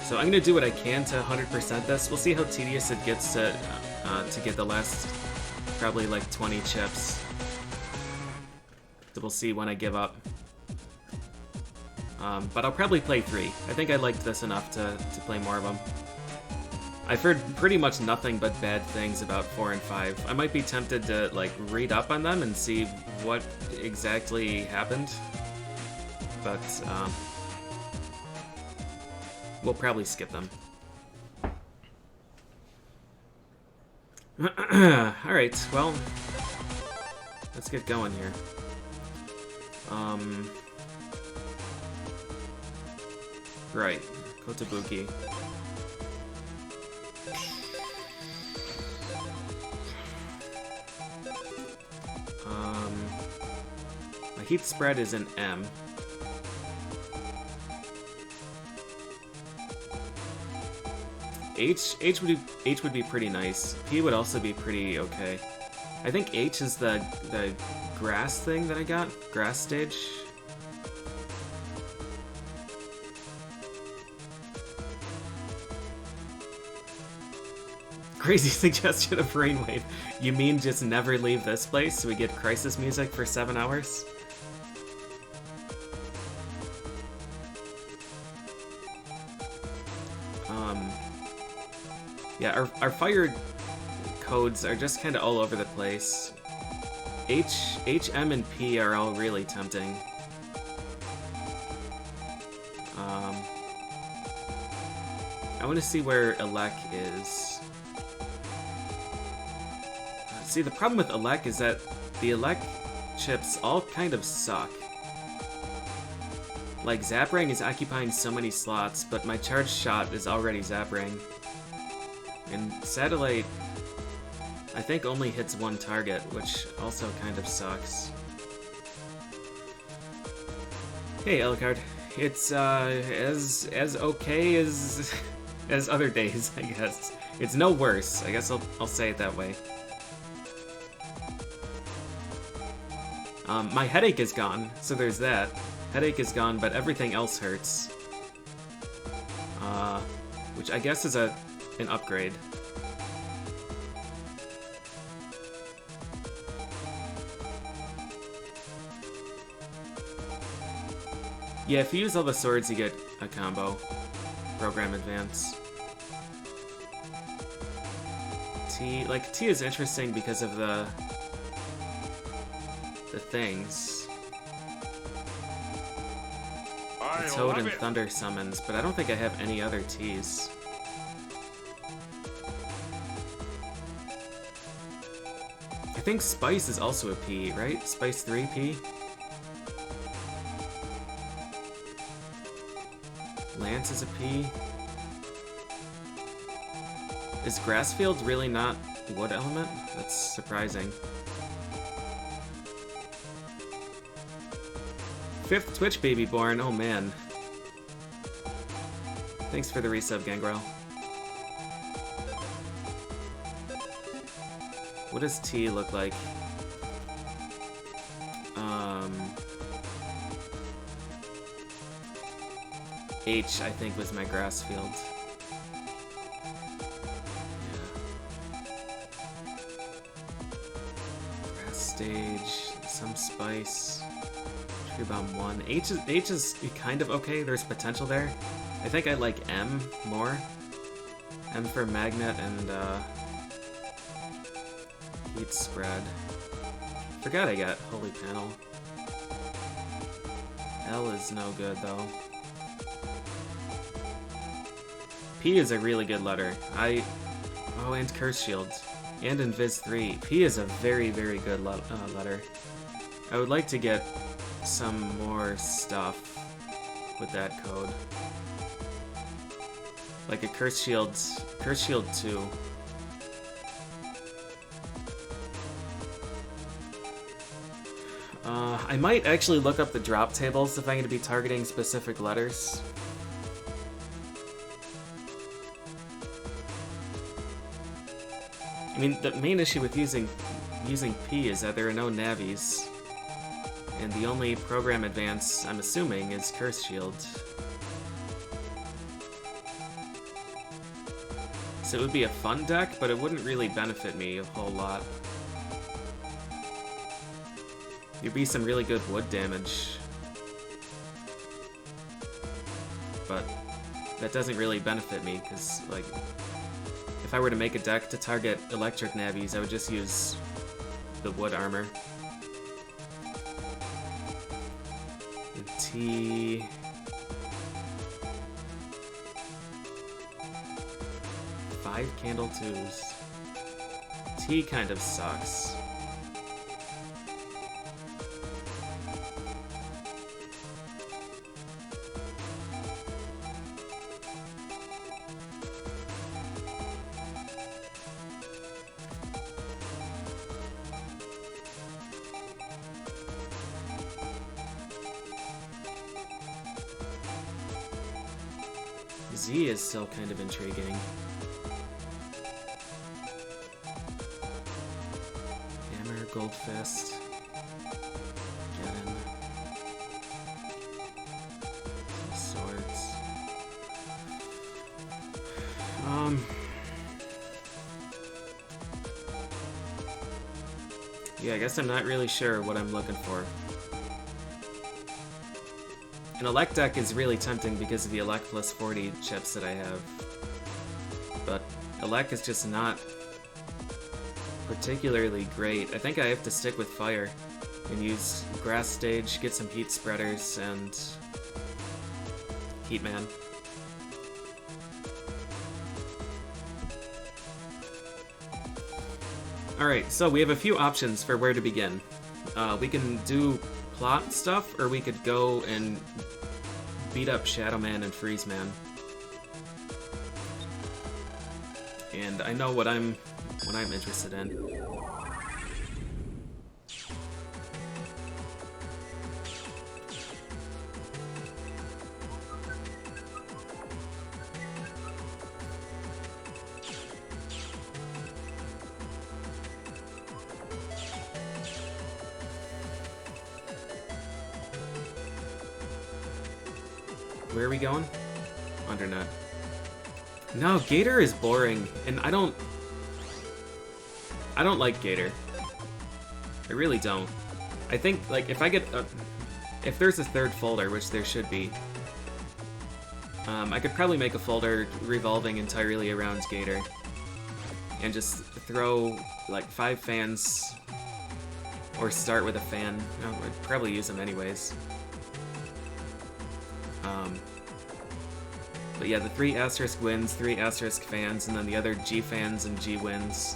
So I'm gonna do what I can to 100% this. We'll see how tedious it gets to get the last probably like 20 chips. So we'll see when I give up. But I'll probably play 3. I think I liked this enough to play more of them. I've heard pretty much nothing but bad things about 4 and 5. I might be tempted to like read up on them and see what exactly happened. But we'll probably skip them. Alright, well, let's get going here. Right, Kotobuki. My heat spread is an M. H would be pretty nice. P would also be pretty okay. I think H is the grass thing that I got. Grass stage. Crazy suggestion of Brainwave. You mean just never leave this place so we get crisis music for 7 hours? Yeah, our fire codes are just kind of all over the place. H, M, and P are all really tempting. I want to see where Elec is. See, the problem with Elec is that the Elec chips all kind of suck. Like, Zaprang is occupying so many slots, but my charged shot is already Zaprang. And Satellite, I think, only hits one target, which also kind of sucks. Hey, Alucard. It's, as okay as other days, I guess. It's no worse. I guess I'll say it that way. My headache is gone, so there's that. Headache is gone, but everything else hurts. Which I guess is an upgrade. Yeah, if you use all the swords, you get a combo. Program Advance. T is interesting because of the things. The Toad and Thunder summons, but I don't think I have any other Ts. I think Spice is also a P, right? Spice 3P? Lance is a P. Is Grassfield really not wood element? That's surprising. 5th Twitch baby born, oh man. Thanks for the resub, Gangrel. What does T look like? H, I think, was my grass field. Yeah. Grass stage, some spice. Tree Bomb 1. H is kind of okay, there's potential there. I think I like M more. M for magnet and heat spread. Forgot I got Holy Panel. L is no good though. P is a really good letter. Oh, and Curse Shield. And Invis 3. P is a very, very good letter. I would like to get some more stuff with that code. Like a Curse Shield 2. I might actually look up the drop tables if I'm going to be targeting specific letters. I mean, the main issue with using P is that there are no navies. And the only program advance, I'm assuming, is Curse Shield. So it would be a fun deck, but it wouldn't really benefit me a whole lot. There'd be some really good wood damage. But that doesn't really benefit me, because, like, if I were to make a deck to target electric navies, I would just use the wood armor. The T... 5 candle 2s. T kind of sucks. Z is still kind of intriguing. Hammer, Gold Fist. Get him. Swords. Yeah, I guess I'm not really sure what I'm looking for. An Elect deck is really tempting because of the Elect plus 40 chips that I have. But Elect is just not particularly great. I think I have to stick with Fire and use Grass Stage, get some Heat Spreaders, and Heatman. Alright, so we have a few options for where to begin. We can do plot stuff, or we could go and beat up ShadowMan and FreezeMan. And I know what I'm interested in. Where are we going? Undernet. No, Gator is boring, and I don't like Gator. I really don't. I think, like, if I get if there's a third folder, which there should be, I could probably make a folder revolving entirely around Gator, and just throw like 5 fans, or start with a fan. No, I'd probably use them anyways. But yeah, the 3 asterisk wins, 3 asterisk fans, and then the other G fans and G wins.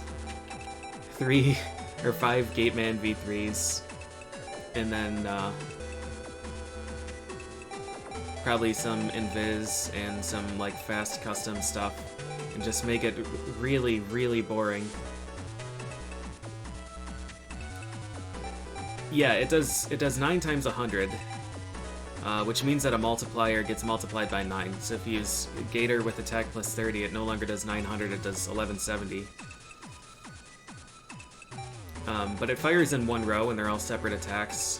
3 or 5 Gateman V3s, and then probably some Invis and some like fast custom stuff, and just make it really, really boring. Yeah, it does 9 times 100. Which means that a multiplier gets multiplied by 9. So if you use Gator with attack plus 30, it no longer does 900, it does 1170. But it fires in one row, and they're all separate attacks.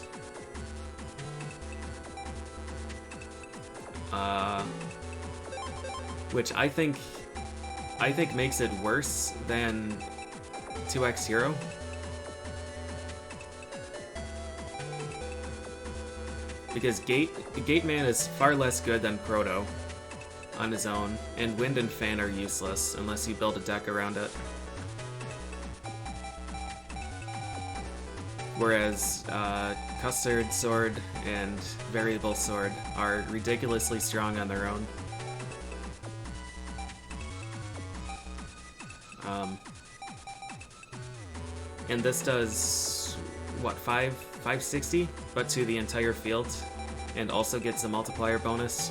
Which I think makes it worse than 2x Hero. Because Gateman is far less good than Proto on his own, and Wind and Fan are useless unless you build a deck around it. Whereas Custard Sword and Variable Sword are ridiculously strong on their own. And this does, what, 560, but to the entire field, and also gets a multiplier bonus.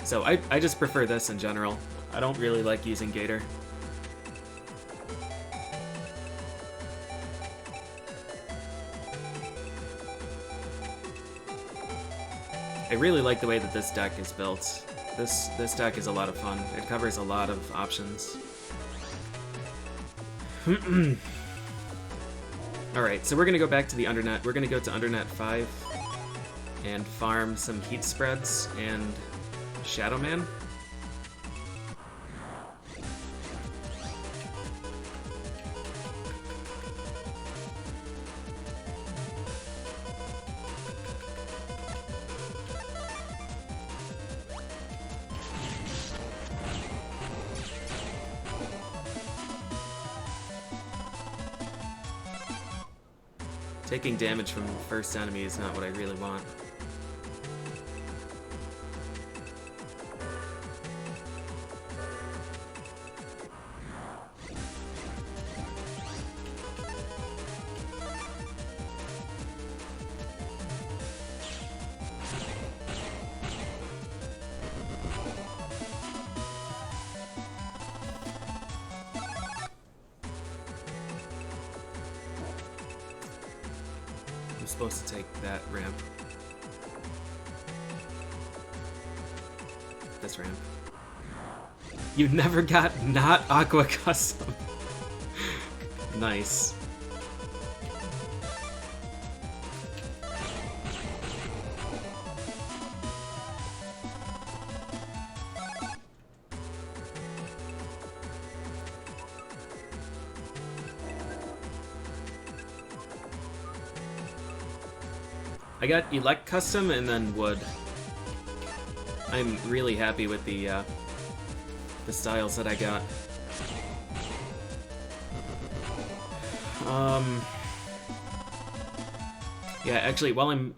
So I just prefer this in general. I don't really like using Gator. I really like the way that this deck is built. This deck is a lot of fun. It covers a lot of options. Alright, so we're gonna go back to the undernet. We're gonna go to undernet 5 and farm some heat spreads and ShadowMan. Taking damage from the first enemy is not what I really want. Supposed to take that ramp. This ramp. You never got not Aqua Custom. Nice. I got Elect Custom and then Wood. I'm really happy with the styles that I got. Yeah, actually, while I'm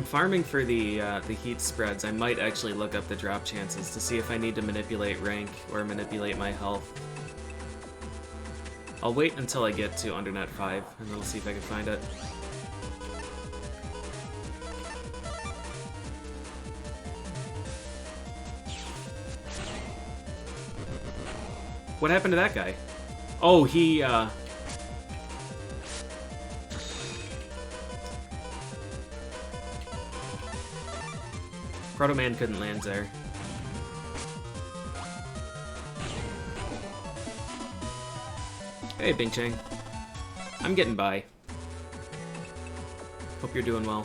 farming for the heat spreads, I might actually look up the drop chances to see if I need to manipulate rank or manipulate my health. I'll wait until I get to undernet 5, and then I'll see if I can find it. What happened to that guy? Oh, he, Proto-Man couldn't land there. Hey, Bing Chang. I'm getting by. Hope you're doing well.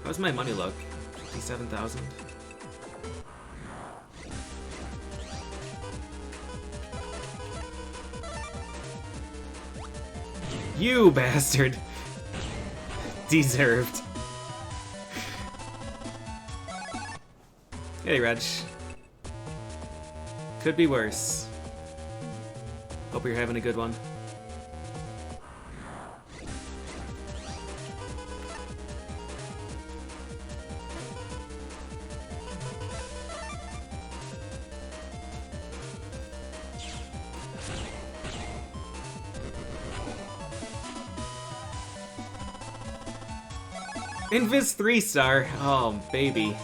How's my money look? 57,000? You bastard! Deserved. Hey, Reg. Could be worse. Hope you're having a good one. Invis 3-star. Oh, baby.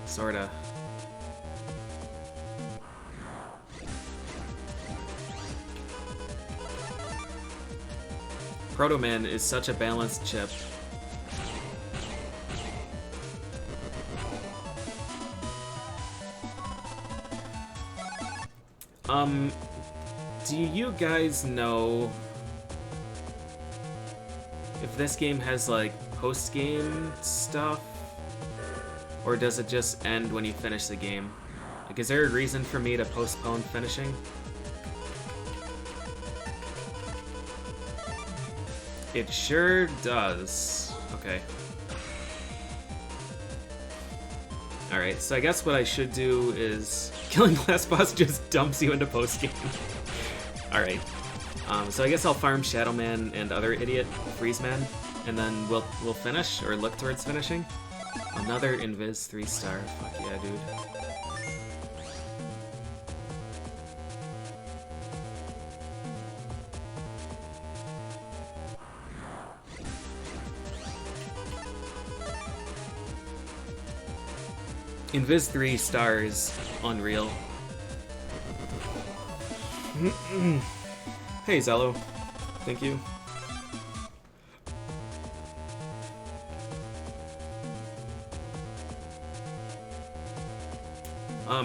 Sorta. Proto-Man is such a balanced chip. Do you guys know if this game has, like, post-game stuff? Or does it just end when you finish the game? Like, is there a reason for me to postpone finishing? It sure does. Okay. Alright, so I guess what I should do is... Killing the last boss just dumps you into post-game. Alright. So I guess I'll farm ShadowMan and other idiot FreezeMan, and then we'll finish, or look towards finishing. Another Invis 3-star. Fuck yeah, dude. Invis 3-star is unreal. Hey, Zello. Thank you.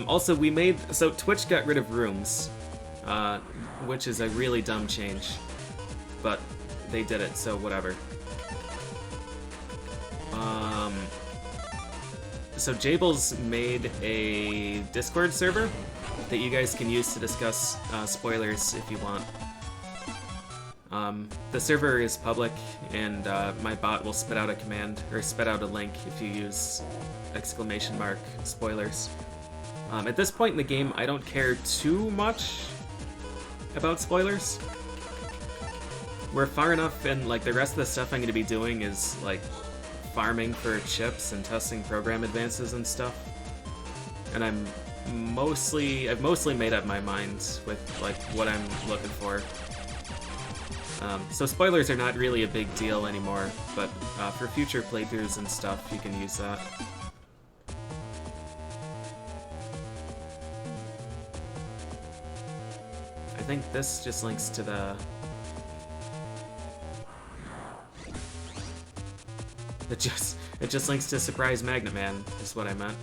Also, so Twitch got rid of rooms, which is a really dumb change, but they did it, so whatever. So Jables made a Discord server that you guys can use to discuss spoilers if you want. The server is public, and my bot will spit out a command, or spit out a link if you use !spoilers. At this point in the game, I don't care too much about spoilers. We're far enough, and like the rest of the stuff I'm going to be doing is like farming for chips and testing program advances and stuff. And I've mostly made up my mind with like what I'm looking for. So spoilers are not really a big deal anymore, but for future playthroughs and stuff, you can use that. I think this just links to the... It just links to Surprise Magnet Man, is what I meant.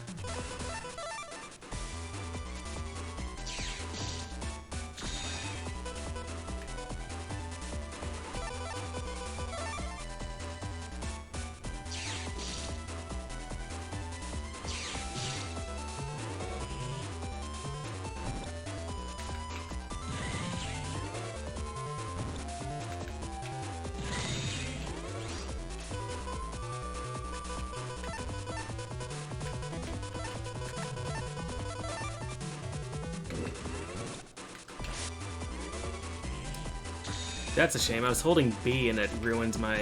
That's a shame. I was holding B and it ruined my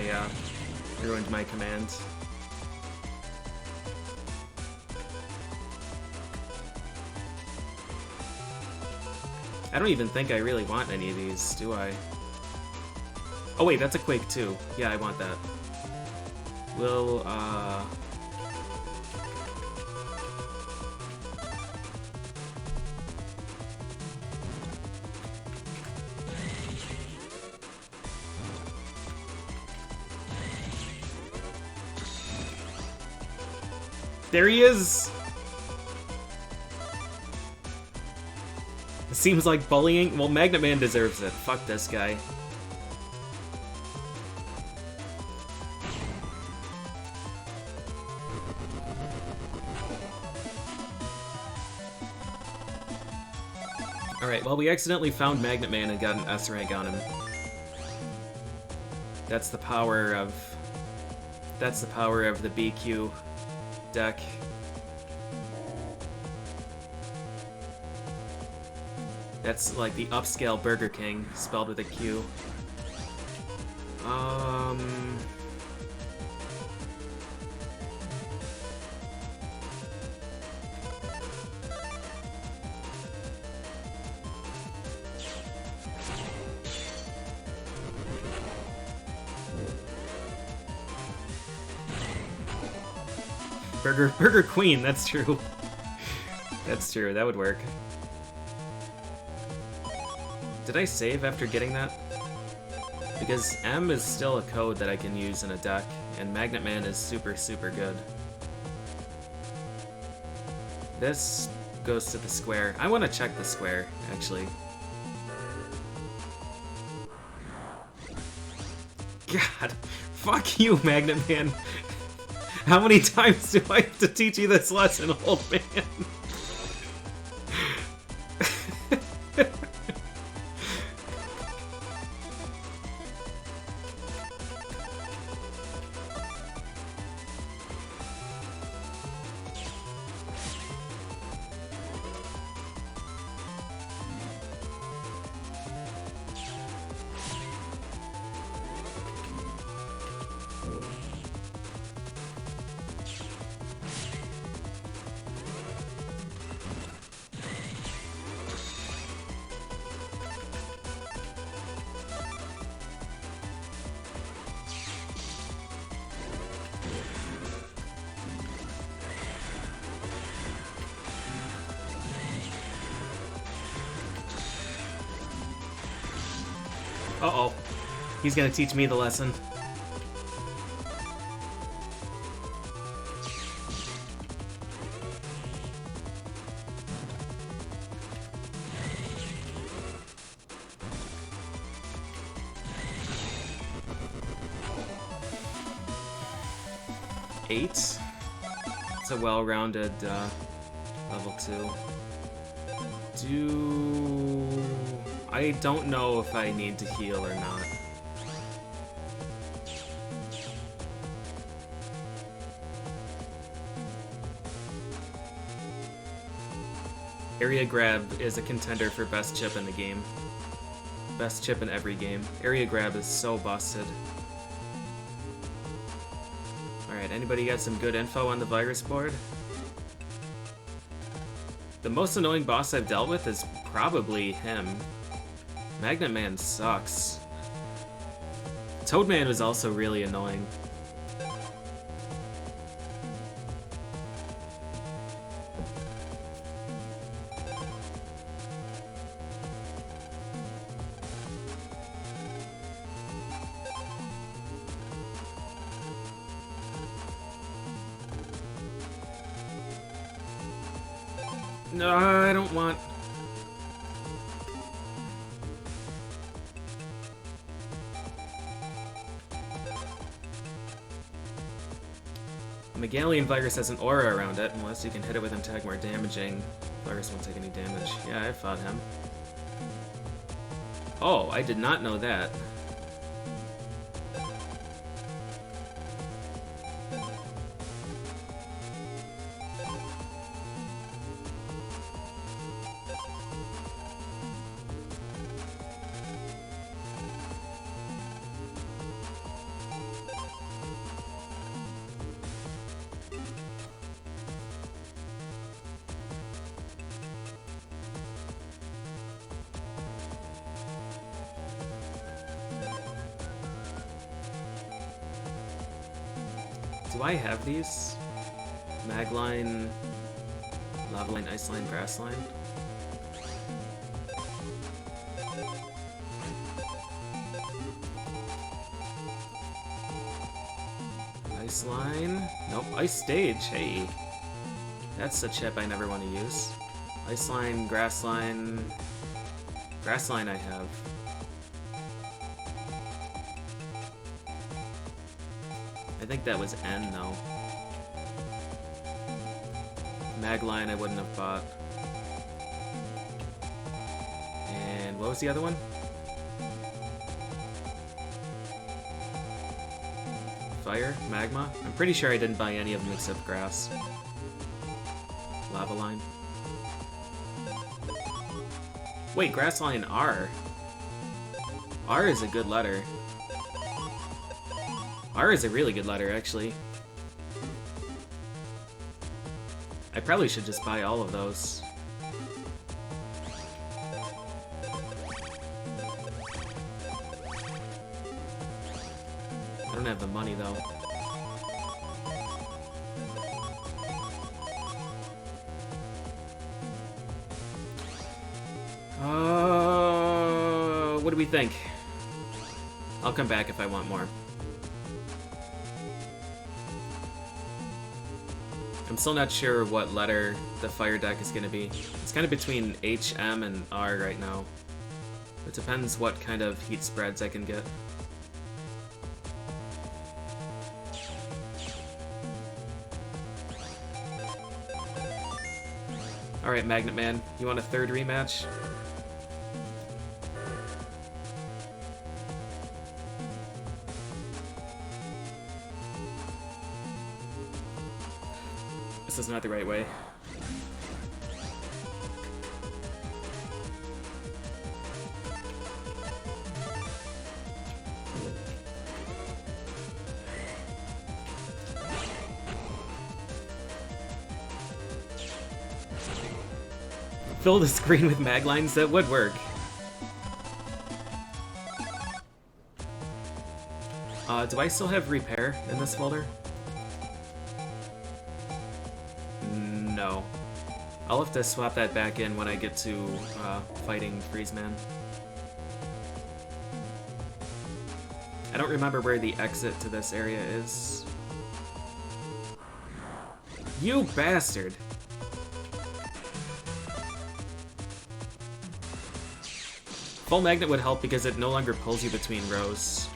command. I don't even think I really want any of these, do I? Oh wait, that's a Quake 2. Yeah, I want that. We'll, There he is! It seems like bullying. Well, Magnet Man deserves it. Fuck this guy. Alright, well, we accidentally found Magnet Man and got an S rank on him. That's the power of... That's the power of the BQ deck. That's like the upscale Burger King, spelled with a Q. Burger Queen, that's true. That's true, that would work. Did I save after getting that? Because M is still a code that I can use in a deck, and Magnet Man is super, super good. This goes to the square. I want to check the square, actually. God, fuck you, Magnet Man. How many times do I have to teach you this lesson, old man? Uh-oh. He's gonna teach me the lesson. Eight. It's a well-rounded level 2. I don't know if I need to heal or not. Area Grab is a contender for best chip in the game. Best chip in every game. Area Grab is so busted. Alright, anybody got some good info on the virus board? The most annoying boss I've dealt with is probably him. Magnet Man sucks. Toadman was also really annoying. No, I don't want... The Megalian virus has an aura around it. Unless you can hit it with attack more damaging, the virus won't take any damage. Yeah, I fought him. Oh, I did not know that. Do I have these? Magline, Lava Line, Ice Line, Grass Line? Ice Line? Nope, Ice Stage, hey. That's a chip I never want to use. Ice Line, Grass Line... Grass Line I have. I think that was N, though. Magline I wouldn't have bought. And what was the other one? Fire? Magma? I'm pretty sure I didn't buy any of them except Grass. Lava Line. Wait, Grass Line R. R is a good letter. R is a really good letter, actually. I probably should just buy all of those. I don't have the money, though. What do we think? I'll come back if I want more. I'm still not sure what letter the fire deck is going to be. It's kind of between H, M, and R right now. It depends what kind of heat spreads I can get. Alright, Magnet Man, you want a third rematch? This is not the right way. Fill the screen with mag lines? That would work. Do I still have repair in this folder? No. I'll have to swap that back in when I get to fighting FreezeMan. I don't remember where the exit to this area is. You bastard! Full magnet would help because it no longer pulls you between rows.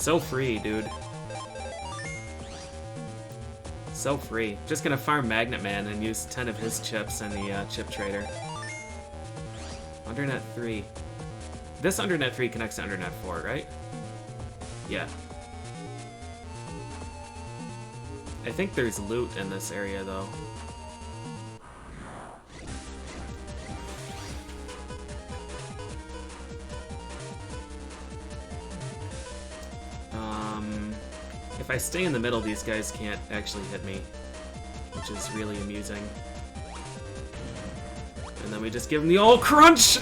So free, dude. So free. Just gonna farm Magnet Man and use 10 of his chips in the chip trader. Undernet 3. This Undernet 3 connects to Undernet 4, right? Yeah. I think there's loot in this area, though. If I stay in the middle, these guys can't actually hit me, which is really amusing. And then we just give them the old crunch!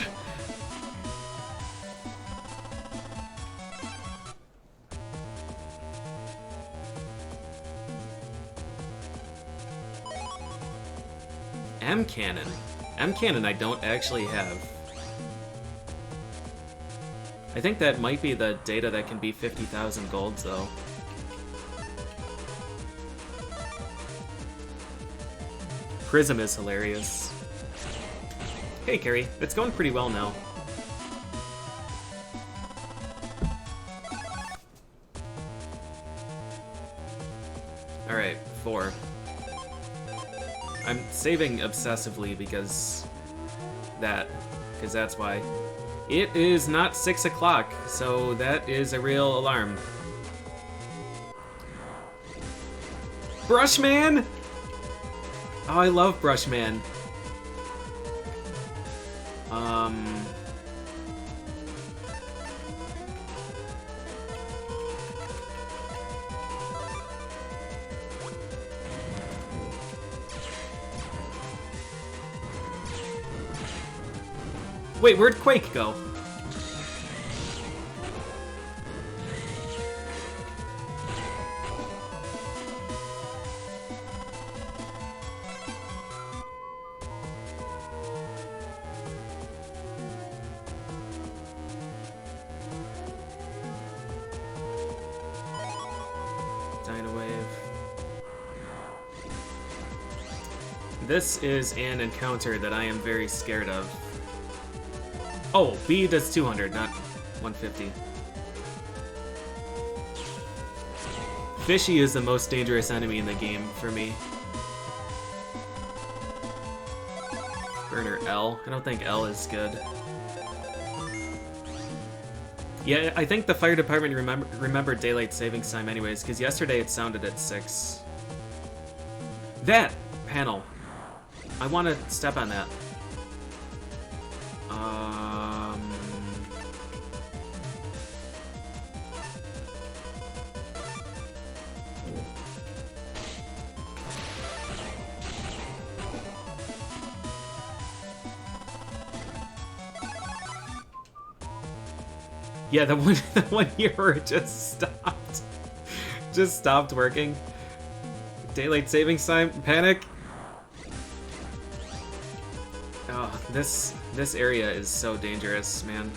M-Cannon. M-Cannon I don't actually have. I think that might be the data that can be 50,000 golds, though. Prism is hilarious. Hey, Carrie. It's going pretty well now. Alright, 4. I'm saving obsessively because that's why. It is not 6 o'clock, so that is a real alarm. Brushman! Oh, I love Brushman. Wait, where'd Quake go? This is an encounter that I am very scared of. Oh, B does 200, not 150. Fishy is the most dangerous enemy in the game for me. Burner L. I don't think L is good. Yeah, I think the fire department remembered daylight savings time anyways, because yesterday it sounded at 6. That panel. I want to step on that. Yeah, the one here where it just stopped working. Daylight savings time, panic. Oh, this area is so dangerous, man.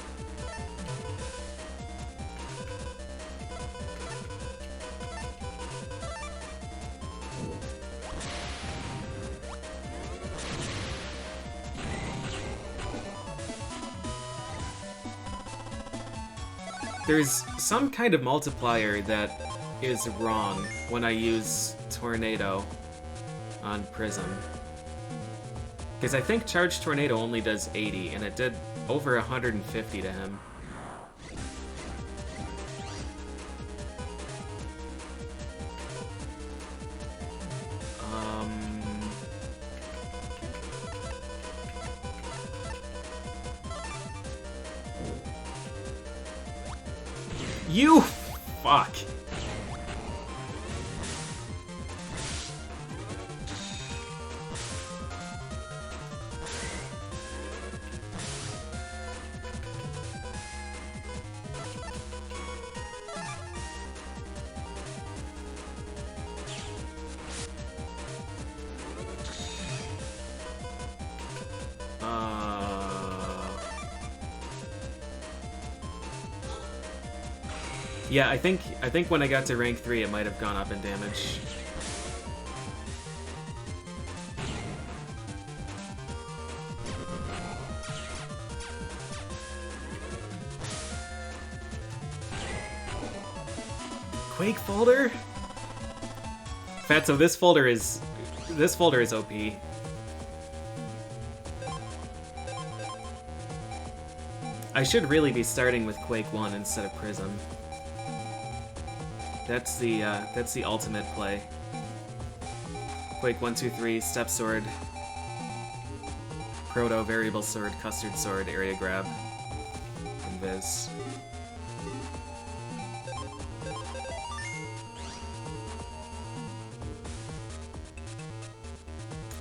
There's some kind of multiplier that is wrong when I use Tornado on Prism. Because I think Charge Tornado only does 80, and it did over 150 to him. You fuck. Yeah, I think when I got to rank 3, it might have gone up in damage. Quake folder? Fatso, this folder is OP. I should really be starting with Quake 1 instead of Prism. That's the ultimate play. Quake 1, 2, 3, Step Sword, Proto, Variable Sword, Custard Sword, Area Grab, and Viz.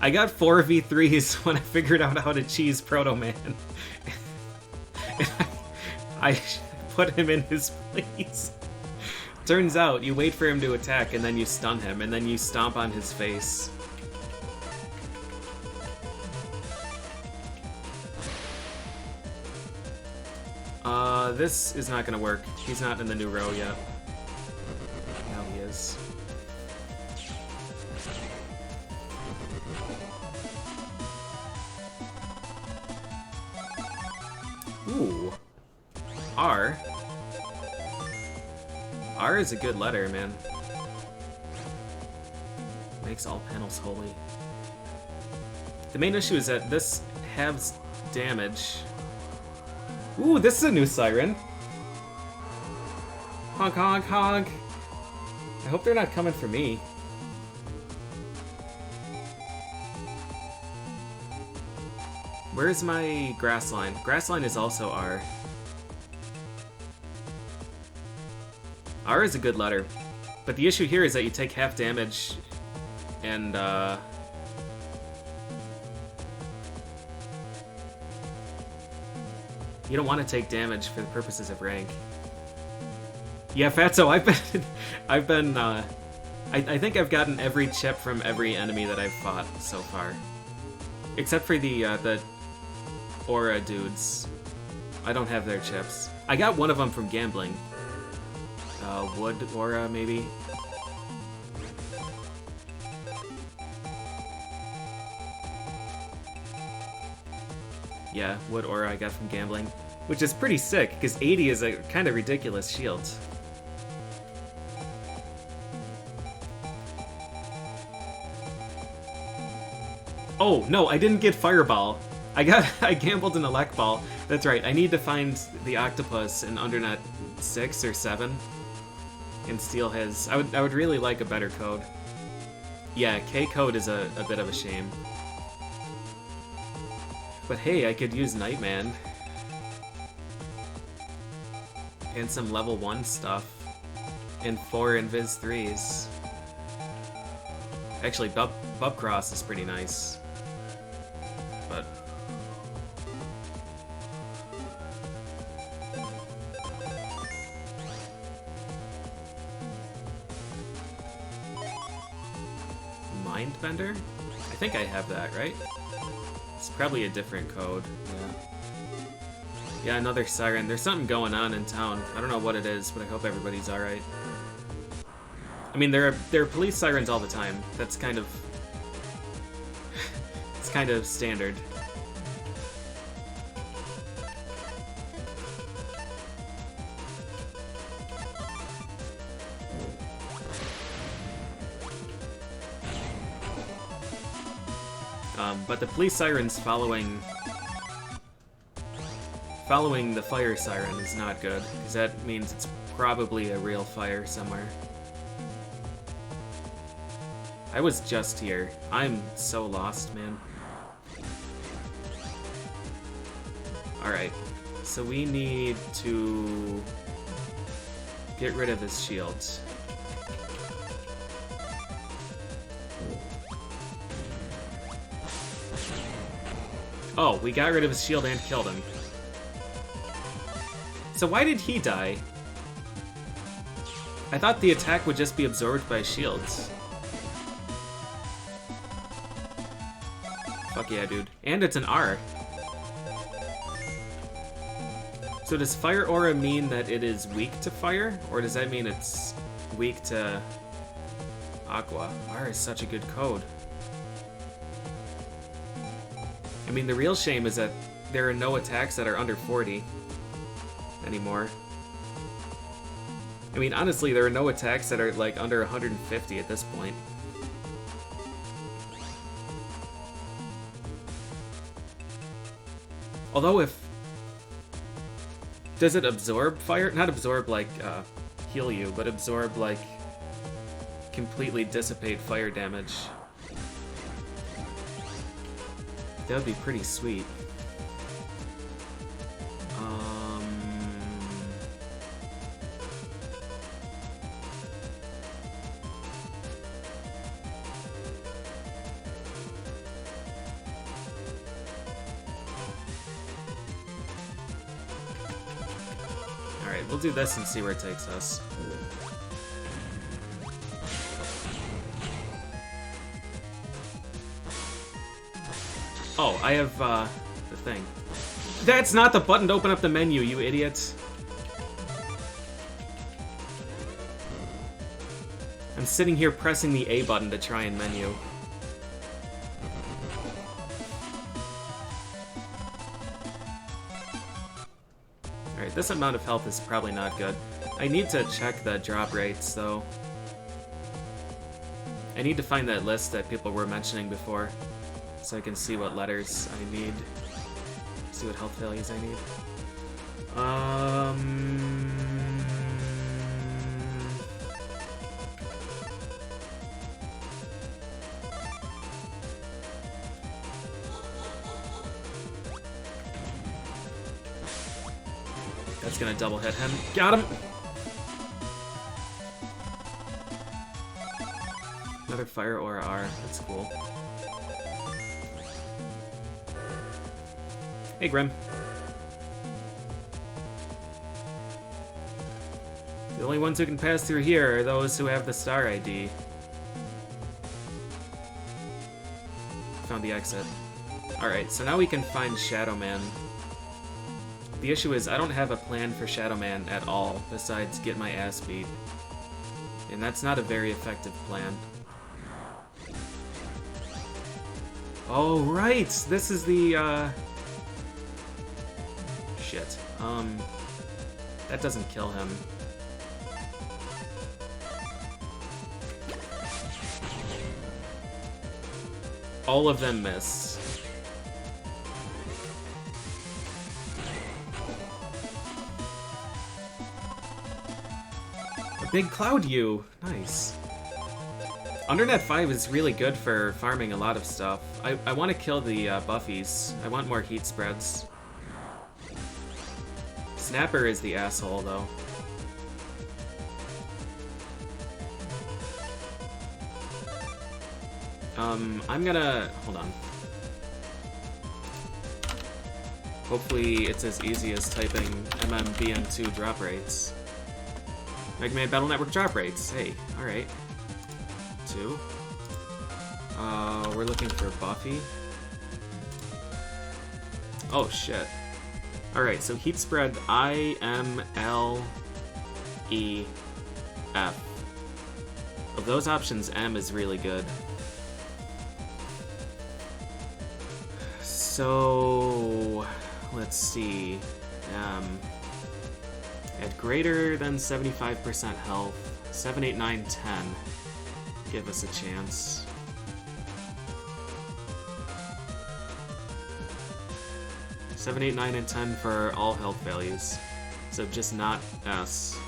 I got 4 V3s when I figured out how to cheese Proto Man. I put him in his place. Turns out, you wait for him to attack, and then you stun him, and then you stomp on his face. This is not gonna work. He's not in the new row yet. Now he is. Ooh. R. R is a good letter, man. Makes all panels holy. The main issue is that this halves damage. Ooh, this is a new siren. Honk, honk, honk. I hope they're not coming for me. Where's my grass line? Grass line is also R. R is a good letter, but the issue here is that you take half damage, and you don't want to take damage for the purposes of rank. Yeah, Fatso, I think I've gotten every chip from every enemy that I've fought so far, except for the Aura dudes. I don't have their chips. I got one of them from gambling. Wood Aura, maybe? Yeah, Wood Aura I got from gambling. Which is pretty sick, because 80 is a kind of ridiculous shield. Oh, no, I didn't get Fireball. I gambled an Elect Ball. That's right, I need to find the octopus in undernet 6 or 7. And steal his. I would really like a better code. Yeah, K code is a bit of a shame. But hey, I could use Nightman. And some level 1 stuff. And 4 Invis 3s. Actually, Bub Cross is pretty nice. But Mindbender? I think I have that, right? It's probably a different code. Yeah, another siren. There's something going on in town. I don't know what it is, but I hope everybody's alright. I mean, there are police sirens all the time. That's kind of... it's kind of standard. But the police sirens following the fire siren is not good, because that means it's probably a real fire somewhere. I was just here. I'm so lost, man. Alright, so we need to get rid of his shield. Oh, we got rid of his shield and killed him. So why did he die? I thought the attack would just be absorbed by shields. Fuck yeah, dude. And it's an R. So does Fire Aura mean that it is weak to fire? Or does that mean it's weak to Aqua? R is such a good code. I mean, the real shame is that there are no attacks that are under 40 anymore. I mean, honestly, there are no attacks that are, like, under 150 at this point. Although if... Does it absorb fire? Not absorb, like, heal you, but absorb, like, completely dissipate fire damage. That would be pretty sweet. Alright, we'll do this and see where it takes us. Oh, I have, the thing. That's not the button to open up the menu, you idiot! I'm sitting here pressing the A button to try and menu. Alright, this amount of health is probably not good. I need to check the drop rates, though. I need to find that list that people were mentioning before, so I can see what letters I need. See what health values I need. That's gonna double hit him. Got him! Another fire aura R. That's cool. Hey, Grim. The only ones who can pass through here are those who have the star ID. Found the exit. Alright, so now we can find ShadowMan. The issue is I don't have a plan for ShadowMan at all, besides get my ass beat. And that's not a very effective plan. Oh, right! This is the, Shit. That doesn't kill him. All of them miss. A big cloud you! Nice. Undernet 5 is really good for farming a lot of stuff. I want to kill the buffies. I want more heat spreads. Snapper is the asshole, though. I'm gonna... hold on. Hopefully it's as easy as typing MMBN2 drop rates. Mega Man Battle Network drop rates. Hey, alright. 2. We're looking for Buffy. Oh, shit. Alright, so heat spread I, M, L, E, F. Of those options, M is really good. So, let's see. At greater than 75% health, 7, 8, 9, 10 give us a chance. Seven, 8, 9, and 10 for all health values. So just not S.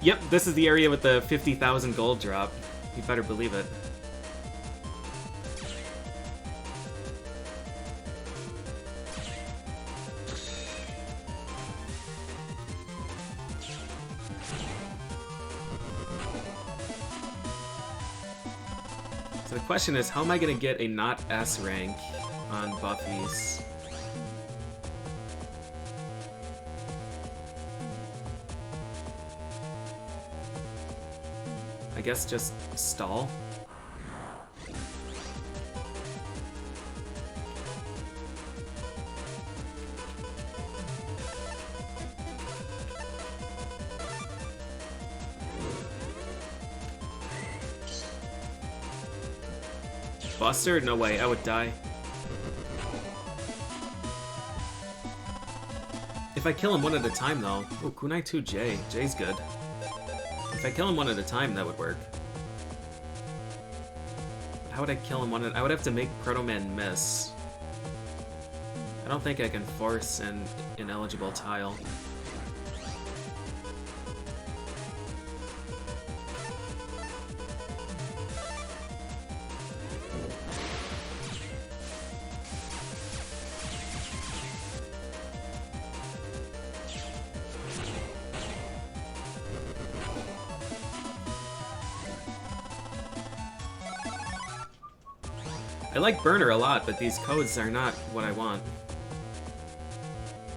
Yep, this is the area with the 50,000 gold drop. You better believe it. So the question is, how am I going to get a not S rank on Buffies? I guess just stall. Buster? No way, I would die. If I kill him one at a time, though... Ooh, Kunai 2J. J's good. If I kill him one at a time, that would work. How would I kill him one at... I would have to make Proto Man miss. I don't think I can force an ineligible tile. I like Burner a lot, but these codes are not what I want.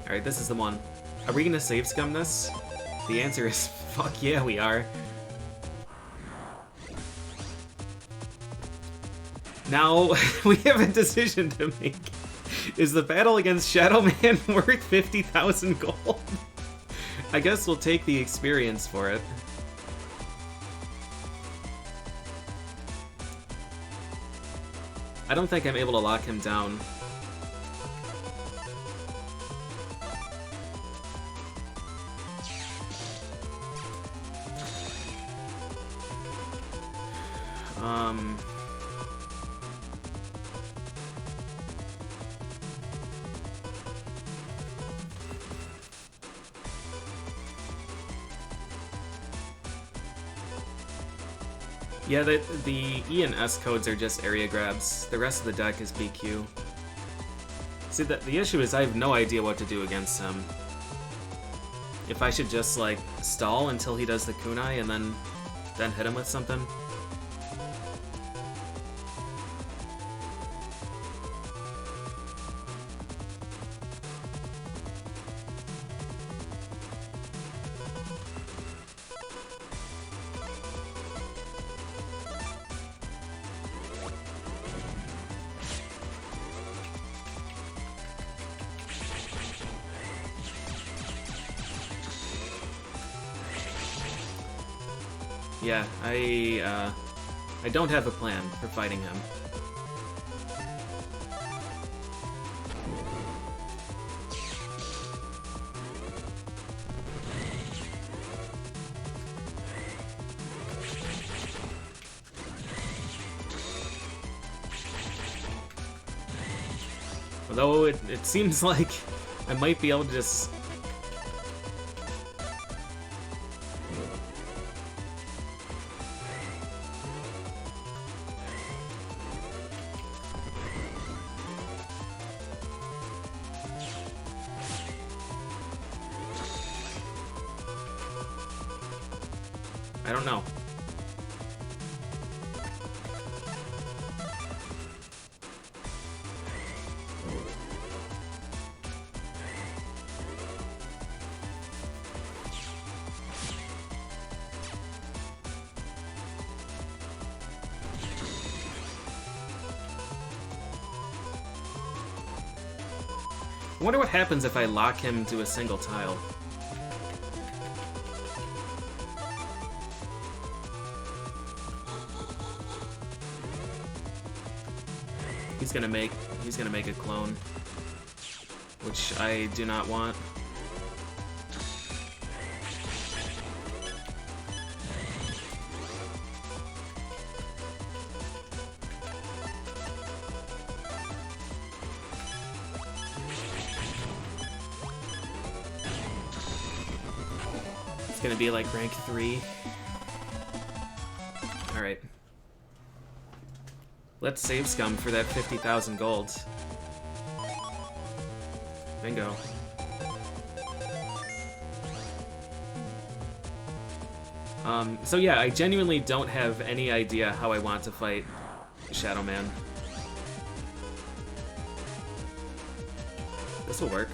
Alright, this is the one. Are we gonna save scum this? The answer is fuck yeah, we are. Now, we have a decision to make. Is the battle against ShadowMan worth 50,000 gold? I guess we'll take the experience for it. I don't think I'm able to lock him down. Yeah, the E and S codes are just area grabs. The rest of the deck is BQ. See, the issue is I have no idea what to do against him. If I should just, like, stall until he does the kunai and then hit him with something. Yeah, I don't have a plan for fighting him. Although it seems like I might be able to just... I don't know. I wonder what happens if I lock him to a single tile. He's gonna make a clone, which I do not want. It's gonna be like rank 3. Alright. Let's save scum for that 50,000 gold. Bingo. So yeah, I genuinely don't have any idea how I want to fight ShadowMan. This will work.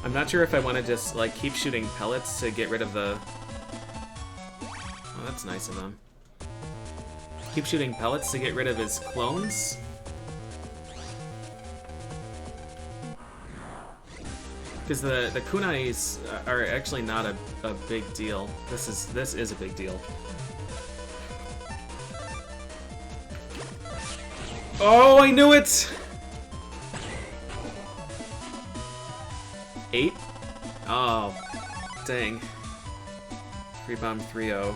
I'm not sure if I want to just, like, keep shooting pellets to get rid of the... Oh, that's nice of them. Keep shooting pellets to get rid of his clones? Because the kunais are actually not a big deal. This is a big deal. Oh, I knew it! 8? Oh, dang. 3-bomb 3-0.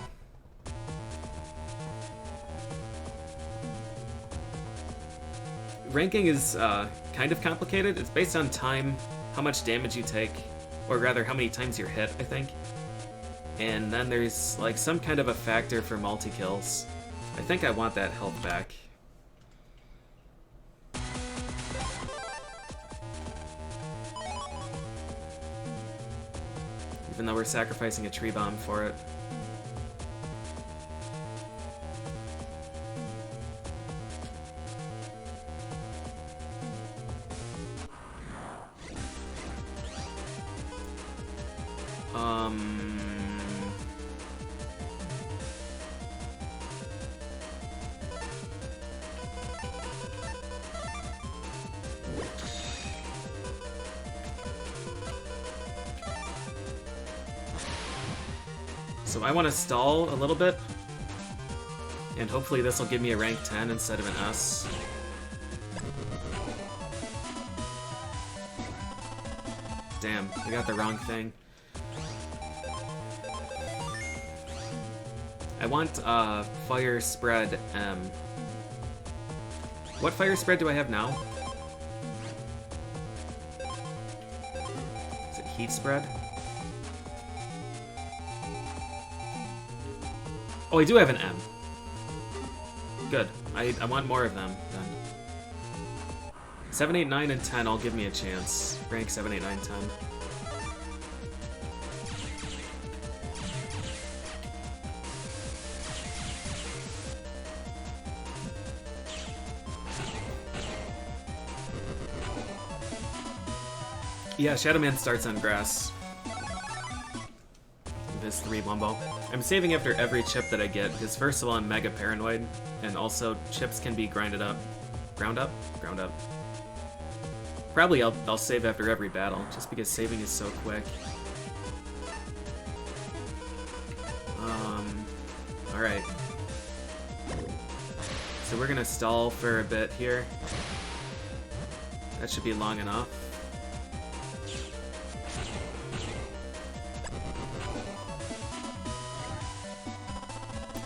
Ranking is kind of complicated. It's based on time, how much damage you take, or rather how many times you're hit, I think. And then there's like some kind of a factor for multi-kills. I think I want that health back. Even though we're sacrificing a tree bomb for it. So I want to stall a little bit, and hopefully this will give me a rank 10 instead of an S. Damn, I got the wrong thing. I want fire spread M. What fire spread do I have now? Is it heat spread? Oh, I do have an M. Good. I want more of them, then. 7, 8, 9, and 10 all give me a chance. Rank 7, 8, 9, 10. Yeah, ShadowMan starts on grass. This 3 Wumbo. I'm saving after every chip that I get, because first of all, I'm mega paranoid, and also chips can be grinded up. Ground up? Ground up. Probably I'll save after every battle, just because saving is so quick. Alright. So we're gonna stall for a bit here. That should be long enough.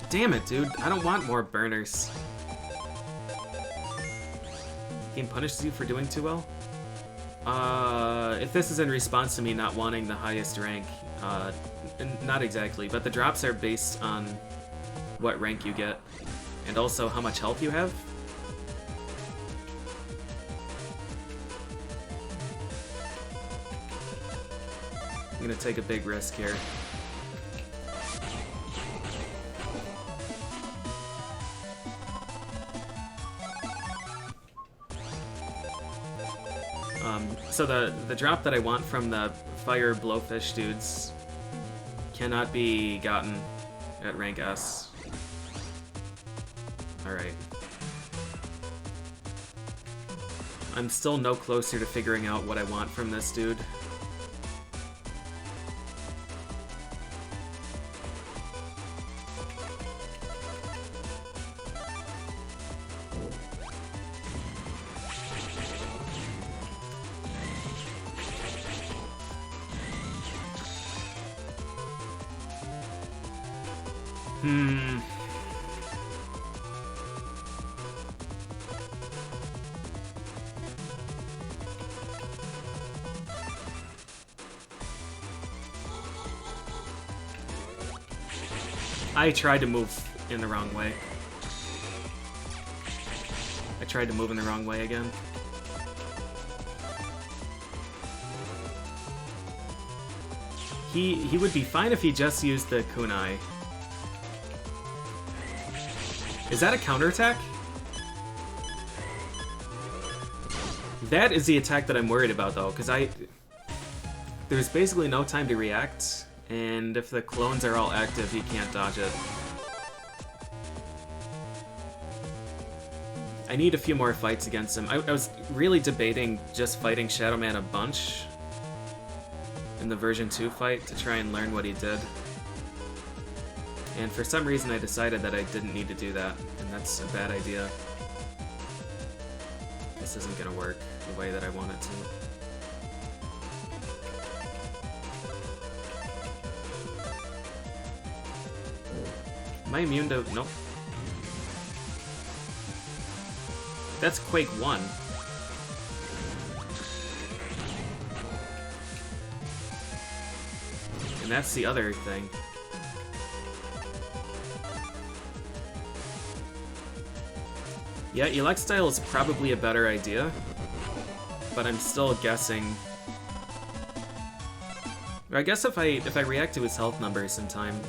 Damn it, dude. I don't want more burners. Game punishes you for doing too well? If this is in response to me not wanting the highest rank, not exactly, but the drops are based on what rank you get, and also how much health you have. I'm gonna take a big risk here. So the drop that I want from the fire blowfish dudes cannot be gotten at rank S. Alright. I'm still no closer to figuring out what I want from this dude. I tried to move in the wrong way. I tried to move in the wrong way again. He would be fine if he just used the kunai. Is that a counterattack? That is the attack that I'm worried about, though, because there's basically no time to react, and if the clones are all active, you can't dodge it. I need a few more fights against him. I was really debating just fighting ShadowMan a bunch in the version 2 fight to try and learn what he did. And for some reason I decided that I didn't need to do that, and that's a bad idea. This isn't gonna work the way that I want it to. Am I immune to... Nope. That's Quake 1. And that's the other thing. Yeah, Elextile is probably a better idea, but I'm still guessing. Or I guess if I react to his health numbers in time,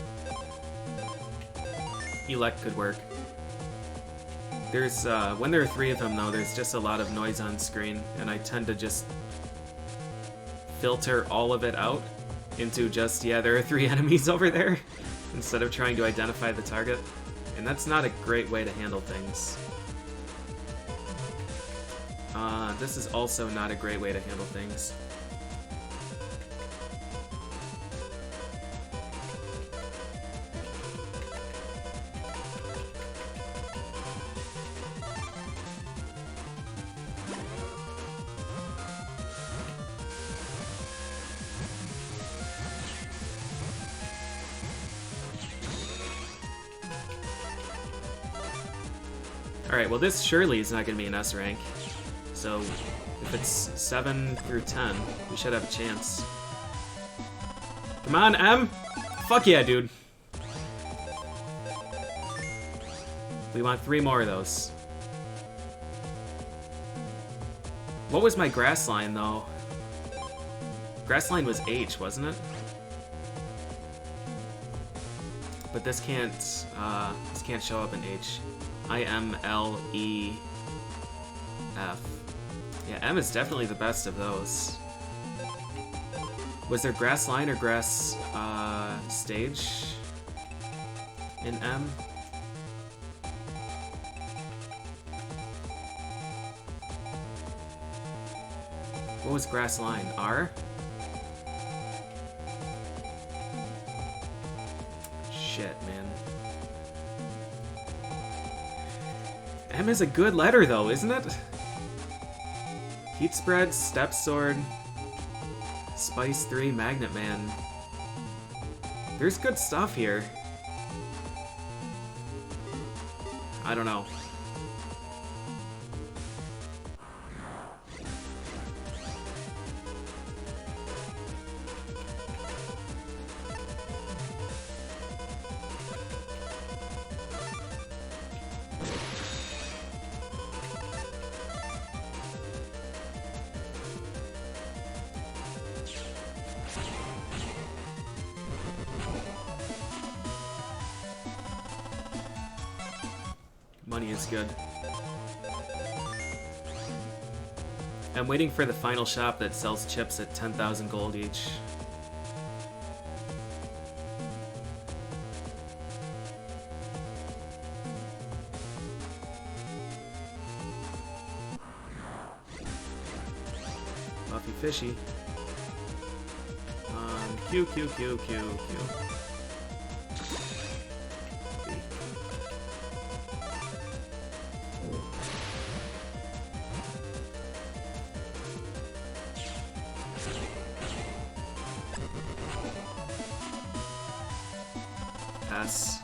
Elect could work. There's when there are 3 of them though, there's just a lot of noise on screen, and I tend to just filter all of it out into just, yeah, there are 3 enemies over there, instead of trying to identify the target. And that's not a great way to handle things. This is also not a great way to handle things. Alright, well this surely is not going to be an S rank. So, if it's 7 through 10, we should have a chance. Come on, M! Fuck yeah, dude. We want 3 more of those. What was my grass line, though? Grass line was H, wasn't it? But this can't show up in H. I-M-L-E-F. Yeah, M is definitely the best of those. Was there grass line or grass stage in M? What was grass line? R? Shit, man. M is a good letter though, isn't it? Heat Spread, Step Sword, Spice 3, Magnet Man. There's good stuff here. I don't know. Money is good. I'm waiting for the final shop that sells chips at 10,000 gold each. Buffy Fishy. Q, Q, Q, Q, Q. Pass.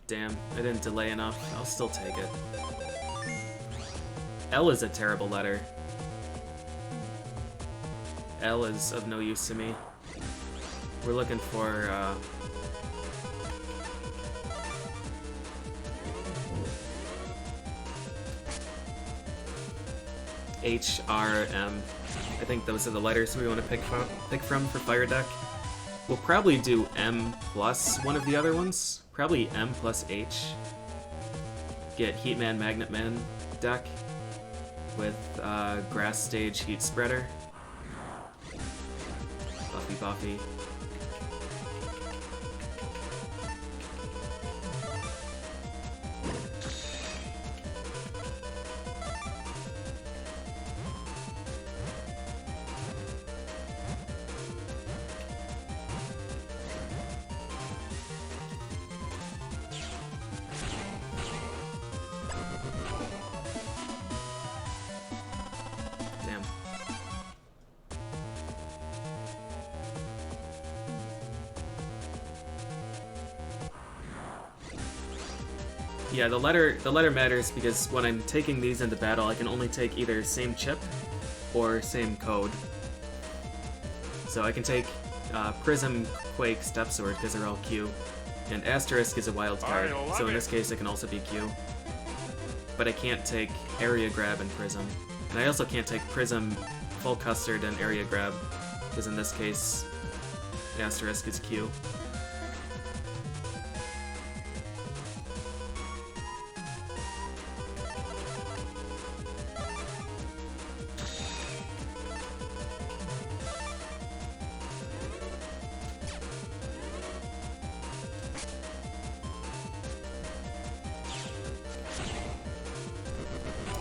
Damn, I didn't delay enough. I'll still take it. L is a terrible letter. L is of no use to me. We're looking for, H, R, M. I think those are the letters we want to pick from for Fire Deck. We'll probably do M plus one of the other ones. Probably M plus H. Get Heatman, Magnet Man deck with Grass Stage Heat Spreader. Buffy Buffy. Yeah, the letter matters because when I'm taking these into battle, I can only take either same chip or same code. So I can take Prism, Quake, Step Sword because they're all Q, and Asterisk is a wild card, so in this case it can also be Q. But I can't take Area Grab and Prism. And I also can't take Prism, Full Custard, and Area Grab, because in this case, Asterisk is Q.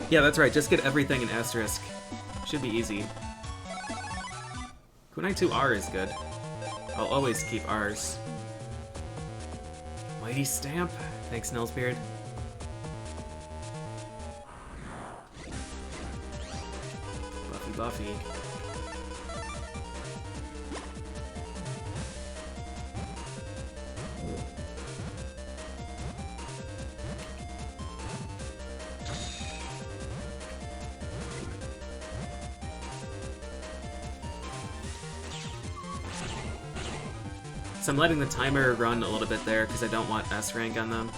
Yeah, that's right, just get everything in Asterisk. Should be easy. Kunai 2R is good. I'll always keep R's. Mighty Stamp. Thanks, Nelsbeard. Buffy. So I'm letting the timer run a little bit there because I don't want S rank on them.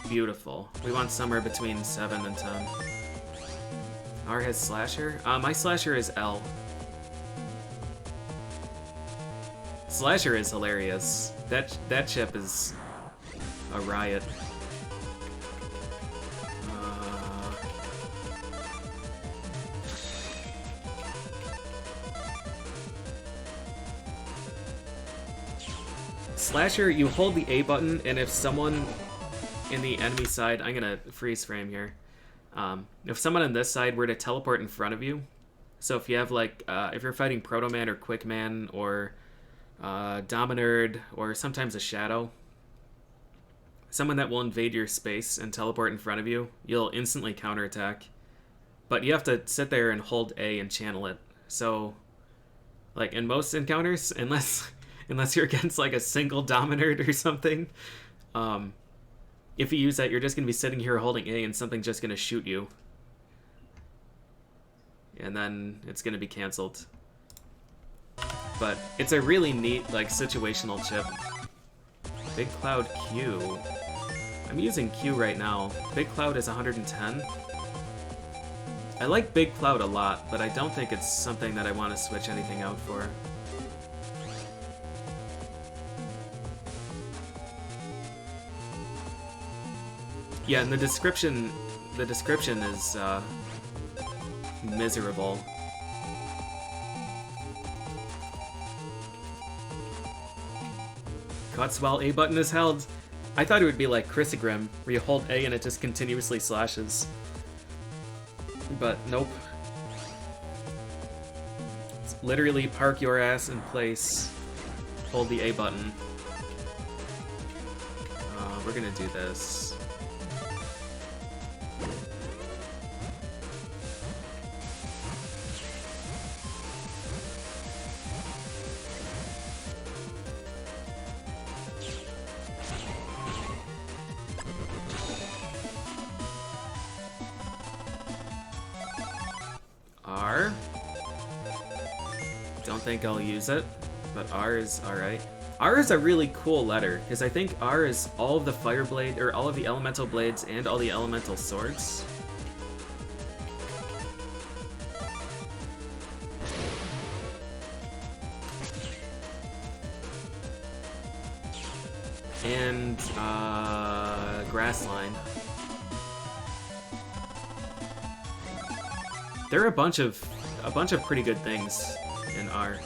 Beautiful. We want somewhere between 7 and 10. R has Slasher? My Slasher is L. Slasher is hilarious. That chip is a riot. Slasher, you hold the A button, and if someone in the enemy side, I'm gonna freeze frame here. If someone on this side were to teleport in front of you, so if you have like, if you're fighting Proto Man or Quick Man or Dominerd or sometimes a Shadow, someone that will invade your space and teleport in front of you, you'll instantly counterattack. But you have to sit there and hold A and channel it. So, like in most encounters, unless you're against like a single Dominerd or something, if you use that, you're just going to be sitting here holding A and something's just going to shoot you. And then it's going to be cancelled. But it's a really neat, like, situational chip. Big Cloud Q. I'm using Q right now. Big Cloud is 110. I like Big Cloud a lot, but I don't think it's something that I want to switch anything out for. Yeah, and the description is miserable. Cuts while A button is held. I thought it would be like Chrysogrim, where you hold A and it just continuously slashes. But nope. It's literally park your ass in place, hold the A button. We're gonna do this. R. Don't think I'll use it, but R is alright. R is a really cool letter, because I think R is all of the Fire Blade, or all of the Elemental Blades and all the Elemental Swords. And, Grassline. There are a bunch of pretty good things in R.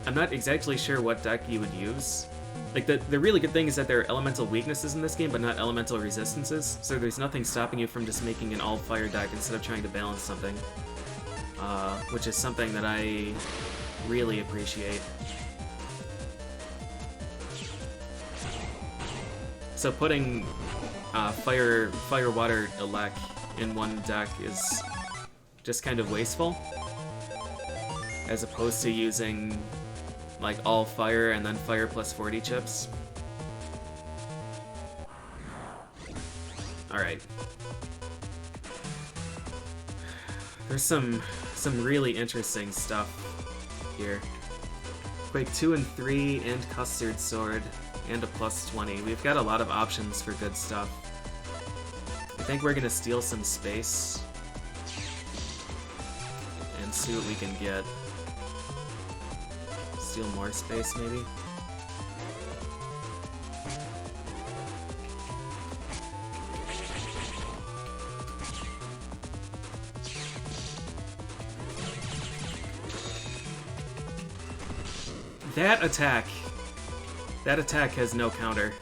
I'm not exactly sure what deck you would use. Like, the really good thing is that there are elemental weaknesses in this game, but not elemental resistances, so there's nothing stopping you from just making an all-fire deck instead of trying to balance something. Which is something that I really appreciate. So putting Fire, Water, Elect in one deck is just kind of wasteful, as opposed to using like all fire and then fire plus 40 chips. Alright. There's some really interesting stuff here. Quake 2 and 3 and Custard Sword and a +20. We've got a lot of options for good stuff. I think we're gonna steal some space and see what we can get. Steal more space, maybe? That attack has no counter.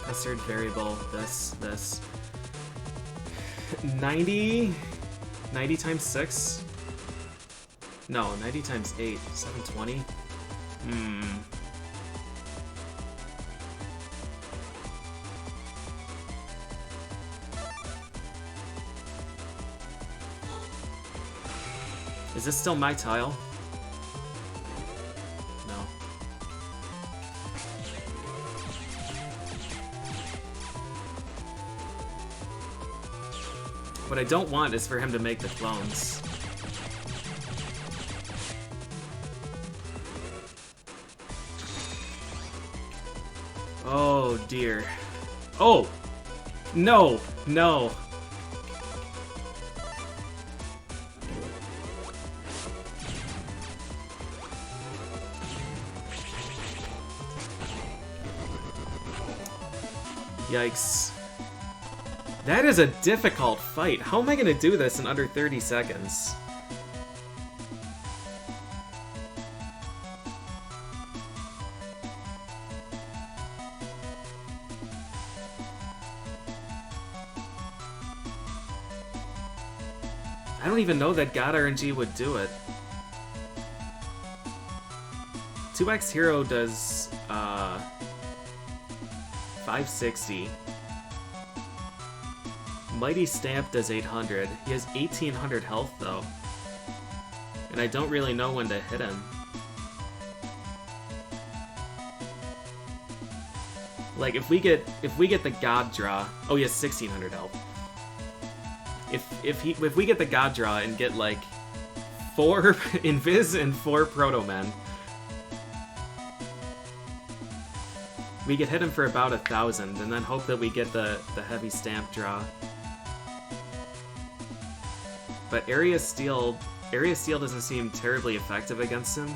Custard variable, this. 90 times 6? No, 90 times 8, 720? Is this still my tile? No. What I don't want is for him to make the clones. Oh dear. Oh! No! No! Yikes. That is a difficult fight. How am I gonna do this in under 30 seconds? I don't even know that God RNG would do it. 2x Hero does 560. Mighty Stamp does 800. He has 1800 health though. And I don't really know when to hit him. Like if we get the God draw, oh he has 1600 health. If we get the God draw and get like 4 Invis and 4 Proto-Men, we could hit him for about 1,000 and then hope that we get the heavy stamp draw. But Area Steel doesn't seem terribly effective against him.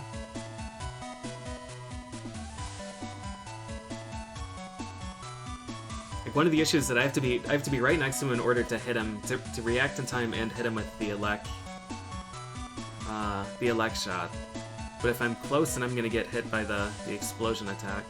Like one of the issues that I have to be right next to him in order to hit him, to react in time and hit him with the elect shot. But if I'm close, then I'm gonna get hit by the explosion attack.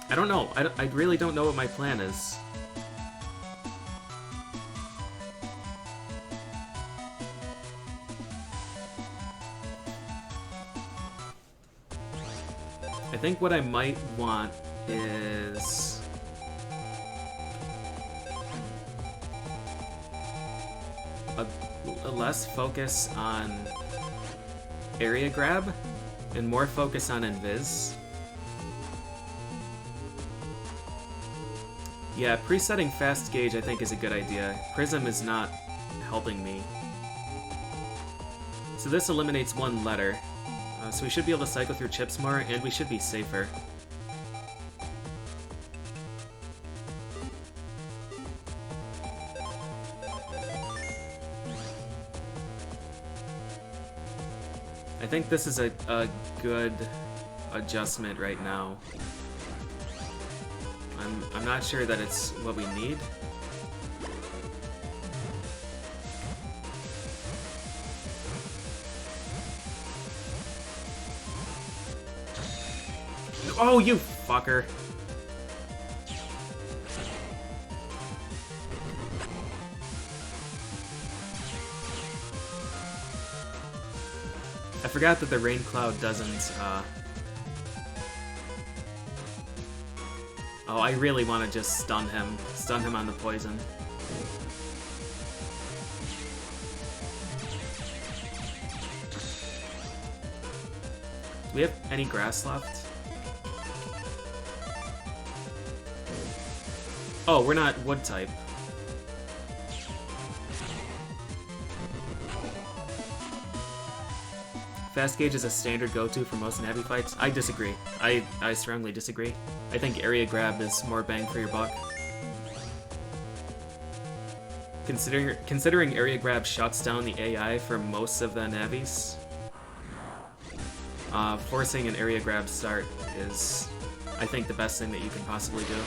I don't know. I really don't know what my plan is. I think what I might want is a less focus on area grab and more focus on invis. Yeah, presetting fast gauge I think is a good idea. Prism is not helping me. So this eliminates one letter. So we should be able to cycle through chips more, and we should be safer. I think this is a good adjustment right now. I'm not sure that it's what we need. Oh, you fucker. I forgot that the rain cloud doesn't, Oh, I really want to just stun him on the poison. Do we have any grass left? Oh, we're not wood type. Fast Gauge is a standard go-to for most Navi fights. I disagree. I strongly disagree. I think Area Grab is more bang for your buck. Considering Area Grab shuts down the AI for most of the Navis, forcing an Area Grab start is, I think, the best thing that you can possibly do.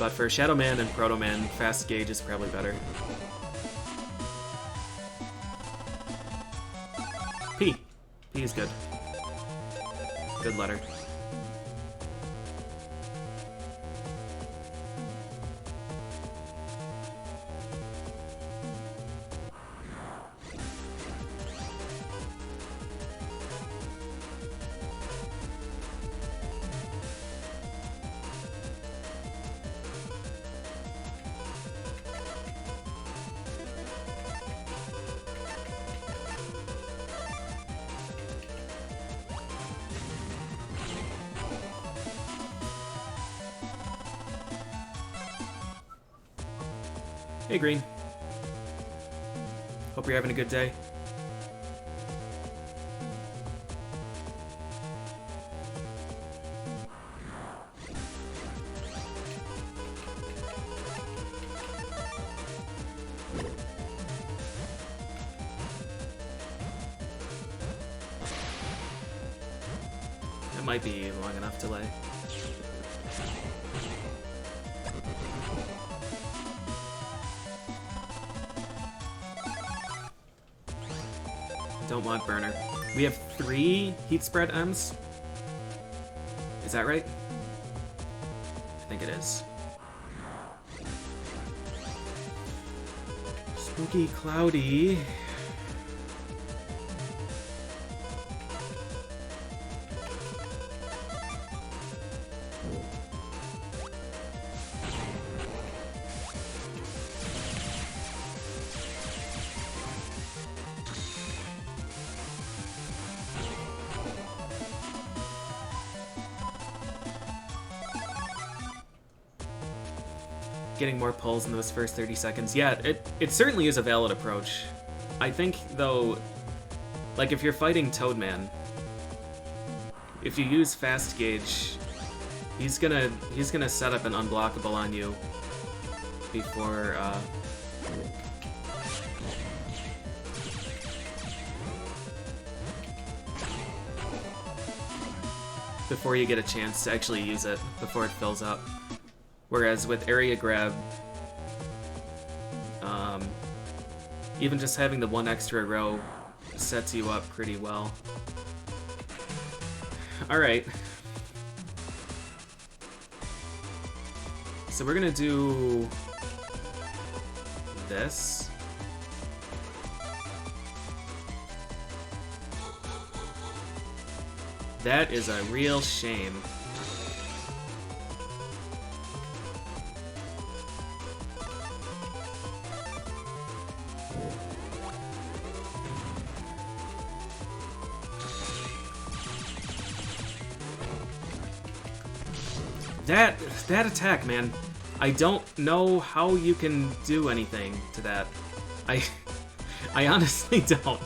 But for ShadowMan and ProtoMan, Fast Gauge is probably better. P. P is good. Good letter. Hey, Green. Hope you're having a good day. That might be long enough delay. Don't want burner. We have 3 heat spread M's. Is that right? I think it is. Spooky, cloudy. Getting more pulls in those first 30 seconds. Yeah, it certainly is a valid approach. I think, though, like if you're fighting Toadman, if you use Fast Gauge, he's gonna set up an unblockable on you before before you get a chance to actually use it, before it fills up. Whereas with Area Grab, even just having the 1 extra row sets you up pretty well. Alright. So we're gonna do this. That is a real shame. That attack, man. I don't know how you can do anything to that. I honestly don't.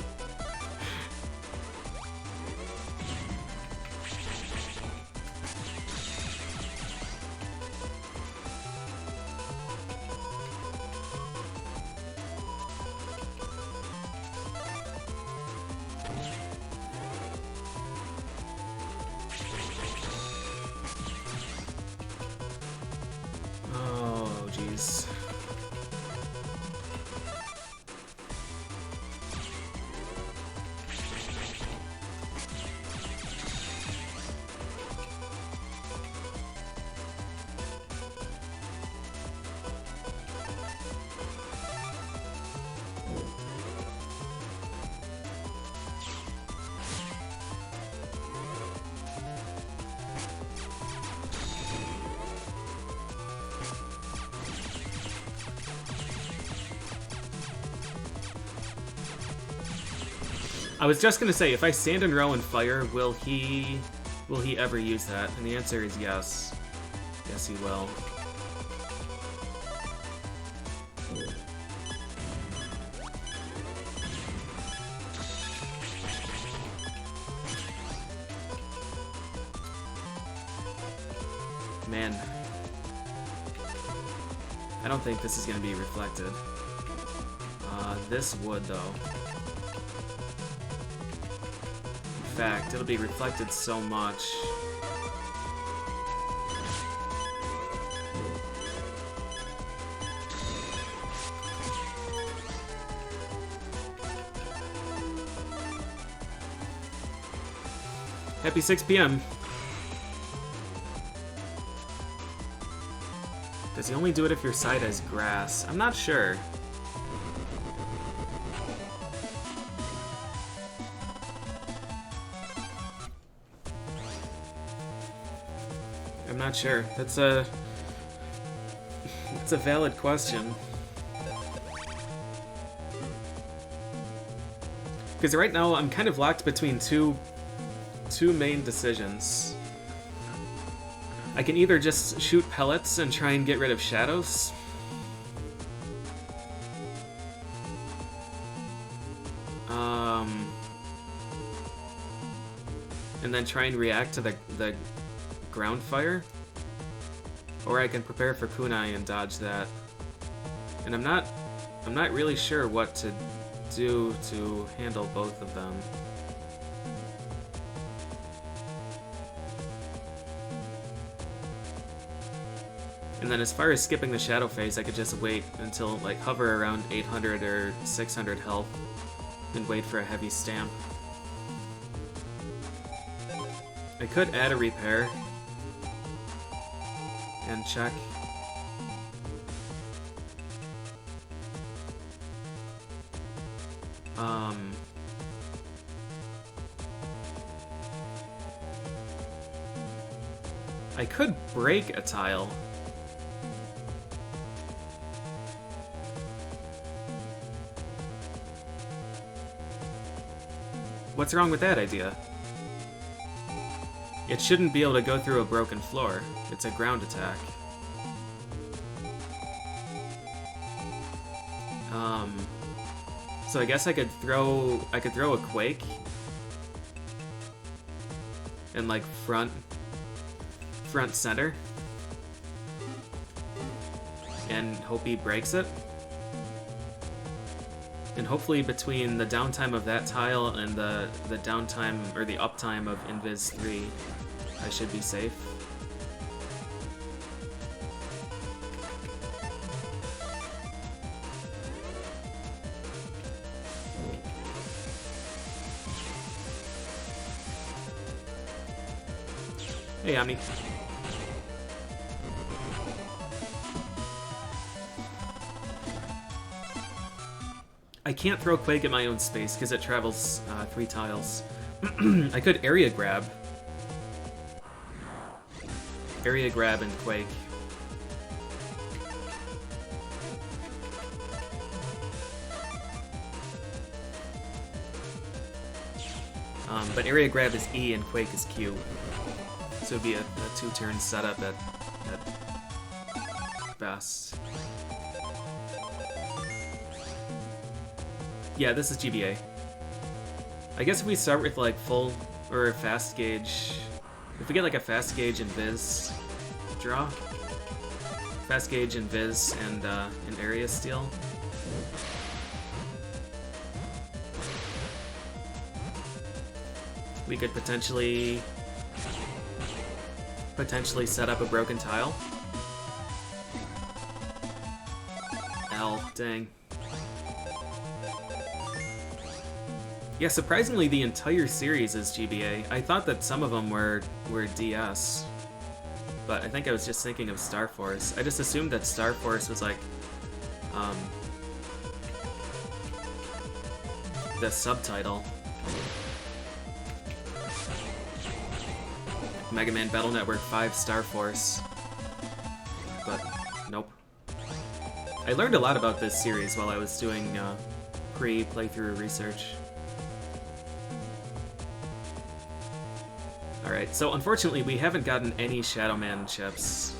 I was just gonna say, if I stand in row and fire, will he ever use that? And the answer is yes. Yes, he will. Man. I don't think this is gonna be reflected. This would, though. In fact, it'll be reflected so much. Happy 6 p.m. Does he only do it if your side has grass? I'm not sure. I'm not sure. That's a valid question. Because right now I'm kind of locked between two main decisions. I can either just shoot pellets and try and get rid of shadows. And then try and react to the ground fire. Or I can prepare for kunai and dodge that. And I'm not really sure what to do to handle both of them. And then as far as skipping the shadow phase, I could just wait until, like, hover around 800 or 600 health and wait for a heavy stamp. I could add a repair and check. I could break a tile. What's wrong with that idea? It shouldn't be able to go through a broken floor. It's a ground attack. So I guess I could throw a quake and, like, front center and hope he breaks it. And hopefully between the downtime of that tile and the downtime or the uptime of Invis 3, I should be safe. Hey, Ami. I can't throw Quake at my own space because it travels 3 tiles. I could area grab. Area grab and Quake. But area grab is E and Quake is Q. So it'd be a 2-turn setup at best. Yeah, this is GBA. I guess if we start with, like, full or fast gauge, if we get, like, a fast gauge and Viz draw, fast gauge and Viz and an area steal. We could potentially set up a broken tile. L, dang. Yeah, surprisingly, the entire series is GBA. I thought that some of them were DS, but I think I was just thinking of Star Force. I just assumed that Star Force was like the subtitle. Mega Man Battle Network 5 Star Force. But nope. I learned a lot about this series while I was doing pre-playthrough research. Alright, so unfortunately we haven't gotten any ShadowMan chips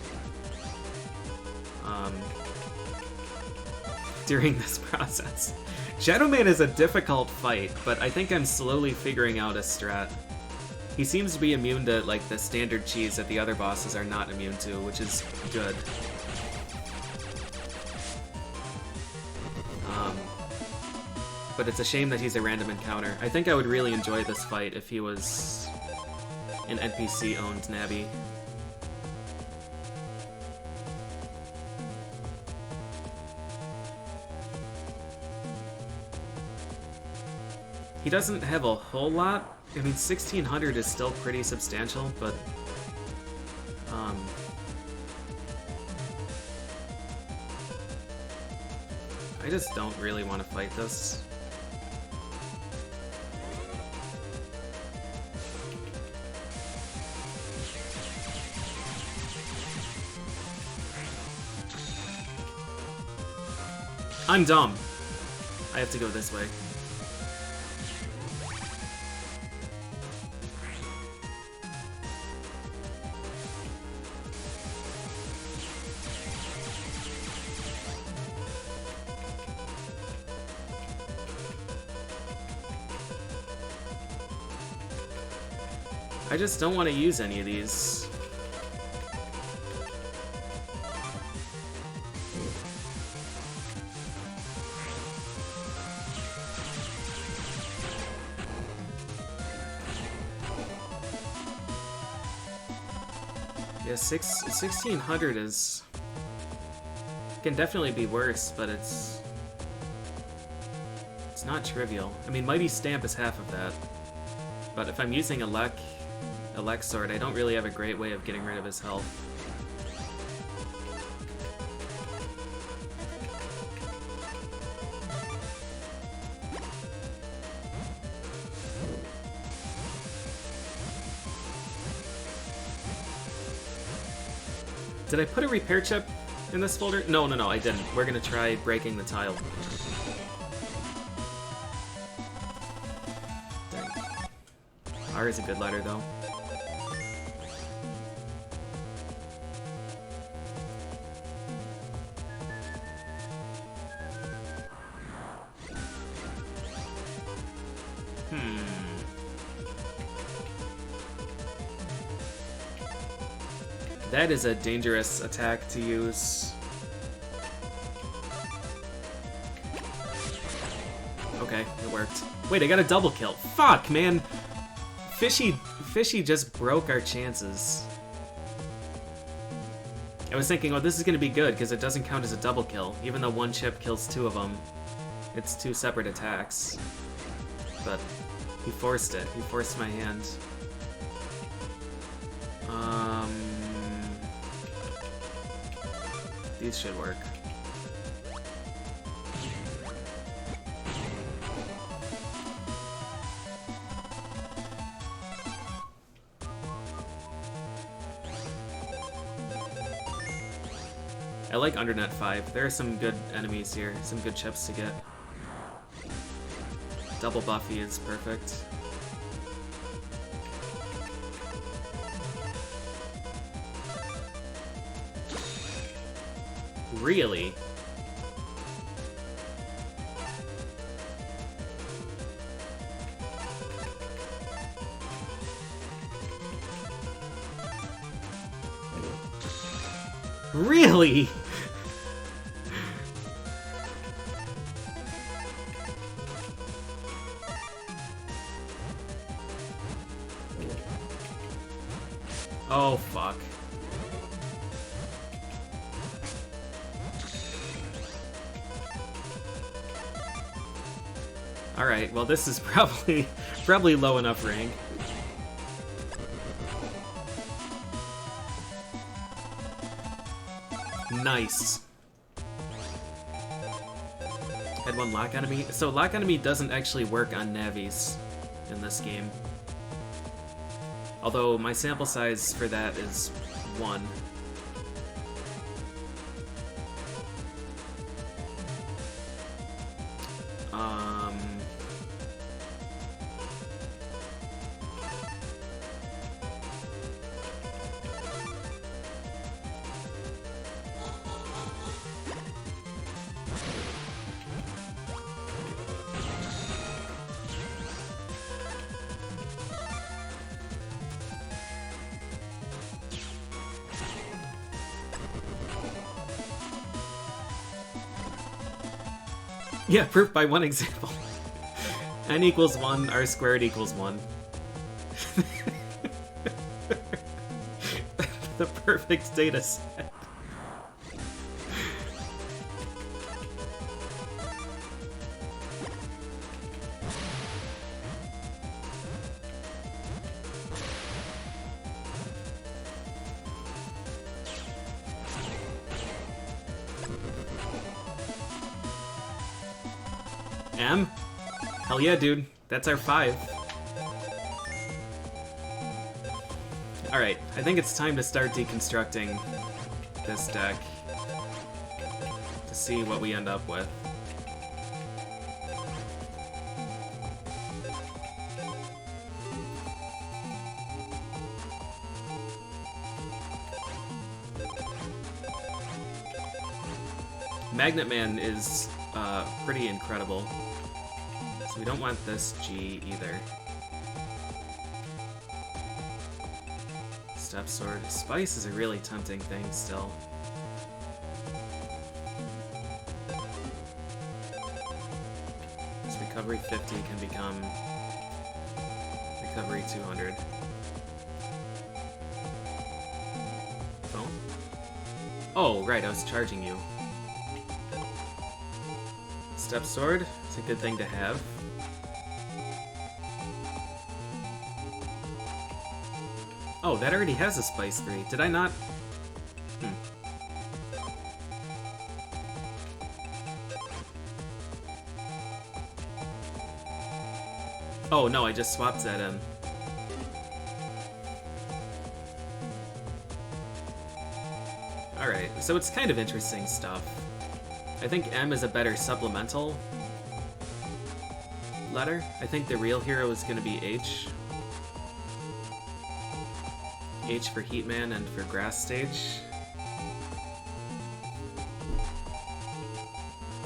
during this process. ShadowMan is a difficult fight, but I think I'm slowly figuring out a strat. He seems to be immune to, like, the standard cheese that the other bosses are not immune to, which is good. But it's a shame that he's a random encounter. I think I would really enjoy this fight if he was an NPC-owned Navi. He doesn't have a whole lot. I mean, 1600 is still pretty substantial, but I just don't really want to fight this. I'm dumb. I have to go this way. I just don't want to use any of these. Yeah, 1600 is... can definitely be worse, but it's not trivial. I mean, Mighty Stamp is half of that. But if I'm using a Lek sword, I don't really have a great way of getting rid of his health. Did I put a repair chip in this folder? No, I didn't. We're gonna try breaking the tile. R is a good letter, though. That is a dangerous attack to use. Okay, it worked. Wait, I got a double kill. Fuck, man! Fishy just broke our chances. I was thinking, oh, this is gonna be good, because it doesn't count as a double kill. Even though one chip kills two of them, it's two separate attacks. But he forced it. He forced my hand. These should work. I like Undernet 5. There are some good enemies here, some good chips to get. Double Buffy is perfect. Really? Really? Oh, fuck. Alright, well this is probably low enough rank. Nice. Had one lock enemy. So lock enemy doesn't actually work on Navis in this game. Although my sample size for that is 1. Yeah, proof by one example. N equals 1, r squared equals 1. The perfect data set. M? Hell yeah, dude. That's our 5. Alright, I think it's time to start deconstructing this deck to see what we end up with. Magnet Man is pretty incredible. So we don't want this G either. Step Sword. Spice is a really tempting thing still. This Recovery 50 can become Recovery 200. Phone? Oh, right, I was charging you. Step Sword, it's a good thing to have. Oh, that already has a Spice 3. Did I not? Oh, no, I just swapped that in. Alright, so it's kind of interesting stuff. I think M is a better supplemental letter. I think the real hero is going to be H. H for Heatman and for Grass Stage.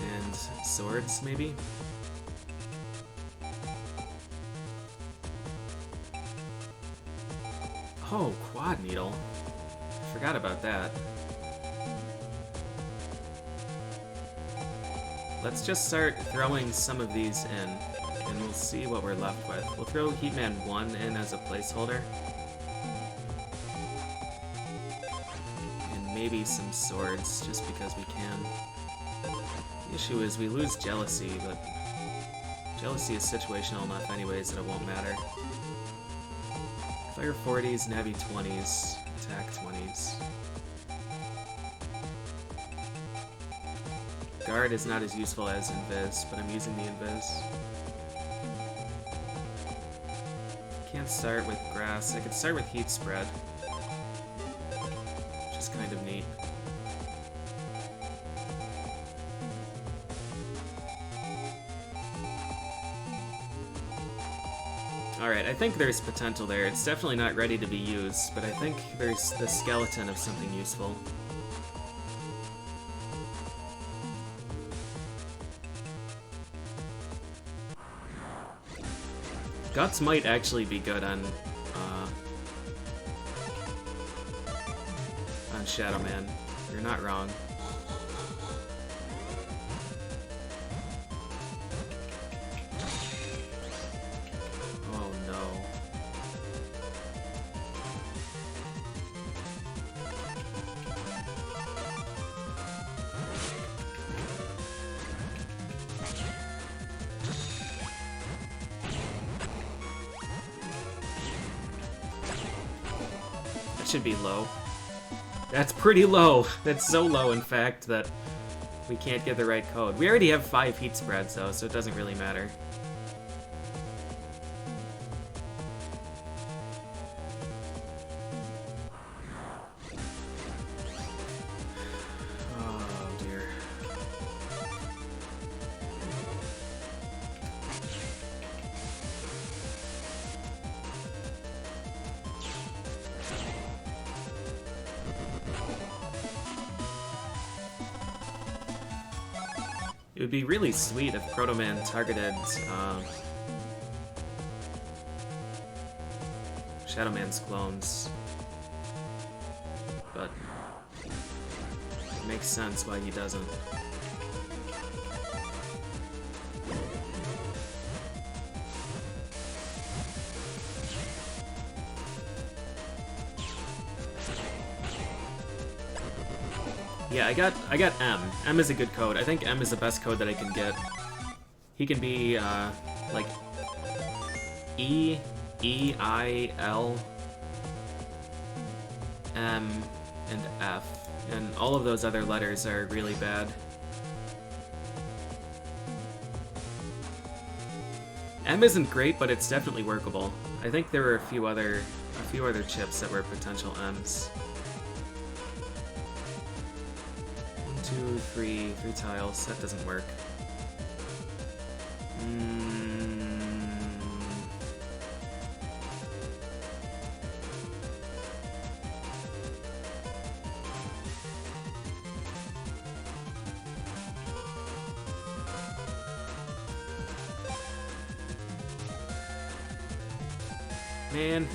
And Swords, maybe? Oh, Quad Needle. Forgot about that. Let's just start throwing some of these in, and we'll see what we're left with. We'll throw Heatman 1 in as a placeholder. And maybe some swords, just because we can. The issue is we lose Jealousy, but Jealousy is situational enough anyways that it won't matter. Fire 40s, Navi 20s, attack 20s. Guard is not as useful as Invis, but I'm using the Invis. Can't start with Grass. I could start with Heat Spread, which is kind of neat. Alright, I think there's potential there. It's definitely not ready to be used, but I think there's the skeleton of something useful. Guts might actually be good on ShadowMan. You're not wrong. Oh no. Should be low. That's pretty low. That's so low, in fact, that we can't get the right code. We already have 5 heat spreads, though, so it doesn't really matter. Oh, dear. It would be really sweet if Proto Man targeted ShadowMan's clones, but it makes sense why he doesn't. Yeah, I got M. M is a good code. I think M is the best code that I can get. He can be, like, E, E, I, L, M, and F. And all of those other letters are really bad. M isn't great, but it's definitely workable. I think there were a few other chips that were potential M's. 1, 2, 3 tiles. That doesn't work. Man.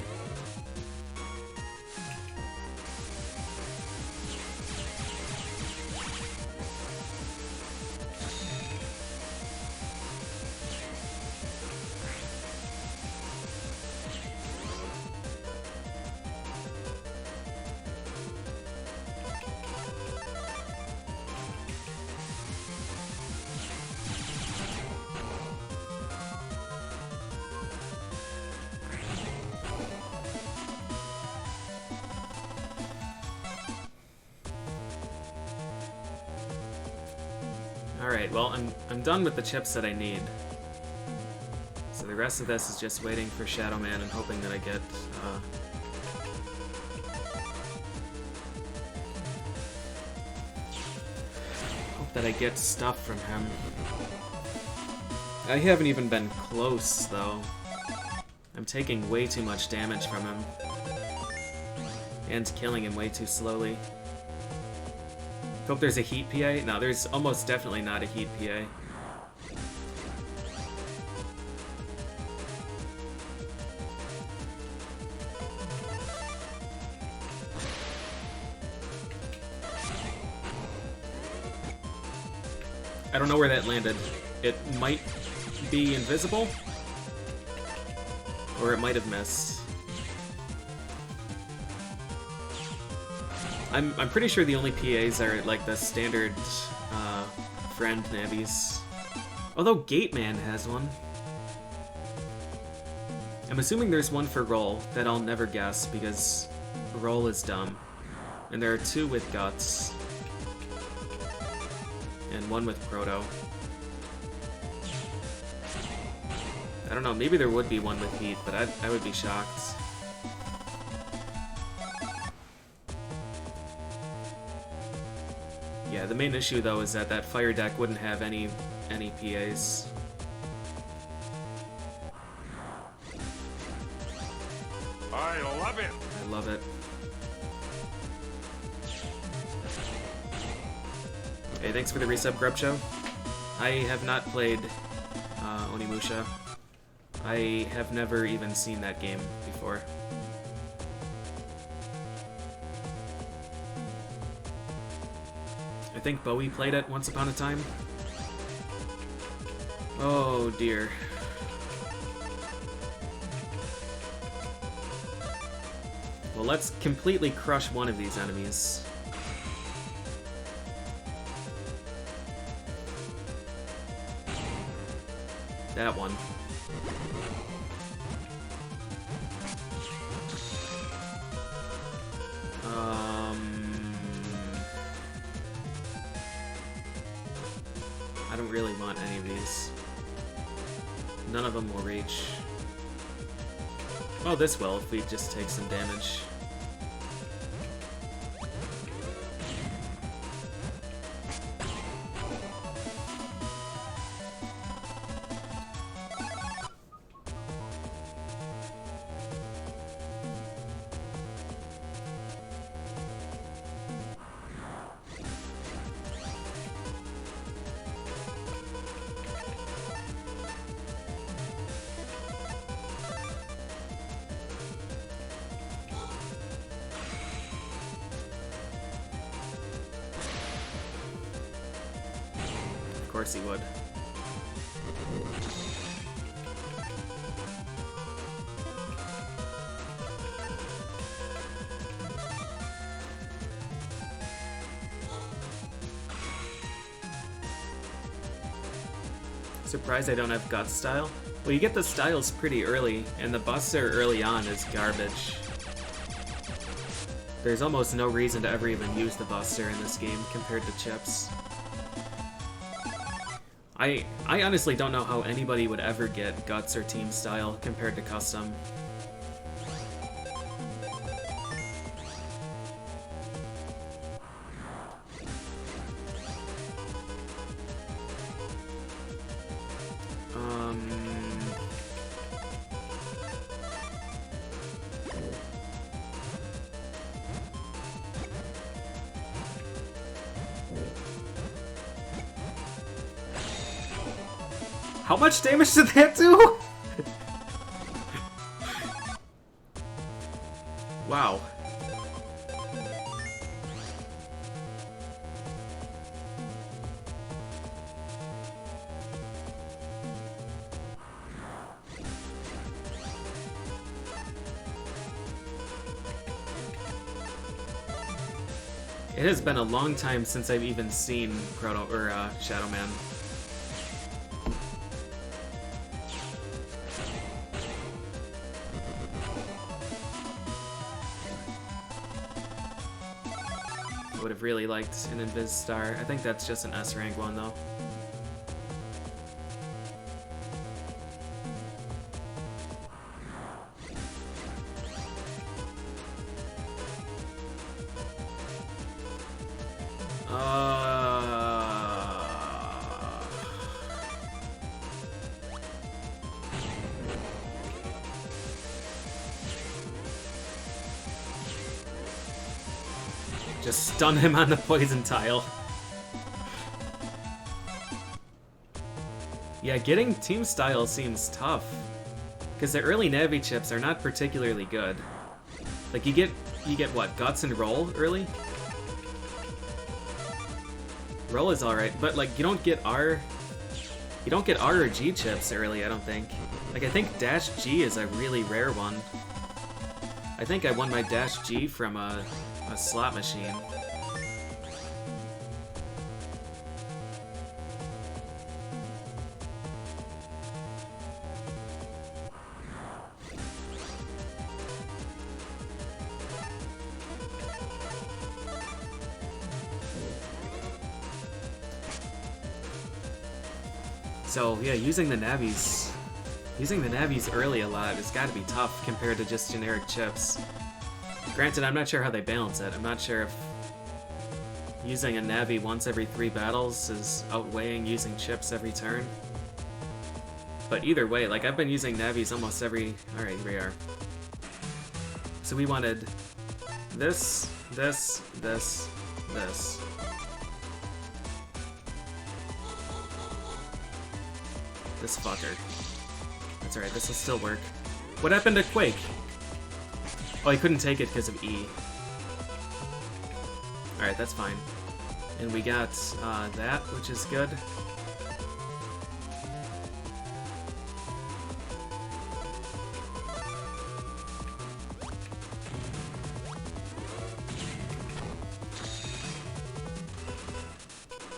Alright, well, I'm done with the chips that I need. So the rest of this is just waiting for ShadowMan and hoping that I get, hope that I get stuff from him. I haven't even been close, though. I'm taking way too much damage from him. And killing him way too slowly. Hope there's a heat PA. No, there's almost definitely not a heat PA. I don't know where that landed. It might be invisible, or it might have missed. I'm pretty sure the only PAs are like the standard friend nabbies. Although Gateman has one. I'm assuming there's one for Roll that I'll never guess because Roll is dumb. And there are 2 with Guts. And 1 with Proto. I don't know, maybe there would be one with Heat, but I would be shocked. Yeah, the main issue though is that fire deck wouldn't have any PAs. I love it. I love it. Hey, thanks for the resub, Grub Show. I have not played Onimusha. I have never even seen that game before. I think Bowie played it once upon a time. Oh dear. Well, let's completely crush one of these enemies. That one. I don't really want any of these. None of them will reach. Oh, this will, if we just take some damage. Of course he would. Surprised I don't have Gut Style. Well, you get the styles pretty early, and the Buster early on is garbage. There's almost no reason to ever even use the Buster in this game compared to chips. I honestly don't know how anybody would ever get Guts or Team Style compared to Custom. How much damage did that do? Wow. It has been a long time since I've even seen ShadowMan. I would have really liked an Invis Star. I think that's just an S rank one though. Just stun him on the poison tile. Yeah, getting Team Style seems tough. Because the early Navi chips are not particularly good. Like, you get what, Guts and Roll early? Roll is alright, but like, you don't get R or G chips early, I don't think. Like, I think Dash G is a really rare one. I think I won my Dash G from a slot machine. So yeah, using the Navis early a lot has got to be tough compared to just generic chips. Granted, I'm not sure how they balance it. I'm not sure if using a Navi once every 3 battles is outweighing using chips every turn. But either way, like, I've been using Navis almost every... Alright, here we are. So we wanted this, this, this, this. This fucker. That's alright, this will still work. What happened to Quake? Oh, I couldn't take it because of E. Alright, that's fine. And we got that, which is good.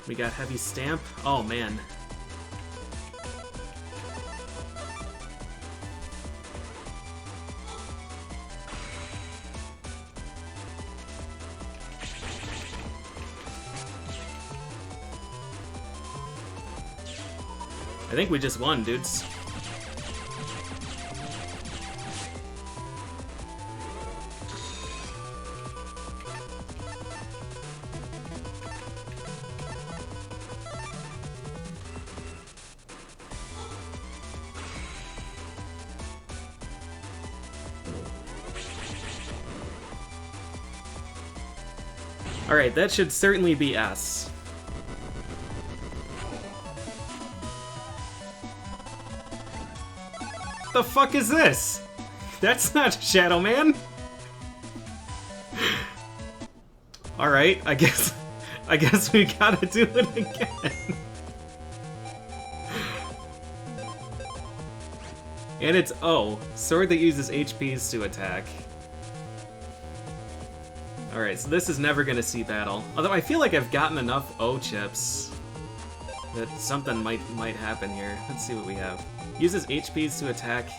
We got Heavy Stamp. Oh, man. I think we just won, dudes. Alright, that should certainly be S. The fuck is this? That's not ShadowMan. Alright, I guess we gotta do it again. And it's O, sword that uses HPs to attack. Alright, so this is never gonna see battle. Although I feel like I've gotten enough O chips that something might happen here. Let's see what we have. Uses HPs to attack.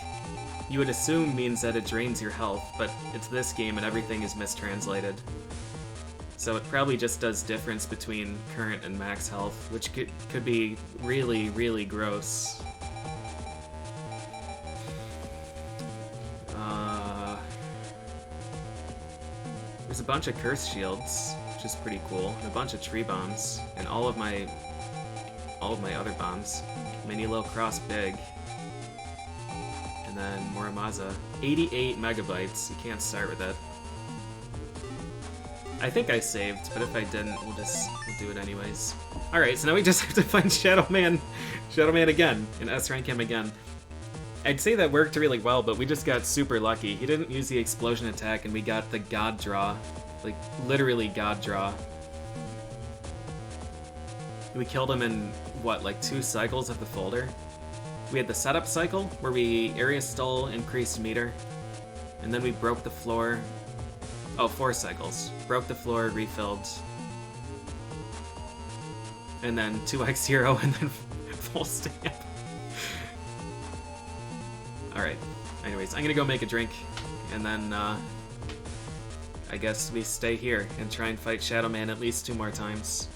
You would assume means that it drains your health, but it's this game and everything is mistranslated. So it probably just does difference between current and max health, which could be really, really gross. There's a bunch of curse shields, which is pretty cool, and a bunch of tree bombs, and all of my other bombs. Mini low cross big. And then Muramaza. 88 megabytes. You can't start with it. I think I saved, but if I didn't, we'll do it anyways. Alright, so now we just have to find ShadowMan again, and S-rank him again. I'd say that worked really well, but we just got super lucky. He didn't use the explosion attack, and we got the God Draw. Like, literally God Draw. We killed him in, what, like 2 cycles of the folder? We had the setup cycle, where we area stole, increased meter, and then we broke the floor. Oh, 4 cycles. Broke the floor, refilled. And then 2x0, and then full stamp. Alright. Anyways, I'm gonna go make a drink, and then, I guess we stay here and try and fight ShadowMan at least 2 more times.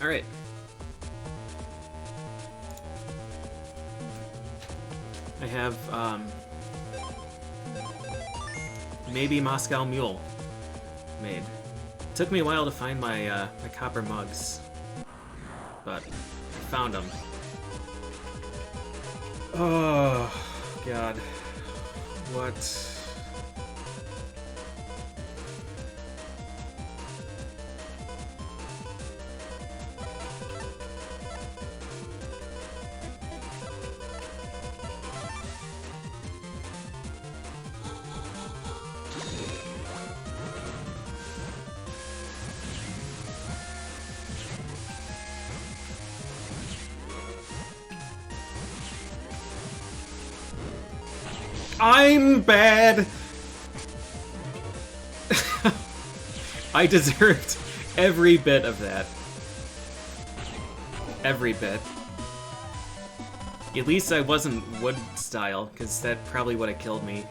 Alright. I have, maybe Moscow Mule made. It took me a while to find my, my copper mugs, but I found them. Oh, God. What? I'm bad! I deserved every bit of that. Every bit. At least I wasn't wood style, because that probably would have killed me.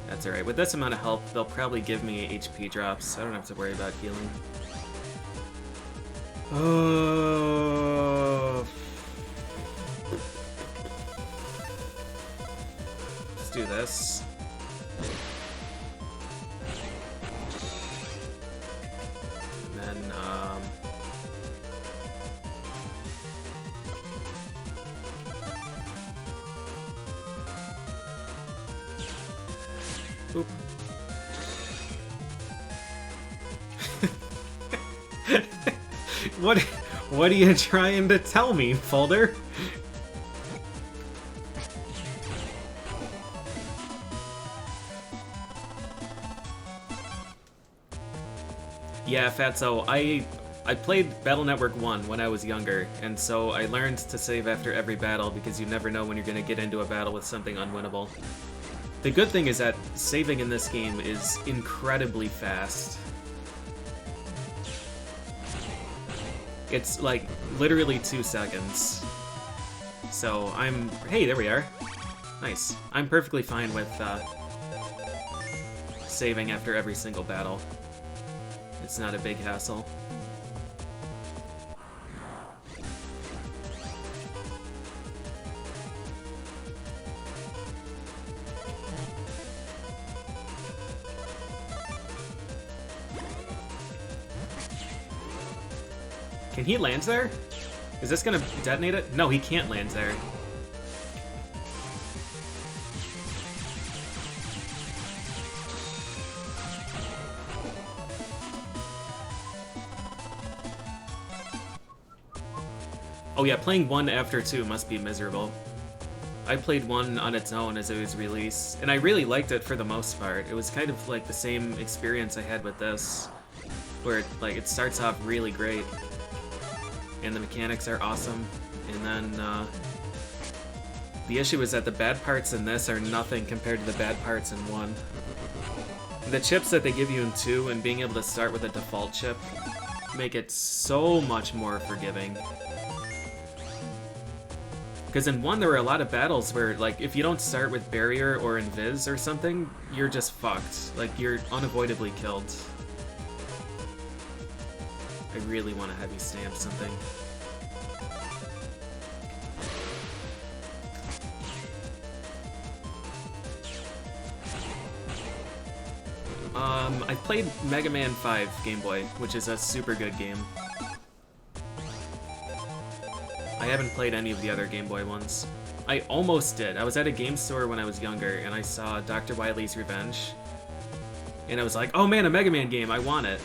That's alright. With this amount of health, they'll probably give me HP drops, so I don't have to worry about healing. Oh. Let's do this. And then, Oop. What are you trying to tell me, Folder? Yeah, Fatso, I played Battle Network 1 when I was younger, and so I learned to save after every battle because you never know when you're gonna get into a battle with something unwinnable. The good thing is that saving in this game is incredibly fast. It's like literally 2 seconds. So I'm... Hey, there we are. Nice. I'm perfectly fine with saving after every single battle. It's not a big hassle. Can he land there? Is this gonna detonate it? No, he can't land there. Oh yeah, playing 1 after 2 must be miserable. I played 1 on its own as it was released, and I really liked it for the most part. It was kind of like the same experience I had with this, where it starts off really great, and the mechanics are awesome, and then the issue is that the bad parts in this are nothing compared to the bad parts in 1. The chips that they give you in 2 and being able to start with a default chip make it so much more forgiving. Because in 1 there were a lot of battles where, like, if you don't start with Barrier or Invis or something, you're just fucked. Like, you're unavoidably killed. I really want to have you stamp something. I played Mega Man 5 Game Boy, which is a super good game. I haven't played any of the other Game Boy ones. I almost did. I was at a game store when I was younger, and I saw Dr. Wily's Revenge. And I was like, oh man, a Mega Man game, I want it.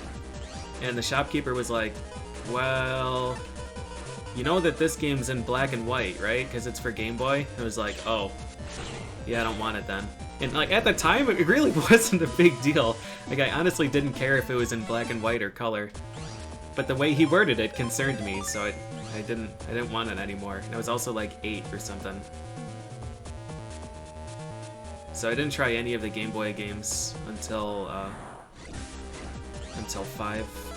And the shopkeeper was like, well, you know that this game's in black and white, right? Because it's for Game Boy? I was like, oh, yeah, I don't want it then. And like at the time, it really wasn't a big deal. Like I honestly didn't care if it was in black and white or color. But the way he worded it concerned me, so I didn't want it anymore. And I was also like 8 or something. So I didn't try any of the Game Boy games until 5.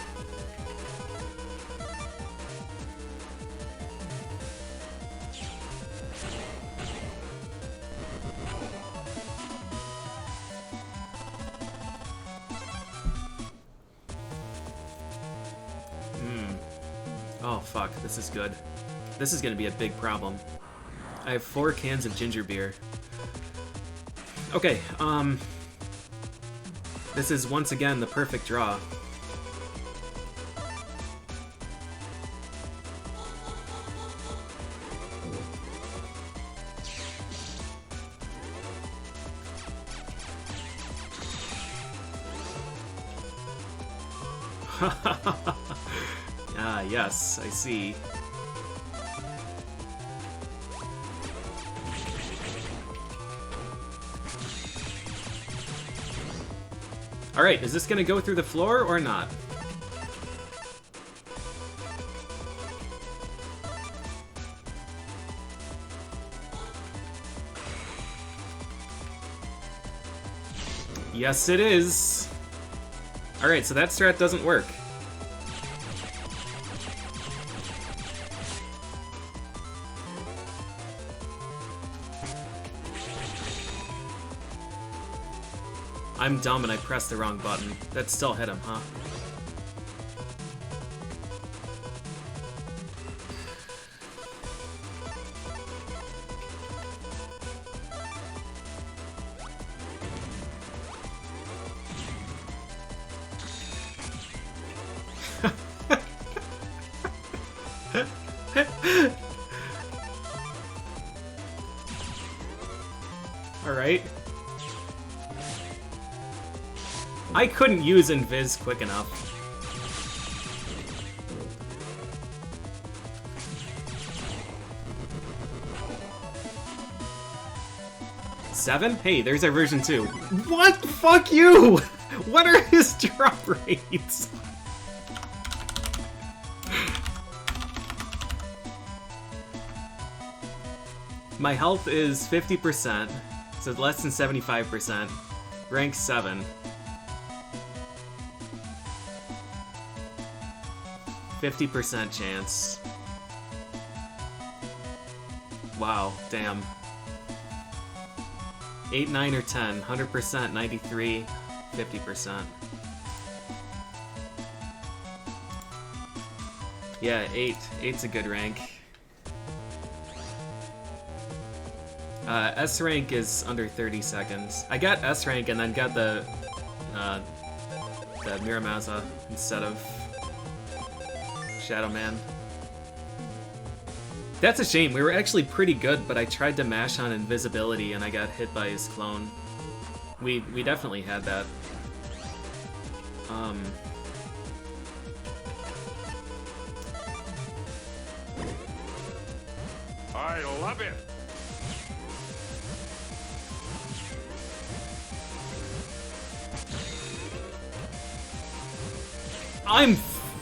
Oh, fuck. This is good. This is gonna be a big problem. I have 4 cans of ginger beer. Okay, this is once again the perfect draw. Ah, yes, I see. Alright, is this gonna go through the floor or not? Yes, it is! Alright, so that strat doesn't work. I'm dumb and I pressed the wrong button. That still hit him, huh? Alright. I couldn't use Invis quick enough. Seven? Hey, there's our version 2. What? Fuck you! What are his drop rates? My health is 50%, so less than 75%. Rank 7. 50% chance. Wow, damn. 8, 9, or 10. 100%, 93, 50%. Yeah, 8. 8's a good rank. S rank is under 30 seconds. I got S rank and then got the Miramaza instead of ShadowMan. That's a shame. We were actually pretty good, but I tried to mash on invisibility and I got hit by his clone. We definitely had that. I love it.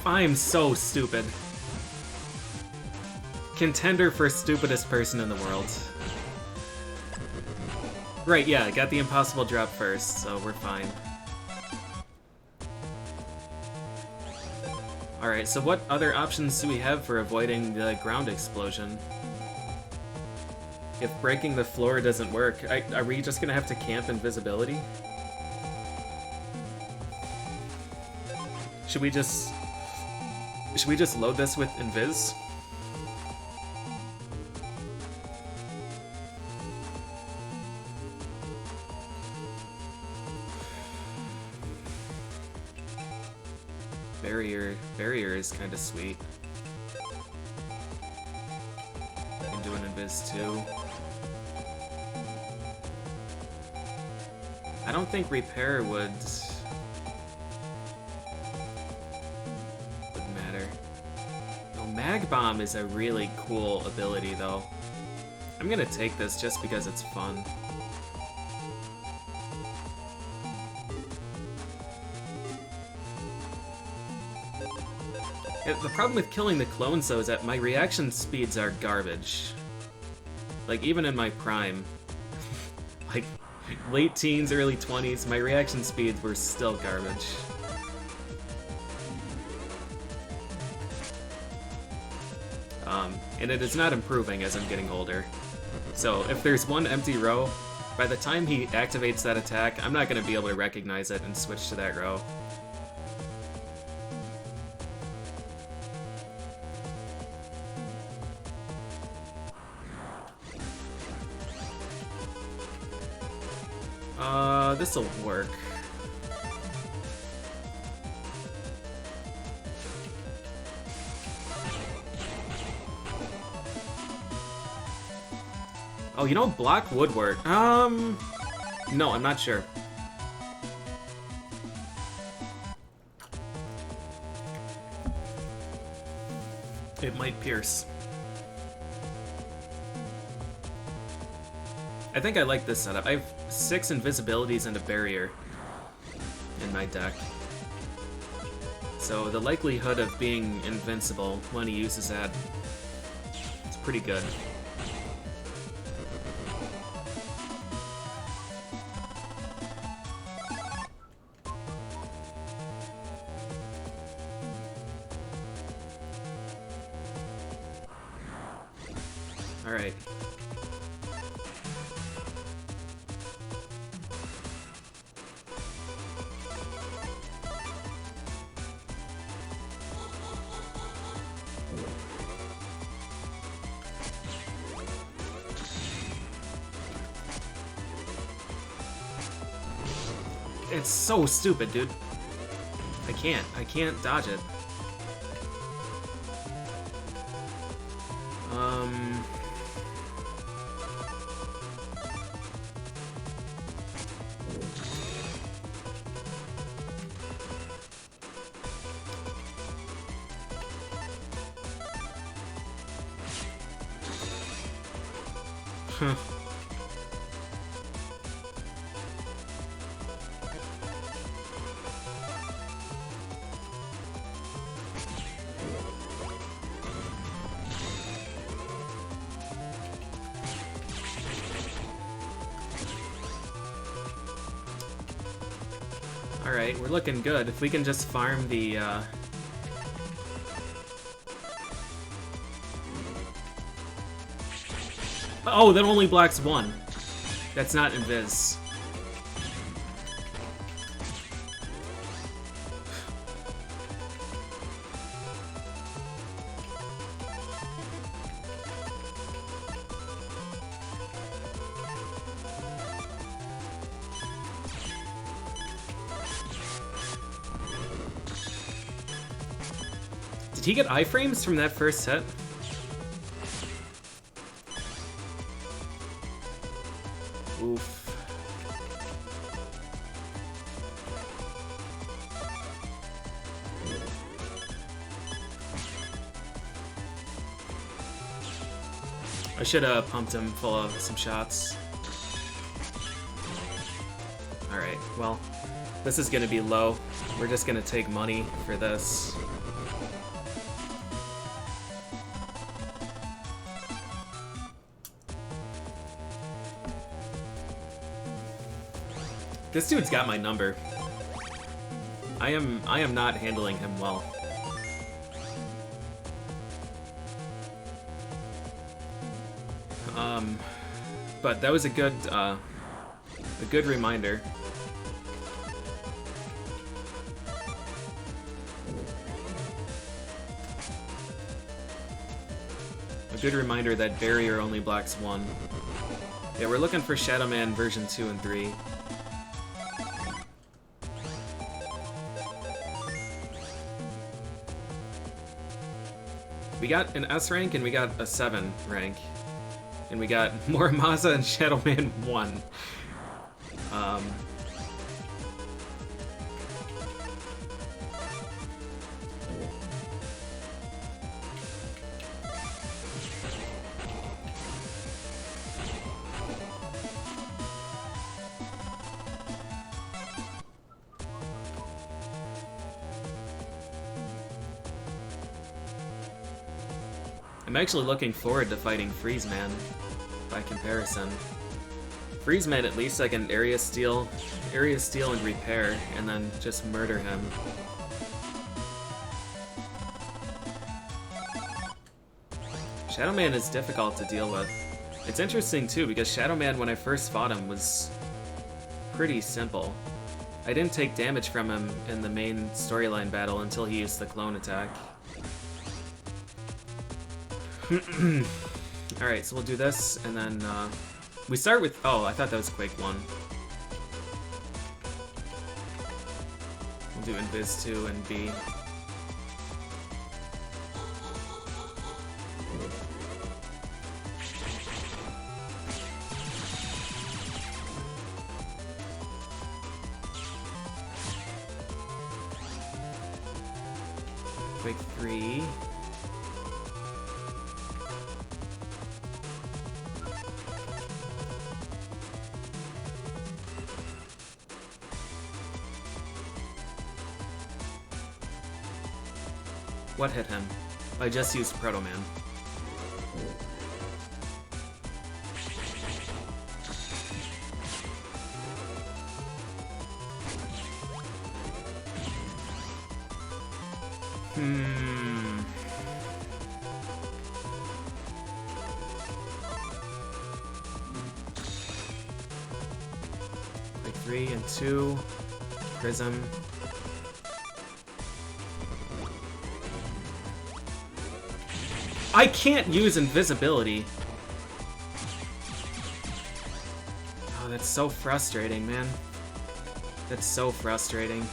I'm so stupid. Contender for stupidest person in the world. Right, yeah, got the impossible drop first, so we're fine. Alright, so what other options do we have for avoiding the ground explosion? If breaking the floor doesn't work, are we just gonna have to camp invisibility? Should we just load this with Invis? Barrier is kind of sweet. I can do an Invis too. I don't think repair would matter. No, Mag Bomb is a really cool ability though. I'm gonna take this just because it's fun. The problem with killing the clones, though, is that my reaction speeds are garbage. Like, even in my prime, like, late teens, early 20s, my reaction speeds were still garbage. And it is not improving as I'm getting older. So, if there's one empty row, by the time he activates that attack, I'm not going to be able to recognize it and switch to that row. This'll work. Oh, you know, block would work. No, I'm not sure. It might pierce. I think I like this setup. I have 6 invisibilities and a barrier in my deck. So the likelihood of being invincible when he uses that is pretty good. Alright. It's so stupid, dude. I can't dodge it. Huh. Alright, we're looking good. If we can just farm the, Oh, that only blocks 1. That's not invis. Did he get iframes from that first set? Oof. I should have pumped him full of some shots. Alright, well, this is gonna be low. We're just gonna take money for this. This dude's got my number. I am not handling him well. But that was a good reminder. A good reminder that barrier only blocks 1. Yeah, we're looking for ShadowMan version 2 and 3. We got an S rank and we got a 7 rank. And we got Muramasa and ShadowMan 1. I'm actually looking forward to fighting FreezeMan, by comparison. FreezeMan, at least I can area steal and repair, and then just murder him. ShadowMan is difficult to deal with. It's interesting too, because ShadowMan, when I first fought him, was pretty simple. I didn't take damage from him in the main storyline battle until he used the clone attack. Alright, so we'll do this, and then, we start with... Oh, I thought that was Quake 1. do Invis 2 and B. Quake 3. What hit him? I just used Proto Man. Like 3 and 2. Prism. I can't use invisibility. Oh, that's so frustrating, man. That's so frustrating.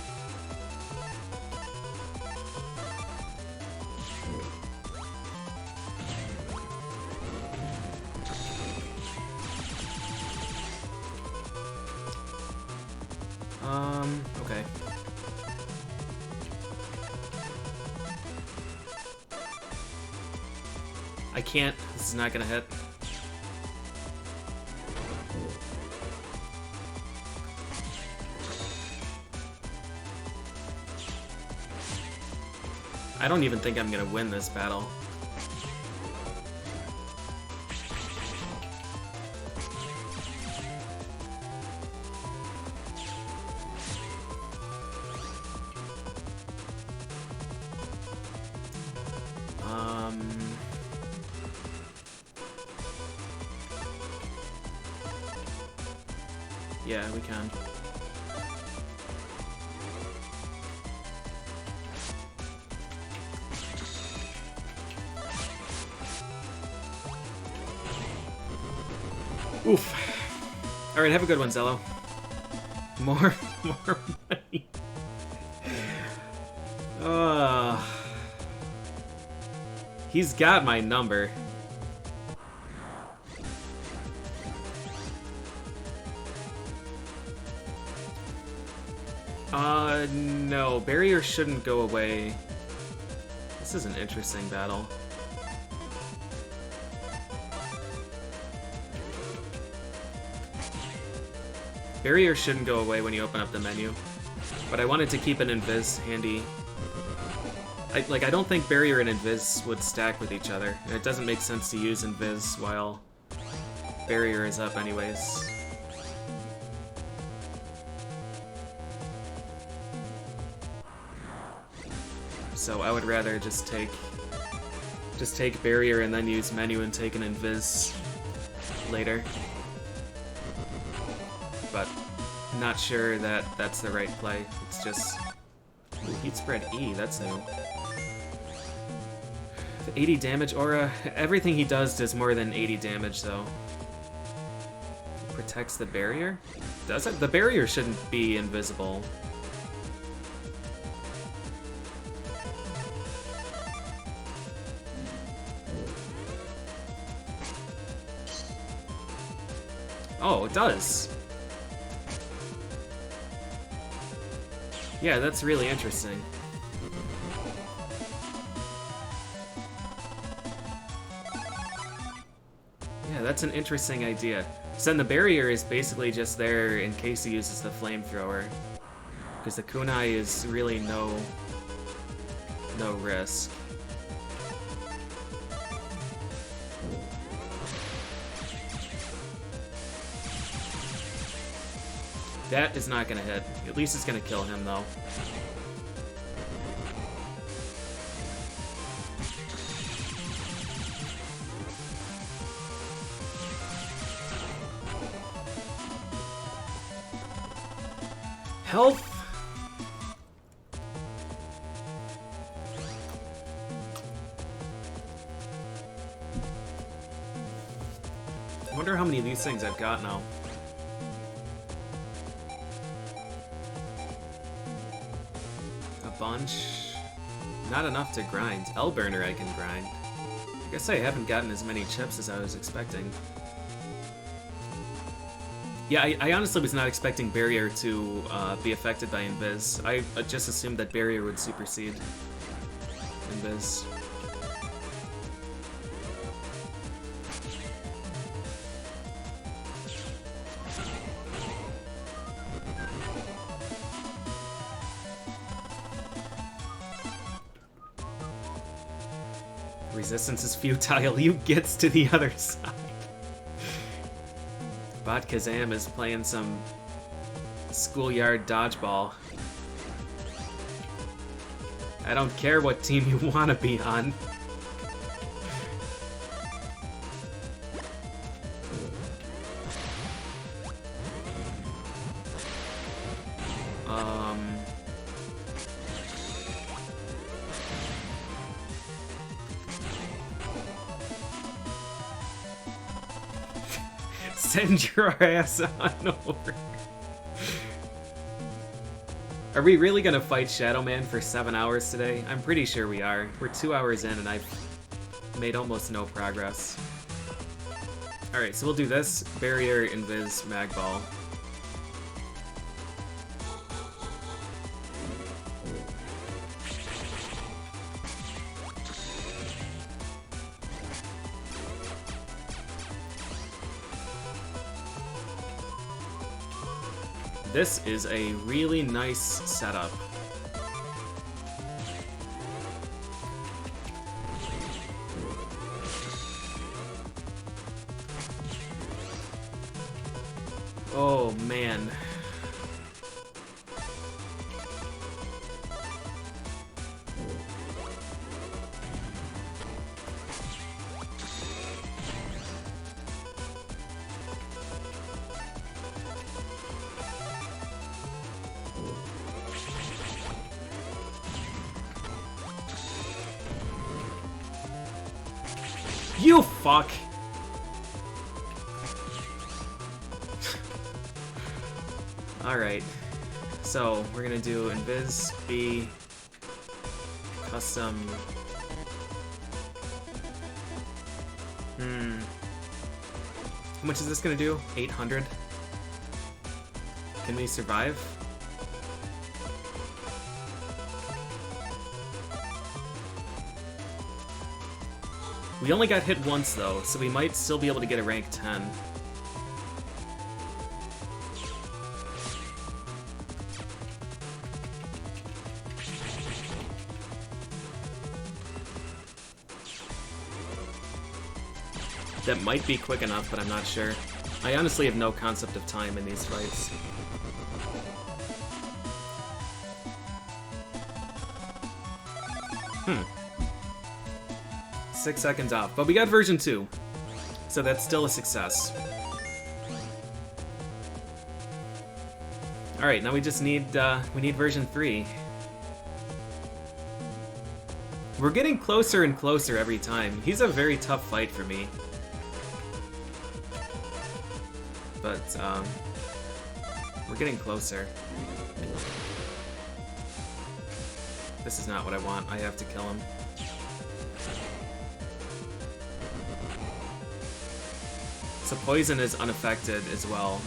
Okay. I can't. This is not gonna hit. I don't even think I'm gonna win this battle. Yeah, we can. Oof. Alright, have a good one, Zello. More money. He's got my number. No, barrier shouldn't go away. This is an interesting battle. Barrier shouldn't go away when you open up the menu, but I wanted to keep an Invis handy. I don't think Barrier and Invis would stack with each other, and it doesn't make sense to use Invis while Barrier is up anyways. So I would rather just take Barrier and then use menu and take an Invis later. But not sure that that's the right play. It's just... Ooh, heat spread E, that's new. 80 damage aura. Everything he does more than 80 damage though. Protects the barrier? Does it? The barrier shouldn't be invisible. Oh, it does. Yeah, that's really interesting. Yeah, that's an interesting idea. So then the barrier is basically just there in case he uses the flamethrower. Because the kunai is really no risk. That is not gonna hit. At least it's gonna kill him, though. Health? I wonder how many of these things I've got now. bunch. Not enough to grind. L-Burner I can grind. I guess I haven't gotten as many chips as I was expecting. Yeah, I honestly was not expecting Barrier to be affected by Invis. I just assumed that Barrier would supersede Invis. Resistance is futile. You gets to the other side. Bot Kazam is playing some schoolyard dodgeball. I don't care what team you want to be on. Send your ass on over. Are we really gonna fight ShadowMan for 7 hours today? I'm pretty sure we are. We're 2 hours in and I've made almost no progress. Alright, so we'll do this. Barrier, Invis, Mag Ball. This is a really nice setup. Oh man. You fuck! Alright, so we're gonna do Invis, B, custom. How much is this gonna do? 800? Can we survive? We only got hit once though, so we might still be able to get a rank 10. That might be quick enough, but I'm not sure. I honestly have no concept of time in these fights. 6 seconds off, but we got version 2, so that's still a success. Alright, now we just need, we need version 3. We're getting closer and closer every time. He's a very tough fight for me. But, we're getting closer. This is not what I want. I have to kill him. So poison is unaffected as well.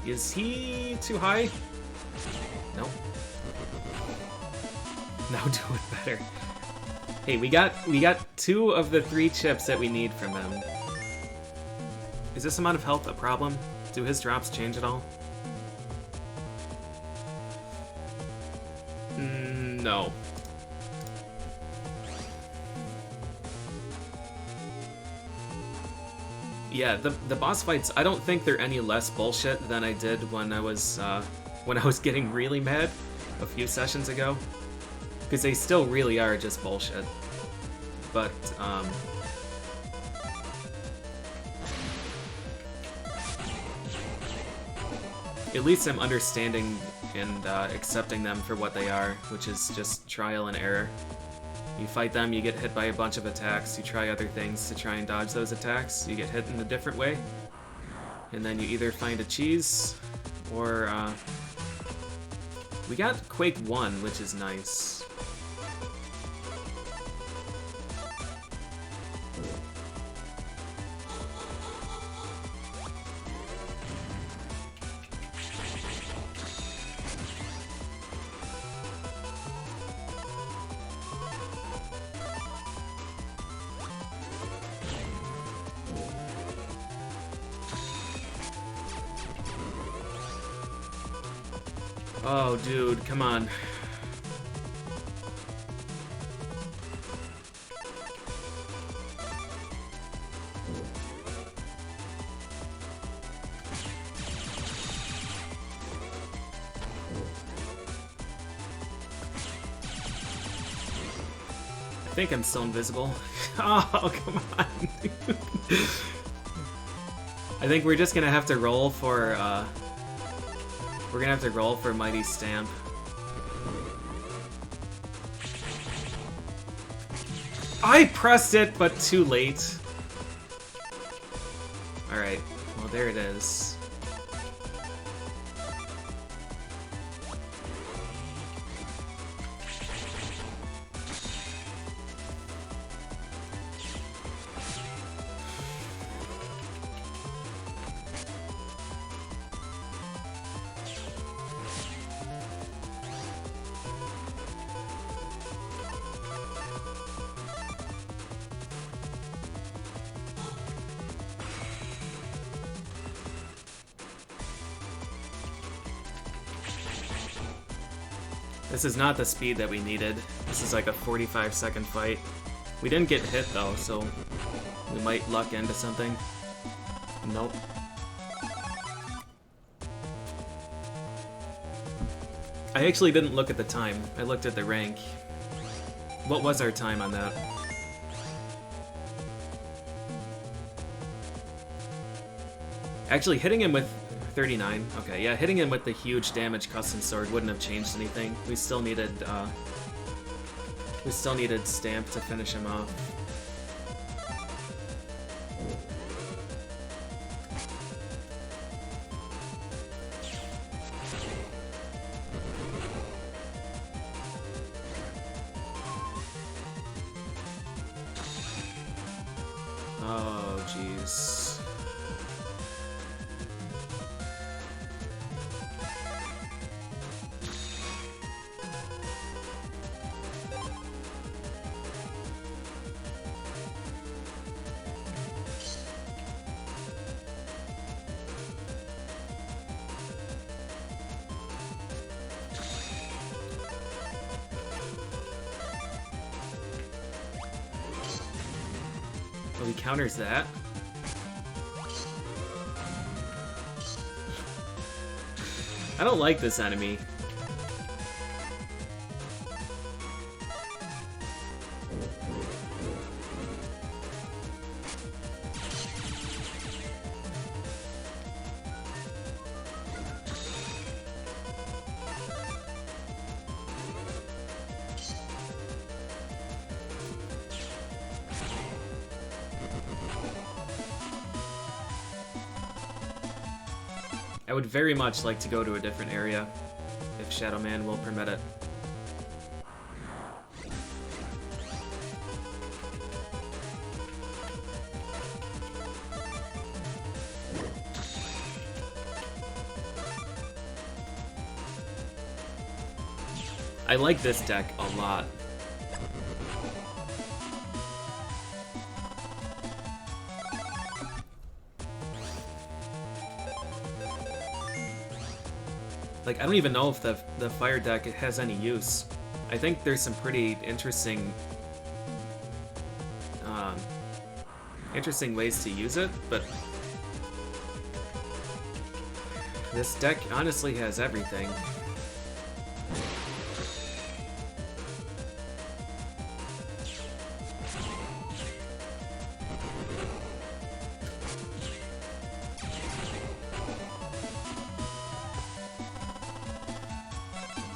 Is he too high? Nope. Now do it better. Hey, we got 2 of the 3 chips that we need from him. Is this amount of health a problem? Do his drops change at all? No. Yeah, the boss fights, I don't think they're any less bullshit than I did when I was getting really mad a few sessions ago. Because they still really are just bullshit. But, at least I'm understanding and accepting them for what they are, which is just trial and error. You fight them, you get hit by a bunch of attacks, you try other things to try and dodge those attacks, you get hit in a different way, and then you either find a cheese, or, we got Quake 1, which is nice. Oh, dude, come on. I think I'm still invisible. Oh, come on, dude. I think we're just gonna have to roll for, we're gonna have to roll for Mighty Stamp. I pressed it, but too late. Alright, well there it is. This is not the speed that we needed. This is like a 45-second fight. We didn't get hit though, so we might luck into something. Nope. I actually didn't look at the time. I looked at the rank. What was our time on that? Actually, hitting him with 39. Okay, yeah, hitting him with the huge damage custom sword wouldn't have changed anything. We still needed Stamp to finish him off. Oh, jeez. Oh, he counters that. I don't like this enemy. I would very much like to go to a different area, if ShadowMan will permit it. I like this deck a lot. Like, I don't even know if the fire deck has any use. I think there's some pretty interesting ways to use it, but this deck honestly has everything.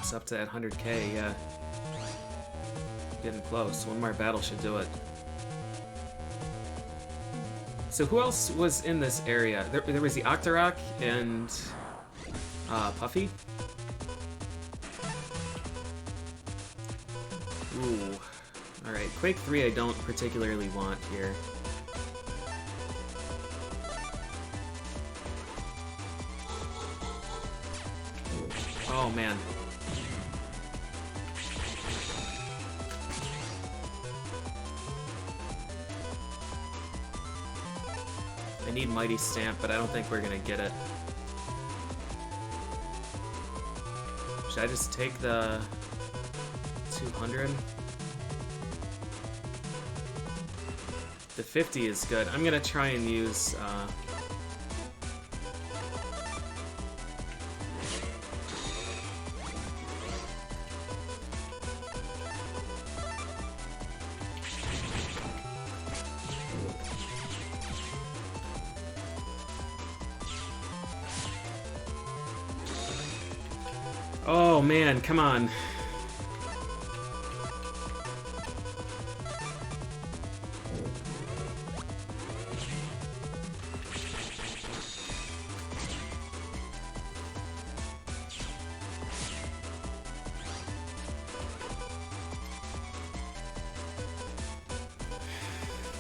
It's up to that 100k, yeah. Getting close. One more battle should do it. So who else was in this area? There was the Octorok and Puffy. Ooh. Alright, Quake 3 I don't particularly want here. Oh man. I need Mighty Stamp, but I don't think we're gonna get it. Should I just take the 200? The 50 is good. I'm gonna try and use oh man, come on.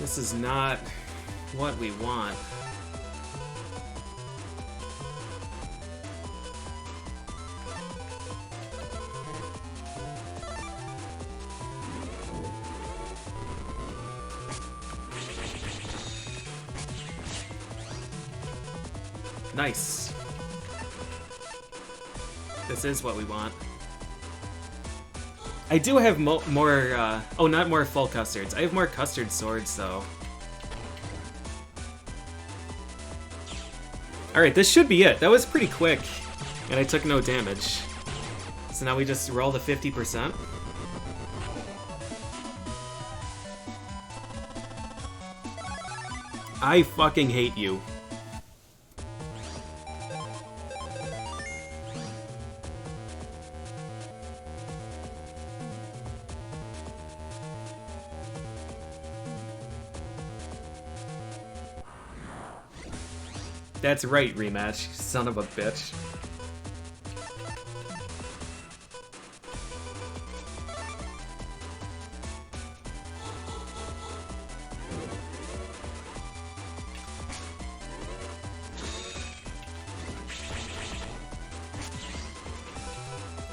This is not what we want. Nice. This is what we want. I do have more, oh, not more full custards. I have more custard swords, though. Alright, this should be it. That was pretty quick, and I took no damage. So now we just roll the 50%. I fucking hate you. That's right, rematch, son of a bitch.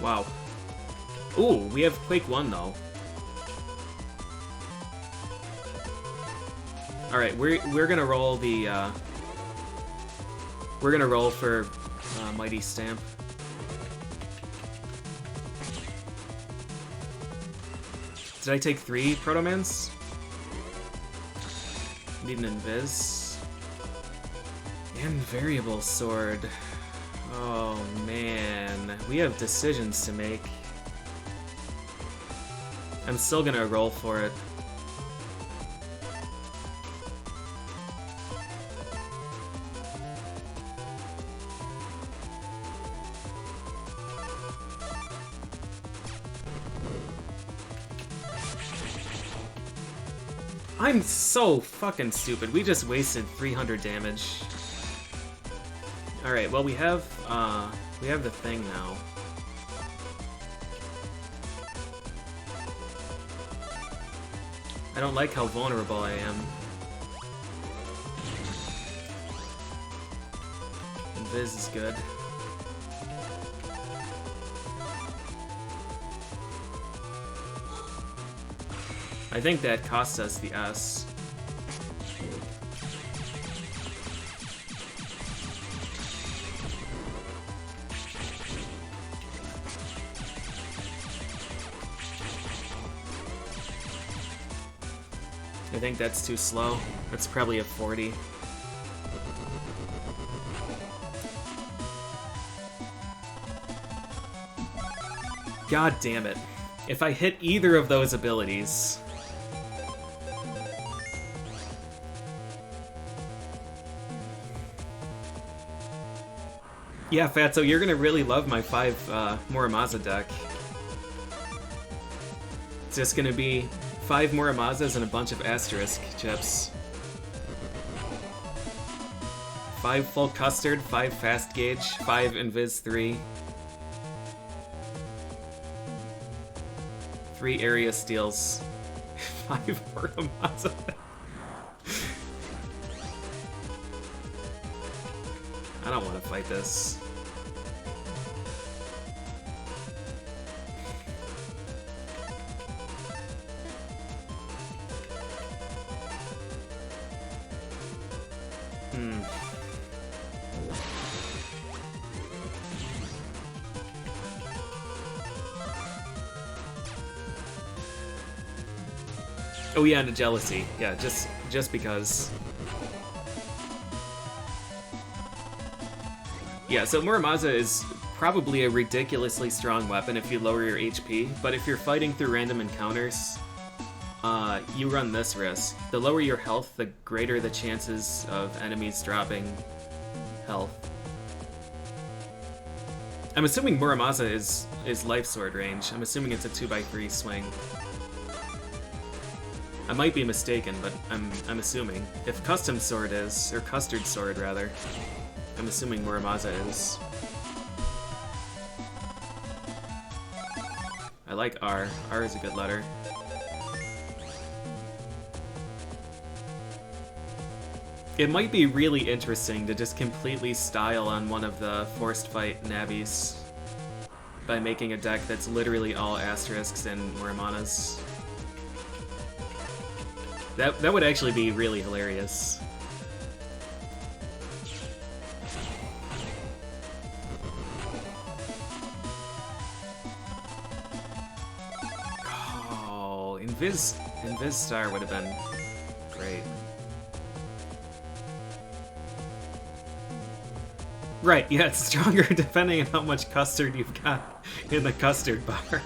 Wow. Ooh, we have Quake 1 though. Alright, we're gonna roll the we're gonna roll for Mighty Stamp. Did I take 3 Protomans? Need an Invis. And Variable Sword. Oh man, we have decisions to make. I'm still gonna roll for it. I'm so fucking stupid. We just wasted 300 damage. Alright, well we have the thing now. I don't like how vulnerable I am. Invis is good. I think that cost us the S. I think that's too slow. That's probably a 40. God damn it. If I hit either of those abilities... Yeah, Fatso, you're gonna really love my 5 Muramasa deck. It's just gonna be 5 Muramasas and a bunch of asterisk chips. 5 full custard, 5 fast gauge, 5 invis 3. 3 area steals. 5 Muramasa. I don't want to fight this. Oh yeah, and a jealousy. Yeah, just because. Yeah, so Muramasa is probably a ridiculously strong weapon if you lower your HP, but if you're fighting through random encounters, you run this risk. The lower your health, the greater the chances of enemies dropping health. I'm assuming Muramasa is Life Sword range. I'm assuming it's a 2x3 swing. I might be mistaken, but I'm assuming. If Custom Sword is, or Custard Sword rather, I'm assuming Muramasa is. I like R. R is a good letter. It might be really interesting to just completely style on one of the Forced Fight Navis by making a deck that's literally all asterisks and Muramanas. That would actually be really hilarious. Oh, Invis Star would have been great. Right, yeah, it's stronger depending on how much custard you've got in the custard bar.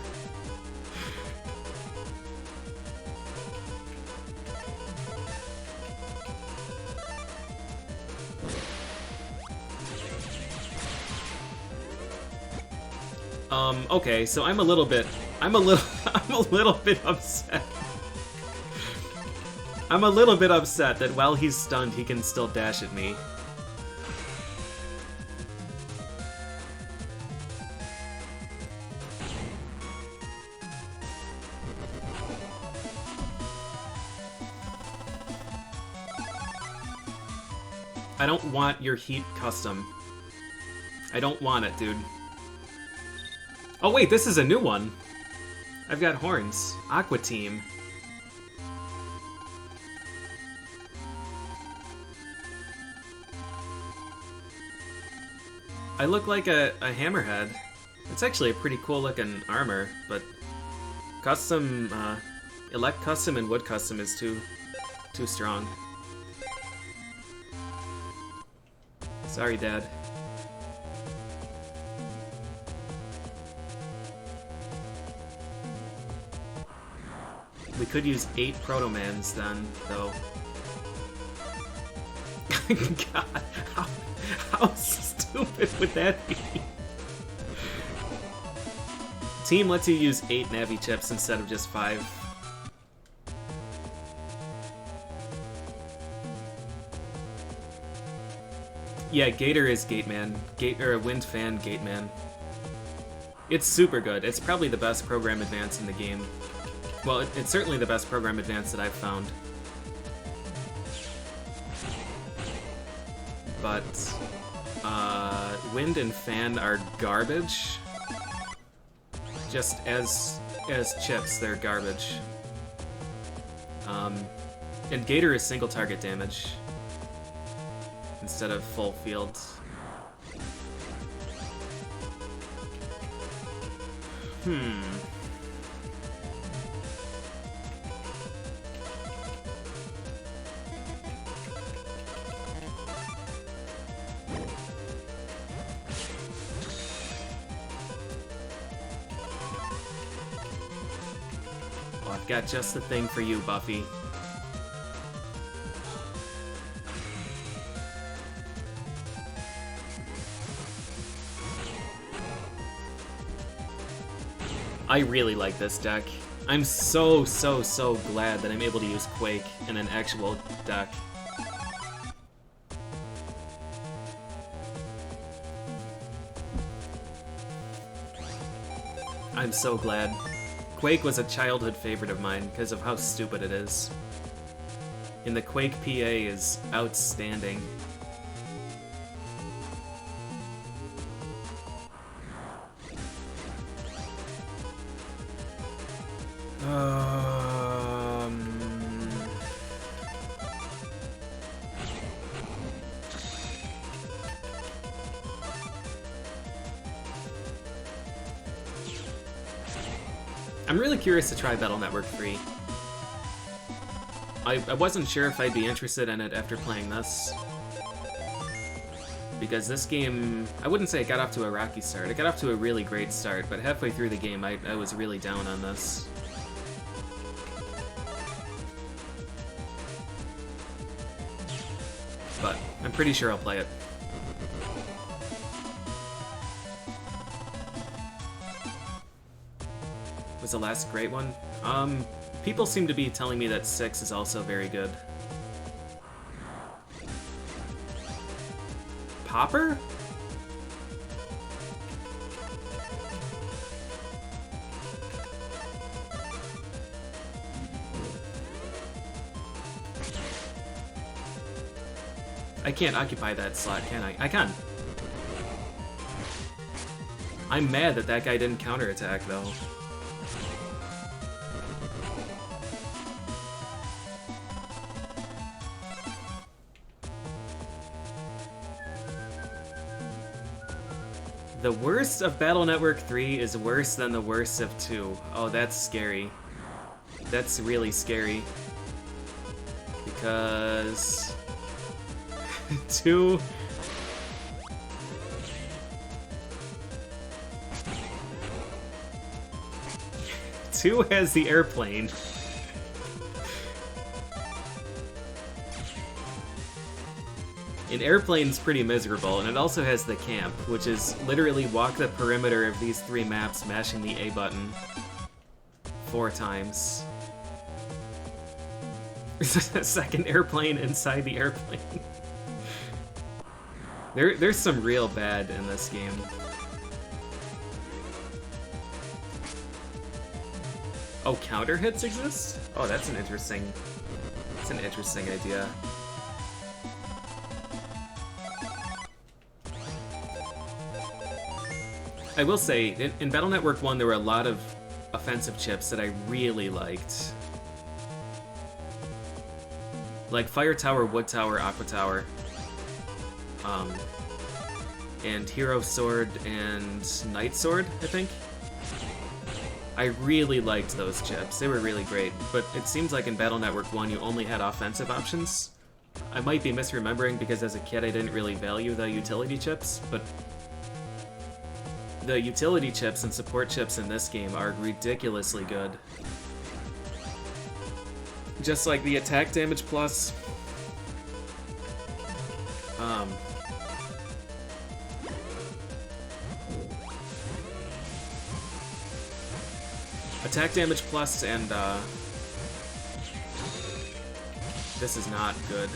Okay, so I'm a little bit upset. I'm a little bit upset that while he's stunned, he can still dash at me. I don't want your heat custom. I don't want it, dude. Oh wait, this is a new one. I've got horns. Aqua Team. I look like a hammerhead. It's actually a pretty cool looking armor, but custom, elect custom and wood custom is too strong. Sorry, Dad. We could use 8 Protomans then, though. God, how stupid would that be? Team lets you use 8 Navi chips instead of just 5. Yeah, Gator is Gateman. Wind Fan Gateman. It's super good. It's probably the best program advance in the game. Well, it's certainly the best program advance that I've found. But, Wind and Fan are garbage. Just as chips, they're garbage. And Gator is single target damage instead of full field. Oh, I've got just the thing for you, Buffy. I really like this deck. I'm so glad that I'm able to use Quake in an actual deck. I'm so glad. Quake was a childhood favorite of mine because of how stupid it is. And the Quake PA is outstanding. I'm really curious to try Battle Network 3. I wasn't sure if I'd be interested in it after playing this. Because this game, I wouldn't say it got off to a rocky start. It got off to a really great start, but halfway through the game I was really down on this. But I'm pretty sure I'll play it. Was the last great one? People seem to be telling me that 6 is also very good. Popper? I can't occupy that slot, can I? I can. I'm mad that that guy didn't counterattack, though. The worst of Battle Network 3 is worse than the worst of 2. Oh, that's scary. That's really scary. Because... 2... 2 has the airplane. An airplane's pretty miserable, and it also has the camp, which is literally walk the perimeter of these 3 maps mashing the A button 4 times. There's a second airplane inside the airplane. There's some real bad in this game. Oh, counter hits exist? Oh, that's an interesting idea. I will say, in Battle Network 1, there were a lot of offensive chips that I really liked. Like Fire Tower, Wood Tower, Aqua Tower. And Hero Sword and Knight Sword, I think. I really liked those chips. They were really great. But it seems like in Battle Network 1, you only had offensive options. I might be misremembering because as a kid I didn't really value the utility chips, but the utility chips and support chips in this game are ridiculously good. Just like the attack damage plus. Attack damage plus and this is not good.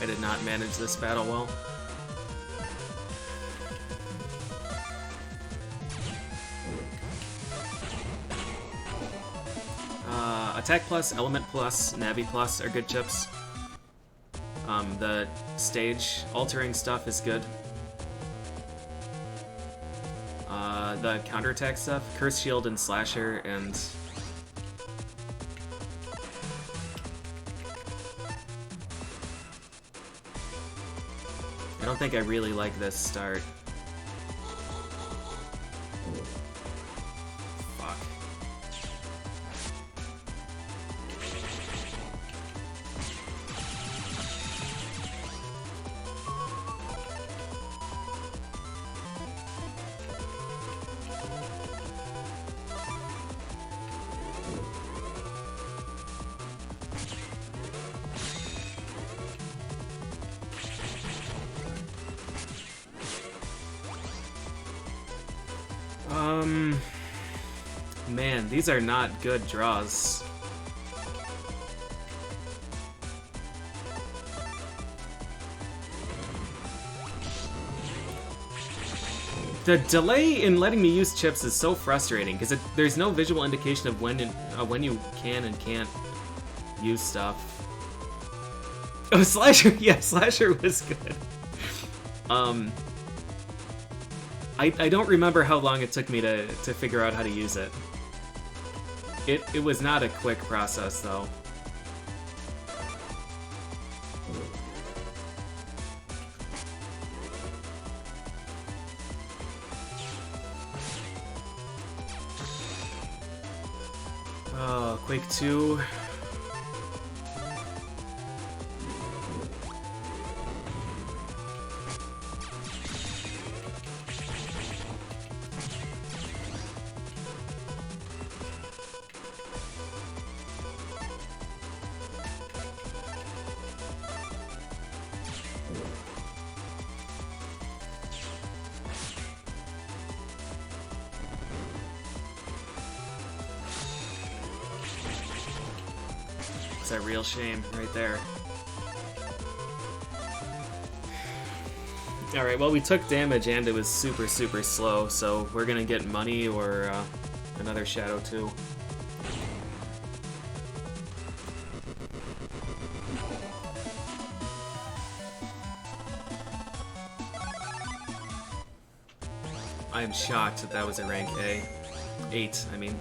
I did not manage this battle well. Attack plus, element plus, navi plus are good chips. The stage altering stuff is good. The counterattack stuff, Curse Shield and Slasher, and I don't think I really like this start. Man, these are not good draws. The delay in letting me use chips is so frustrating because there's no visual indication of when you can and can't use stuff. Oh, Slasher! Yeah, Slasher was good. I don't remember how long it took me to figure out how to use it. It was not a quick process, though. Oh, Quake 2. It's a real shame right there. Alright, well, we took damage and it was super, super slow, so we're gonna get money or another Shadow 2. I am shocked that that was a rank A. 8, I mean.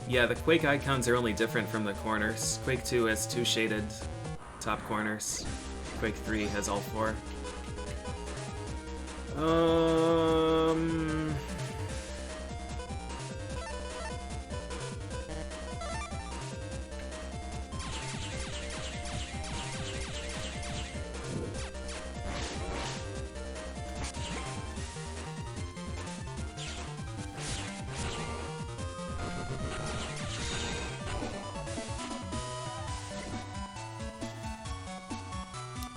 Yeah, the Quake icons are only different from the corners. Quake 2 has 2 shaded top corners. Quake 3 has all 4.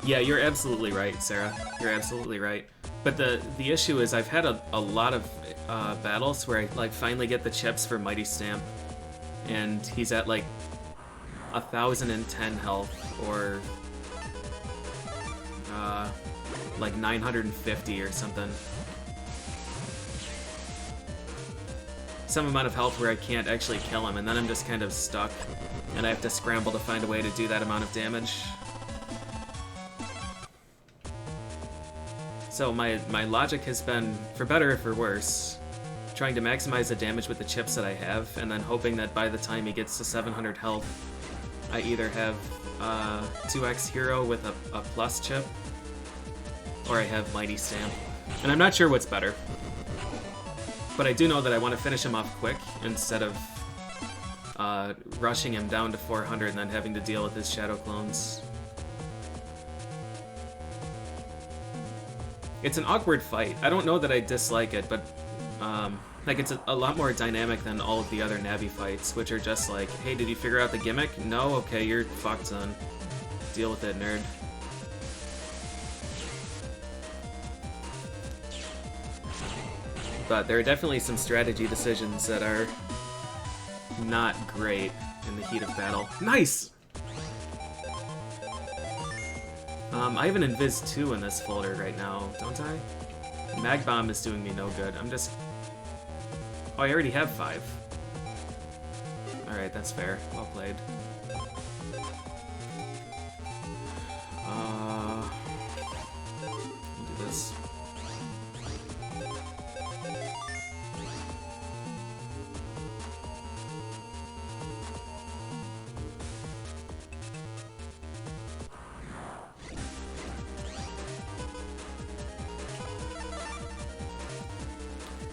Yeah, you're absolutely right, Sarah. You're absolutely right. But the issue is I've had a lot of battles where I like finally get the chips for Mighty Stamp, and he's at like 1,010 health or like 950 or something. Some amount of health where I can't actually kill him, and then I'm just kind of stuck, and I have to scramble to find a way to do that amount of damage. So my logic has been, for better or for worse, trying to maximize the damage with the chips that I have, and then hoping that by the time he gets to 700 health, I either have 2x hero with a plus chip, or I have Mighty Stamp. And I'm not sure what's better. But I do know that I want to finish him off quick, instead of rushing him down to 400 and then having to deal with his Shadow clones. It's an awkward fight. I don't know that I dislike it, but like it's a lot more dynamic than all of the other Navi fights, which are just like, hey, did you figure out the gimmick? No? Okay, you're fucked, son. Deal with it, nerd. But there are definitely some strategy decisions that are not great in the heat of battle. Nice! I have an Invis 2 in this folder right now, don't I? Mag Bomb is doing me no good. I'm just... Oh, I already have 5. Alright, that's fair. Well played. I'll do this.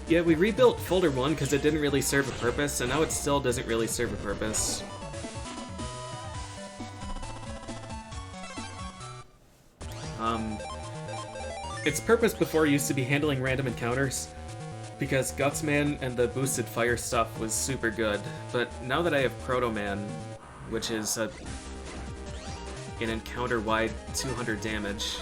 Yeah, we rebuilt folder 1 because it didn't really serve a purpose, and now it still doesn't really serve a purpose. Its purpose before used to be handling random encounters, because Gutsman and the boosted fire stuff was super good, but now that I have Proto-Man, which is an encounter-wide 200 damage,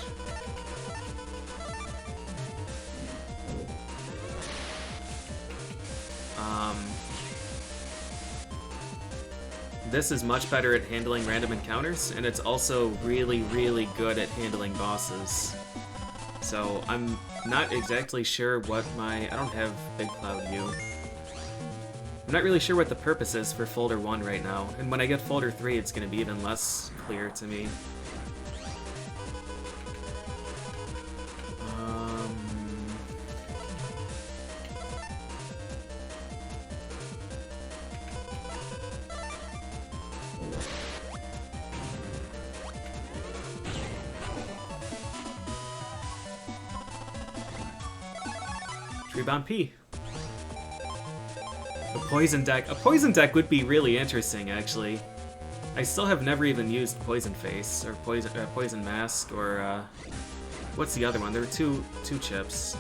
this is much better at handling random encounters, and it's also really, really good at handling bosses. So I'm not exactly sure what I don't have Big Cloud U. I'm not really sure what the purpose is for Folder 1 right now, and when I get Folder 3 it's going to be even less clear to me. Bomb P. A poison deck. A poison deck would be really interesting, actually. I still have never even used Poison Face or Poison Mask or what's the other one? There were two chips.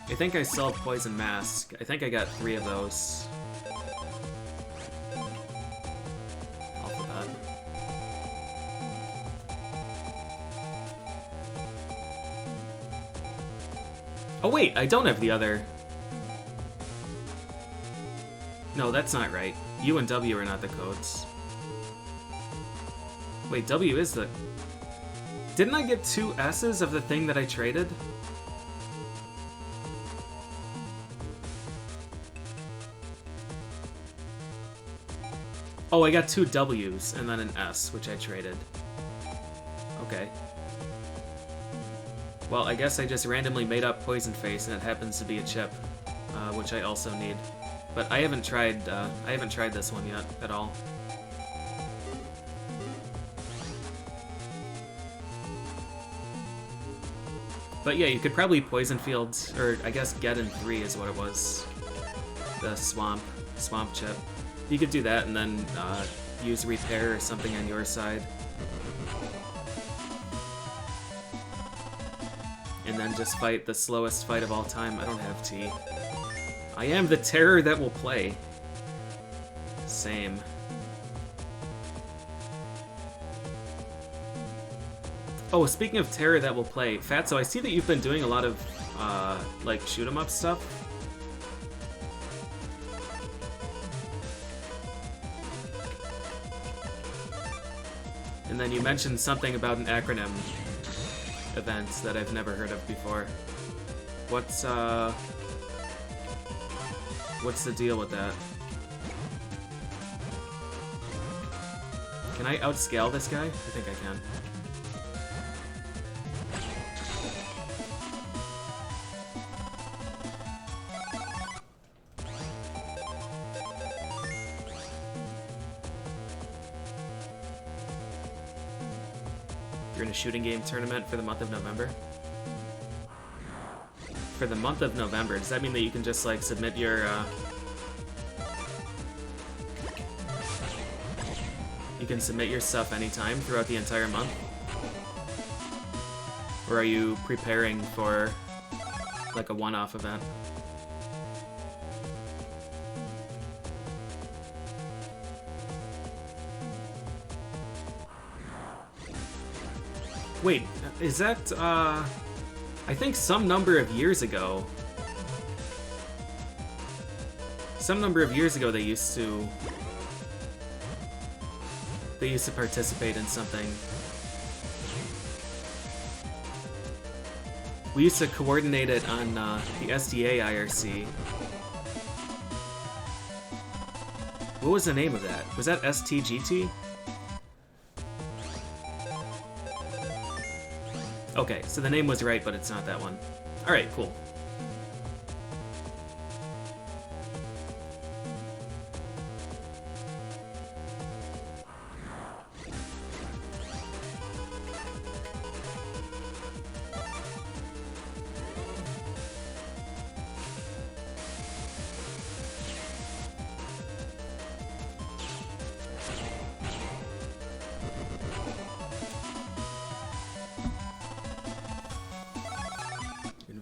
I think I sold Poison Mask. I think I got 3 of those. Oh wait, I don't have the other... No, that's not right. U and W are not the codes. Wait, W is the... Didn't I get 2 S's of the thing that I traded? Oh, I got 2 W's and then an S, which I traded. Okay. Well, I guess I just randomly made up Poison Face, and it happens to be a chip, which I also need. But I haven't tried this one yet at all. But yeah, you could probably Poison Field, or I guess get in 3 is what it was. The swamp chip. You could do that and then use Repair or something on your side. And then just fight the slowest fight of all time. I don't have T. I am the terror that will play. Same. Oh, speaking of terror that will play, Fatso, I see that you've been doing a lot of, like, shoot-'em-up stuff. And then you mentioned something about an acronym event that I've never heard of before. What's the deal with that? Can I outscale this guy? I think I can. You're in a shooting game tournament for the month of November? For the month of November, does that mean that you can just, like, submit your, you can submit your stuff anytime throughout the entire month? Or are you preparing for, like, a one-off event? Wait, is that, I think some number of years ago they used to participate in something. We used to coordinate it on the SDA IRC. What was the name of that? Was that STGT? Okay, so the name was right, but it's not that one. Alright, cool.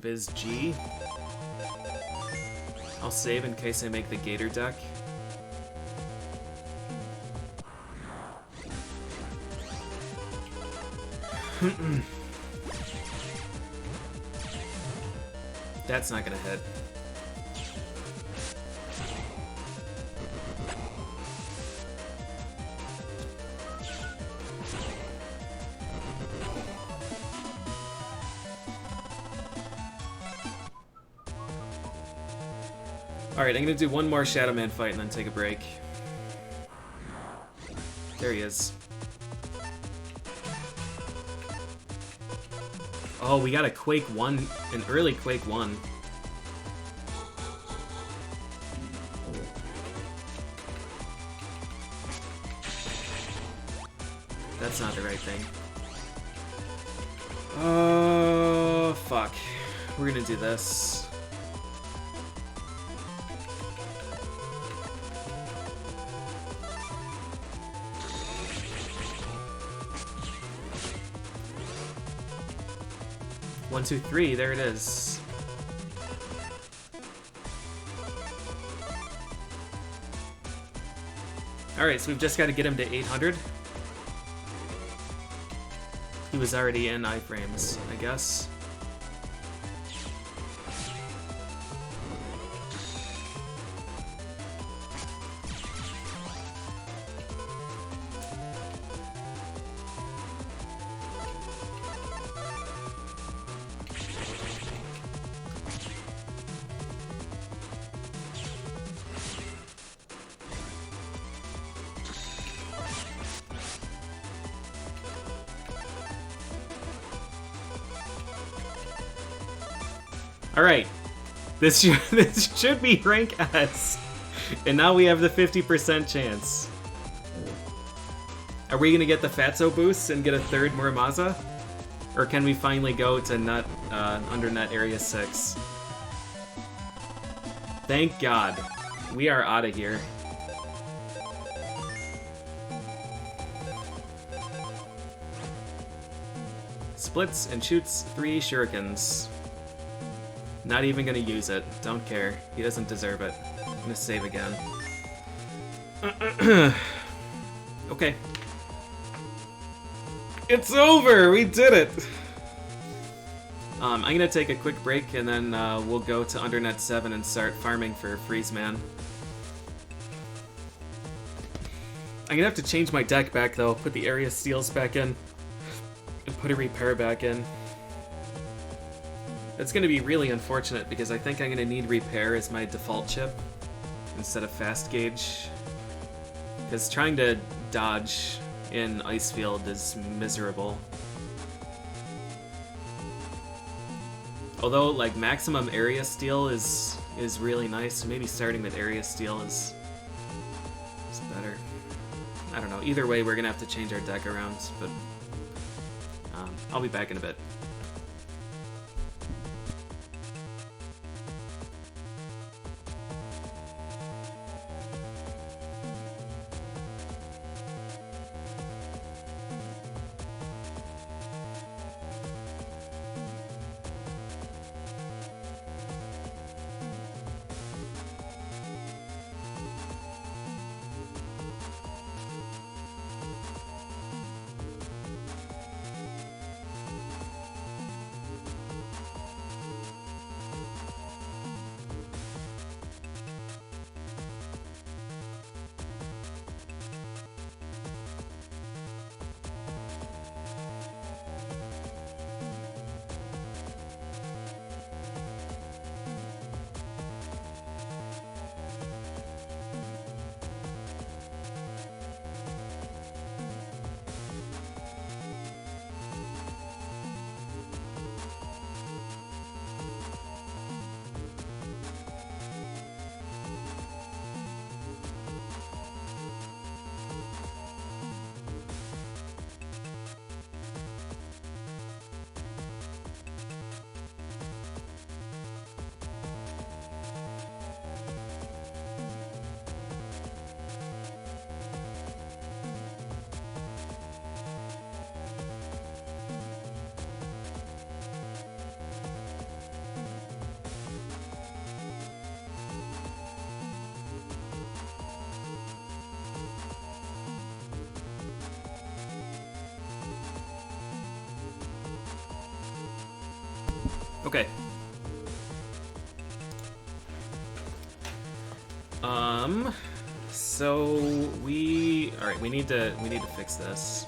Invis G. I'll save in case I make the Gator deck. That's not gonna hit. Alright, I'm gonna do one more ShadowMan fight and then take a break. There he is. Oh, we got a Quake 1, an early Quake 1. That's not the right thing. Oh, fuck. We're gonna do this. One, two, three, there it is. Alright, so we've just got to get him to 800. He was already in iframes, I guess. Alright, this should be rank S, and now we have the 50% chance. Are we gonna get the Fatso boost and get a third Muramasa? Or can we finally go to undernet area 6? Thank God. We are out of here. Splits and shoots 3 shurikens. Not even gonna use it. Don't care. He doesn't deserve it. I'm gonna save again. Okay. It's over! We did it! I'm gonna take a quick break and then we'll go to undernet 7 and start farming for FreezeMan. I'm gonna have to change my deck back though. Put the area steals back in. And put a repair back in. It's going to be really unfortunate because I think I'm going to need repair as my default chip instead of fast gauge. Because trying to dodge in Icefield is miserable. Although, like, maximum area steal is really nice, so maybe starting with area steal is better. I don't know. Either way, we're going to have to change our deck around, but I'll be back in a bit. Okay. So alright, we need to fix this.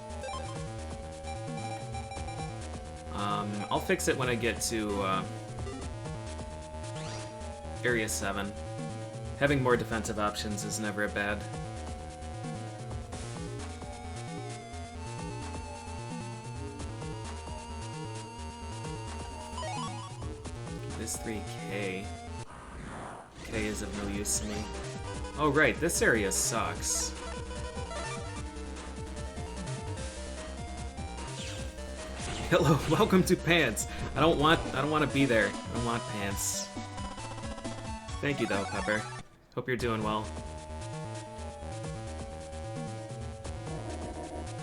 I'll fix it when I get to Area 7. Having more defensive options is never a bad. This 3K. K is of no use to me. Oh right, this area sucks. Hello, welcome to Pants. I don't want to be there. I don't want Pants. Thank you though, Pepper. Hope you're doing well.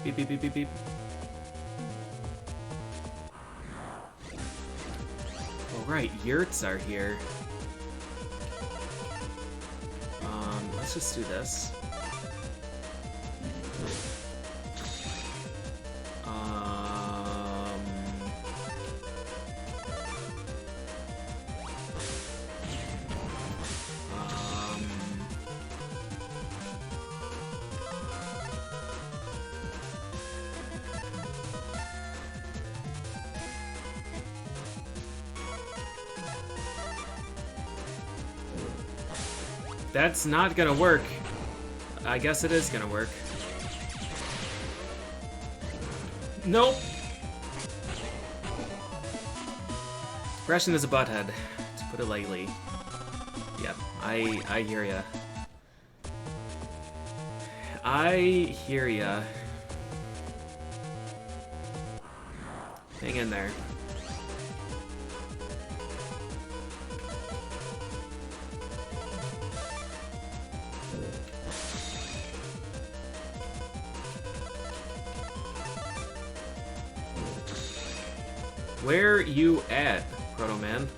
Beep beep beep beep beep. All right, yurts are here. Let's just do this. That's not gonna work. I guess it is gonna work. Nope. Aggression is a butthead, to put it lightly. Yep, I hear ya. I hear ya. Hang in there. Where you at, Proto Man?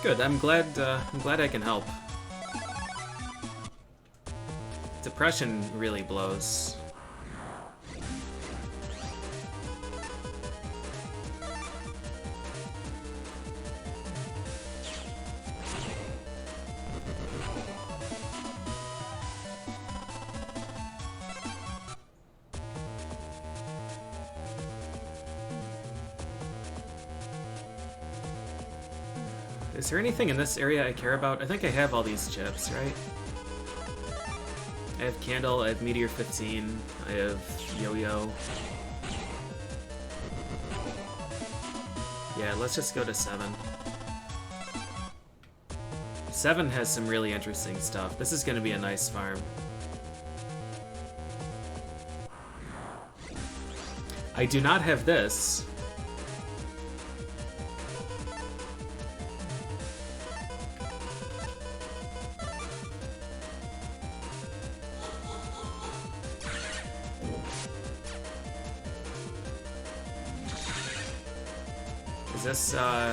Good. I'm glad I can help. Depression really blows. Is there anything in this area I care about? I think I have all these chips, right? I have Candle, I have Meteor 15, I have Yo-Yo. Yeah, let's just go to 7. 7 has some really interesting stuff. This is going to be a nice farm. I do not have this.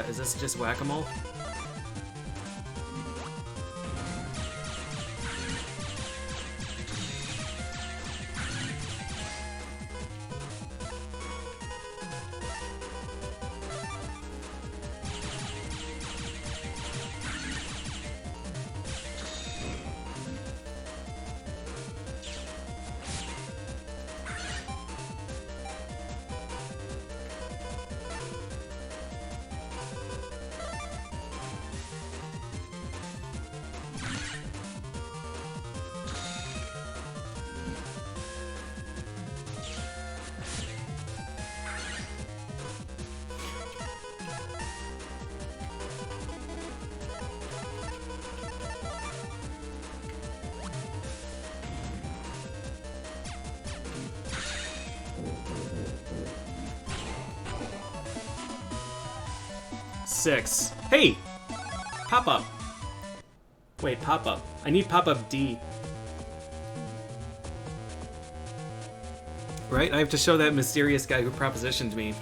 Is this just whack-a-mole? Six. Hey! Pop-up. Wait, pop-up. I need pop-up D. Right? I have to show that mysterious guy who propositioned me.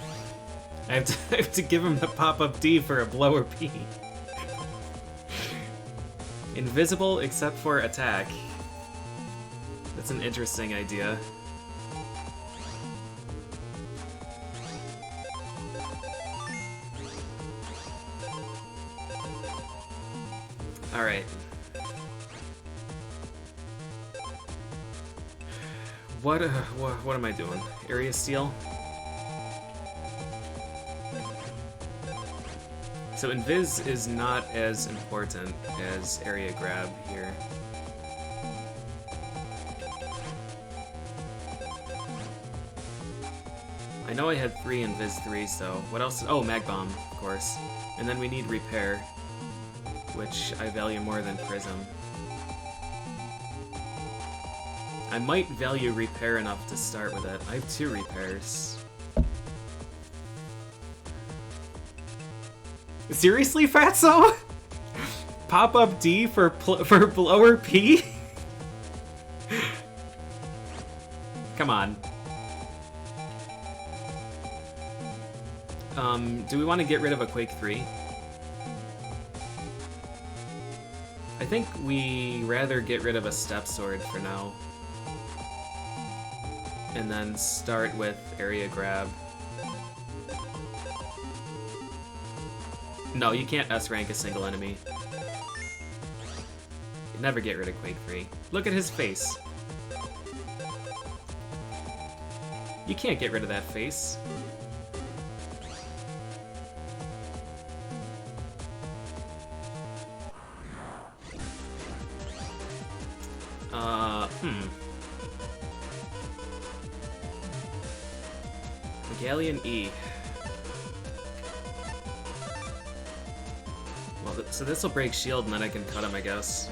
I have to give him the pop-up D for a blower P. Invisible except for attack. That's an interesting idea. Alright. What am I doing? Area steal? So Invis is not as important as area grab here. I know I had 3 Invis 3s though. What else? Oh, Mag Bomb, of course. And then we need Repair, which I value more than Prism. I might value Repair enough to start with it. I have 2 repairs. Seriously, Fatso? Pop-up D for blower P? Come on. Do we want to get rid of a Quake 3? I think we rather get rid of a Step Sword for now. And then start with area grab. No, you can't S-rank a single enemy. You'd never get rid of Quake 3. Look at his face. You can't get rid of that face. Galleon E. Well, so this will break shield and then I can cut him, I guess.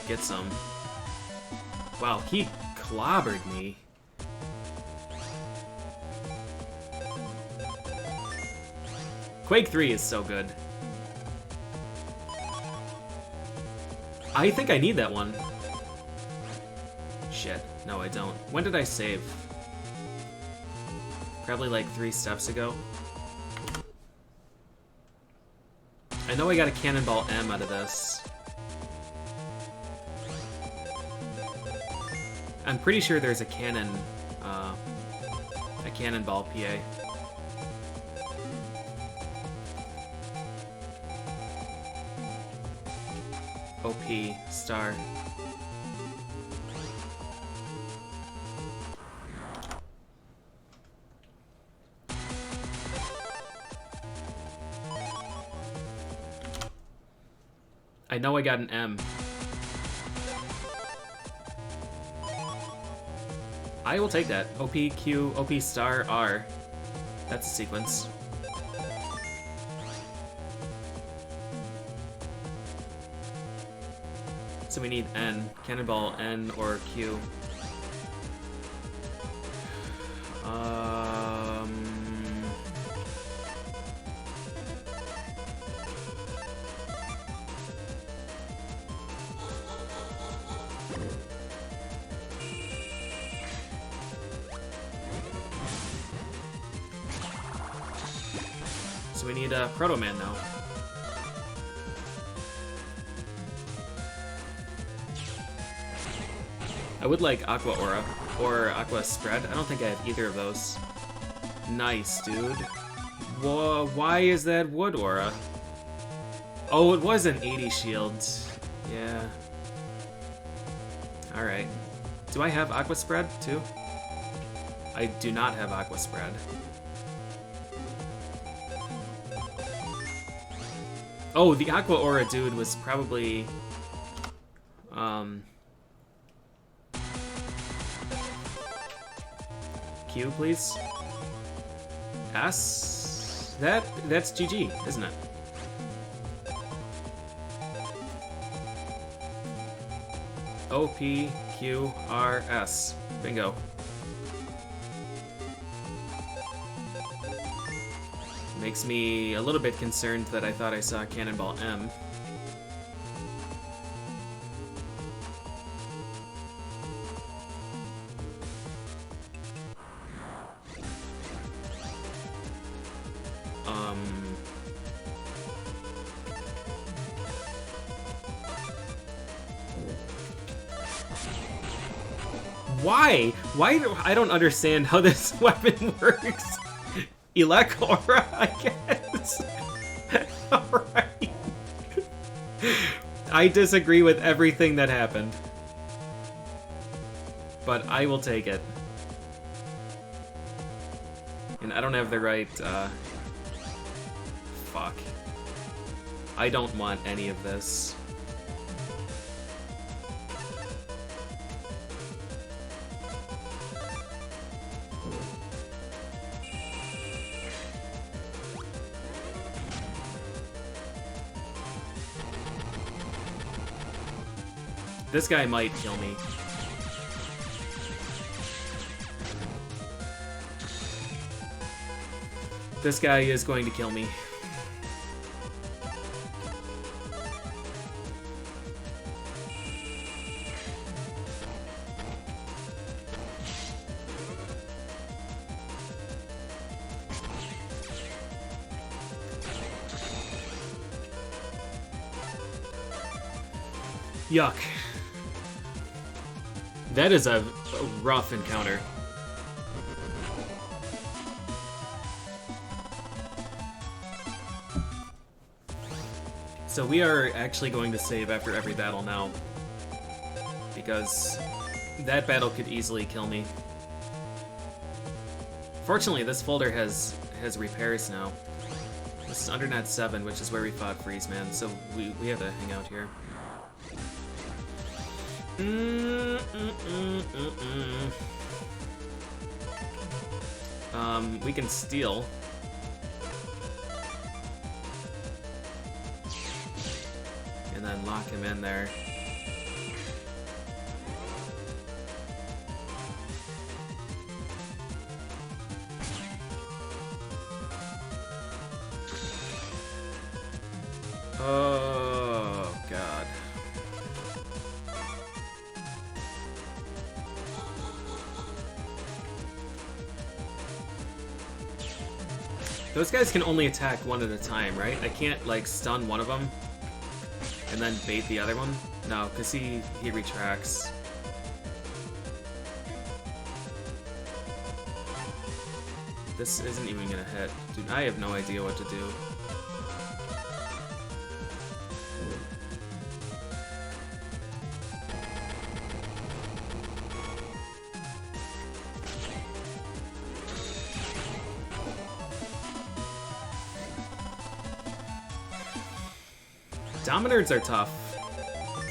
Get some. Wow, he clobbered me. Quake 3 is so good. I think I need that one. Shit. No, I don't. When did I save? Probably like 3 steps ago. I know I got a Cannonball M out of this. I'm pretty sure there's a Cannonball PA. OP, star. I know I got an M. I will take that. OP, Q, OP star, R. That's a sequence. So we need N. Cannonball, N, or Q. So we need a Proto Man now. I would like Aqua Aura or Aqua Spread. I don't think I have either of those. Nice, dude. Whoa, why is that Wood Aura? Oh, it was an 80 shield. Yeah. Alright. Do I have Aqua Spread too? I do not have Aqua Spread. Oh, the Aqua Aura dude was probably... Q, please. S? That's GG, isn't it? O, P, Q, R, S. Bingo. Makes me a little bit concerned that I thought I saw Cannonball M. Why? I don't understand how this weapon works. Elec Aura, I guess. Alright. I disagree with everything that happened. But I will take it. And I don't have the right, fuck. I don't want any of this. This guy might kill me. This guy is going to kill me. Yuck. That is a rough encounter. So we are actually going to save after every battle now, because that battle could easily kill me. Fortunately, this folder has repairs now. This is undernet 7, which is where we fought FreezeMan, so we have to hang out here. We can steal. And then lock him in there. Oh, God. Those guys can only attack one at a time, right? I can't, like, stun one of them and then bait the other one? No, because he retracts. This isn't even gonna hit. Dude, I have no idea what to do. Dominards are tough.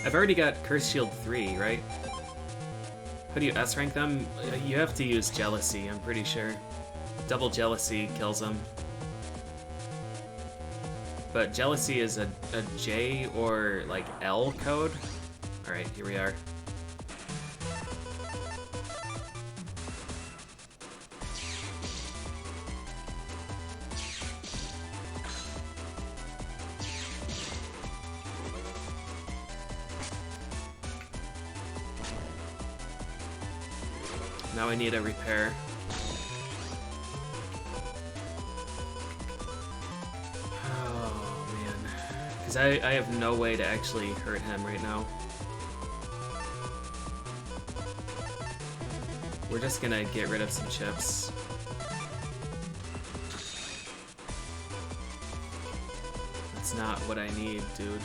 I've already got Curse Shield 3, right? How do you S-rank them? You have to use Jealousy, I'm pretty sure. Double Jealousy kills them. But Jealousy is a J or, like, L code. Alright, here we are. Now I need a repair. Oh, man. Because I have no way to actually hurt him right now. We're just gonna get rid of some chips. That's not what I need, dude.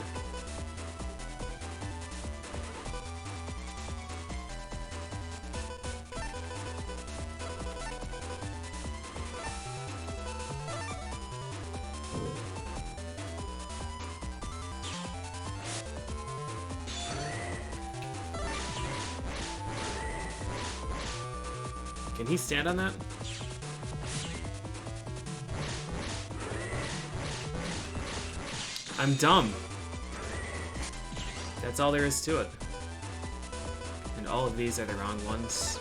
Can he stand on that? I'm dumb. That's all there is to it. And all of these are the wrong ones.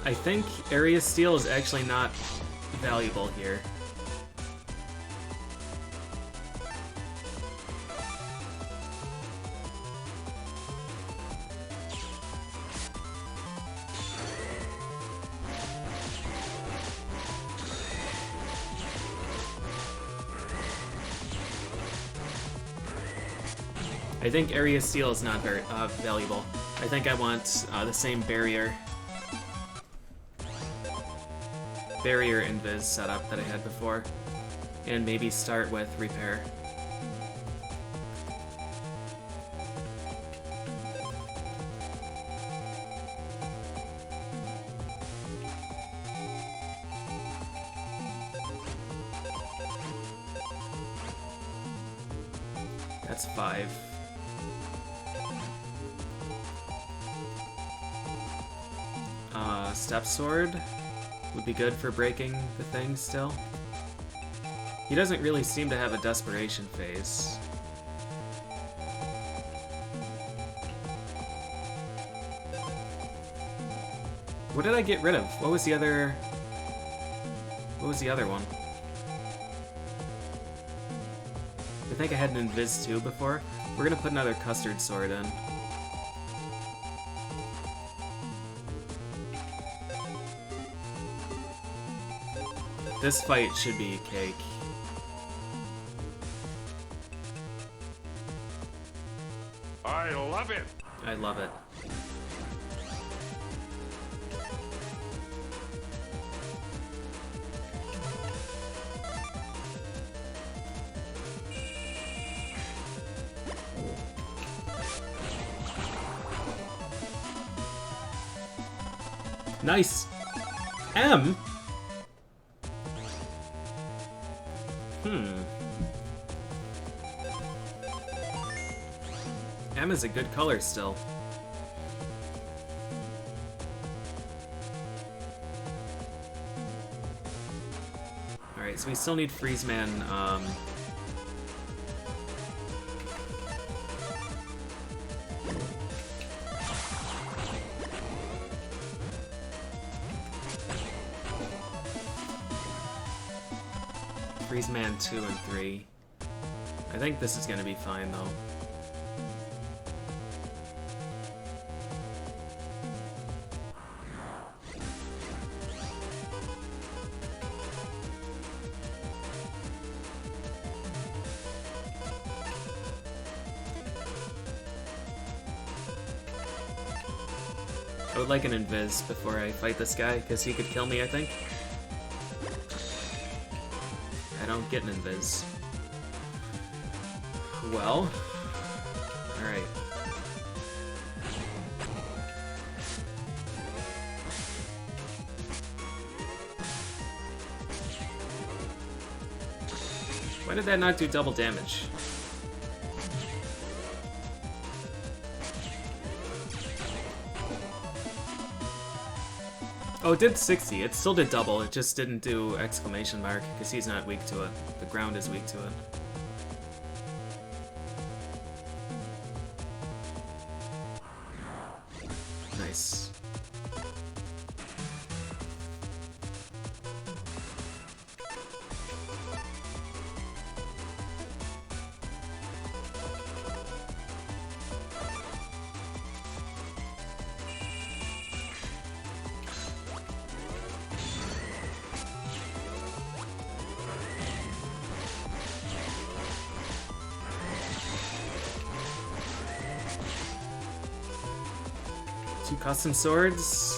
I think area steal is actually not valuable here. I think area steal is not very valuable. I think I want the same barrier invis setup that I had before, and maybe start with repair. That's 5. Step Sword would be good for breaking the thing still. He doesn't really seem to have a desperation phase. What did I get rid of? What was the other one? I think I had an Invis 2 before. We're gonna put another Custard Sword in. This fight should be cake. I love it. I love it. Nice. M? M is a good color still. Alright, so we still need FreezeMan, FreezeMan 2 and 3. I think this is gonna be fine though. I would like an Invis before I fight this guy, because he could kill me, I think. I don't get an Invis. Well, alright. Why did that not do double damage? Oh, it did 60. It still did double. It just didn't do exclamation mark, because he's not weak to it. The ground is weak to it. Nice. Two custom swords.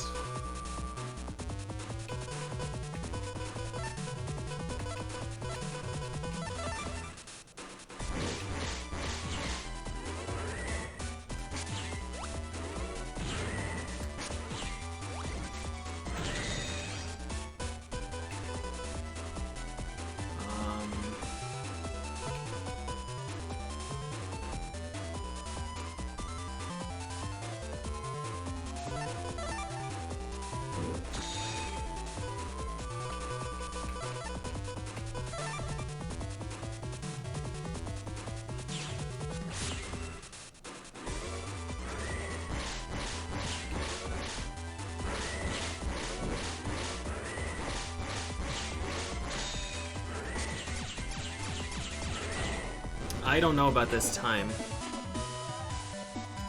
I don't know about this time.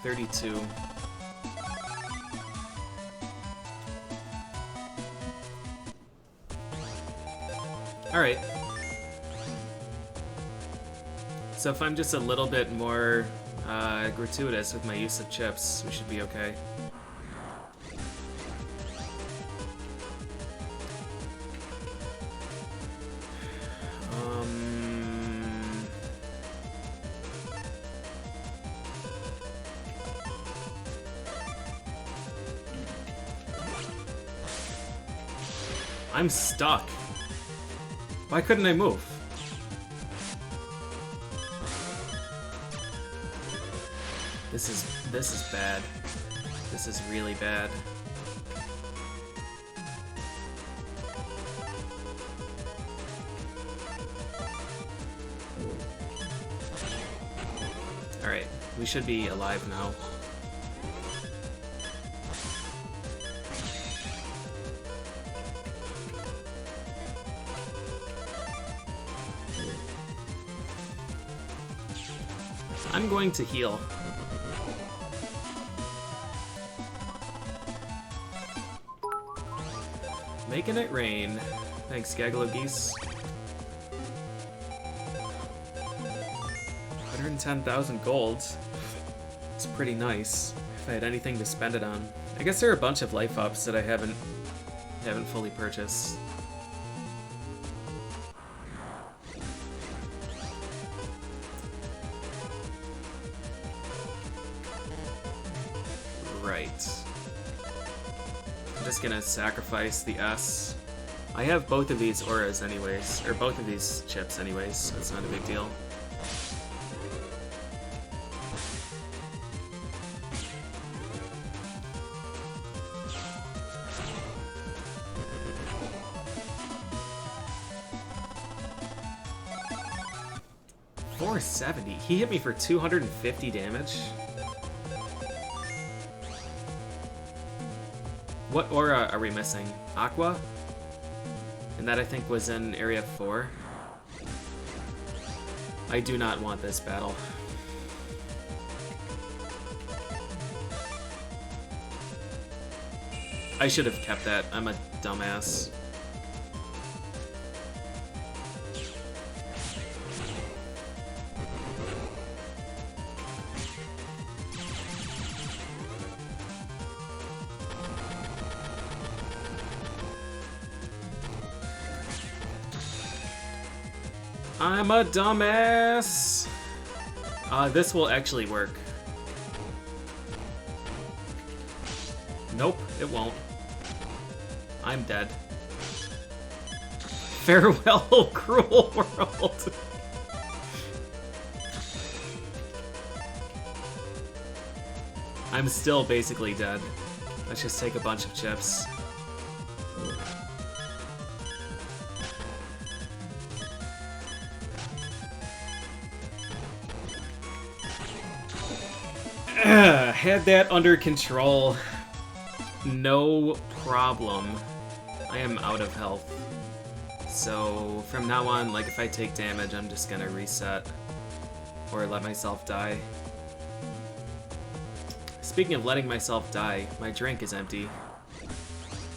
32. Alright. So if I'm just a little bit more gratuitous with my use of chips, we should be okay. I'm stuck. Why couldn't I move? This is bad. This is really bad. Alright, we should be alive now. I'm going to heal. Making it rain. Thanks, Gaggalo Geese. 110,000 gold. It's pretty nice. If I had anything to spend it on. I guess there are a bunch of life ups that I haven't fully purchased. Right. I'm just gonna sacrifice the S. I have both of these auras anyways, or both of these chips anyways, so it's not a big deal. $470? He hit me for 250 damage? What aura are we missing? Aqua? And that I think was in Area 4. I do not want this battle. I should have kept that. I'm a dumbass. I'm a dumbass! This will actually work. Nope, it won't. I'm dead. Farewell, cruel world! I'm still basically dead. Let's just take a bunch of chips. Had that under control. No problem. I am out of health. So from now on, like if I take damage, I'm just gonna reset or let myself die. Speaking of letting myself die, my drink is empty.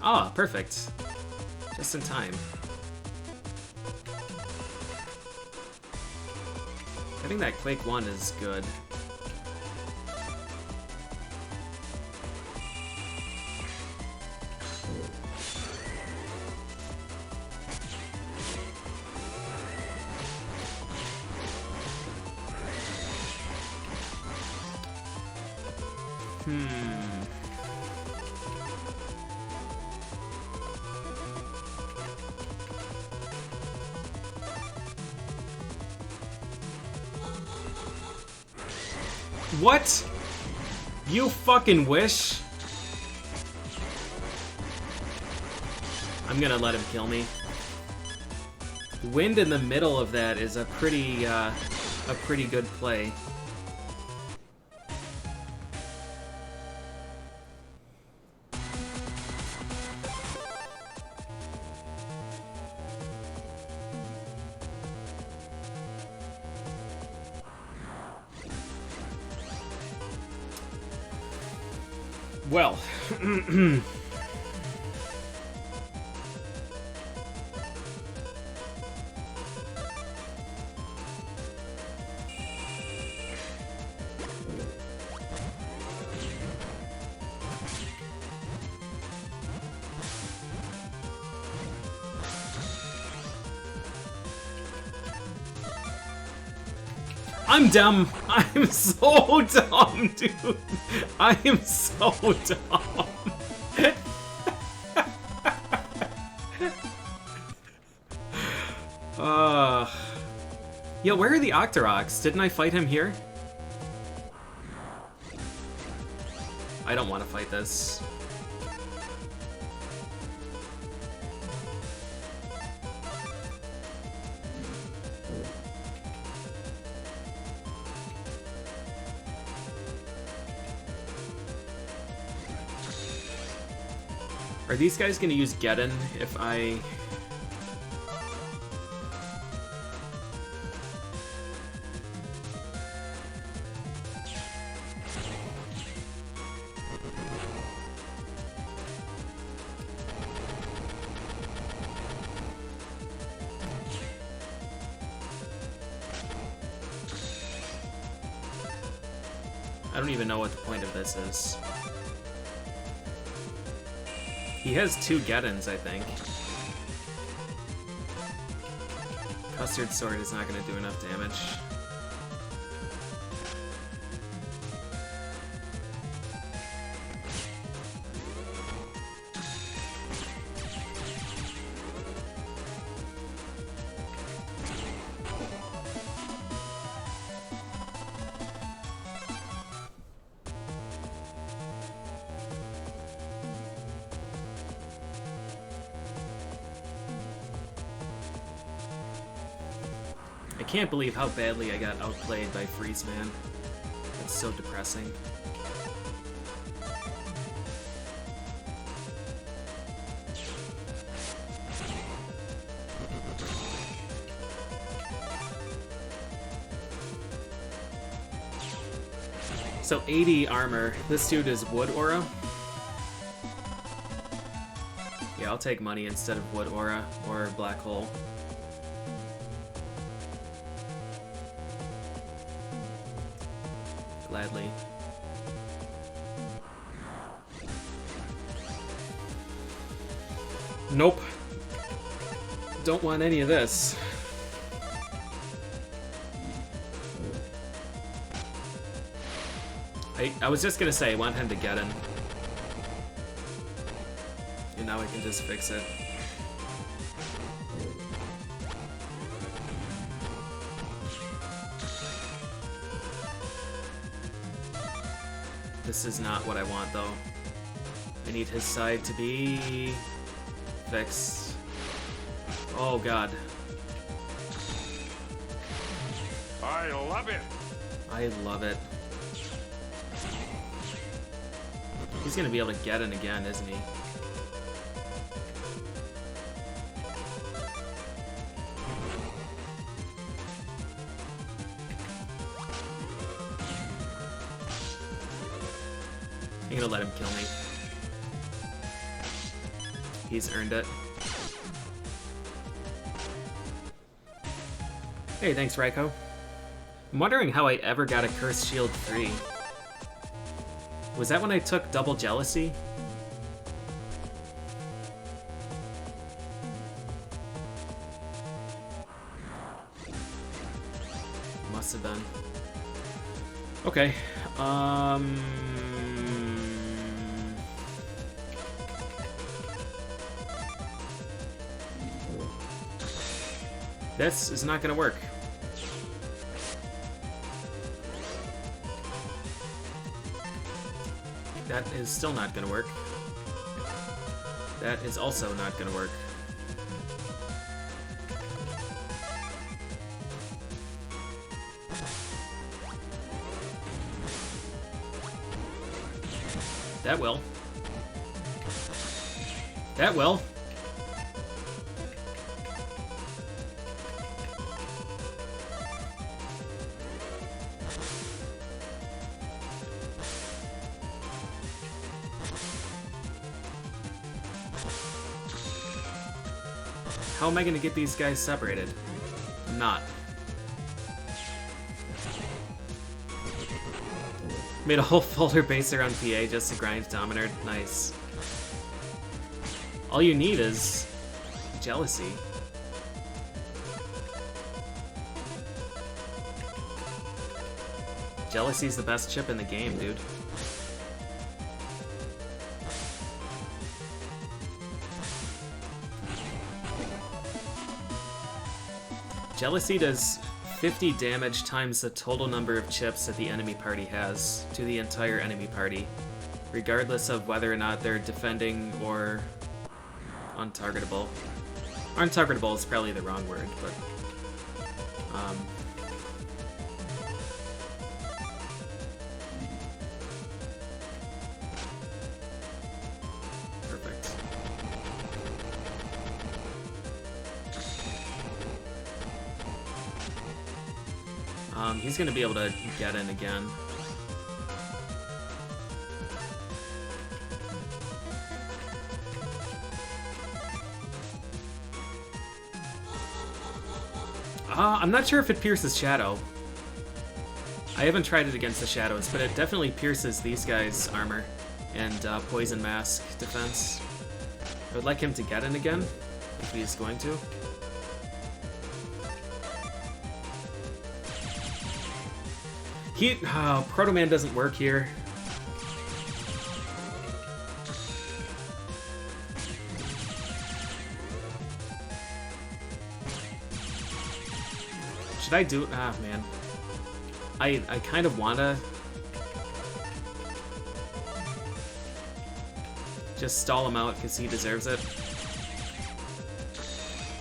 Ah, perfect. Just in time. I think that Quake 1 is good. What? You fucking wish? I'm gonna let him kill me. Wind in the middle of that is a pretty good play. Well, I'm dumb. I'm so dumb, dude. I am so dumb. Yo, where are the Octoroks? Didn't I fight him here? I don't want to fight this. Are these guys gonna use Geddon if I... I don't even know what the point of this is. He has 2 Geddons, I think. Custard Sword is not going to do enough damage. I can't believe how badly I got outplayed by FreezeMan. That's so depressing. So 80 armor. This dude is Wood Aura. Yeah, I'll take money instead of Wood Aura or Black Hole. Gladly. Nope. Don't want any of this. I was just gonna say, I want him to get in. And now I can just fix it. This is not what I want, though. I need his side to be fixed. Oh, God. I love it. I love it. He's gonna be able to get in again, isn't he? I'm gonna let him kill me. He's earned it. Hey, thanks, Raiko. I'm wondering how I ever got a Cursed Shield free. Was that when I took Double Jealousy? Must have been. Okay. This is not gonna work. That is still not gonna work. That is also not gonna work. That will. That will. How am I gonna get these guys separated? I'm not. Made a whole folder based around PA just to grind Dominator. Nice. All you need is jealousy. Jealousy's the best chip in the game, dude. Jealousy does 50 damage times the total number of chips that the enemy party has to the entire enemy party, regardless of whether or not they're defending or untargetable. Untargetable is probably the wrong word, but perfect. He's gonna be able to get in again. I'm not sure if it pierces Shadow. I haven't tried it against the Shadows, but it definitely pierces these guys' armor and Poison Mask defense. I would like him to get in again, if he is going to. Proto Man doesn't work here. Should I do it? Ah, man. I kind of wanna just stall him out because he deserves it.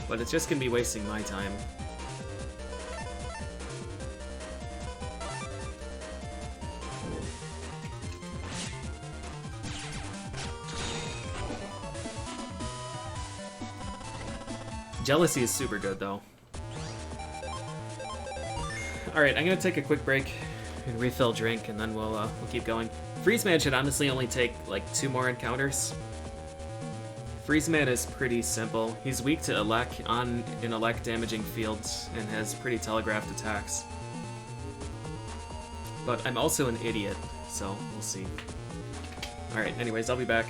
But it's just gonna be wasting my time. Jealousy is super good, though. Alright, I'm gonna take a quick break and refill drink, and then we'll keep going. FreezeMan should honestly only take, like, 2 more encounters. FreezeMan is pretty simple. He's weak to Elec on an Elec damaging fields, and has pretty telegraphed attacks. But I'm also an idiot, so we'll see. Alright, anyways, I'll be back.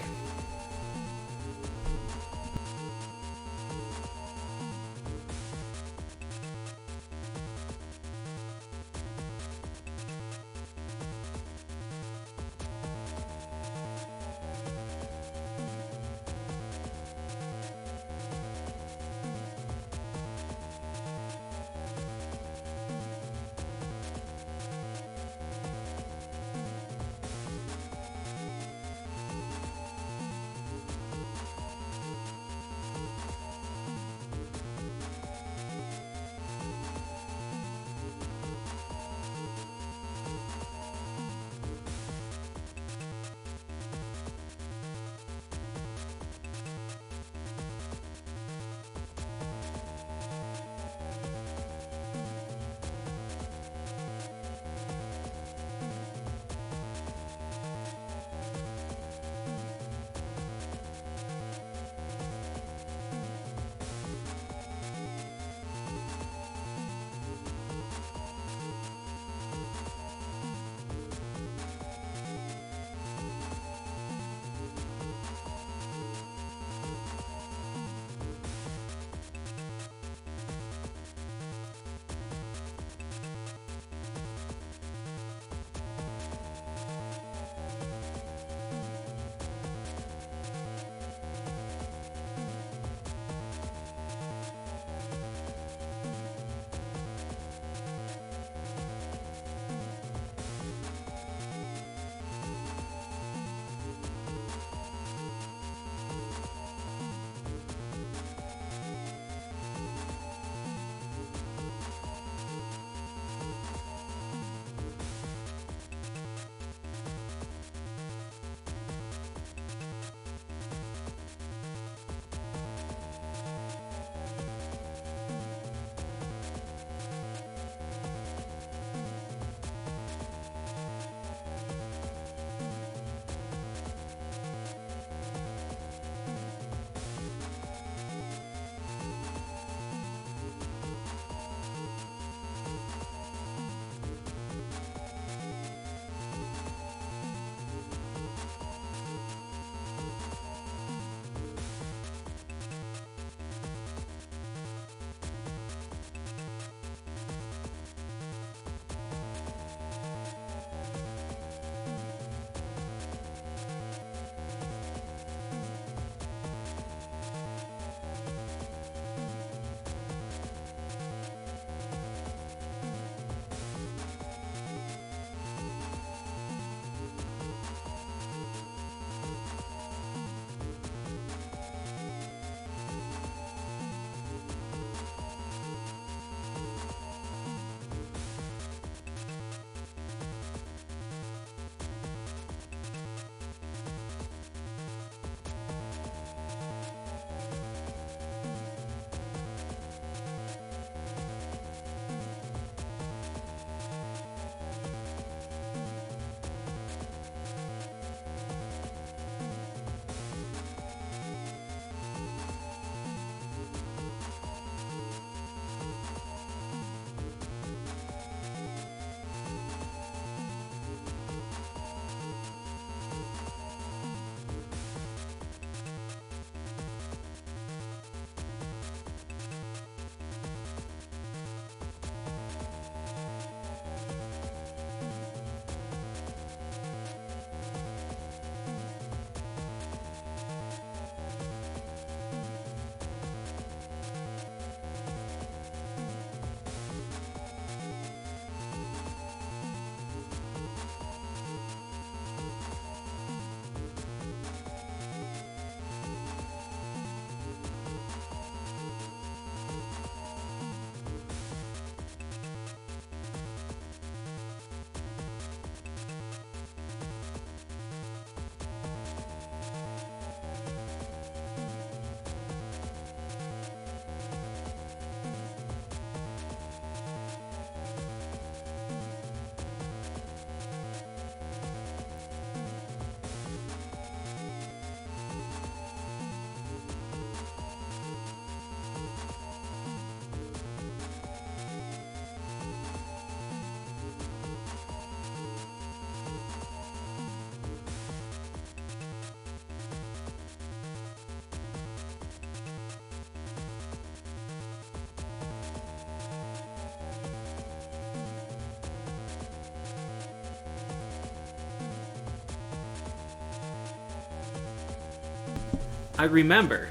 I remember.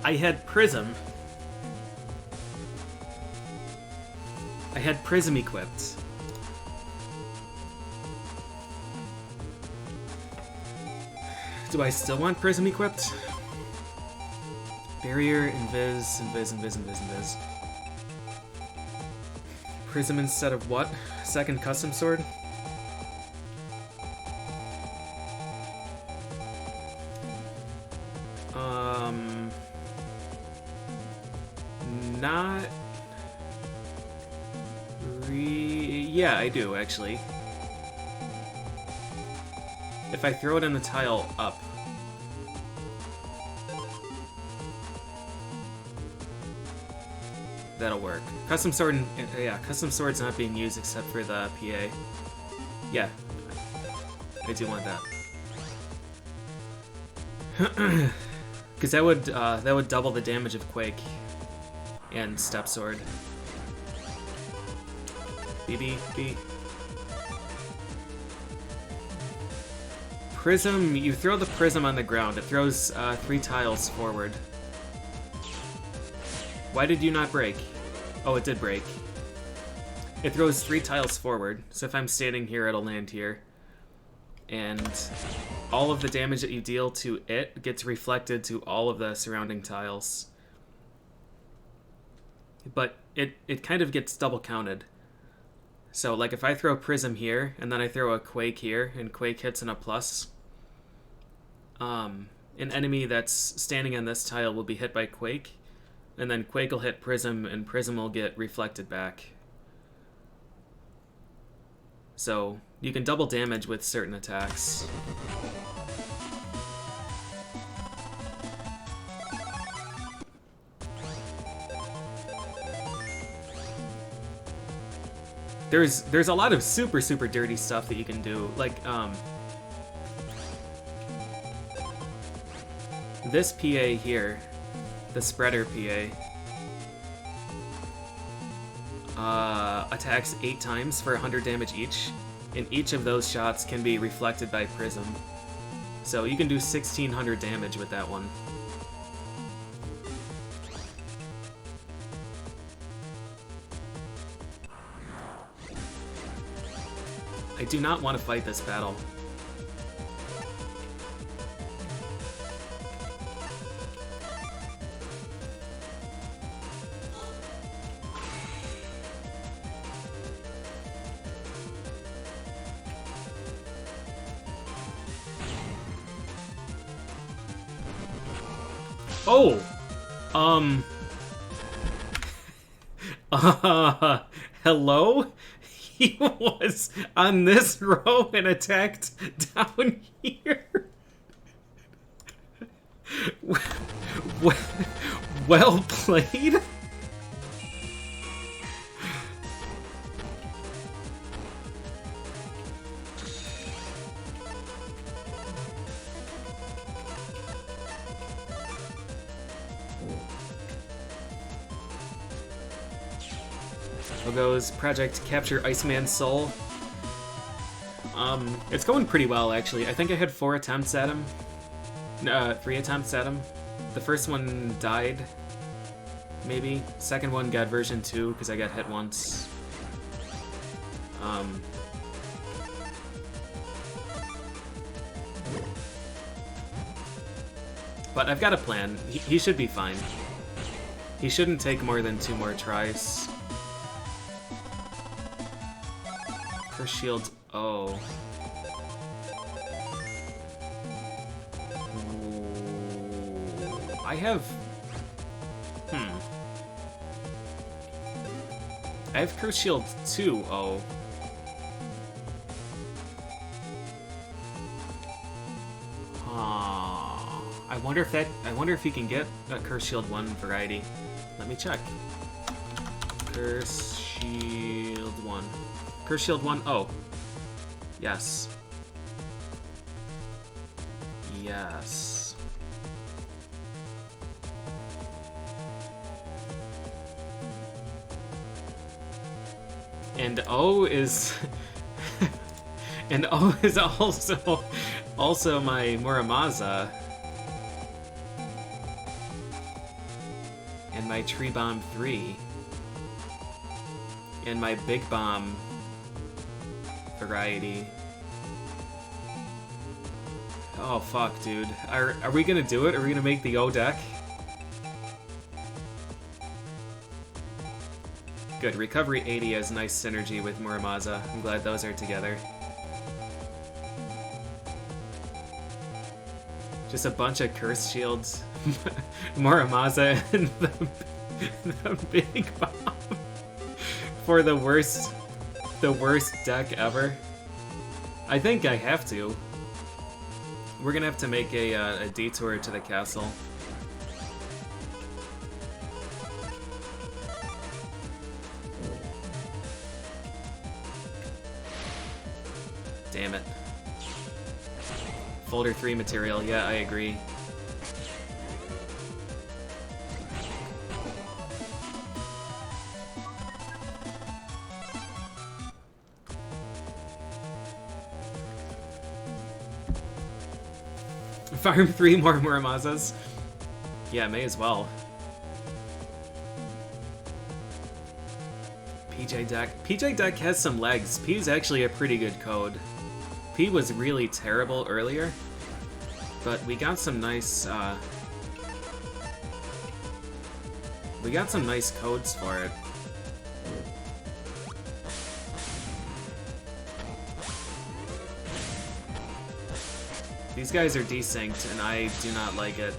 I had Prism. I had Prism equipped. Do I still want Prism equipped? Barrier, Invis, Invis, Invis, Invis, Invis. Prism instead of what? Second custom sword? Not... Yeah, I do, actually. If I throw it in the tile up. That'll work. Custom sword, yeah, custom sword's not being used except for the PA. Yeah, I do want that. Because that would double the damage of Quake and Step Sword. BB. Prism, you throw the prism on the ground. It throws 3 tiles forward. Why did you not break? Oh, it did break. It throws 3 tiles forward, so if I'm standing here, it'll land here. And all of the damage that you deal to it gets reflected to all of the surrounding tiles. But it kind of gets double counted. So, like, if I throw Prism here, and then I throw a Quake here, and Quake hits in a plus, an enemy that's standing on this tile will be hit by Quake, and then Quake will hit Prism, and Prism will get reflected back. So, you can double damage with certain attacks. There's a lot of super dirty stuff that you can do, like this PA here, the spreader PA, attacks 8 times for 100 damage each, and each of those shots can be reflected by Prism. So you can do 1600 damage with that one. I do not want to fight this battle. Oh! Hello? He was on this row and attacked down here. Well played. Goes Project Capture Iceman's Soul. It's going pretty well, actually. I think I had 4 attempts at him. 3 attempts at him. The first one died, maybe. Second one got version 2 because I got hit once. But I've got a plan. He should be fine. He shouldn't take more than 2 more tries. Her shield. Oh. Ooh. I have. I have Curse Shield 2. Oh. I wonder if he can get a Curse Shield 1 variety. Let me check. Curse Shield 1. Curse Shield 1. Oh. Yes. Yes. And O is and O is also my Muramasa. and my Tree Bomb 3, and my Big Bomb variety. Oh fuck, dude. Are we gonna do it? Are we gonna make the O deck? Good. Recovery 80 has nice synergy with Muramasa. I'm glad those are together. Just a bunch of curse shields. Muramasa and the Big Bomb for the worst deck ever. I think I have to. We're gonna have to make a detour to the castle. Damn it. Folder 3 material, yeah, I agree. Farm 3 more Muramasas? Yeah, may as well. PJ deck. PJ deck has some legs. P is actually a pretty good code. P was really terrible earlier, but we got some nice codes for it. These guys are desynced, and I do not like it.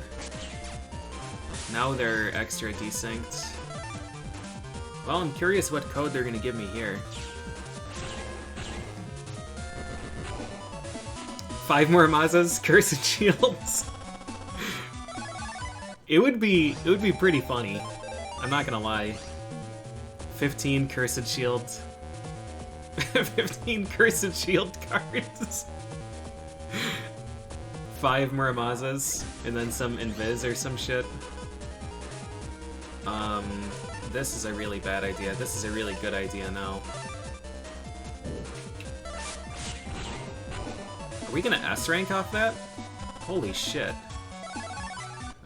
Now they're extra desynced. Well, I'm curious what code they're gonna give me here. 5 more Mazas, Cursed Shields. It would be pretty funny. I'm not gonna lie. 15 Cursed Shields. 15 Cursed Shield cards. 5 Muramazas, and then some Invis or some shit. This is a really bad idea. This is a really good idea now. Are we gonna S rank off that? Holy shit.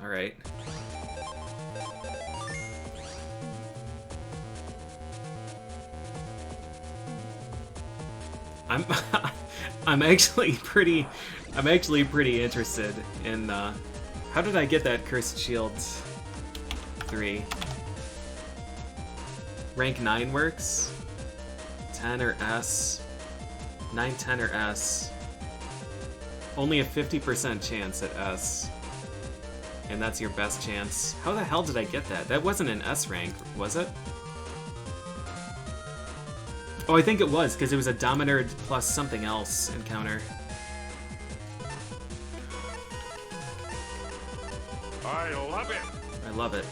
Alright. I'm actually pretty interested in how did I get that Cursed Shields 3? Rank 9 works? 10 or S? 9, 10 or S? Only a 50% chance at S. And that's your best chance. How the hell did I get that? That wasn't an S rank, was it? Oh, I think it was, because it was a Dominator plus something else encounter. I love it. I love it.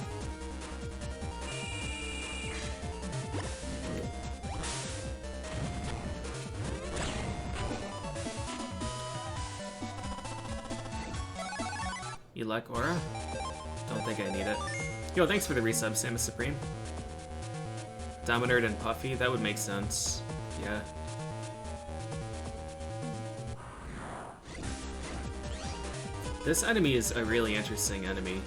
Elec Aura? Don't think I need it. Yo, thanks for the resub, Samus Supreme. Dominard and Puffy, that would make sense. Yeah. This enemy is a really interesting enemy.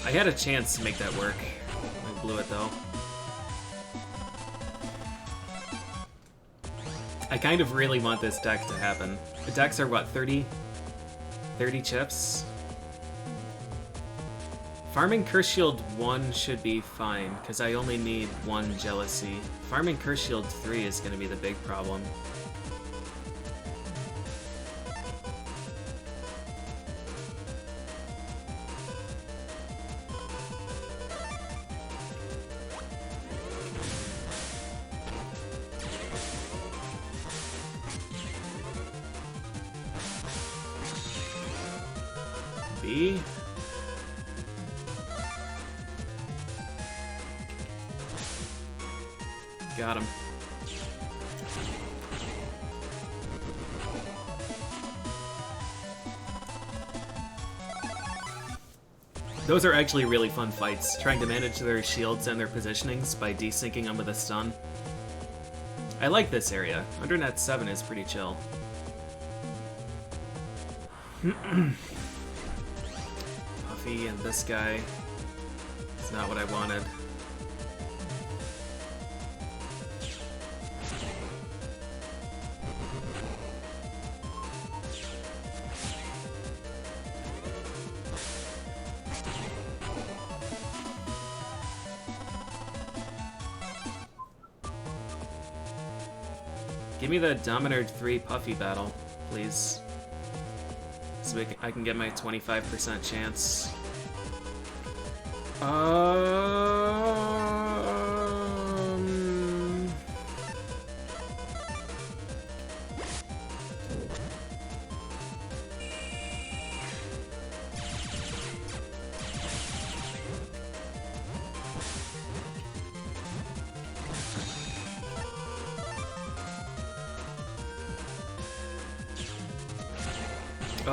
I had a chance to make that work. I blew it though. I kind of really want this deck to happen. The decks are what, 30 chips? Farming Curse Shield 1 should be fine, because I only need 1 Jealousy. Farming Curse Shield 3 is going to be the big problem. B. Got him. Those are actually really fun fights, trying to manage their shields and their positionings by desyncing them with a stun. I like this area. Undernet 7 is pretty chill. Puffy and this guy. It's not what I wanted. Give me the Dominator 3 Puffy battle, please. So I can get my 25% chance.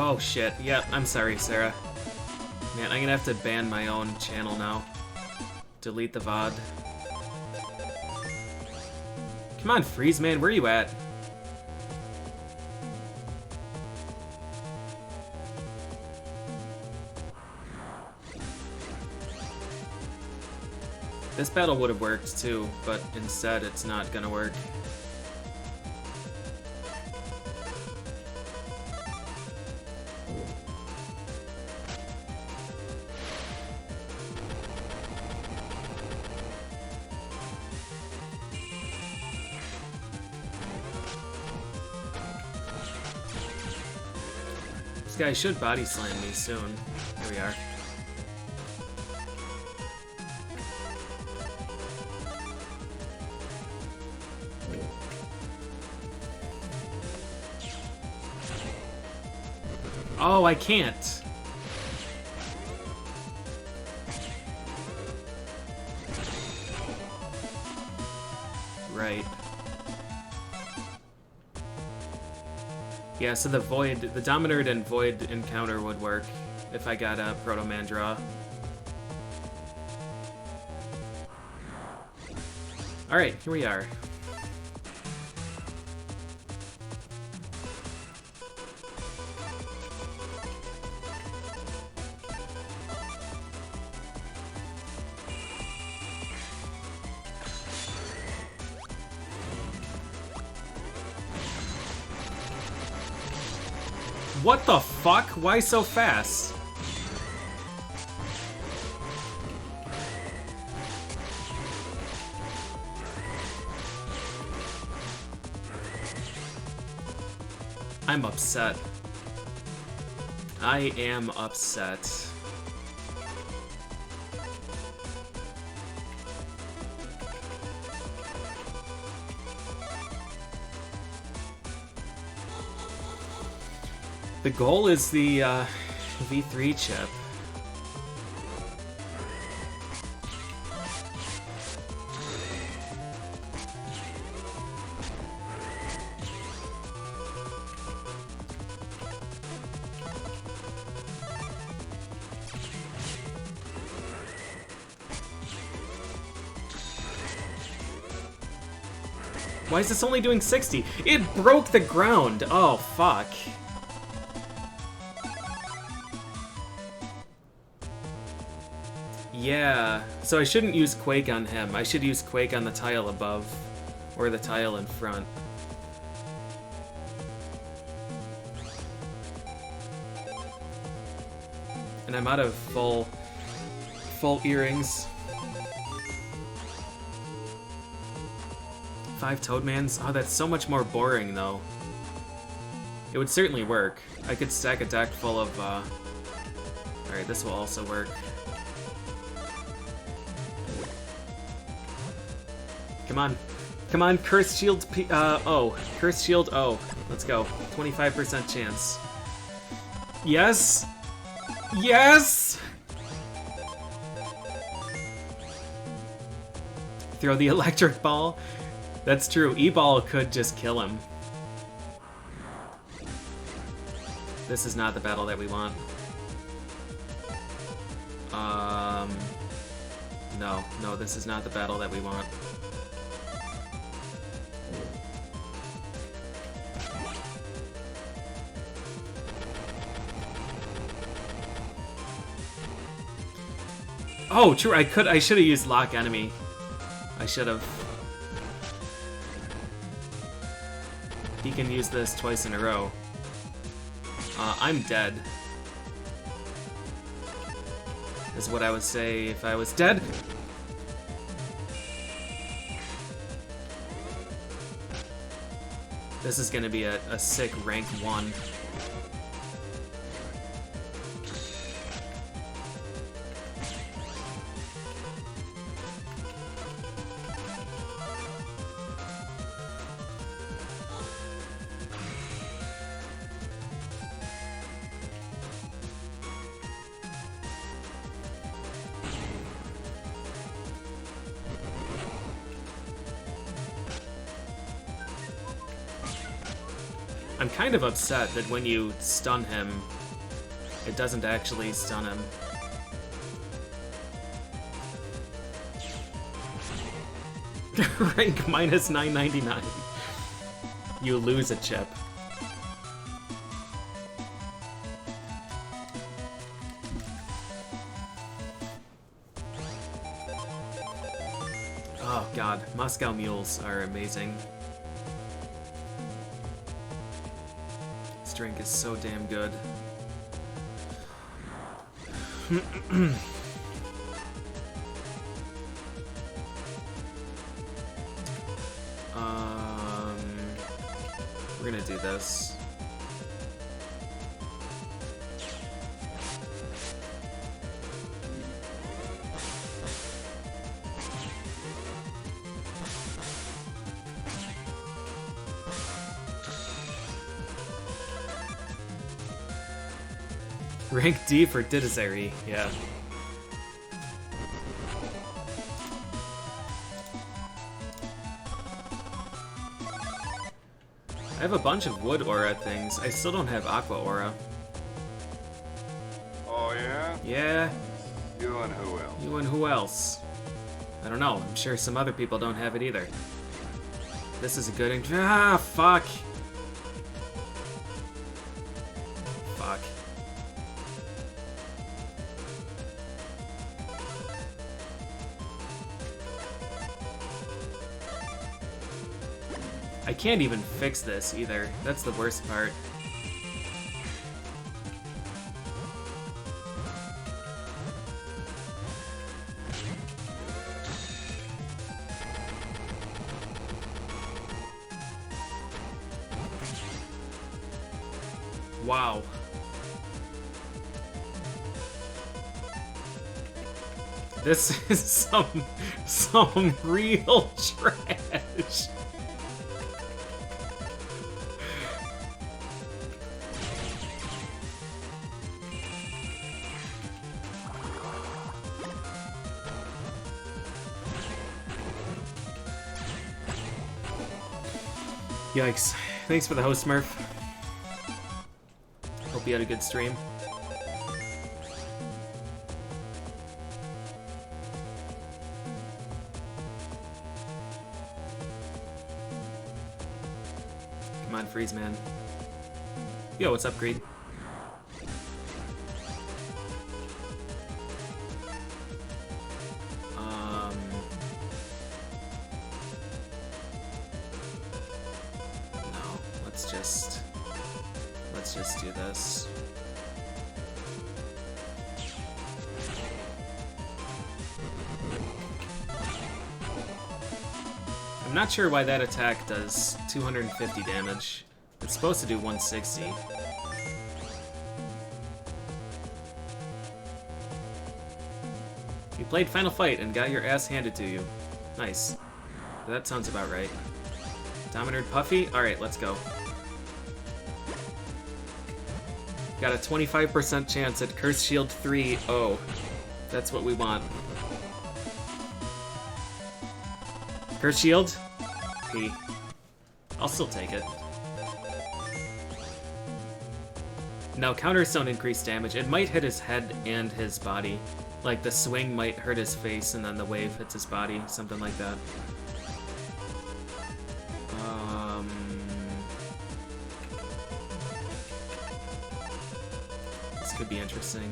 Oh shit, yep, I'm sorry, Sarah. Man, I'm gonna have to ban my own channel now. Delete the VOD. Come on, FreezeMan, where you at? This battle would have worked too, but instead it's not gonna work. This guy should body slam me soon. Here we are. Oh, I can't. Right. Yeah, so the Dominator and Void encounter would work if I got a Proto Man draw. Alright, here we are. What the fuck? Why so fast? I'm upset. I am upset. The goal is the V3 chip. Why is this only doing 60? It broke the ground! Oh, fuck. Yeah, so I shouldn't use Quake on him. I should use Quake on the tile above, or the tile in front. And I'm out of full earrings. 5 Toadmans? Oh, that's so much more boring, though. It would certainly work. I could stack a deck full of, Alright, this will also work. Come on. Come on, Curse Shield O. Curse Shield O. Let's go. 25% chance. Yes? Yes! Throw the electric ball. That's true. E-ball could just kill him. This is not the battle that we want. No, this is not the battle that we want. Oh, true. I should have used lock enemy. I should have. He can use this twice in a row. I'm dead. Is what I would say if I was dead. This is gonna be a sick rank 1. I'm kind of upset that when you stun him, it doesn't actually stun him. Rank minus 999. You lose a chip. Oh god, Moscow mules are amazing. This drink is so damn good. We're gonna do this. Rank D for Didazeri, yeah. I have a bunch of wood aura things. I still don't have aqua aura. Oh, yeah? Yeah. You and who else? You and who else? I don't know. I'm sure some other people don't have it either. This is a good... Ah, fuck. Fuck. I can't even fix this either. That's the worst part. Wow. This is some real trash. Yikes. Thanks for the host, Smurf. Hope you had a good stream. Come on, FreezeMan. Yo, what's up, Greed? Let's just do this. I'm not sure why that attack does 250 damage. It's supposed to do 160. You played Final Fight and got your ass handed to you. Nice. That sounds about right. Dominator Puffy? Alright, let's go. Got a 25% chance at Curse Shield 3. Oh, that's what we want. Curse Shield? P. I'll still take it. Now, counters don't increase damage. It might hit his head and his body. Like, the swing might hurt his face, and then the wave hits his body. Something like that. This could be interesting.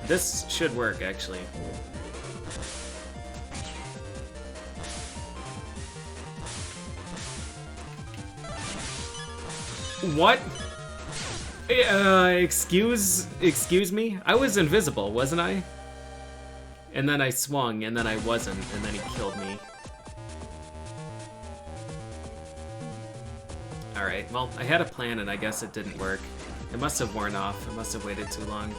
This should work, actually. What? Excuse me? I was invisible, wasn't I? And then I swung, and then I wasn't, and then he killed me. Alright, well, I had a plan, and I guess it didn't work. It must have worn off. I must have waited too long.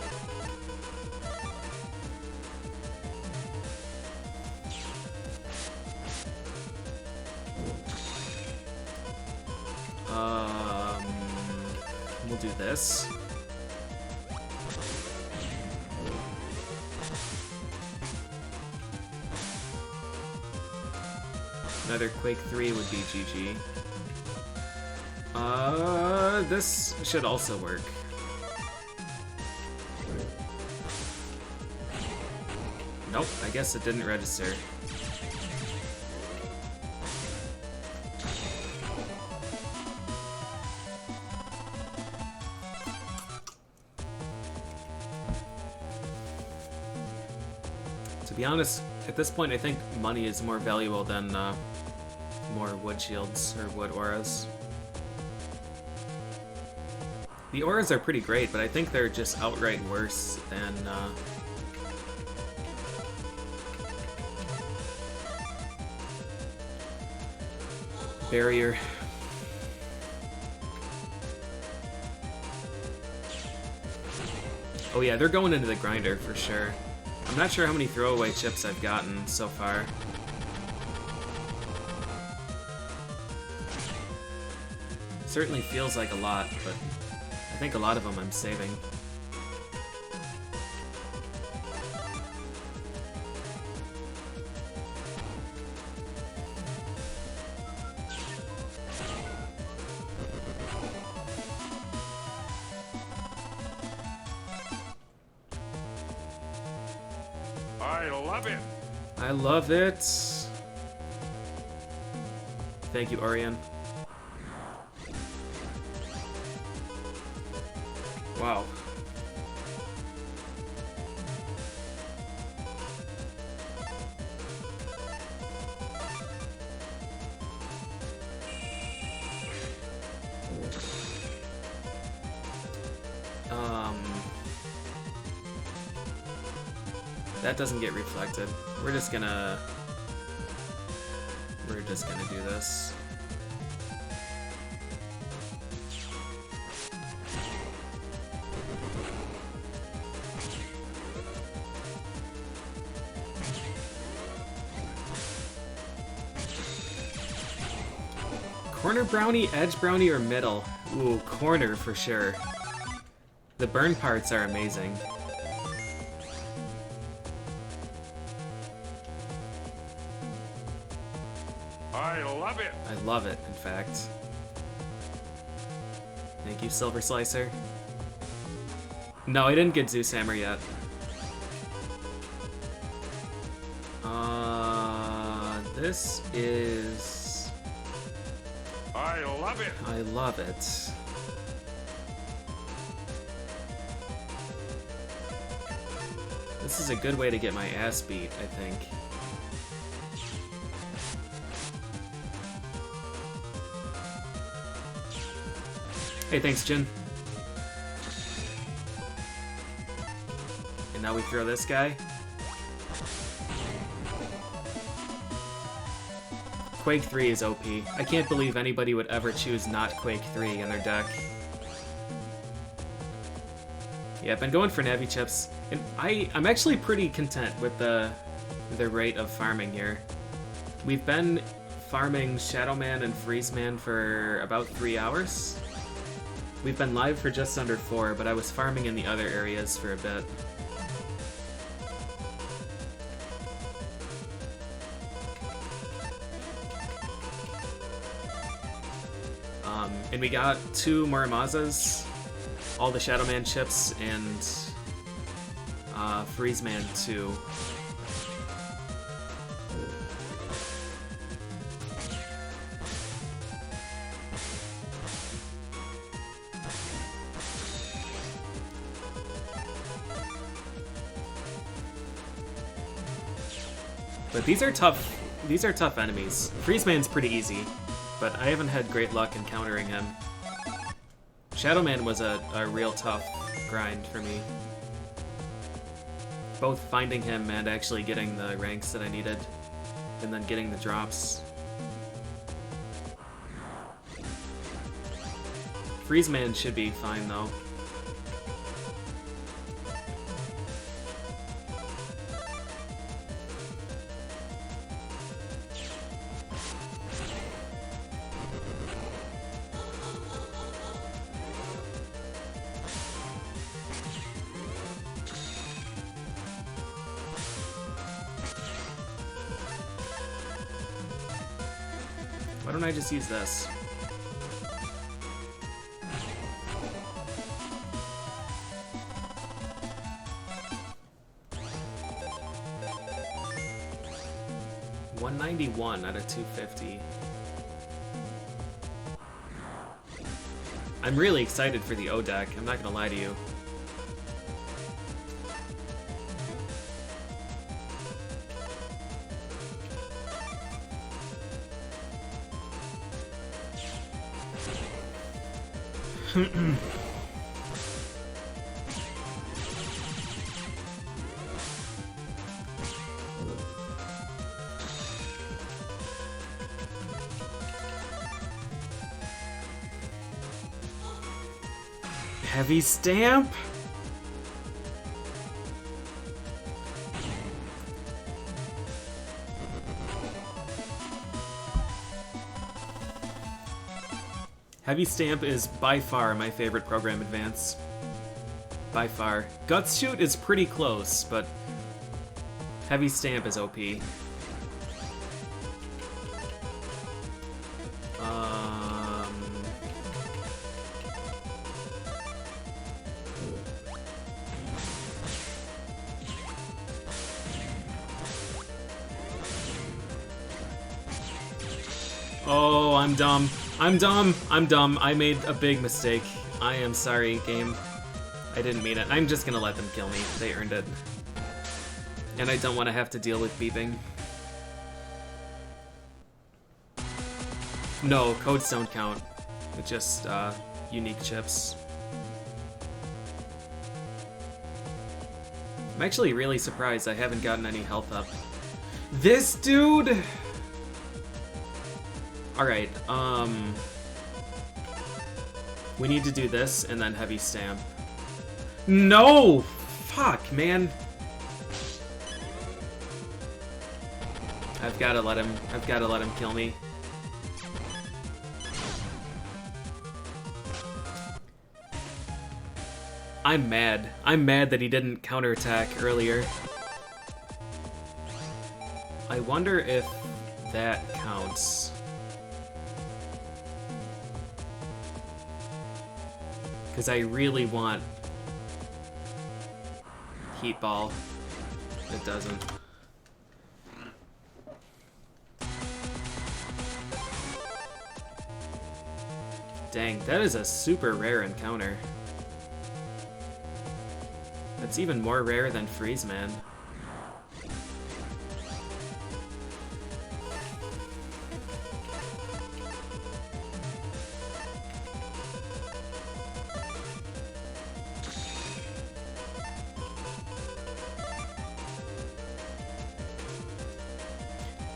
We'll do this. Another Quake 3 would be GG. This should also work. Nope, I guess it didn't register. To be honest, at this point, I think money is more valuable than more wood shields or wood auras. The auras are pretty great, but I think they're just outright worse than barrier. Oh yeah, they're going into the grinder for sure. I'm not sure how many throwaway chips I've gotten so far. Certainly feels like a lot, but I think a lot of them I'm saving. I love it. I love it. Thank you, Orion. Wow. That doesn't get reflected. We're just gonna do this. Corner brownie, edge brownie, or middle? Ooh, corner for sure. The burn parts are amazing. I love it. I love it, in fact. Thank you, Silver Slicer. No, I didn't get Zeus Hammer yet. This is... I love it. I love it. This is a good way to get my ass beat, I think. Hey, thanks, Jin. And now we throw this guy. Quake 3 is OP. I can't believe anybody would ever choose not Quake 3 in their deck. Yeah, I've been going for Navi chips, and I'm actually pretty content with the rate of farming here. We've been farming ShadowMan and FreezeMan for about 3 hours. We've been live for just under 4, but I was farming in the other areas for a bit. And we got 2 Muramazas, all the ShadowMan chips, and FreezeMan 2. But these are tough. These are tough enemies. FreezeMan's pretty easy, but I haven't had great luck encountering him. ShadowMan was a real tough grind for me. Both finding him and actually getting the ranks that I needed, and then getting the drops. FreezeMan should be fine though. Why don't I just use this? $191 out of 250. I'm really excited for the O deck, I'm not gonna lie to you. Heavy stamp? Heavy Stamp is by far my favorite program advance. By far. Guts Shoot is pretty close, but Heavy Stamp is OP. Oh, I'm dumb. I'm dumb. I'm dumb. I made a big mistake. I am sorry, game. I didn't mean it. I'm just gonna let them kill me. They earned it. And I don't want to have to deal with beeping. No, codes don't count. It's just unique chips. I'm actually really surprised I haven't gotten any health up. This dude! Alright, we need to do this and then Heavy Stamp. No! Fuck, man. I've gotta let him kill me. I'm mad. I'm mad that he didn't counterattack earlier. I wonder if that counts. Because I really want Heat Ball. It doesn't. Dang, that is a super rare encounter. That's even more rare than FreezeMan.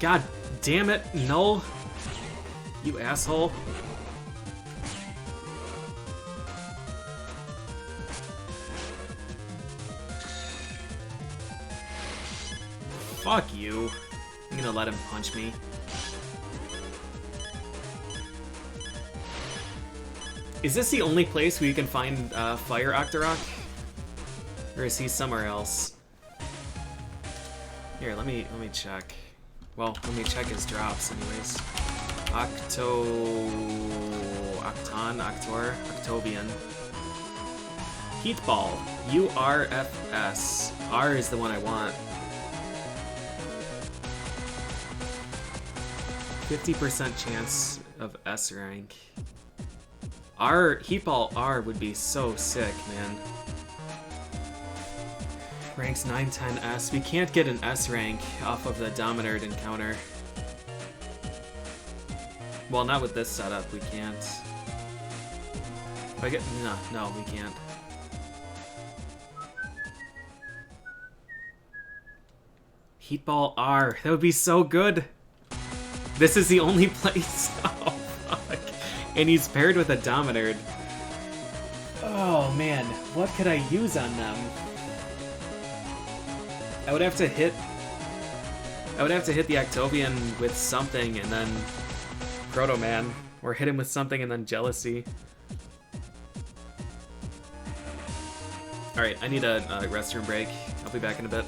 God damn it, Null. You asshole. Fuck you. I'm gonna let him punch me. Is this the only place where you can find Fire Octorok? Or is he somewhere else? Here, let me check. Well, let me check his drops anyways. Octovian. Heat Ball. URFS. R is the one I want. 50% chance of S rank. Heat Ball R would be so sick, man. Ranks 9, 10 S. We can't get an S rank off of the Dominard encounter. Well, not with this setup, we can't. If I get... No, we can't. Heat Ball R. That would be so good. This is the only place. Oh, fuck. And he's paired with a Dominard. Oh, man. What could I use on them? I would have to hit the Octovian with something and then Proto Man, or hit him with something and then Jealousy. Alright, I need a restroom break. I'll be back in a bit.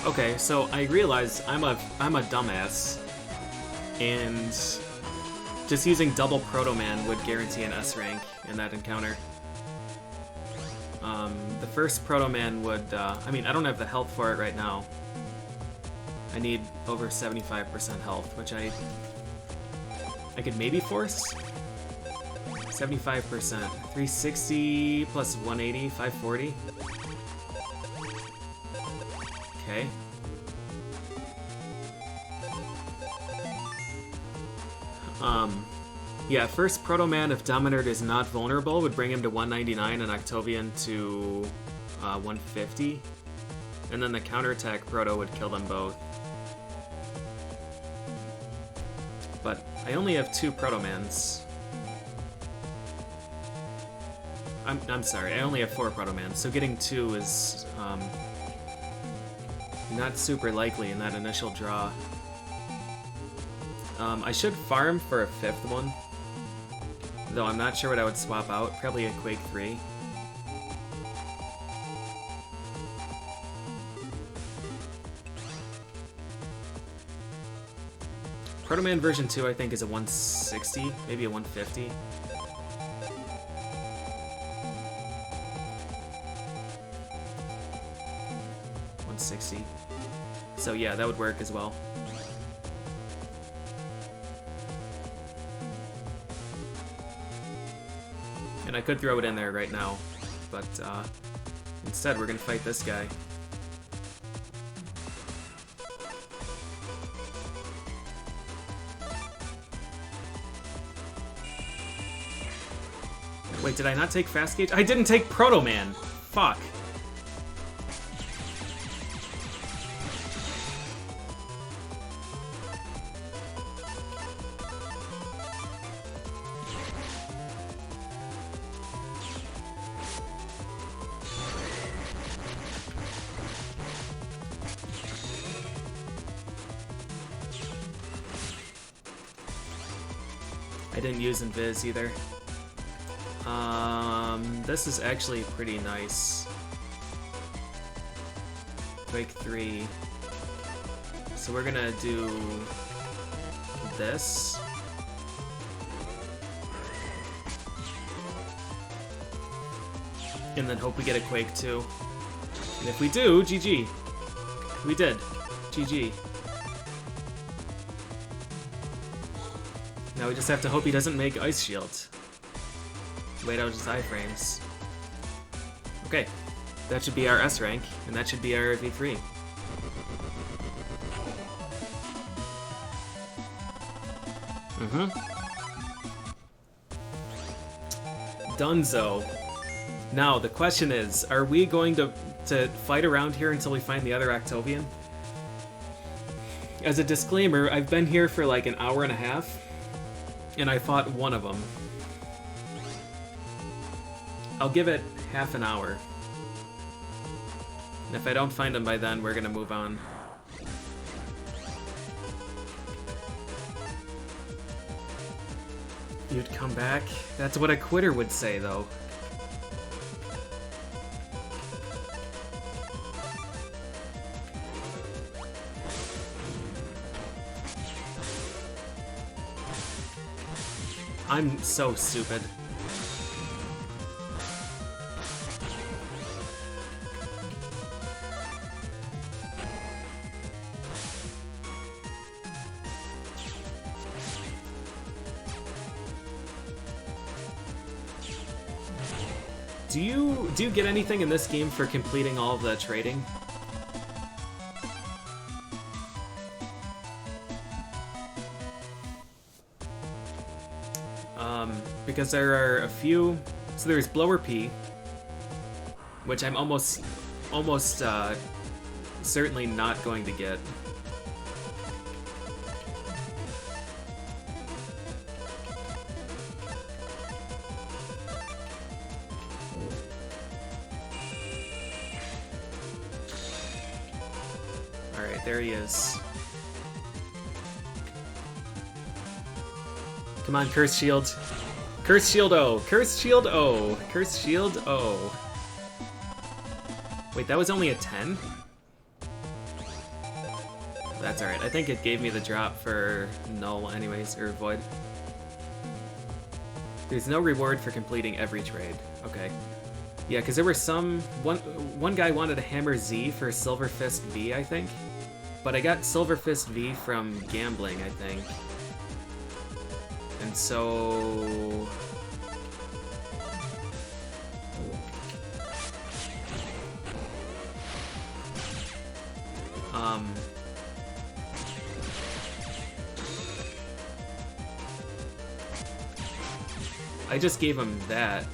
Okay, so I realize I'm a dumbass, and just using double Proto Man would guarantee an S rank in that encounter. The first Proto Man would, I mean, I don't have the health for it right now. I need over 75% health, which I could maybe force? 75%. 360 plus 180, 540. Okay. Yeah, first Proto Man, if Dominard is not vulnerable, would bring him to 199 and Octovian to 150. And then the counterattack Proto would kill them both. But I only have 2 Proto Mans. I'm sorry, I only have 4 Proto Mans, so getting 2 is not super likely in that initial draw. I should farm for a 5th one, though I'm not sure what I would swap out. Probably a Quake 3. Proto Man version 2 I think is a 160, maybe a 150. So yeah, that would work as well. And I could throw it in there right now, but instead we're gonna fight this guy. Wait, did I not take Fast Gauge? I didn't take Proto Man! Fuck. I didn't use Invis either. This is actually pretty nice. Quake 3. So we're gonna do this. And then hope we get a Quake 2. And if we do, GG. We did. GG. Now we just have to hope he doesn't make Ice Shield. Wait out his iframes. Okay, that should be our S rank, and that should be our V3. Dunzo. Now, the question is, are we going to fight around here until we find the other Octovian? As a disclaimer, I've been here for like an hour and a half, and I fought one of them. I'll give it half an hour. And if I don't find him by then, we're gonna move on. You'd come back? That's what a quitter would say, though. I'm so stupid. Do you get anything in this game for completing all the trading? Because there are a few. So there's Blower P, which I'm almost certainly not going to get. Alright, there he is. Come on, Curse Shield. Curse Shield O! Curse Shield O! Curse Shield O! Wait, that was only a 10? That's alright. I think it gave me the drop for Null anyways, or Void. There's no reward for completing every trade. Okay. Yeah, because there were some... One guy wanted a Hammer Z for Silver Fist V, I think. But I got Silver Fist V from gambling, I think. And so... I just gave him that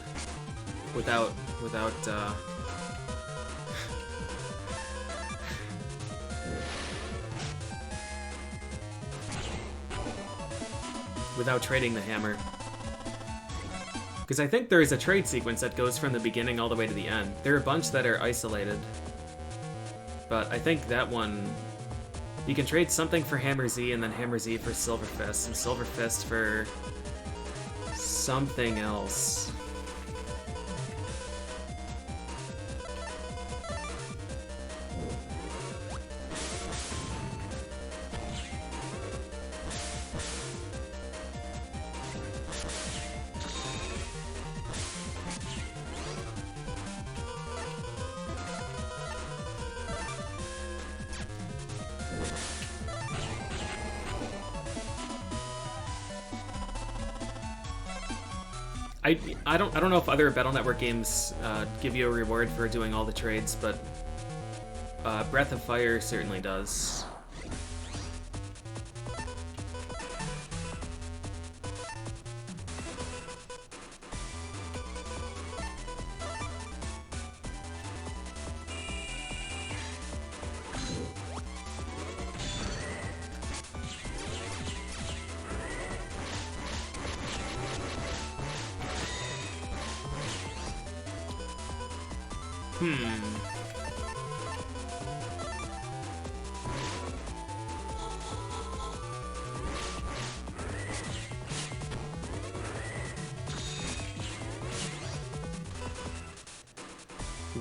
without trading the hammer. Because I think there is a trade sequence that goes from the beginning all the way to the end. There are a bunch that are isolated. But I think that one... You can trade something for Hammer Z and then Hammer Z for Silver Fist, and Silver Fist for something else. I don't know if other Battle Network games give you a reward for doing all the trades, but Breath of Fire certainly does.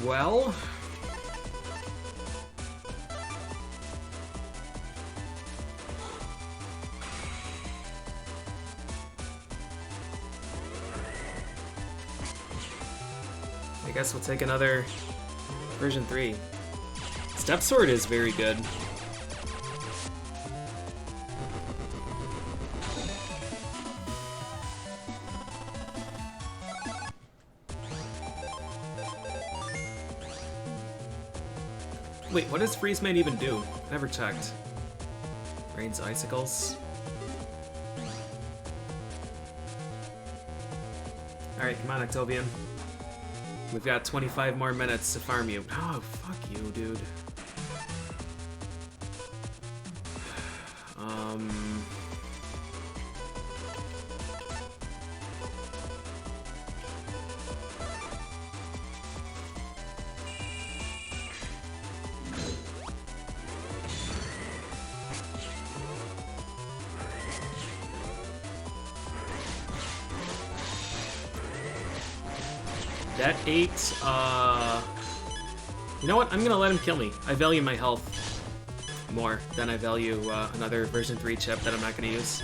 Well... I guess we'll take another version 3. Step Sword is very good. Wait, what does FreezeMan even do? I never checked. Rains icicles. Alright, come on, Octovian. We've got 25 more minutes to farm you. Oh, fuck you, dude. That 8, you know what? I'm gonna let him kill me. I value my health more than I value another version 3 chip that I'm not gonna use.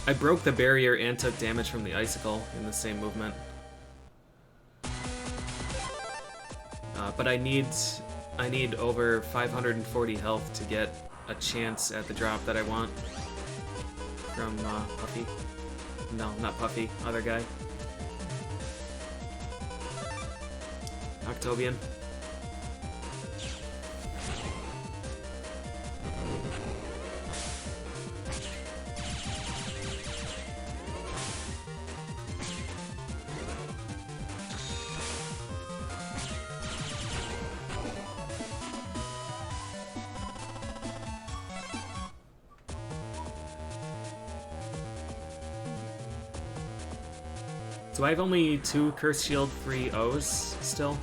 I broke the barrier and took damage from the icicle in the same movement. But I need over 540 health to get a chance at the drop that I want from Puffy. No, not Puffy, other guy. Octovian. So I have only 2 Curse Shield 3 O's still.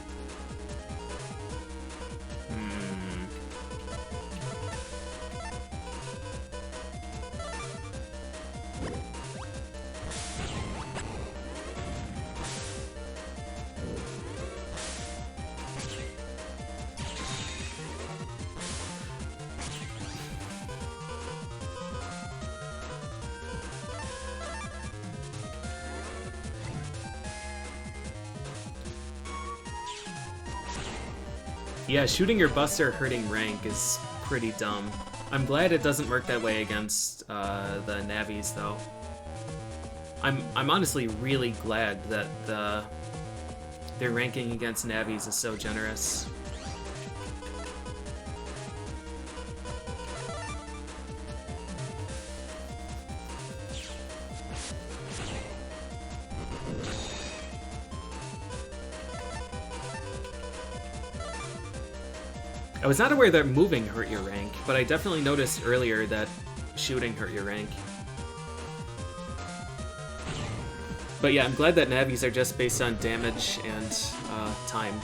Yeah, shooting your buster hurting rank is pretty dumb. I'm glad it doesn't work that way against the Navis, though. I'm honestly really glad that their ranking against Navis is so generous. I was not aware that moving hurt your rank, but I definitely noticed earlier that shooting hurt your rank. But yeah, I'm glad that Navis are just based on damage and time.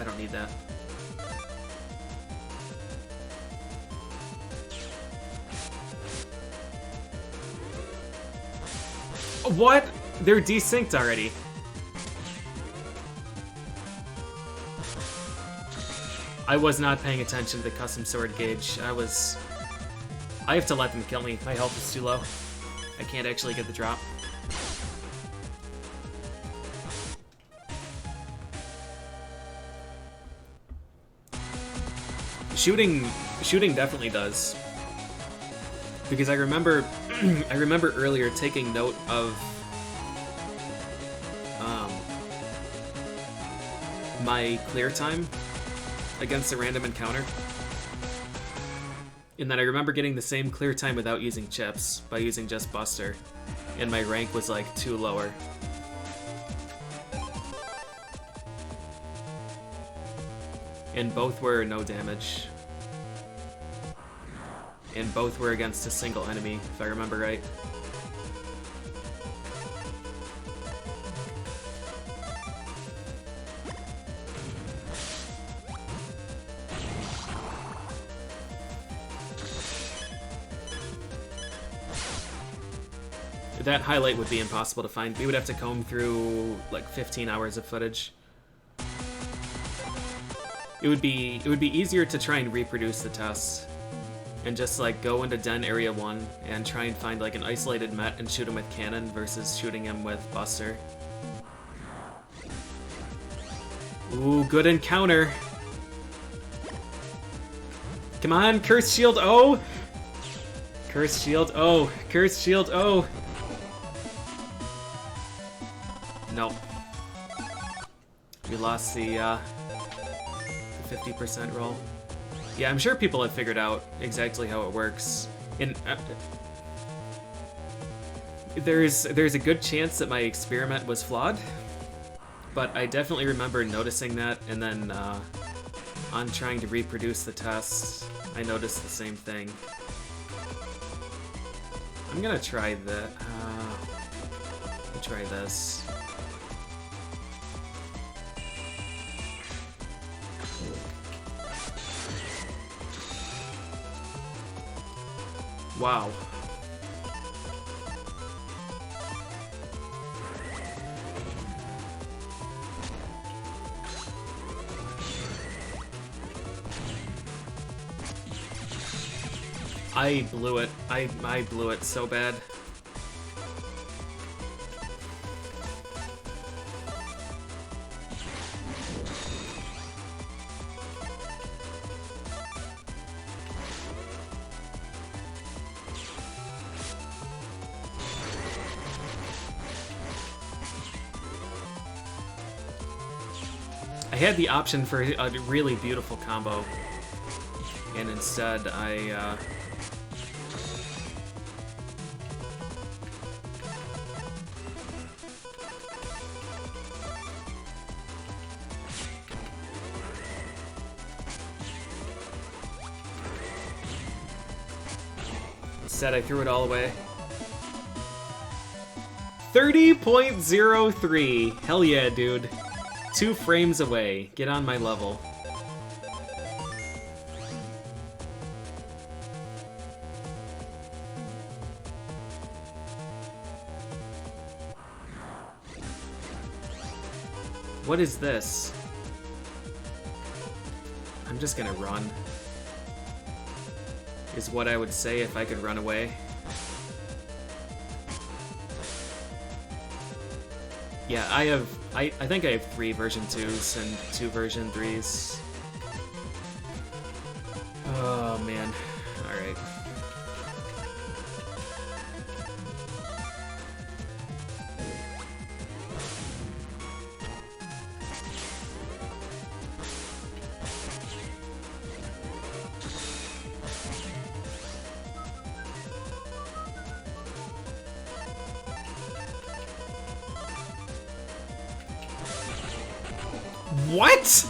I don't need that. What? They're desynced already. I was not paying attention to the custom sword gauge. I have to let them kill me. My health is too low. I can't actually get the drop. Shooting definitely does, because I remember earlier taking note of my clear time against a random encounter And then I remember getting the same clear time without using chips, by using just Buster. And my rank was like 2 lower. And both were no damage. And both were against a single enemy, if I remember right. That highlight would be impossible to find. We would have to comb through like 15 hours of footage. It would be easier to try and reproduce the tests and just like go into Den Area 1 and try and find like an isolated Met and shoot him with cannon versus shooting him with Buster. Ooh, good encounter. Come on, Curse Shield O! Curse Shield O! Curse Shield O! Nope. We lost the 50% roll. Yeah, I'm sure people have figured out exactly how it works. And there's a good chance that my experiment was flawed, but I definitely remember noticing that, and then on trying to reproduce the test, I noticed the same thing. I'm gonna try that. Let me try this. Wow. I blew it. I blew it so bad. I had the option for a really beautiful combo, and instead I threw it all away. 30.03. Hell yeah, dude. 2 frames away. Get on my level. What is this? I'm just gonna run. Is what I would say if I could run away. Yeah, I think I have 3 version 2s and 2 version 3s. Oh man. Alright. What?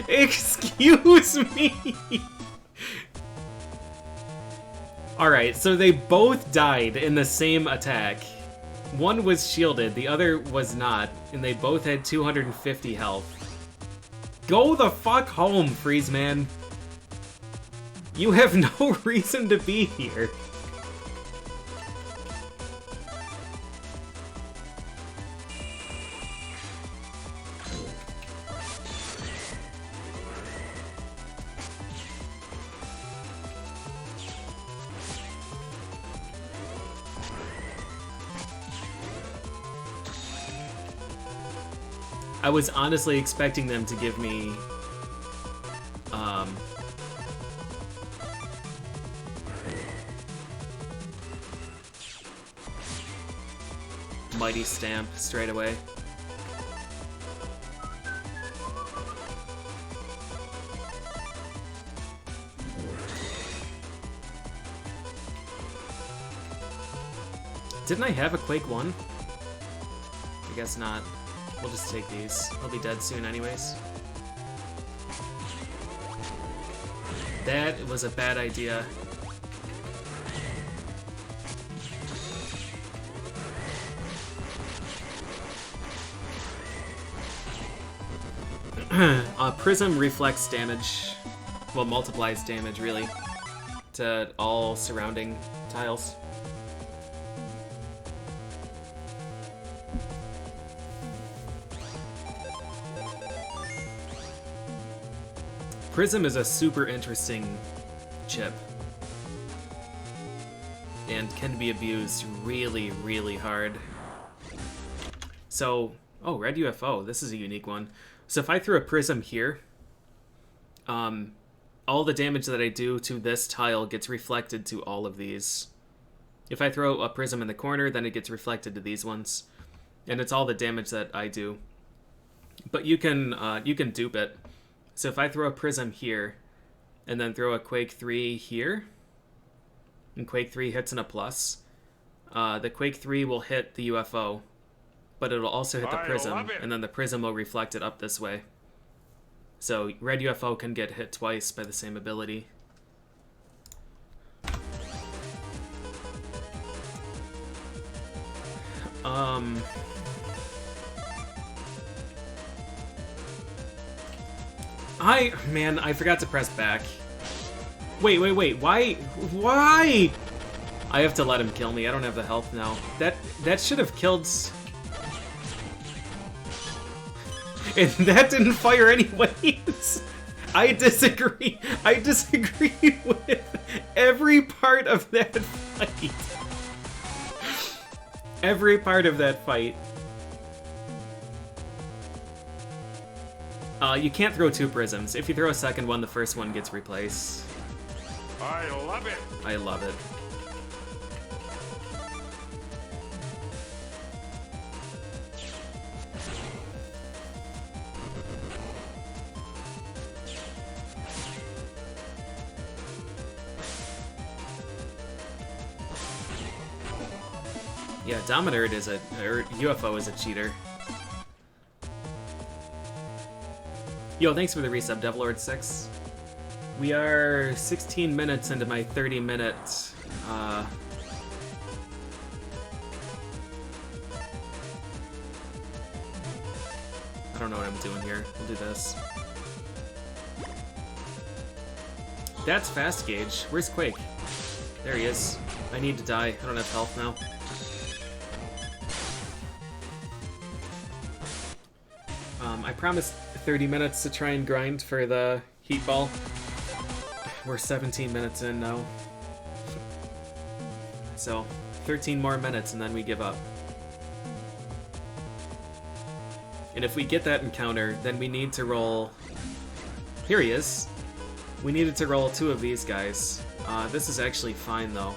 Excuse me. Alright, so they both died in the same attack. One was shielded, the other was not, and they both had 250 health. Go the fuck home, FreezeMan. You have no reason to be here. I was honestly expecting them to give me, Mighty Stamp straight away. Didn't I have a Quake 1? I guess not. We'll just take these. I'll be dead soon anyways. That was a bad idea. Prism reflects damage, well, multiplies damage, really, to all surrounding tiles. Prism is a super interesting chip, and can be abused really, really hard. So, oh, red UFO, this is a unique one. So if I throw a prism here, all the damage that I do to this tile gets reflected to all of these. If I throw a prism in the corner, then it gets reflected to these ones. And it's all the damage that I do. But you can dupe it. So if I throw a prism here, and then throw a Quake 3 here, and Quake 3 hits in a plus, the Quake 3 will hit the UFO. But it'll also hit the prism, and then the prism will reflect it up this way. So red UFO can get hit twice by the same ability. Man, I forgot to press back. Wait, why? I have to let him kill me. I don't have the health now. That should have killed... And that didn't fire anyways. I disagree. I disagree with every part of that fight. Every part of that fight. You can't throw two prisms. If you throw a second one, the first one gets replaced. I love it. I love it. Yeah, Dominard is or UFO is a cheater. Yo, thanks for the resub, Devilord6. We are 16 minutes into my 30-minute, I don't know what I'm doing here. We'll do this. That's fast gauge. Where's Quake? There he is. I need to die. I don't have health now. I promised 30 minutes to try and grind for the heat ball. We're 17 minutes in now. So, 13 more minutes and then we give up. And if we get that encounter, then we need to roll... Here he is. We needed to roll two of these guys. This is actually fine though.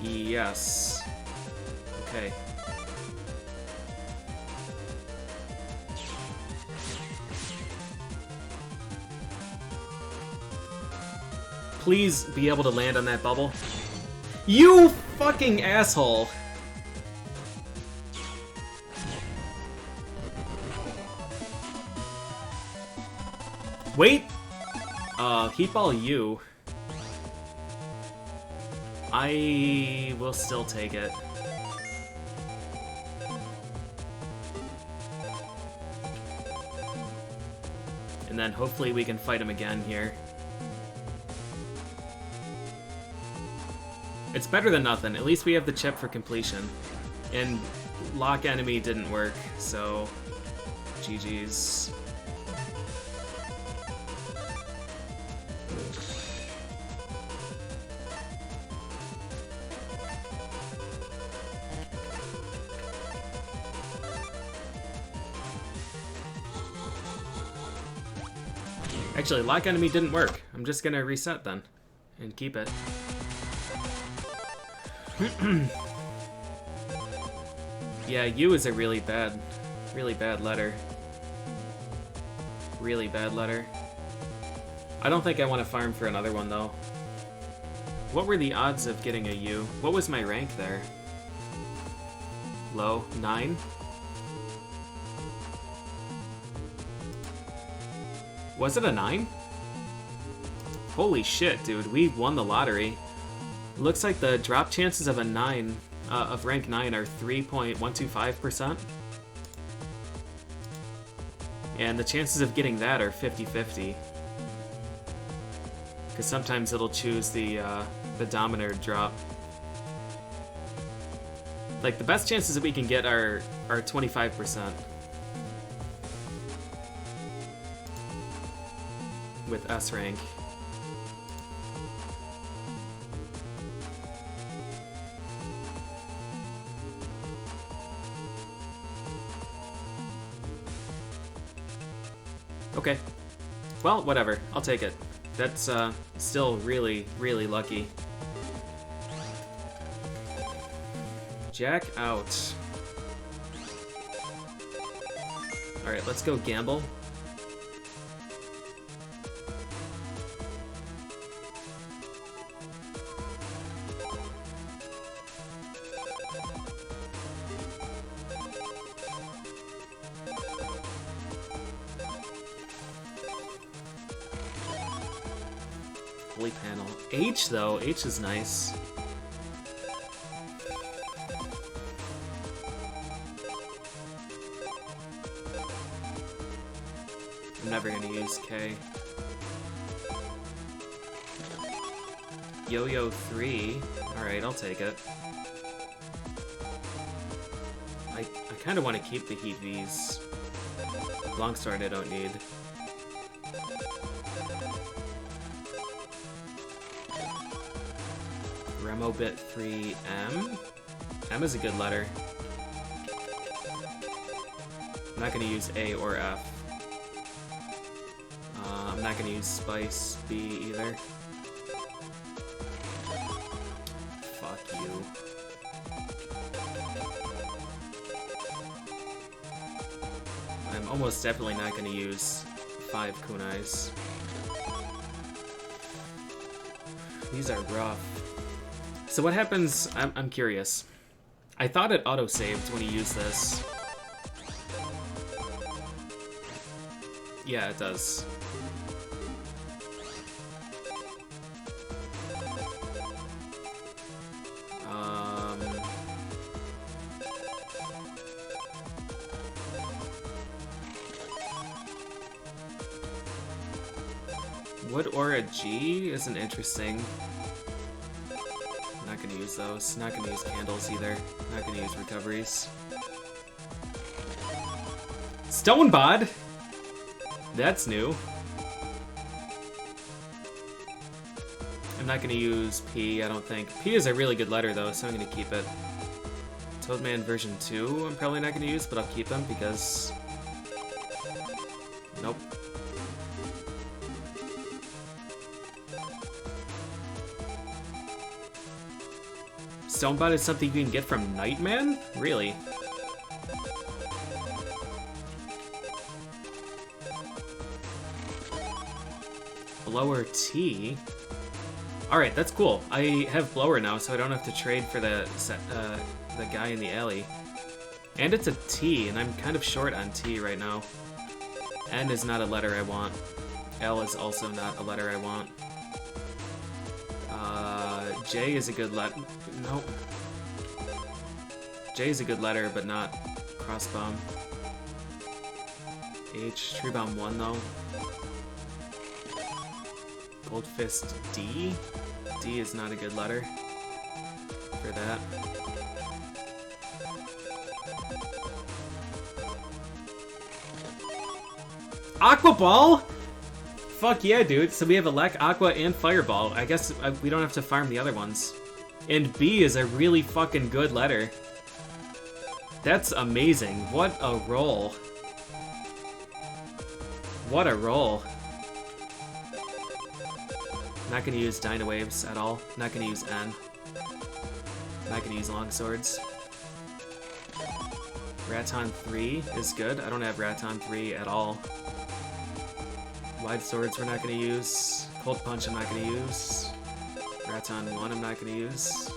Yes. Okay. Please be able to land on that bubble. You fucking asshole! Wait! Heat ball you. I will still take it. And then hopefully we can fight him again here. It's better than nothing. At least we have the chip for completion. And lock enemy didn't work, so GG's. Actually, lock enemy didn't work. I'm just gonna reset then and keep it. Yeah, U is a really bad letter. Really bad letter. I don't think I want to farm for another one, though. What were the odds of getting a U? What was my rank there? Low? 9? Was it a 9? Holy shit, dude. We won the lottery. Looks like the drop chances of a 9, of rank 9 are 3.125%. And the chances of getting that are 50-50. Because sometimes it'll choose the Dominator drop. Like, the best chances that we can get are 25%. With S rank. Okay. Well, whatever. I'll take it. That's still really, really lucky. Jack out. Alright, let's go gamble. Holy panel. H, though. H is nice. I'm never gonna use K. Yo-Yo 3. Alright, I'll take it. I kind of want to keep the Heat Vs. Longsword I don't need. Remobit 3M. M is a good letter. I'm not going to use A or F. I'm not going to use Spice B either. Fuck you. I'm almost definitely not going to use 5 kunais. These are rough. So what happens, I'm curious. I thought it auto-saved when he used this. Yeah, it does. Wood Aura G isn't interesting. Not gonna use those. Not gonna use candles either. Not gonna use recoveries. Stonebod! That's new. I'm not gonna use P, I don't think. P is a really good letter though, so I'm gonna keep it. Toadman version 2 I'm probably not gonna use, but I'll keep them because... Nope. Stonebot is something you can get from Nightman? Really? Blower T? Alright, that's cool. I have Blower now, so I don't have to trade for the guy in the alley. And it's a T, and I'm kind of short on T right now. N is not a letter I want. L is also not a letter I want. J is a good letter. Nope. J is a good letter, but not Crossbomb. H, Tree Bomb 1 though. Gold Fist D? D is not a good letter for that. AquaBall? Fuck yeah, dude. So we have Elec, Aqua, and Fireball. I guess we don't have to farm the other ones. And B is a really fucking good letter. That's amazing. What a roll. What a roll. Not gonna use Dino Waves at all. Not gonna use N. Not gonna use Longswords. Raton 3 is good. I don't have Raton 3 at all. Wide Swords we're not gonna use. Cold Punch I'm not gonna use. Raton 1 I'm not gonna use.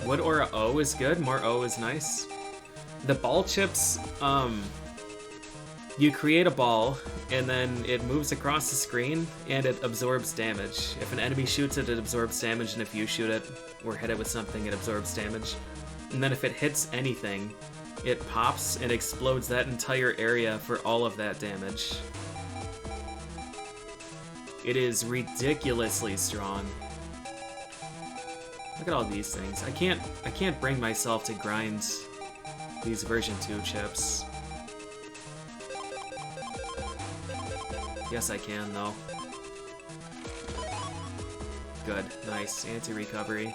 Wood Aura O is good. More O is nice. The ball chips, you create a ball, and then it moves across the screen, and it absorbs damage. If an enemy shoots it, it absorbs damage, and if you shoot it or hit it with something, it absorbs damage. And then if it hits anything, it pops and explodes that entire area for all of that damage. It is ridiculously strong. Look at all these things. I can't bring myself to grind these version 2 chips. Yes, I can, though. Good. Nice. Anti-recovery.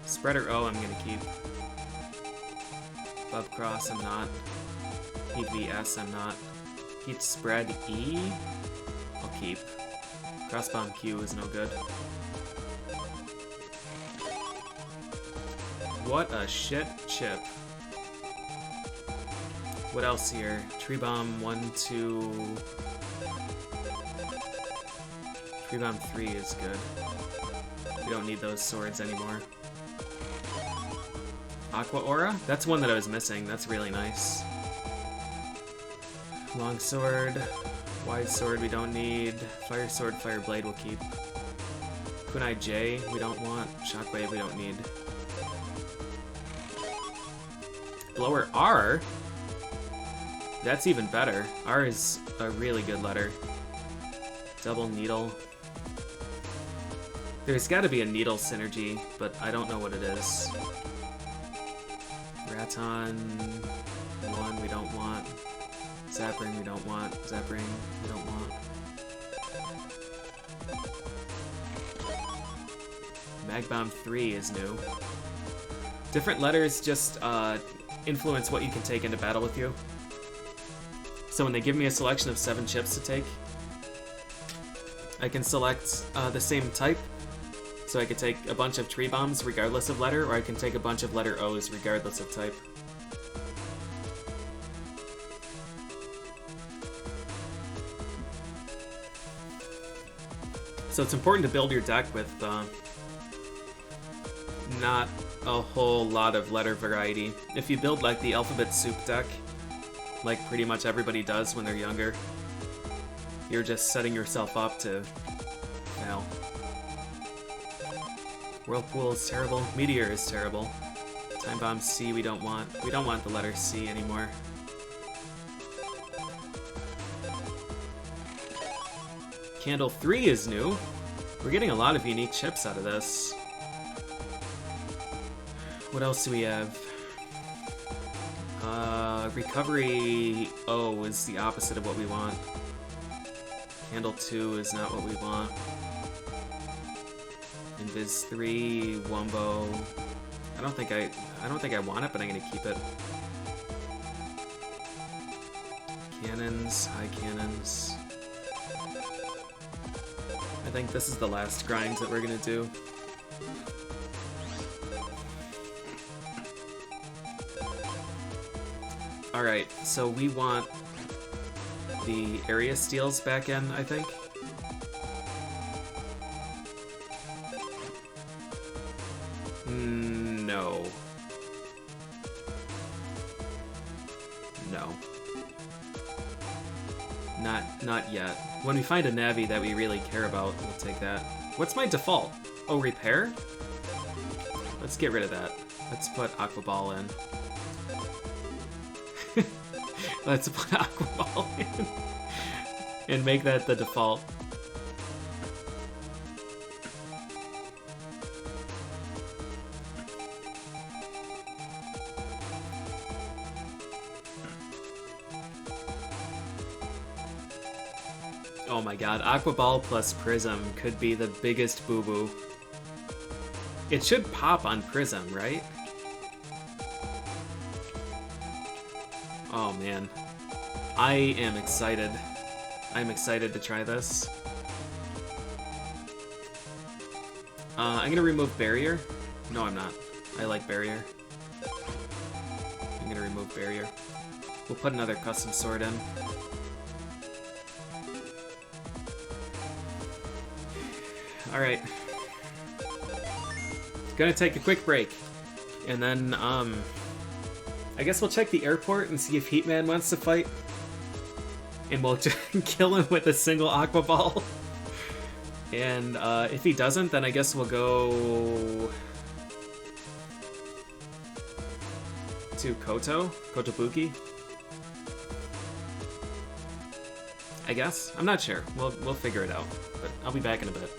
Spreader O I'm gonna keep. Bub Cross I'm not. Heat VS I'm not. Heat Spread E I'll keep. Crossbomb Q is no good. What a shit chip. What else here? Tree Bomb 1, 2... Tree Bomb 3 is good. We don't need those swords anymore. Aqua Aura? That's one that I was missing. That's really nice. Long Sword. Wide Sword we don't need. Fire Sword, Fire Blade we'll keep. Kunai J we don't want. Shockwave we don't need. Blower R? That's even better. R is a really good letter. Double Needle. There's gotta be a Needle synergy, but I don't know what it is. Raton 1 we don't want. Zapring we don't want. Zapring we don't want. Magbomb 3 is new. Different letters just influence what you can take into battle with you. So when they give me a selection of 7 chips to take, I can select the same type. So I could take a bunch of Tree Bombs regardless of letter, or I can take a bunch of letter O's regardless of type. So it's important to build your deck with not a whole lot of letter variety. If you build like the Alphabet Soup deck, like pretty much everybody does when they're younger, you're just setting yourself up to fail. Whirlpool is terrible. Meteor is terrible. Time Bomb C we don't want. We don't want the letter C anymore. Candle 3 is new. We're getting a lot of unique chips out of this. What else do we have? Recovery O is the opposite of what we want. Candle 2 is not what we want. Invis 3, Wumbo. I don't think I want it, but I'm gonna keep it. Cannons, high cannons. I think this is the last grind that we're gonna do. Alright, so we want the area steals back in, I think. No. No. Not yet. When we find a Navi that we really care about, we'll take that. What's my default? Oh, repair? Let's get rid of that. Let's put AquaBall in. Let's put AquaBall in. And make that the default. Oh my god, AquaBall plus Prism could be the biggest boo-boo. It should pop on Prism, right? Oh man. I am excited. I'm excited to try this. I'm gonna remove Barrier. No, I'm not. I like Barrier. I'm gonna remove barrier. We'll put another custom sword in. Alright. Gonna take a quick break. And then, I guess we'll check the airport and see if Heatman wants to fight. And we'll kill him with a single AquaBall. And if he doesn't, then I guess we'll go to Kotobuki. I guess? I'm not sure. We'll figure it out. But I'll be back in a bit.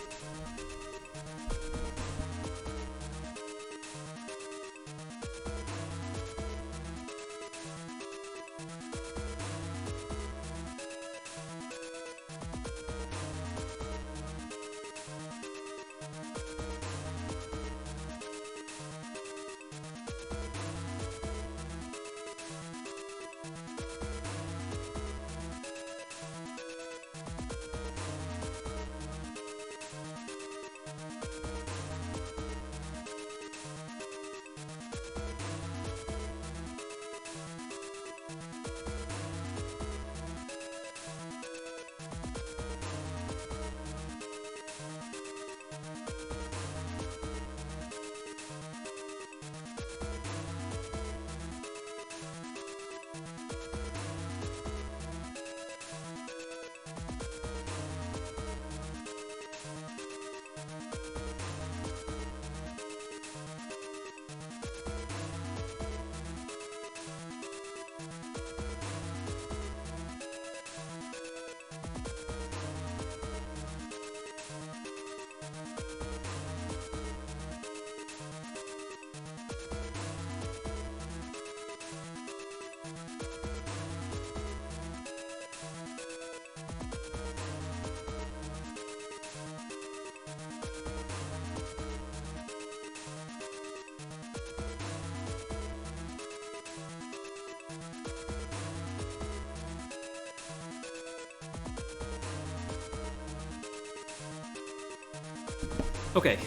Okay,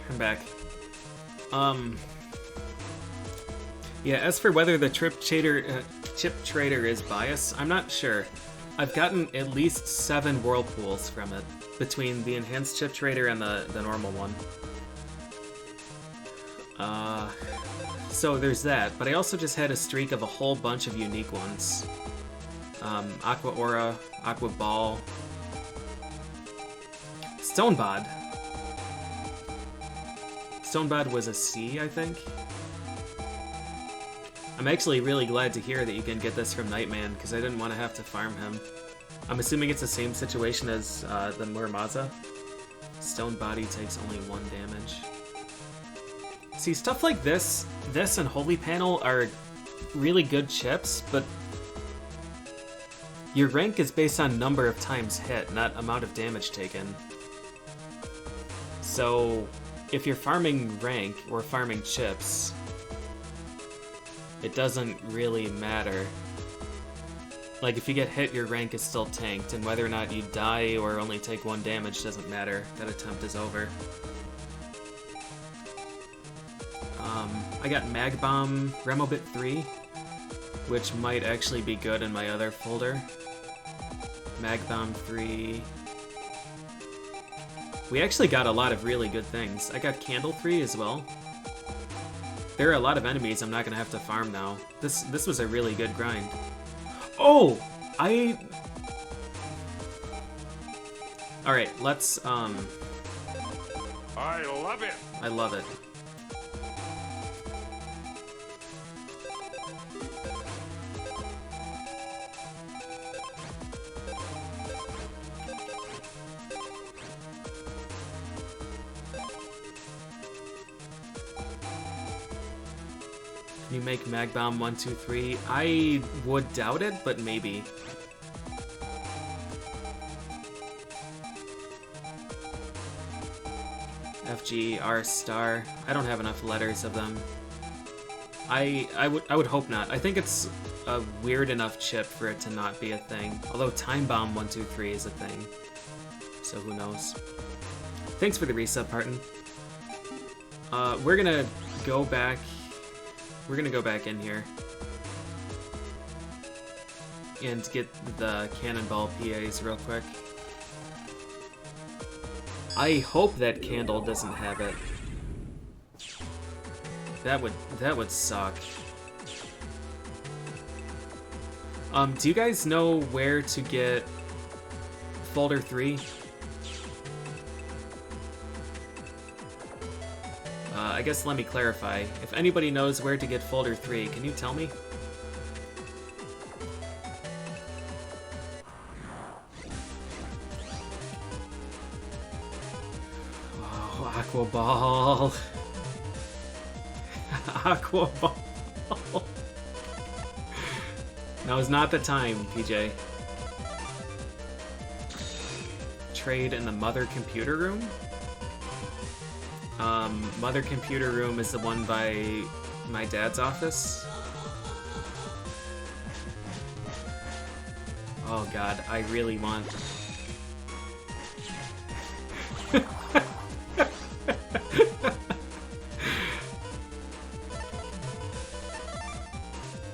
I'm back. Yeah, as for whether the chip trader is biased, I'm not sure. I've gotten at least 7 whirlpools from it, between the enhanced chip trader and the normal one. So there's that, but I also just had a streak of a whole bunch of unique ones. Aqua Aura, AquaBall, Stonebod. Stonebod was a C, I think. I'm actually really glad to hear that you can get this from Nightman, because I didn't want to have to farm him. I'm assuming it's the same situation as the Muramaza. Stone Body takes only 1 damage. See, stuff like this and Holy Panel are really good chips, but your rank is based on number of times hit, not amount of damage taken. So if you're farming rank or farming chips, it doesn't really matter. Like, if you get hit, your rank is still tanked, and whether or not you die or only take 1 damage doesn't matter. That attempt is over. I got Mag Bomb Remobit 3, which might actually be good in my other folder. Mag Bomb 3. We actually got a lot of really good things. I got Candle 3 as well. There are a lot of enemies I'm not gonna have to farm now. This was a really good grind. Oh! Alright, let's, I love it! I love it. Can you make Mag Bomb 1, 2, 3? I would doubt it, but maybe. FG, R star. I don't have enough letters of them. I would hope not. I think it's a weird enough chip for it to not be a thing. Although Time Bomb 1, 2, 3 is a thing. So who knows. Thanks for the resub, Parton. We're gonna go back in here. and get the cannonball PAs real quick. I hope that Candle doesn't have it. That would suck. Do you guys know where to get folder 3? I guess let me clarify. If anybody knows where to get folder 3, can you tell me? Oh, AquaBall. AquaBall. Now is not the time, PJ. Trade in the mother computer room? Mother computer room is the one by my dad's office. Oh god, I really want...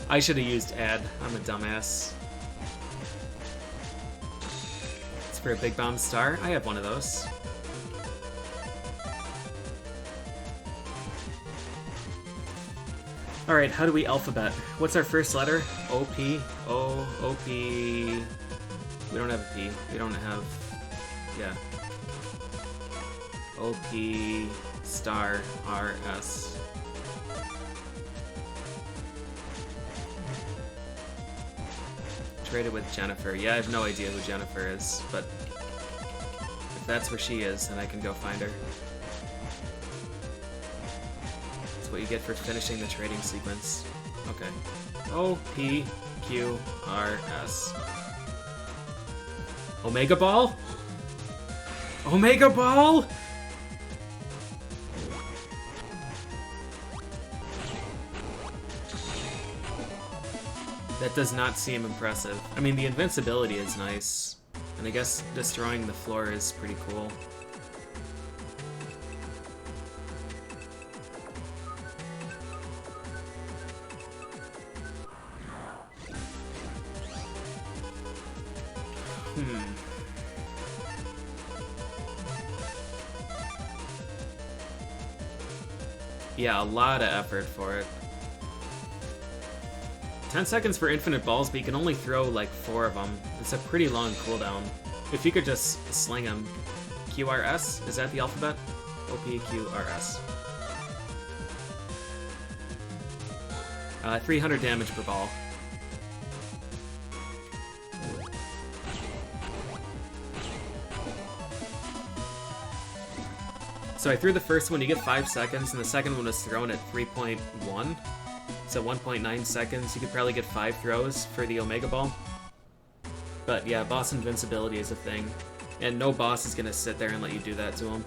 I should have used add. I'm a dumbass. It's for a big bomb star. I have one of those. Alright, how do we alphabet? What's our first letter? O-P. O, O-P. We don't have a P. We don't have... Yeah. O-P star R-S. Traded with Jennifer. Yeah, I have no idea who Jennifer is, but if that's where she is, then I can go find her. That's what you get for finishing the trading sequence. Okay. O-P-Q-R-S. Omega Ball? Omega Ball? That does not seem impressive. I mean, the invincibility is nice, and I guess destroying the floor is pretty cool. Yeah, a lot of effort for it. 10 seconds for infinite balls, but you can only throw like 4 of them. It's a pretty long cooldown. If you could just sling them. QRS? Is that the alphabet? OPQRS. 300 damage per ball. So I threw the first one, you get 5 seconds, and the second one was thrown at 3.1. So 1.9 seconds, you could probably get 5 throws for the Omega Ball. But yeah, boss invincibility is a thing. And no boss is gonna sit there and let you do that to him.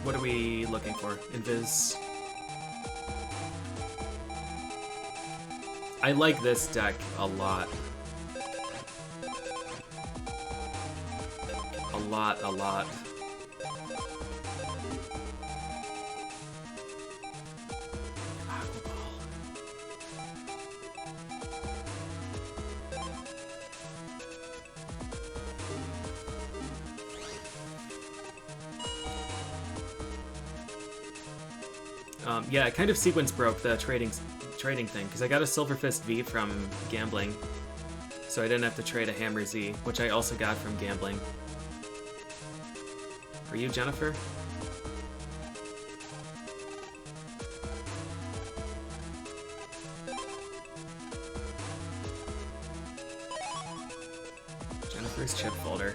What are we looking for? Invis. I like this deck a lot. A lot. Yeah, it kind of sequence broke the trading thing, because I got a Silver Fist V from gambling, so I didn't have to trade a Hammer Z, which I also got from gambling. Are you Jennifer? Jennifer's chip folder.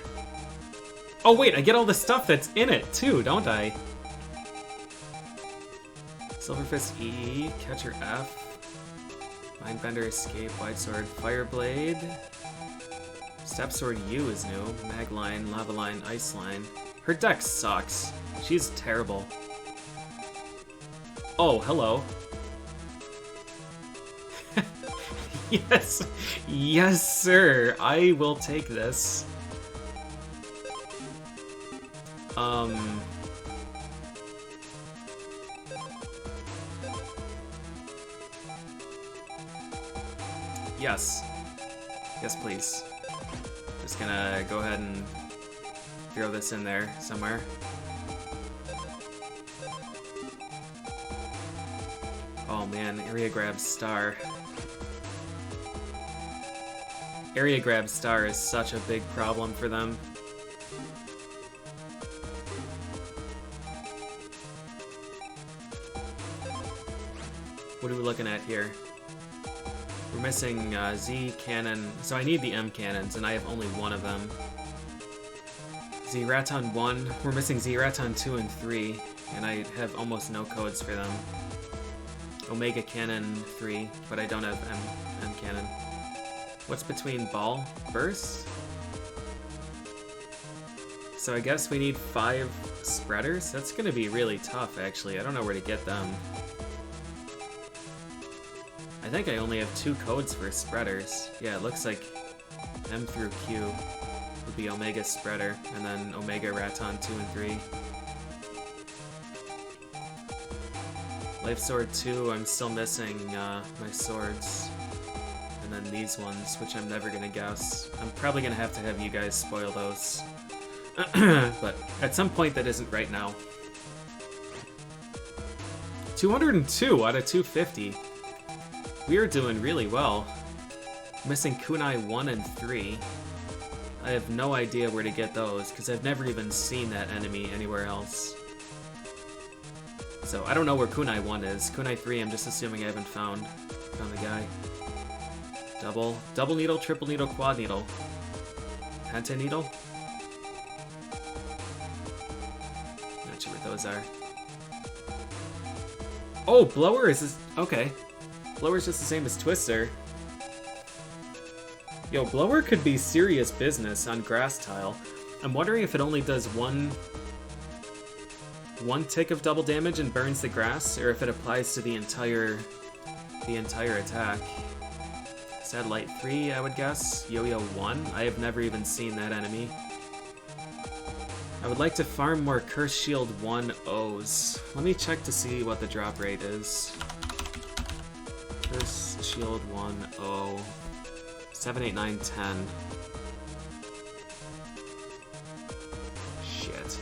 Oh wait, I get all the stuff that's in it too, don't I? Silver Fist E, Catcher F, Mindbender Escape, Wide Sword, Fireblade, Step Sword U is new, Mag Line, Lava Line, Ice Line. Her deck sucks. She's terrible. Oh, hello. Yes, yes, sir. I will take this. Yes. Yes, please. Just gonna go ahead and throw this in there somewhere. Oh man, area grab star. Area grab star is such a big problem for them. What are we looking at here? We're missing Z cannon, so I need the M cannons, and I have only one of them. Z Raton 1, we're missing Z Raton 2 and 3, and I have almost no codes for them. Omega Cannon 3, but I don't have M Cannon. What's between ball? Burst? So I guess we need 5 spreaders? That's gonna be really tough, actually. I don't know where to get them. I think I only have 2 codes for spreaders. Yeah, it looks like M through Q would be Omega Spreader, and then Omega Raton 2 and 3. Life Sword 2, I'm still missing my swords. And then these ones, which I'm never gonna guess. I'm probably gonna have to have you guys spoil those. But at some point that isn't right now. 202 out of 250. We are doing really well. Missing Kunai 1 and 3. I have no idea where to get those, because I've never even seen that enemy anywhere else. So I don't know where Kunai 1 is. Kunai 3, I'm just assuming I haven't found the guy. Double needle, triple needle, quad needle. Penta needle? Not sure what those are. Oh, blower is okay. Blower's just the same as Twister. Yo, blower could be serious business on grass tile. I'm wondering if it only does one tick of double damage and burns the grass, or if it applies to the entire attack. Satellite 3, I would guess. Yo-Yo 1. I have never even seen that enemy. I would like to farm more Curse Shield 1 O's. Let me check to see what the drop rate is. Curse Shield 1 O. 7, 8, 9, 10. Shit.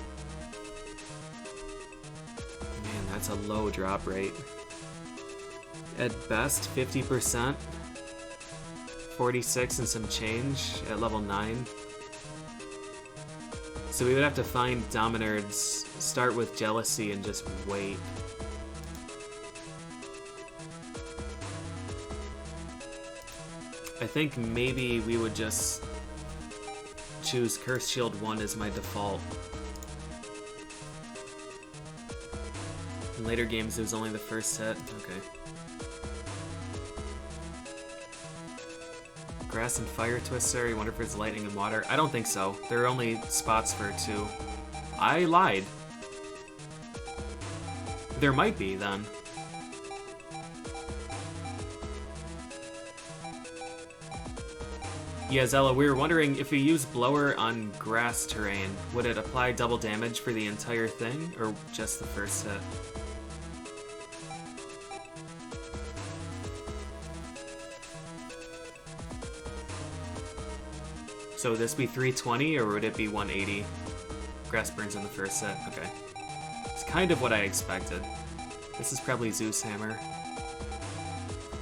Man, that's a low drop rate. At best, 50%. 46 and some change at level 9. So we would have to find Dominards, start with Jealousy, and just wait. I think maybe we would just choose Curse Shield 1 as my default. In later games it was only the first hit. Okay. Grass and Fire Twister, you wonder if it's lightning and water. I don't think so. There are only spots for 2. I lied. There might be, then. Yeah, Zella, we were wondering if we use Blower on grass terrain, would it apply double damage for the entire thing, or just the first hit? So would this be 320, or would it be 180? Grass burns in the first hit, okay. It's kind of what I expected. This is probably Zeus Hammer.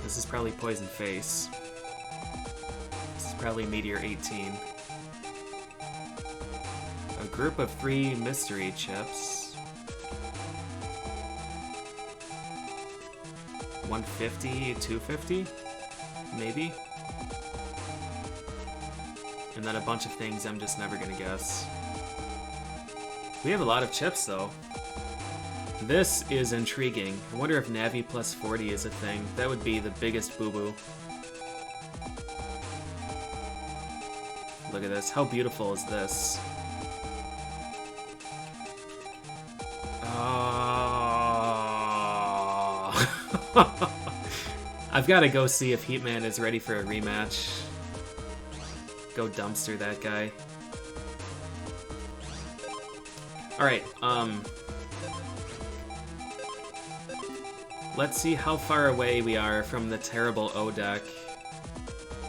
This is probably Poison Face. Probably Meteor 18. A group of 3 mystery chips. 150, 250? Maybe? And then a bunch of things I'm just never gonna guess. We have a lot of chips though. This is intriguing. I wonder if Navi plus 40 is a thing. That would be the biggest boo-boo. Look at this. How beautiful is this? Oh. I've got to go see if Heatman is ready for a rematch. Go dumpster that guy. Alright, let's see how far away we are from the terrible O deck.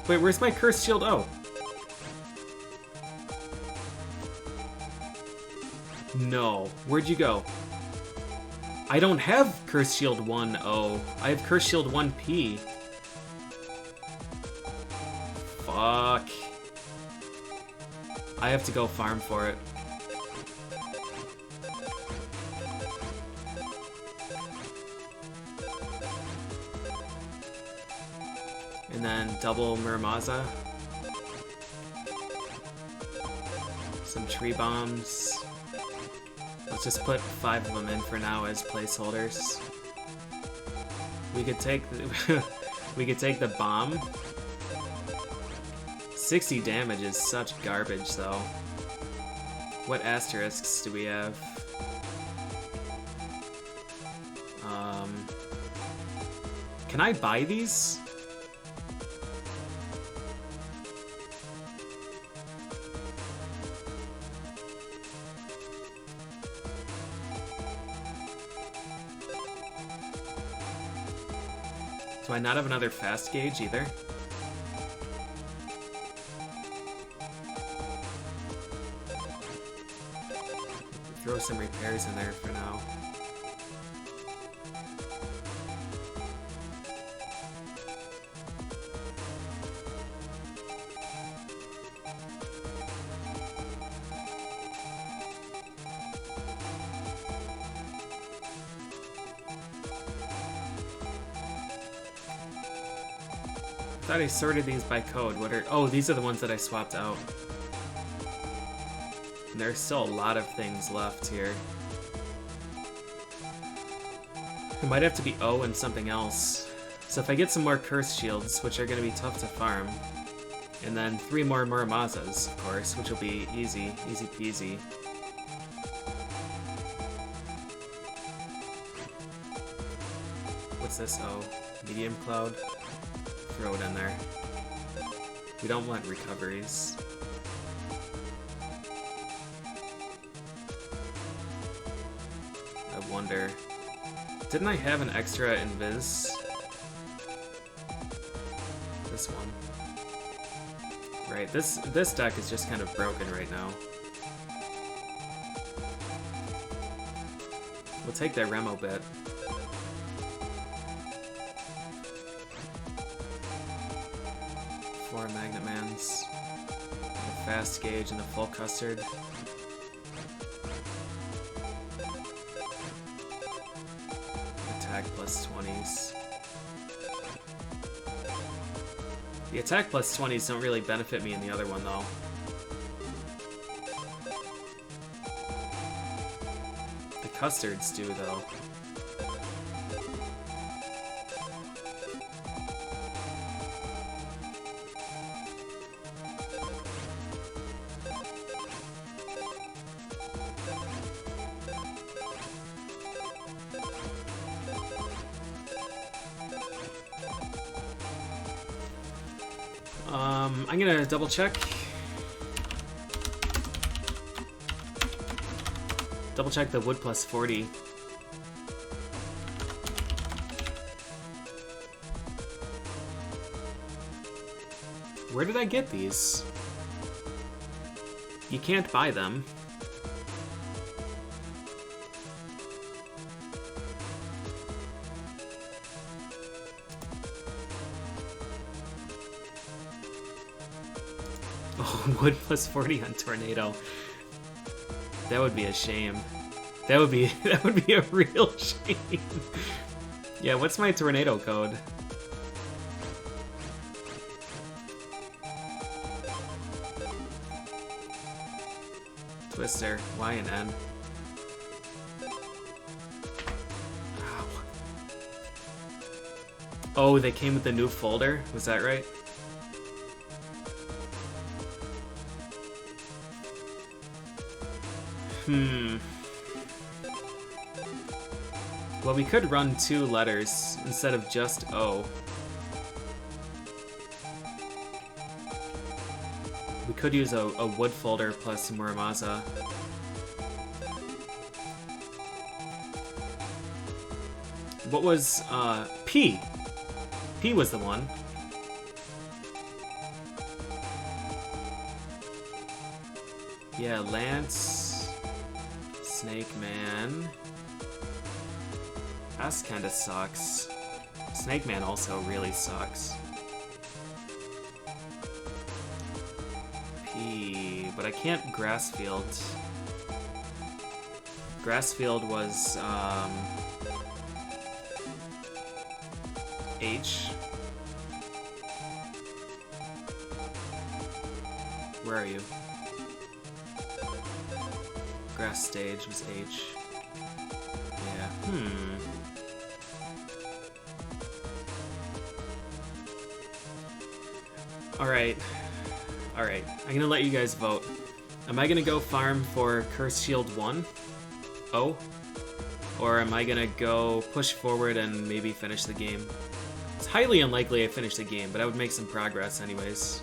Wait, where's my Cursed Shield O? No. Where'd you go? I don't have Cursed Shield 1O. I have Cursed Shield 1P. Fuck. I have to go farm for it. And then double Muramaza. Some tree bombs. Let's just put 5 of them in for now as placeholders. We could take the we could take the bomb. 60 damage is such garbage though. What asterisks do we have? Can I buy these? Do I not have another fast gauge either? Throw some repairs in there for now. I thought I sorted these by code. What are... Oh, these are the ones that I swapped out. And there's still a lot of things left here. It might have to be O and something else. So if I get some more Cursed Shields, which are going to be tough to farm, and then 3 more Muramazas, of course, which will be easy peasy. What's this? Oh, Medium Cloud. Throw it in there. We don't want recoveries. I wonder... Didn't I have an extra invis? This one. Right, this deck is just kind of broken right now. We'll take that Remo bit. Magnet Mans, the fast gauge, and the full custard. Attack plus 20s. The attack plus 20s don't really benefit me in the other one though. The custards do though. I'm gonna double check. Double check the wood plus 40. Where did I get these? You can't buy them. Wood plus 40 on Tornado. That would be a shame. That would be a real shame. Yeah, what's my Tornado code? Twister, Y and N. Ow. Oh, they came with the new folder? Was that right? Well, we could run 2 letters instead of just O. We could use a wood folder plus Muramasa. What was, P? P was the one. Yeah, Lance, Snake Man. S kinda sucks. Snake Man also really sucks. P, but I can't Grassfield. Grassfield was, H. Where are you? Grass Stage was H. Yeah, Alright. Alright, I'm gonna let you guys vote. Am I gonna go farm for Curse Shield 1? Oh? Or am I gonna go push forward and maybe finish the game? It's highly unlikely I finish the game, but I would make some progress anyways.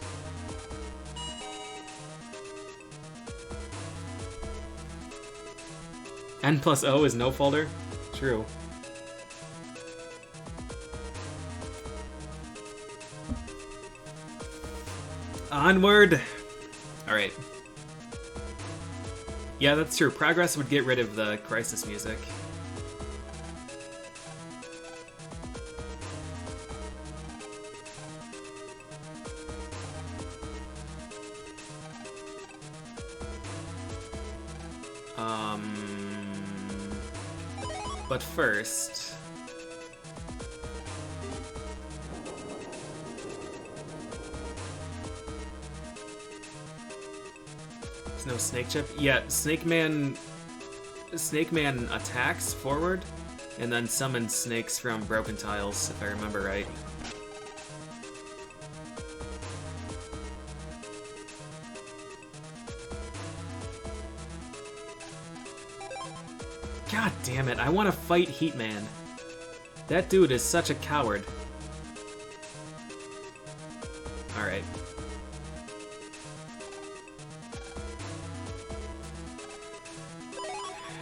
N plus O is no folder? True. Onward! Alright. Yeah, that's true. Progress would get rid of the Crisis music. But first... There's no snake chip? Yeah, Snake Man attacks forward, and then summons snakes from broken tiles, if I remember right. God damn it, I want to fight Heatman. That dude is such a coward. Alright.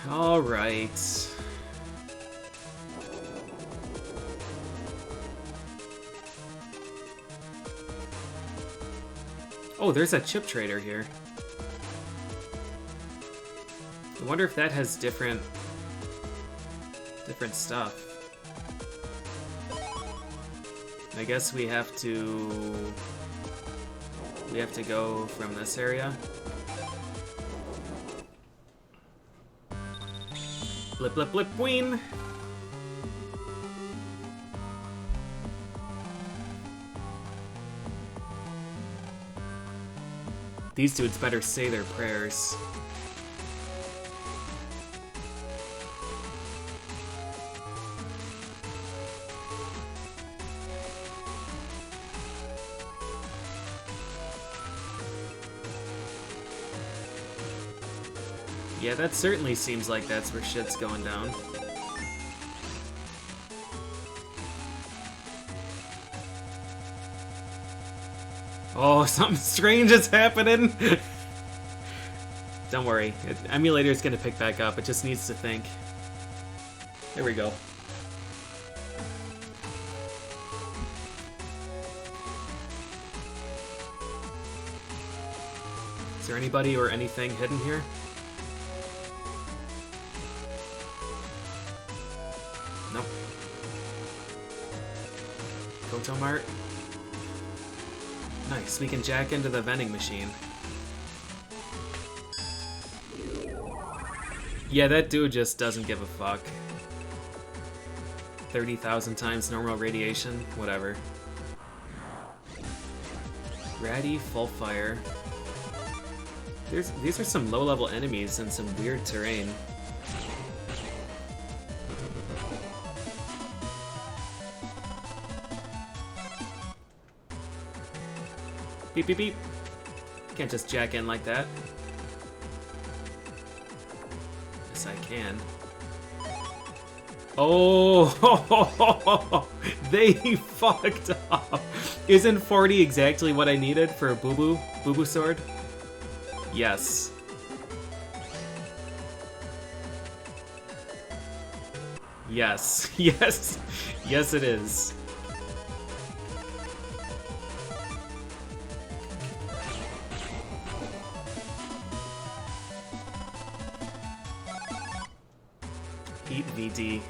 Alright. Oh, there's a chip trader here. I wonder if that has different stuff. I guess we have to go from this area. Blip blip blip ween. These dudes better say their prayers. Yeah, that certainly seems like that's where shit's going down. Oh, something strange is happening! Don't worry, emulator's gonna pick back up, it just needs to think. There we go. Is there anybody or anything hidden here? Nope. Koto Mart. Nice, we can jack into the vending machine. Yeah, that dude just doesn't give a fuck. 30,000 times normal radiation, whatever. Ratty, full fire. These are some low-level enemies and some weird terrain. Beep, beep, beep. Can't just jack in like that. Yes, I can. Oh, they fucked up. Isn't 40 exactly what I needed for a boo-boo sword? Yes. Yes. Yes. Yes, it is. Eat VD.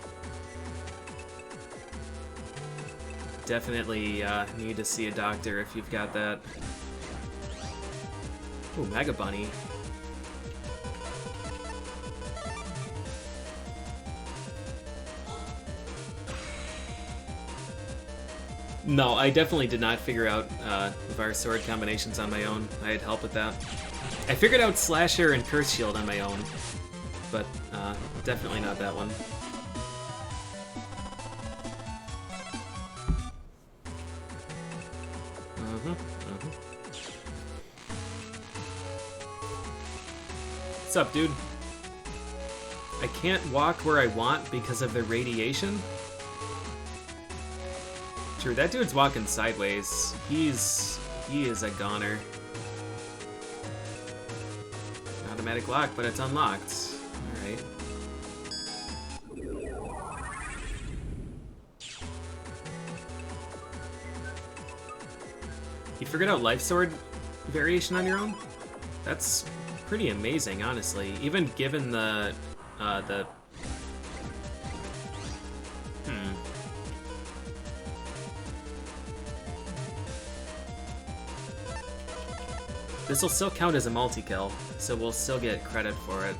Definitely need to see a doctor if you've got that. Ooh, Mega Bunny. No, I definitely did not figure out Var Sword combinations on my own. I had help with that. I figured out Slasher and Curse Shield on my own, but definitely not that one. What's up, dude? I can't walk where I want because of the radiation? True, that dude's walking sideways. He is a goner. Automatic lock, but it's unlocked. Alright. You figured out Life Sword variation on your own? That's pretty amazing, honestly. Even given the This will still count as a multi-kill, so we'll still get credit for it.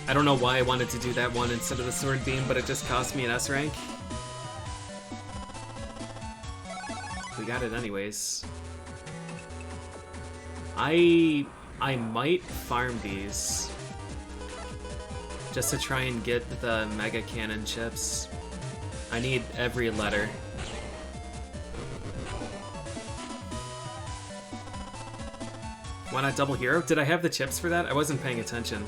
I don't know why I wanted to do that one instead of the Sword Beam, but it just cost me an S rank. We got it anyways. I might farm these just to try and get the Mega Cannon chips. I need every letter. Why not double hero? Did I have the chips for that? I wasn't paying attention.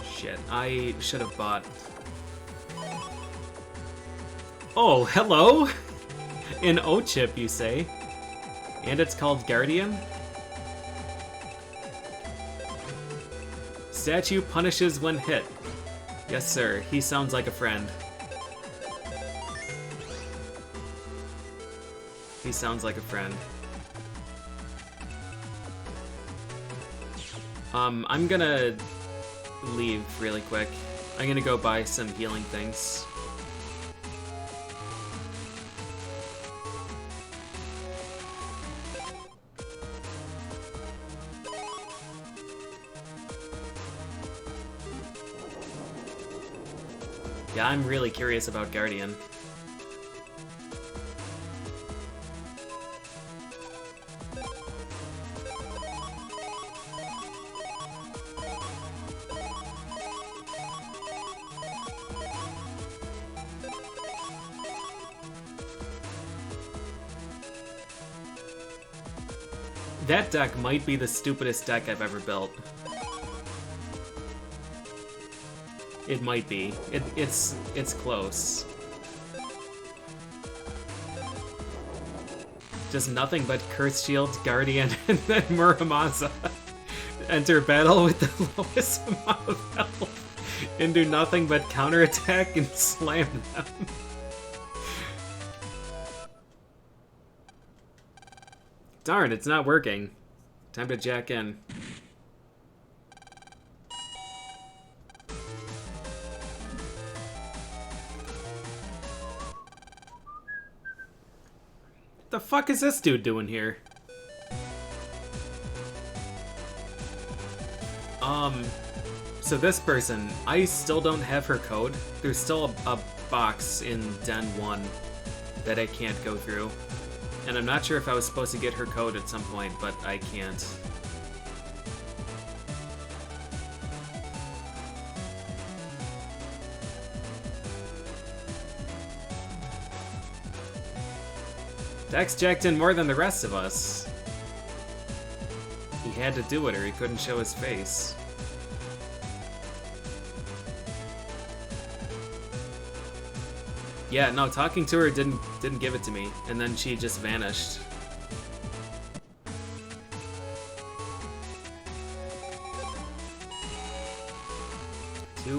Shit, I should have bought. Oh, hello! An O-chip, you say? And it's called Guardian? Statue punishes when hit. Yes, sir. He sounds like a friend. He sounds like a friend. I'm gonna leave really quick. I'm gonna go buy some healing things. Yeah, I'm really curious about Guardian. That deck might be the stupidest deck I've ever built. It might be. It's close. Just nothing but Curse Shield, Guardian, and then Muramasa. Enter battle with the lowest amount of health and do nothing but counterattack and slam them. Darn, it's not working. Time to jack in. What the fuck is this dude doing here? So this person, I still don't have her code. There's still a box in Den 1 that I can't go through. And I'm not sure if I was supposed to get her code at some point, but I can't. Dex jacked in more than the rest of us. He had to do it or he couldn't show his face. Yeah, no, talking to her didn't give it to me, and then she just vanished.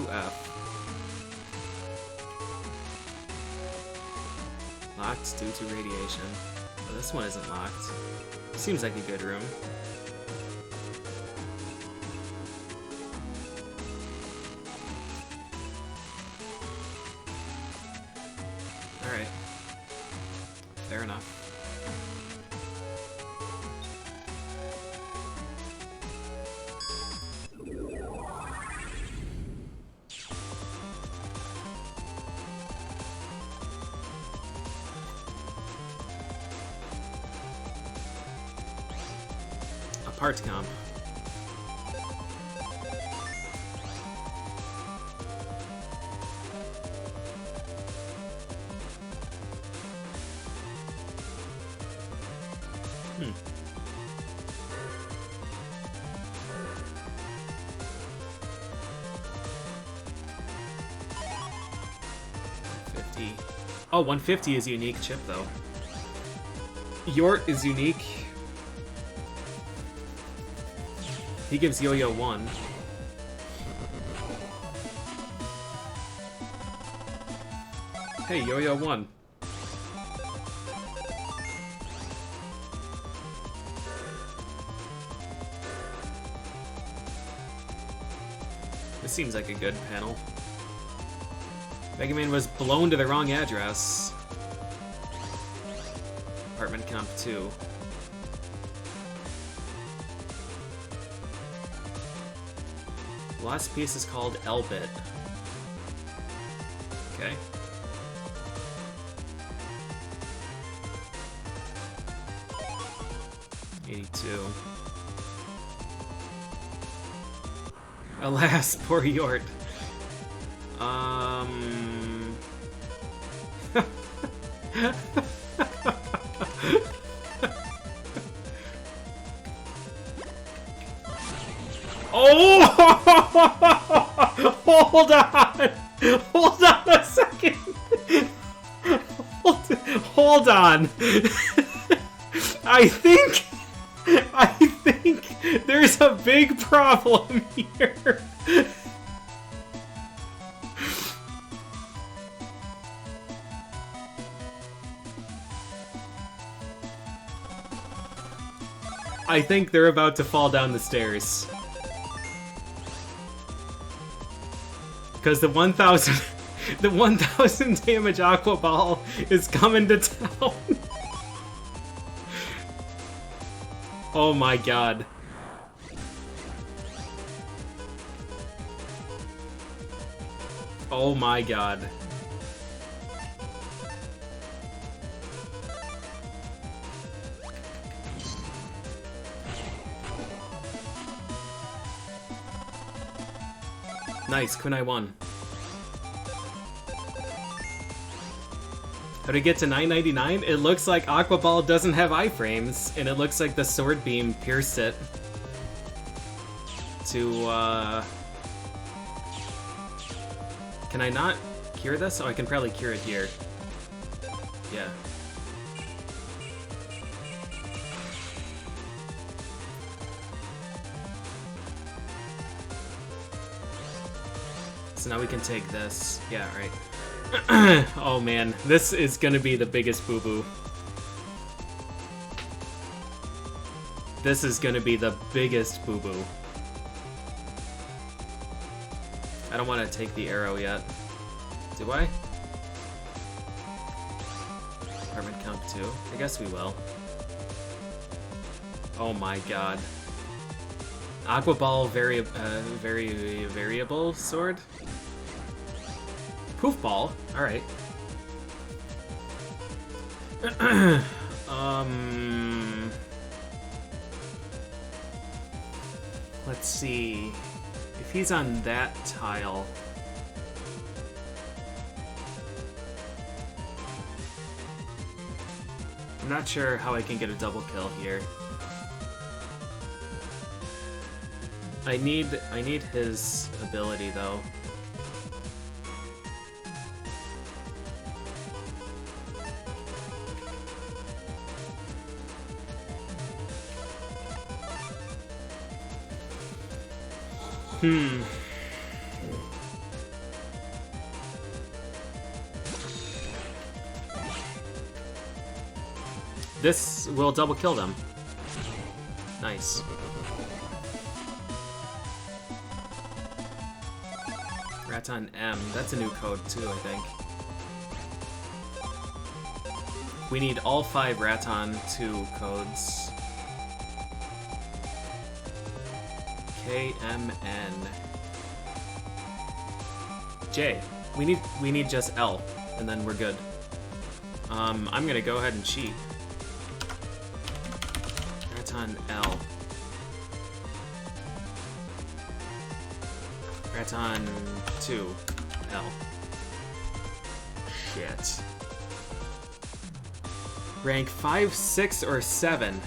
F. Locked due to radiation. Oh, this one isn't locked. Seems like a good room. Alright. Fair enough. Parts comp. Hmm. Oh, 150 is a unique chip, though. Yort is unique. He gives Yo-Yo 1. Hey, Yo-Yo 1. This seems like a good panel. Mega Man was blown to the wrong address. Apartment Comp 2. Last piece is called L-Bit. Okay. $82. Alas, poor Yort. Oh! Hold on! Hold on a second! Hold on! I think there's a big problem here. I think they're about to fall down the stairs. Because the 1,000 damage AquaBall is coming to town. Oh my god. Oh my god. Nice, Kunai won. How to get to 999? It looks like AquaBall doesn't have iframes, and it looks like the sword beam pierced it to, Can I not cure this? Oh, I can probably cure it here. Yeah. So now we can take this. Yeah, right. Oh man, this is gonna be the biggest boo-boo. This is gonna be the biggest boo-boo. I don't want to take the arrow yet. Do I? Apartment Comp 2? I guess we will. Oh my god. AquaBall variable sword? Poof ball. Alright. Let's see. If he's on that tile... I'm not sure how I can get a double kill here. I need his ability though. Hmm. This will double kill them. Nice. Raton M. That's a new code too, I think. We need all 5 Raton 2 codes. KMN. J. We need just L, and then we're good. I'm gonna go ahead and cheat. Raton L. Raton 2 L. Shit. Rank 5, 6, or 7.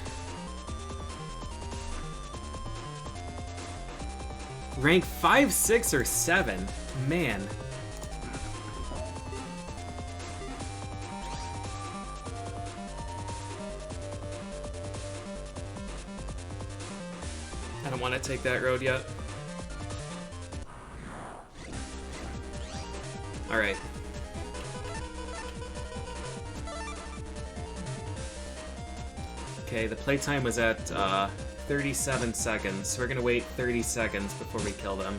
Rank 5, 6, or 7? Man. I don't want to take that road yet. Alright. Okay, the playtime was at 37 seconds, so we're gonna wait 30 seconds before we kill them.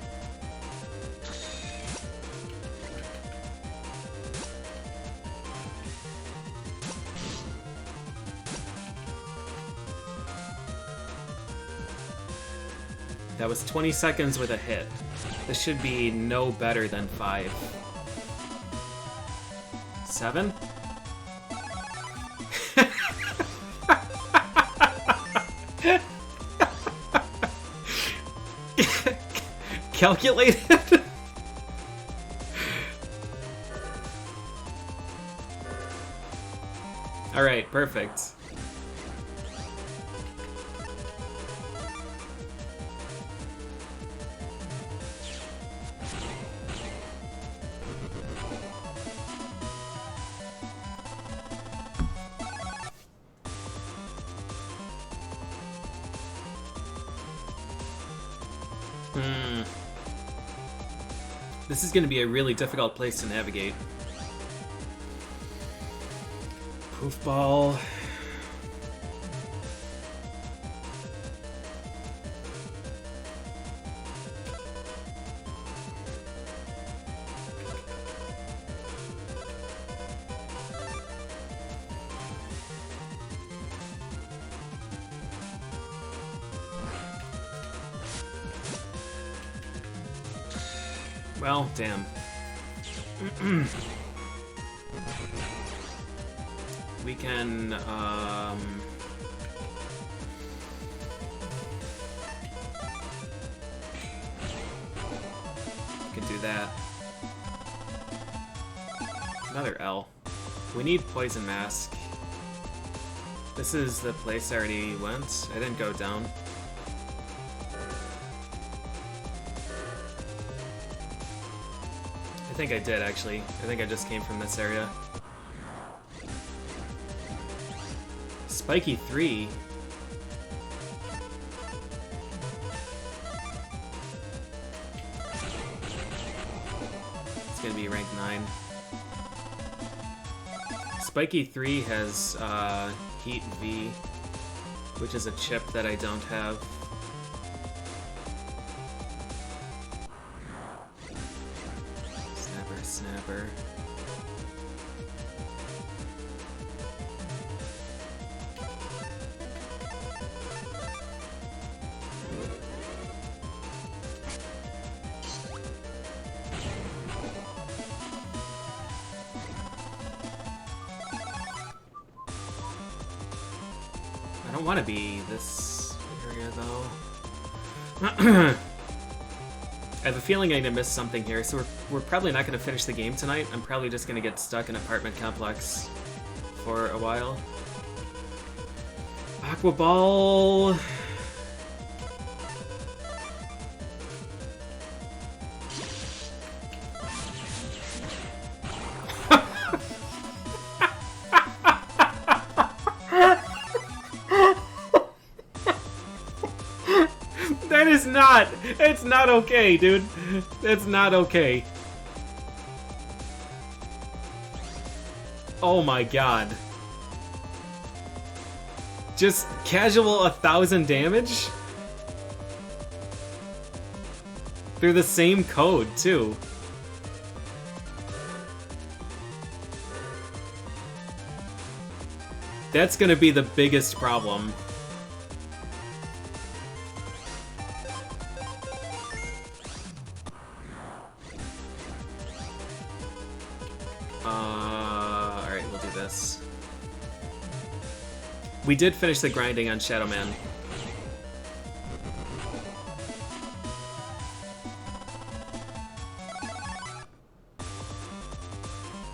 That was 20 seconds with a hit. This should be no better than 5. 7? Calculated? Alright, perfect. This is going to be a really difficult place to navigate. Poofball. Well, damn. We can, do that. Another L. We need Poison Mask. This is the place I already went. I didn't go down. I think I did, actually. I think I just came from this area. Spiky 3. It's gonna be rank 9. Spiky 3 has Heat V, which is a chip that I don't have. Snapper. I don't want to be this area, though. I have a feeling I'm gonna miss something here, so we're probably not gonna finish the game tonight. I'm probably just gonna get stuck in apartment complex for a while. AquaBall. That is not... It's not okay, dude. It's not okay. Oh my god. Just casual 1,000 damage? They're the same code, too. That's gonna be the biggest problem. Alright, we'll do this. We did finish the grinding on ShadowMan.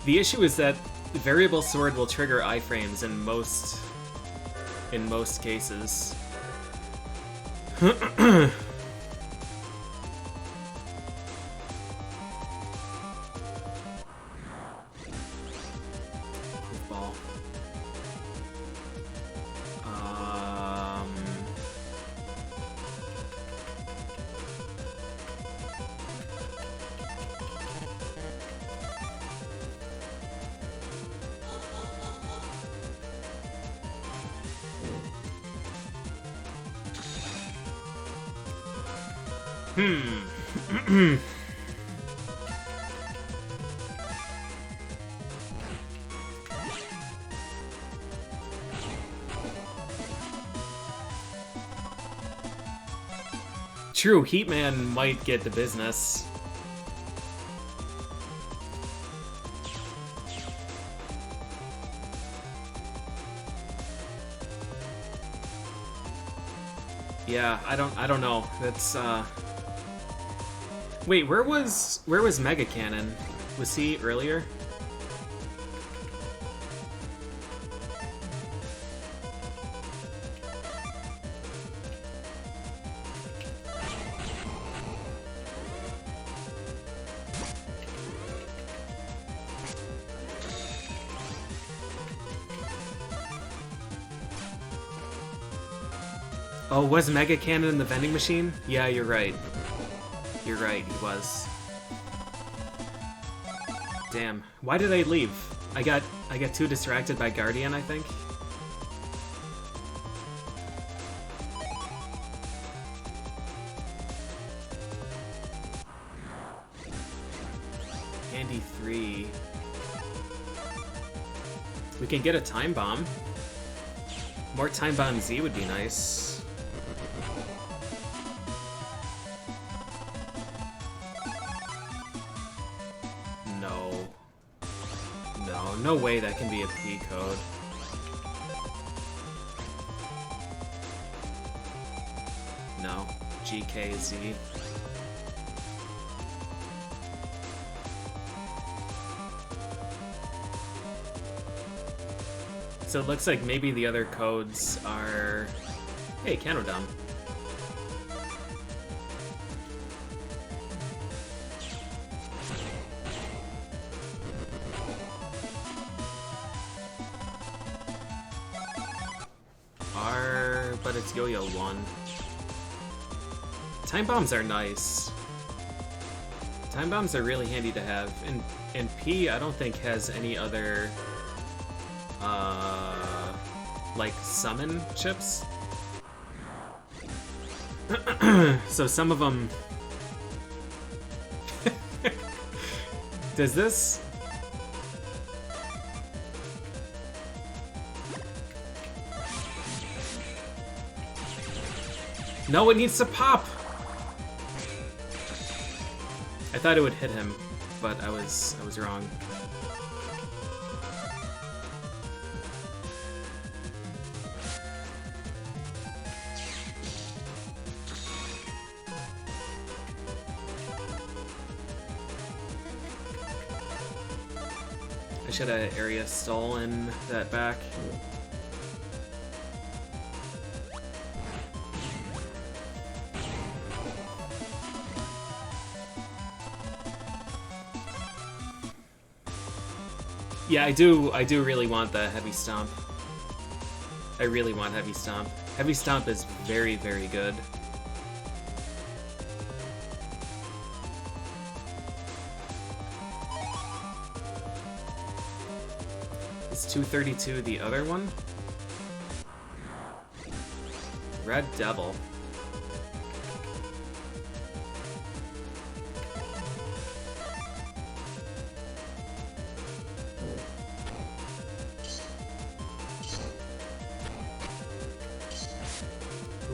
The issue is that the variable sword will trigger iframes in most cases. Ball. True, Heatman might get the business. Yeah, I don't know. That's Wait, where was Mega Cannon? Was he earlier? Oh, was Mega Cannon in the vending machine? Yeah, you're right. You're right, he was. Damn. Why did I leave? I got too distracted by Guardian, I think. Andy 3. We can get a time bomb. More time bomb Z would be nice. No way that can be a P code. No. GKZ. So it looks like maybe the other codes are... Hey, Canodom. But it's Yo-Yo 1. Time bombs are nice. Time bombs are really handy to have. And P, I don't think has any other like summon chips. So some of them... Does this... No, it needs to pop! I thought it would hit him, but I was wrong. I should have area stolen that back. Yeah, I do really want the Heavy Stomp. I really want Heavy Stomp. Heavy Stomp is very, very good. Is 232 the other one? Red Devil.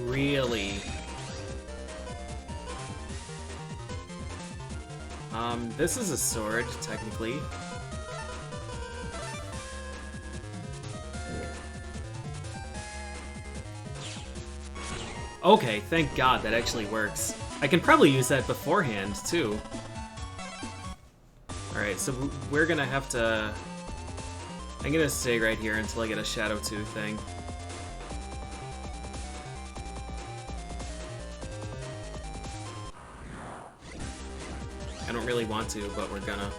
Really? This is a sword, technically. Okay, thank God that actually works. I can probably use that beforehand, too. Alright, so we're gonna have to... I'm gonna stay right here until I get a Shadow 2 thing. I don't really want to, but we're gonna.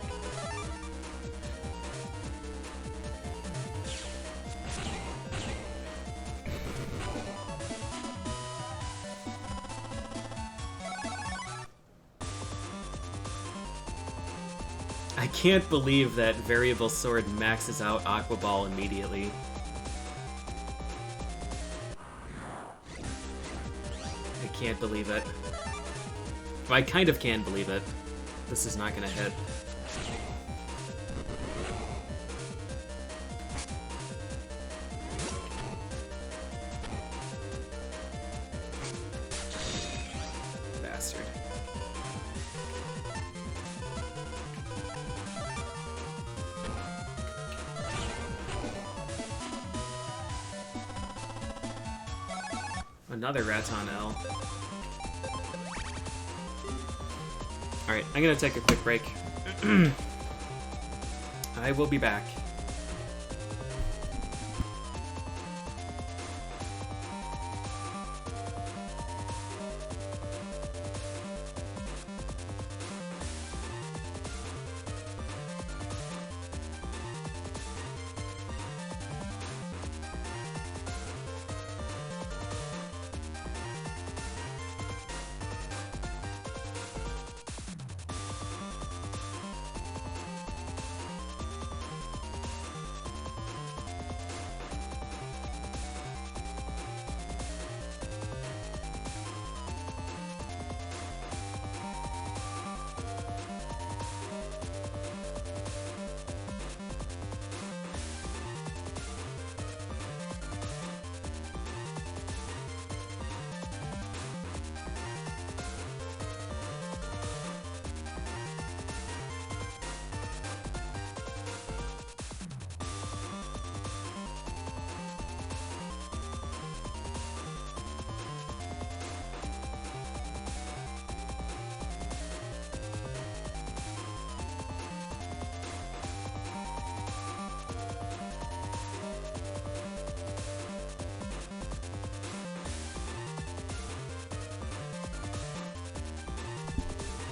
I can't believe that Variable Sword maxes out AquaBall immediately. I can't believe it. Well, I kind of can believe it. This is not gonna hit. Bastard. Another Raton L. Alright, I'm gonna take a quick break. I will be back.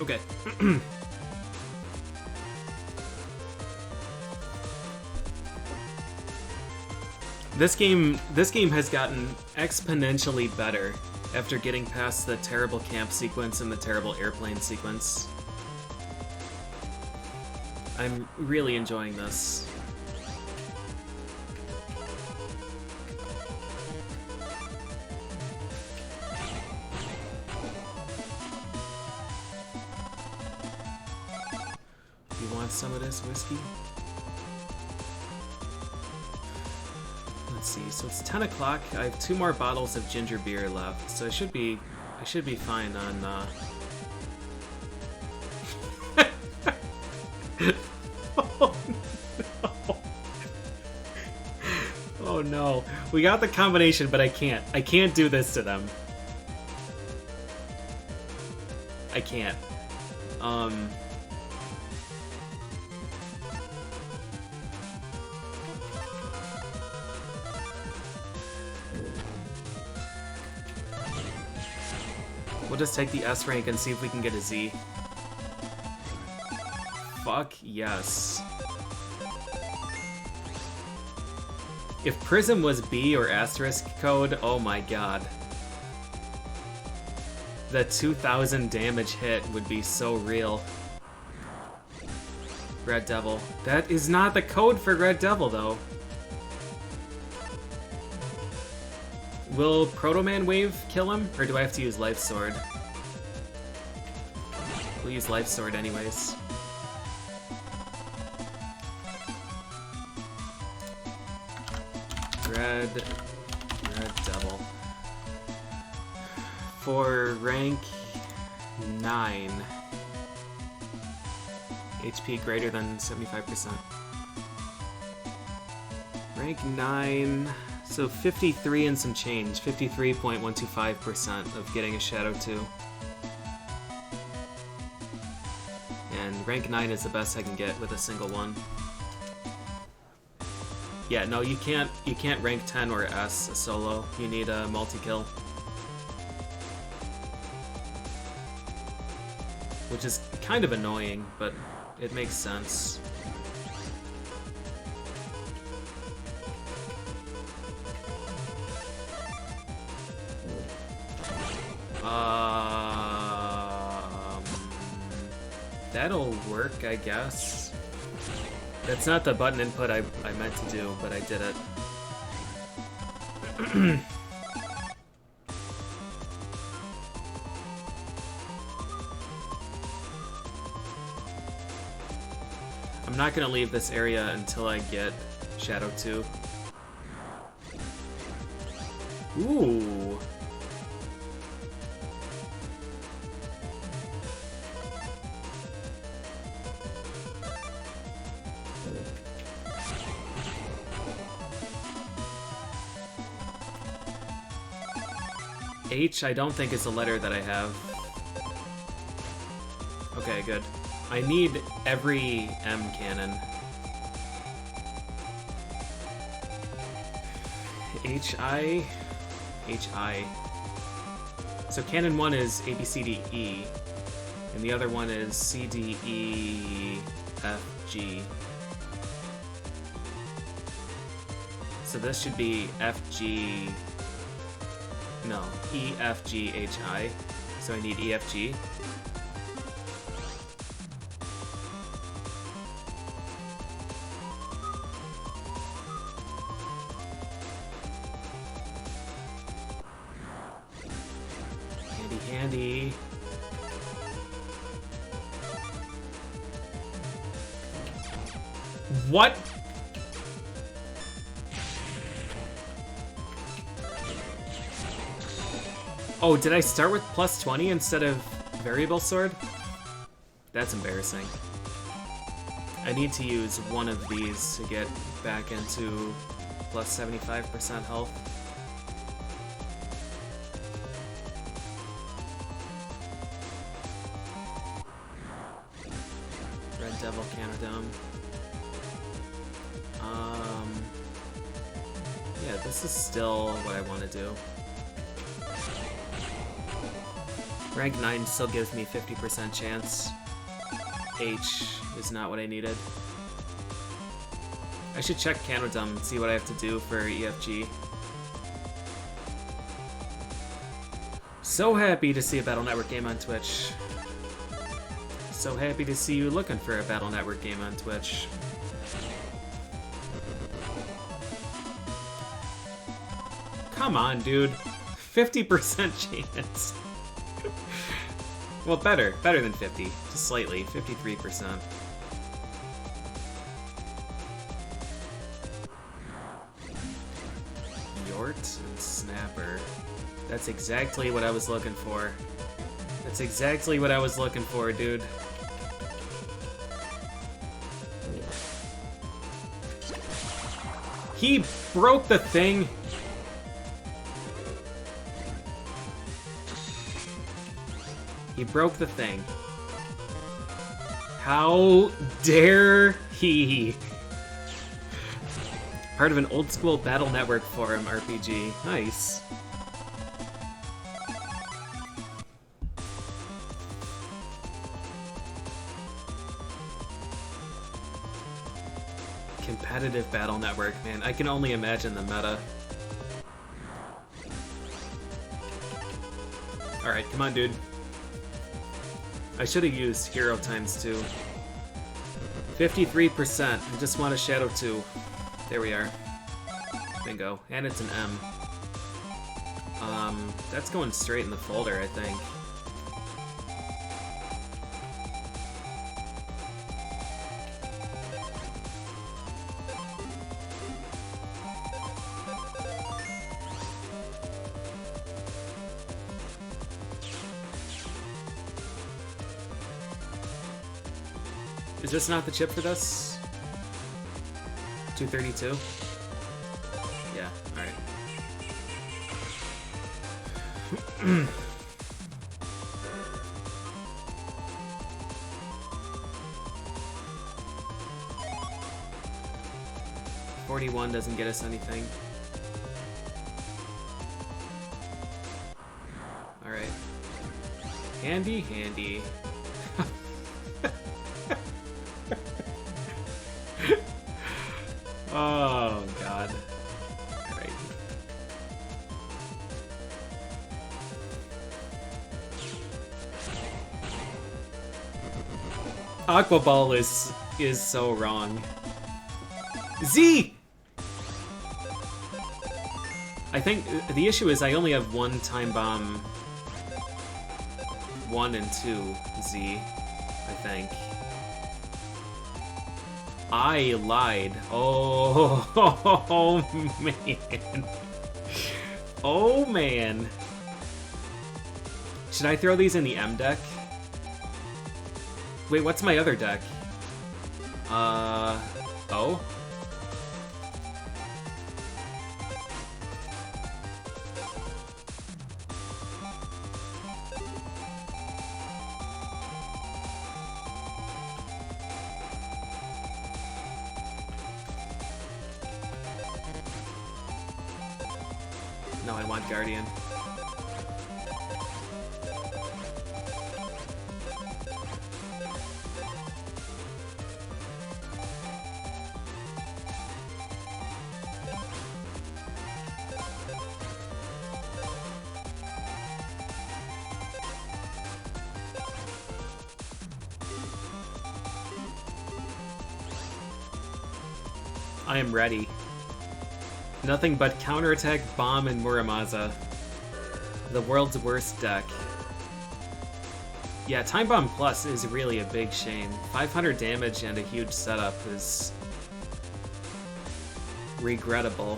Okay. This game has gotten exponentially better after getting past the terrible camp sequence and the terrible airplane sequence. I'm really enjoying this. You want some of this whiskey? Let's see, so it's 10 o'clock. I have 2 more bottles of ginger beer left, so I should be fine on Oh no. Oh no. We got the combination, but I can't do this to them. I can't. We'll just take the S rank and see if we can get a Z. Fuck yes. If Prism was B or asterisk code, oh my god. The 2000 damage hit would be so real. Red Devil. That is not the code for Red Devil, though. Will Proto-Man Wave kill him, or do I have to use Life Sword? We'll use Life Sword anyways. Red Devil. For rank 9. HP greater than 75%. Rank 9... So 53 and some change. 53.125% of getting a Shadow 2. And rank 9 is the best I can get with a single one. Yeah, no, you can't rank 10 or S a solo. You need a multi-kill. Which is kind of annoying, but it makes sense. That'll work, I guess. That's not the button input I meant to do, but I did it. I'm not gonna leave this area until I get Shadow 2. Ooh. H, I don't think is a letter that I have. Okay, good. I need every M cannon. H-I? H-I. So cannon 1 is A, B, C, D, E. And the other one is C, D, E, F, G. So this should be F, G... No, E, F, G, H, I. So I need E, F, G. Handy, handy. What? Oh, did I start with plus 20 instead of variable sword? That's embarrassing. I need to use one of these to get back into plus 75% health. Red Devil Canodome. Yeah, this is still what I want to do. Rank 9 still gives me 50% chance. H is not what I needed. I should check Canodome and see what I have to do for EFG. So happy to see a Battle Network game on Twitch. So happy to see you looking for a Battle Network game on Twitch. Come on, dude. 50% chance. Well, better than 50, just slightly, 53%. Yort and Snapper. That's exactly what I was looking for. That's exactly what I was looking for, dude. He broke the thing. He broke the thing. How dare he? Part of an old school Battle Network forum RPG. Nice. Competitive Battle Network, man. I can only imagine the meta. Alright, come on, dude. I should have used Hero times 2. 53%. I just want a Shadow 2. There we are. Bingo. And it's an M. That's going straight in the folder, I think. Is this not the chip for this? 232? Yeah, alright. 41 doesn't get us anything. Alright. Handy, handy. Oh, God. Alright. AquaBall is so wrong. Z! I think the issue is I only have one time bomb 1 and 2 Z, I think. I lied. Oh, man. Oh, man. Should I throw these in the M deck? Wait, what's my other deck? Oh? No, I want Guardian. I am ready. Nothing but counterattack, bomb, and Muramasa. The world's worst deck. Yeah, Time Bomb Plus is really a big shame. 500 damage and a huge setup is regrettable.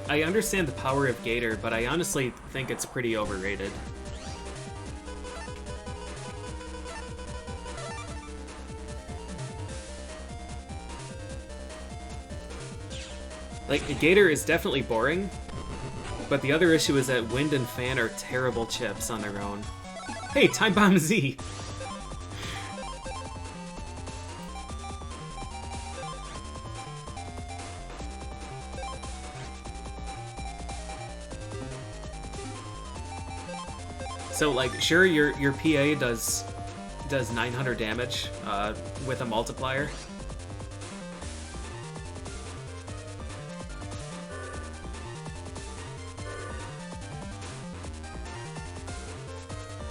I understand the power of Gator, but I honestly think it's pretty overrated. Like, Gator is definitely boring, but the other issue is that Wind and Fan are terrible chips on their own. Hey, Time Bomb Z! So, like, sure, your PA does 900 damage with a multiplier.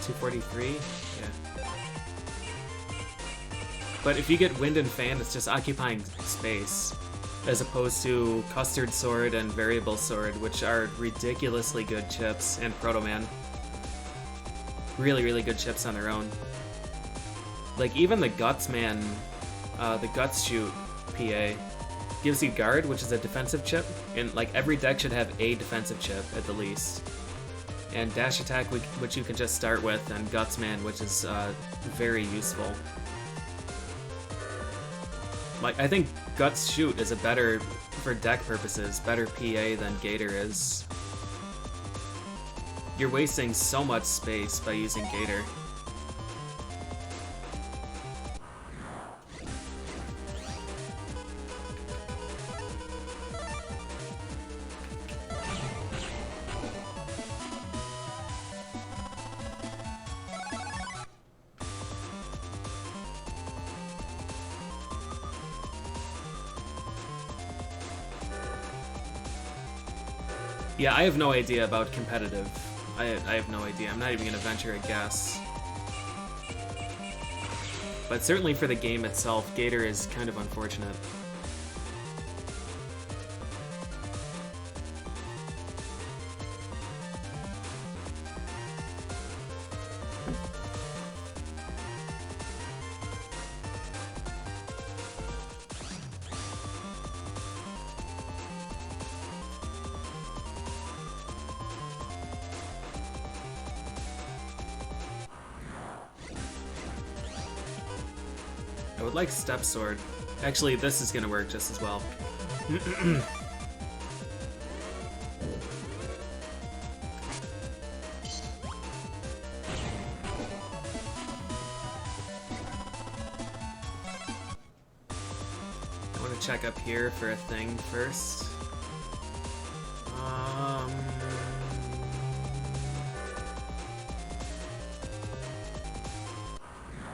$243, yeah. But if you get Wind and Fan, it's just occupying space, as opposed to Custard Sword and Variable Sword, which are ridiculously good chips, and Proto Man. Really, really good chips on their own. Like, even the Guts Man, the Guts Shoot PA, gives you Guard, which is a defensive chip, and like every deck should have a defensive chip at the least. And Dash Attack, which you can just start with, and Guts Man, which is very useful. Like, I think Guts Shoot is a better, for deck purposes, better PA than Gator is. You're wasting so much space by using Gator. Yeah, I have no idea about competitive. I have no idea. I'm not even going to venture a guess. But certainly for the game itself, Gator is kind of unfortunate. I would like Step Sword. Actually, this is gonna work just as well. I want to check up here for a thing first.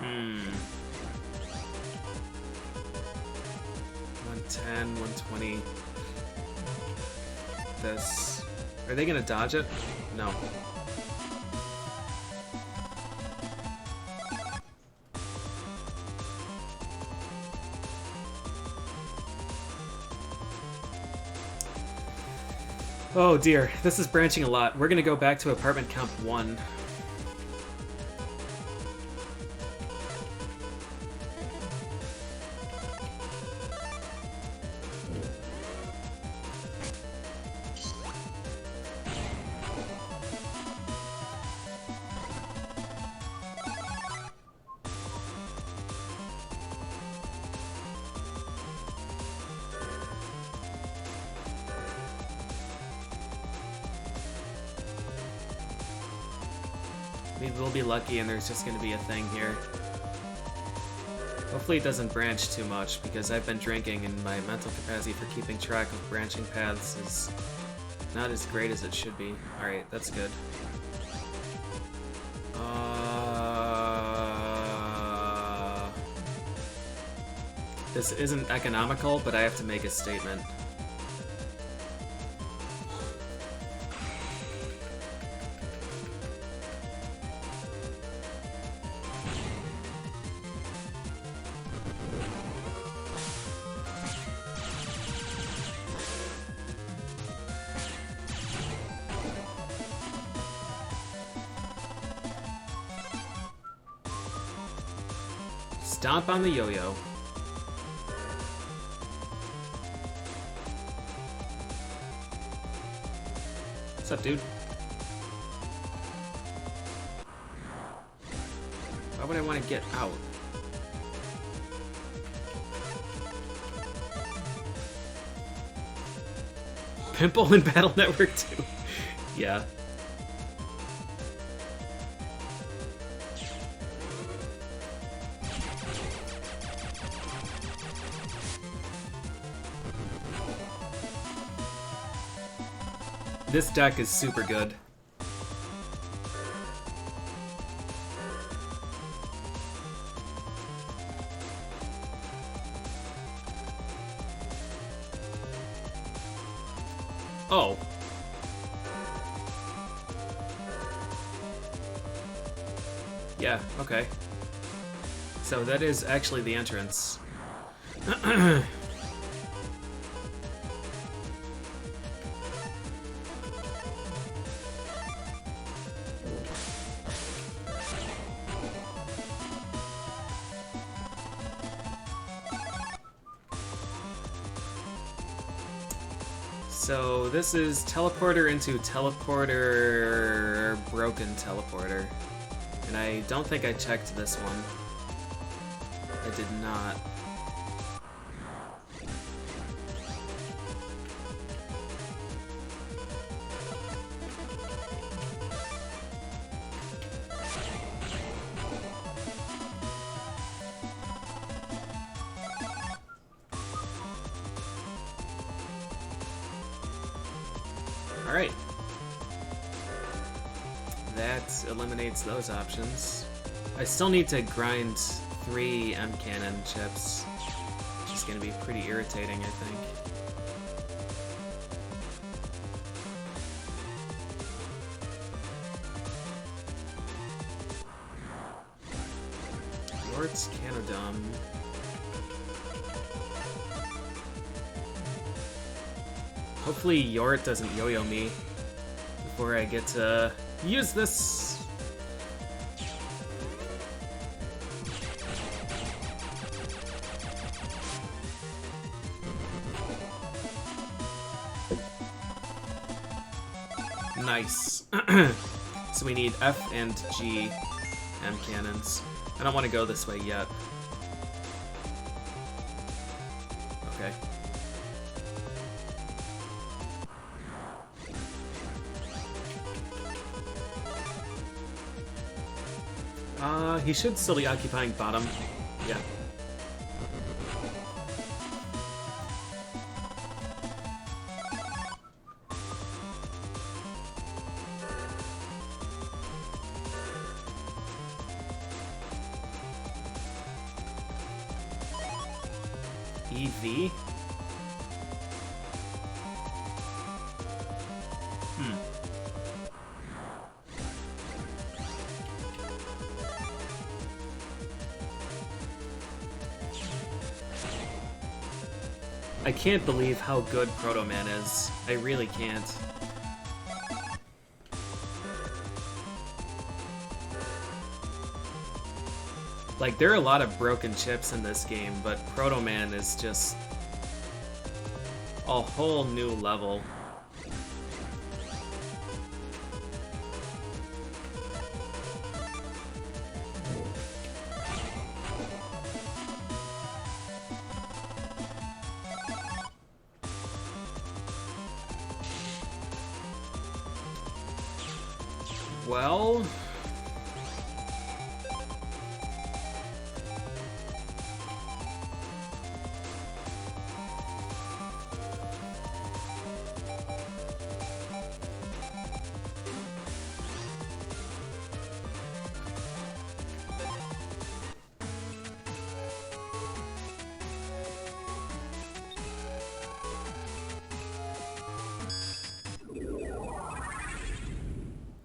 Hmm. 110, 120. This. Are they gonna dodge it? No. Oh dear, this is branching a lot. We're gonna go back to apartment comp 1. Maybe we'll be lucky and there's just going to be a thing here. Hopefully it doesn't branch too much, because I've been drinking and my mental capacity for keeping track of branching paths is not as great as it should be. Alright, that's good. This isn't economical, but I have to make a statement. Stomp on the yo-yo. What's up, dude? Why would I want to get out? Pimple in Battle Network 2. Yeah. This deck is super good. Oh. Yeah, okay. So that is actually the entrance. So this is teleporter into teleporter, broken teleporter. And I don't think I checked this one. I did not. Alright. That eliminates those options. I still need to grind 3 M-Cannon chips, which is going to be pretty irritating, I think. Yort's Canodum. Hopefully Yort doesn't yo-yo me before I get to use this. Nice. So we need F and G M cannons. I don't want to go this way yet. Okay. He should still be occupying bottom. Yeah. EV? I can't believe how good Proto Man is. I really can't. Like, there are a lot of broken chips in this game, but Proto Man is just a whole new level. Well...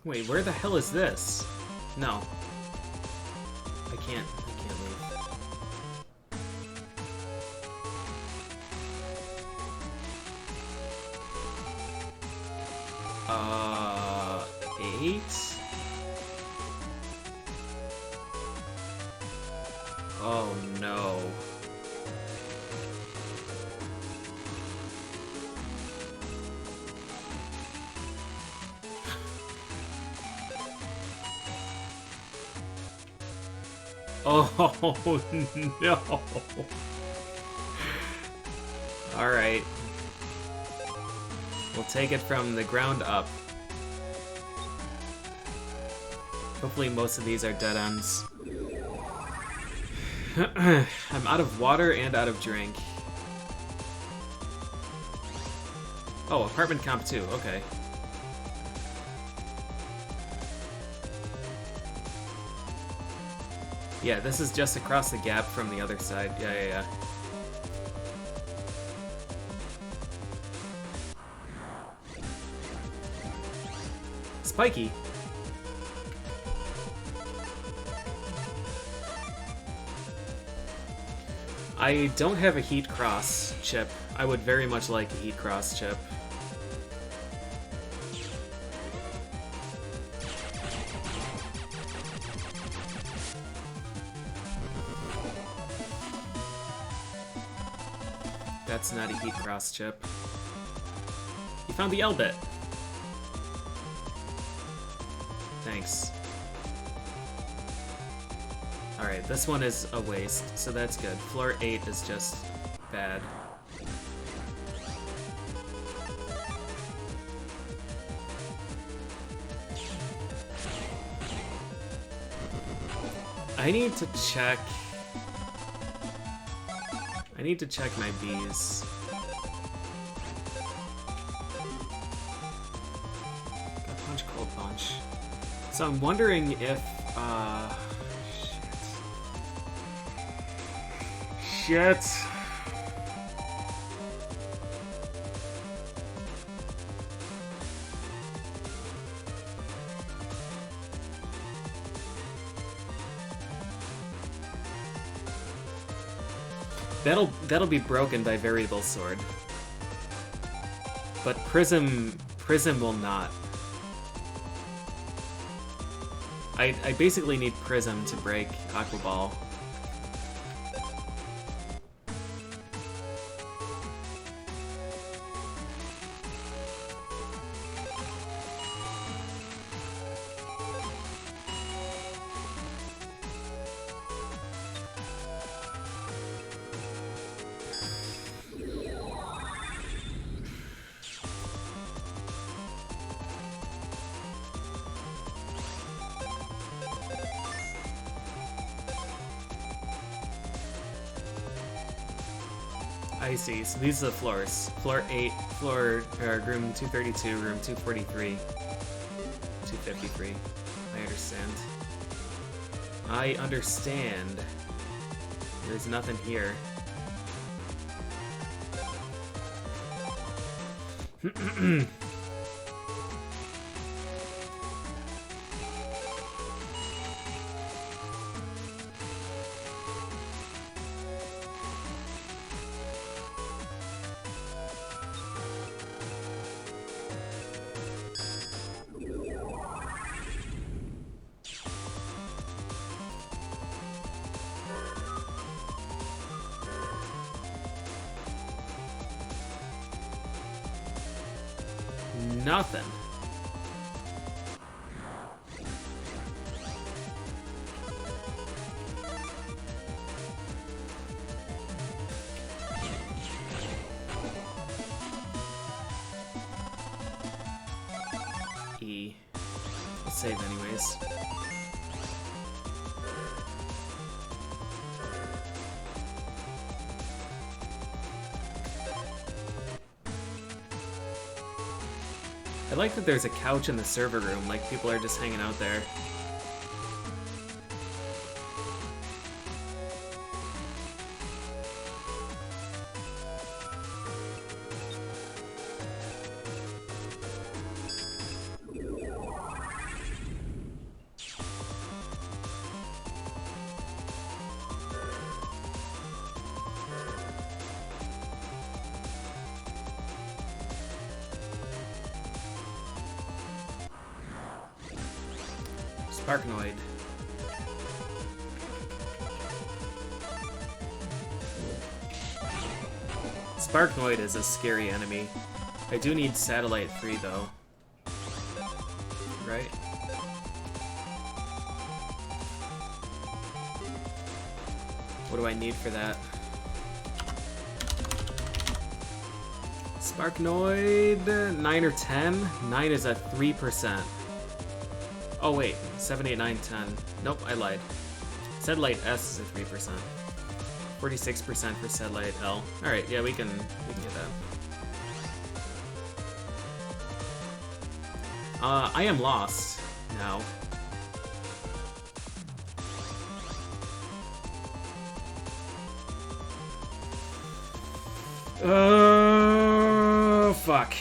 Wait, where the hell is this? No. I can't leave. 8? Oh no. Oh no. Alright. We'll take it from the ground up. Hopefully most of these are dead ends. I'm out of water and out of drink. Oh, apartment comp 2, okay. Yeah, this is just across the gap from the other side. Yeah. Spiky. I don't have a Heat Cross chip. I would very much like a Heat Cross chip. That's not a Heat Cross chip. You found the L-bit. Thanks. Alright, this one is a waste, so that's good. Floor 8 is just bad. I need to check my bees. Got punch, cold punch. So I'm wondering if, Shit. That'll be broken by variable sword. But Prism will not. I basically need Prism to break AquaBall. I see. So these are the floors. Floor 8, room 232, room 243, 253. I understand. I understand. There's nothing here. Nothing. E. I'll save anyways. I like that there's a couch in the server room, like people are just hanging out there. Sparknoid. Sparknoid is a scary enemy. I do need Satellite 3 though. Right? What do I need for that? Sparknoid 9 or 10? 9 is at 3%. Oh wait, 7, 8, 9, 10. Nope, I lied. Satellite S is at 3%. 46% for Satellite L. Alright, yeah, we can get that. I am lost now. Fuck.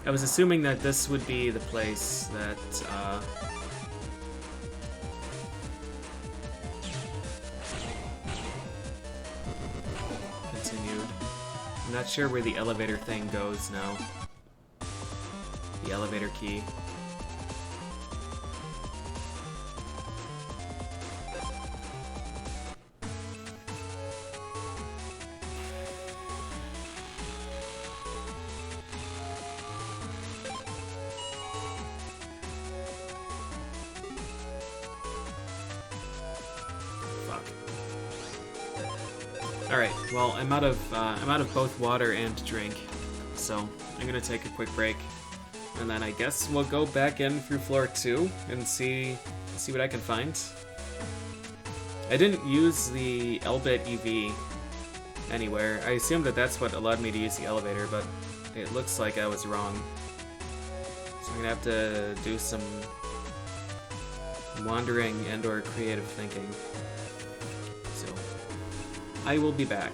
I was assuming that this would be the place that, continued. I'm not sure where the elevator thing goes now. The elevator key. Alright, well, I'm out of both water and drink, so I'm gonna take a quick break, and then I guess we'll go back in through floor 2 and see what I can find. I didn't use the L-bit EV anywhere. I assumed that that's what allowed me to use the elevator, but it looks like I was wrong. So I'm gonna have to do some wandering and/or creative thinking. So I will be back.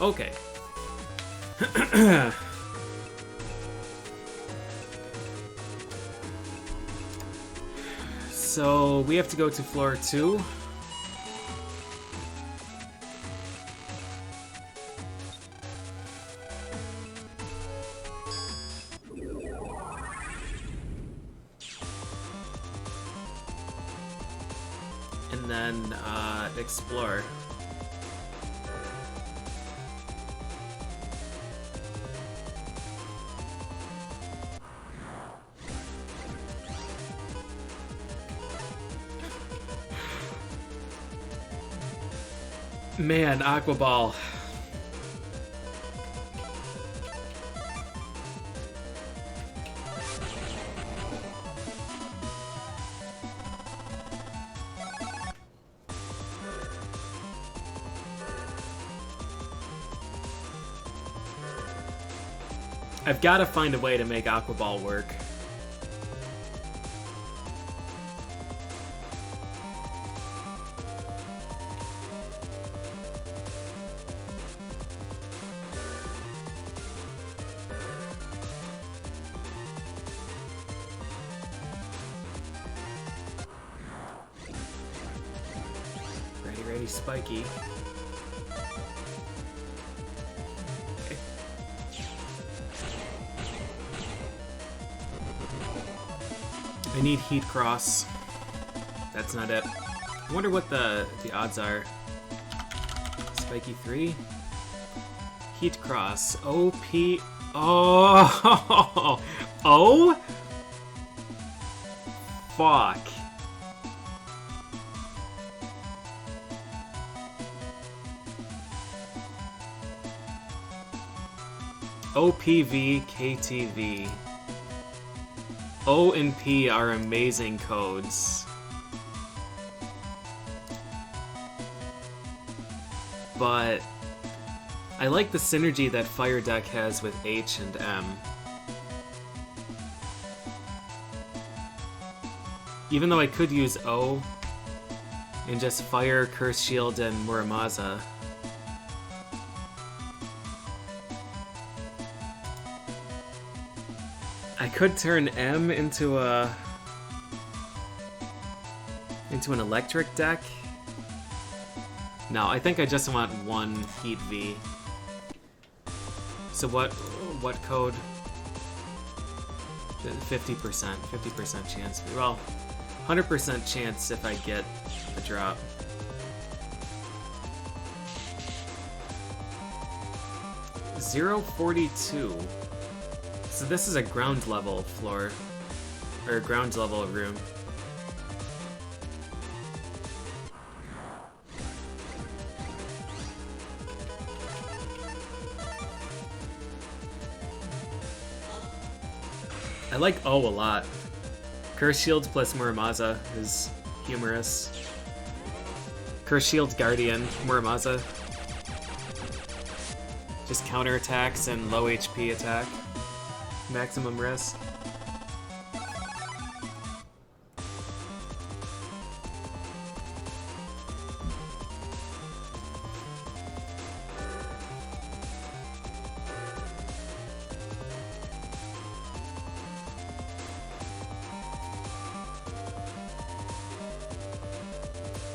Okay. So we have to go to floor 2. And then explore. Man, AquaBall. I've got to find a way to make AquaBall work. Ready, spiky. Okay. I need heat cross. That's not it. I wonder what the odds are. Spiky 3. Heat cross. OP. Oh. Oh. Fuck. OPV, KTV. O and P are amazing codes. But I like the synergy that Fire Deck has with H and M. Even though I could use O and just fire, Curse Shield, and Muramasa. I could turn M into an electric deck. No, I think I just want one Heat V. So what code? 50%. 50% chance. Well, 100% chance if I get the drop. $0.42. So this is a ground level floor, or ground level room. I like O a lot. Curse Shield plus Muramasa is humorous. Curse Shield Guardian, Muramasa. Just counter attacks and low HP attack. Maximum risk.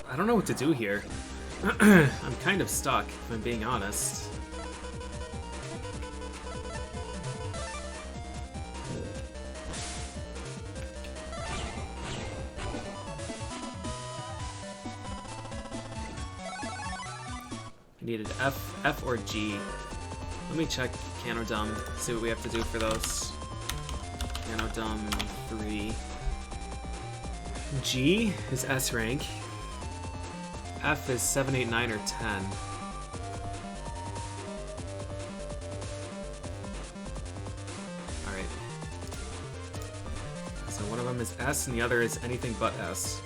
I don't know what to do here. I'm kind of stuck, if I'm being honest. Needed F or G. Let me check Canodum, see what we have to do for those. Canodum 3. G is S rank. F is 7, 8, 9, or 10. Alright. So one of them is S and the other is anything but S.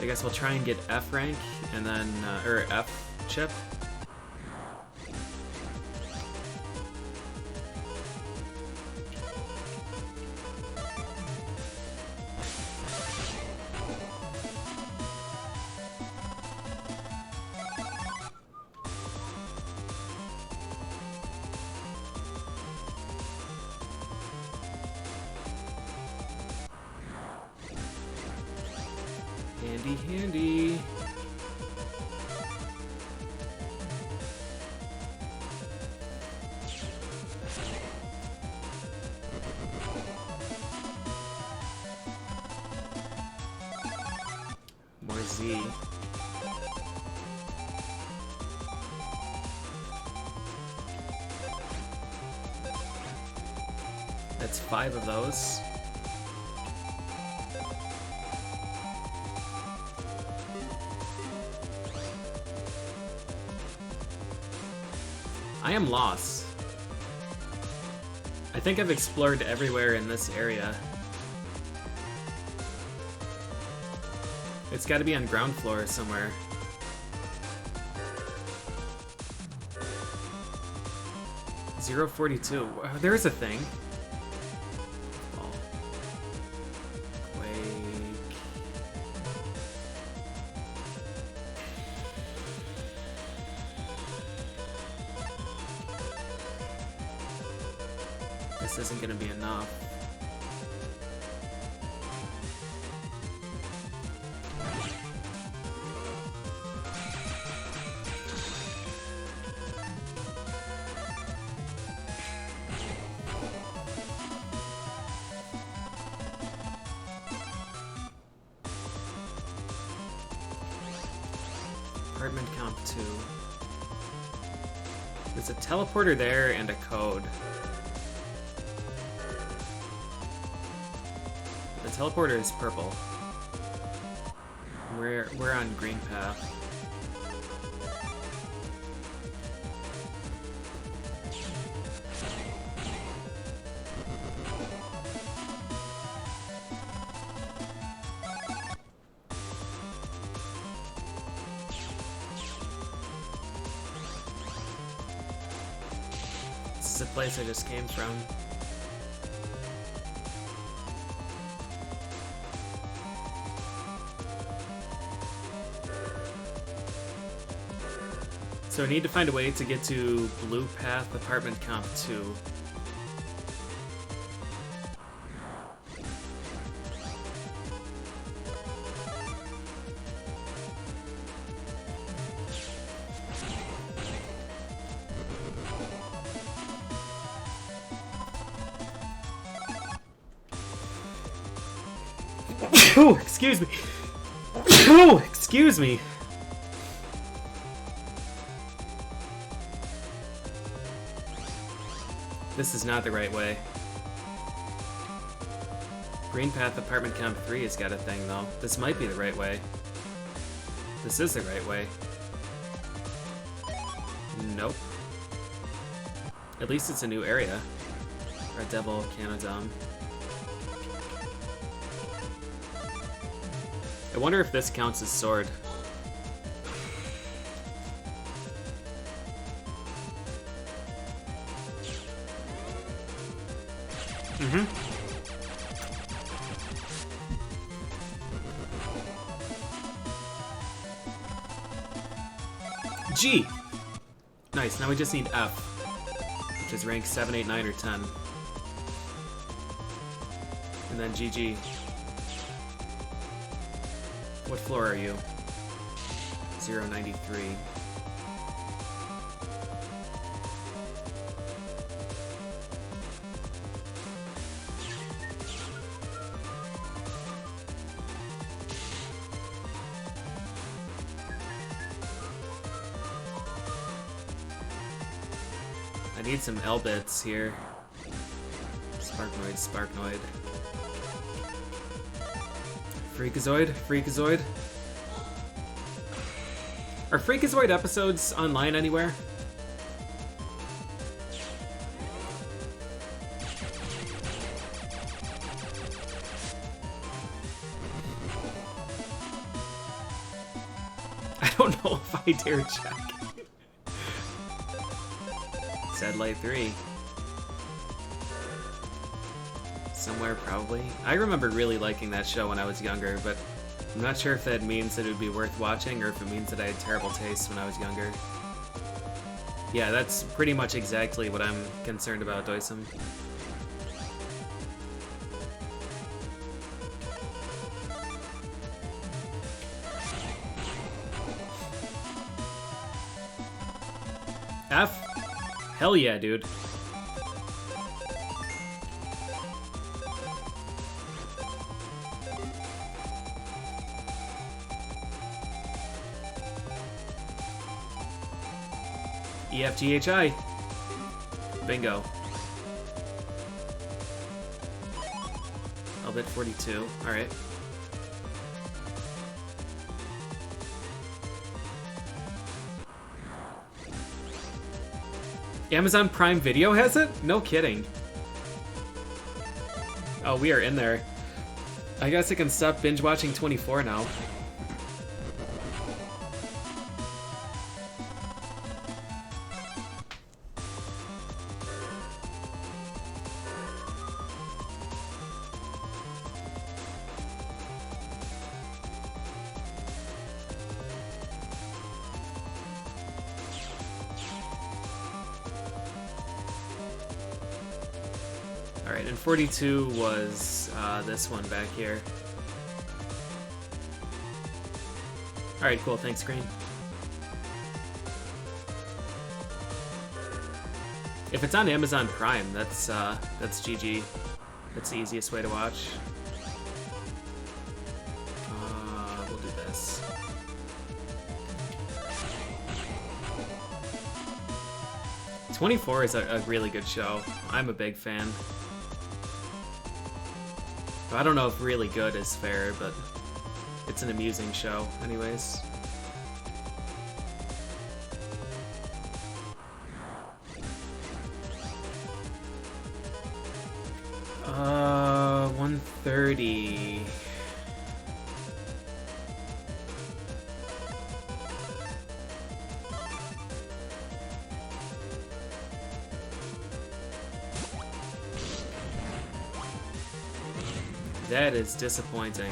I guess we'll try and get F rank, and then, or F chip. Handy, handy. More Z. That's 5 of those. I am lost. I think I've explored everywhere in this area. It's gotta be on ground floor somewhere. .042. There is a thing. Oh. Quake. This isn't gonna be enough. Apartment comp 2. There's a teleporter there and a code. The teleporter is purple. We're on green path. This is the place I just came from. So I need to find a way to get to Blue Path Apartment Comp 2. Oh, excuse me. Oh, excuse me. This is not the right way. Green Path Apartment Comp 3 has got a thing, though. This might be the right way. This is the right way. Nope. At least it's a new area. Red Devil, Canadom. I wonder if this counts as sword. G! Nice, now we just need F, which is rank 7, 8, 9, or 10. And then GG. What floor are you? 093. I need some L-bits here. Sparknoid, Sparknoid. Freakazoid, Freakazoid. Are Freakazoid episodes online anywhere? I don't know if I dare check. Light 3. Somewhere, probably. I remember really liking that show when I was younger, but I'm not sure if that means that it would be worth watching or if it means that I had terrible taste when I was younger. Yeah, that's pretty much exactly what I'm concerned about, Doisum. F? Hell yeah, dude. EFGHI. Bingo. I'll bet 42. Alright. Amazon Prime Video has it? No kidding. Oh, we are in there. I guess I can stop binge watching 24 now. Alright, and 42 was this one back here. Alright, cool, thanks, Green. If it's on Amazon Prime, that's GG. That's the easiest way to watch. We'll do this. '24 is a really good show. I'm a big fan. I don't know if really good is fair, but it's an amusing show anyways. Uh, 130. That is disappointing.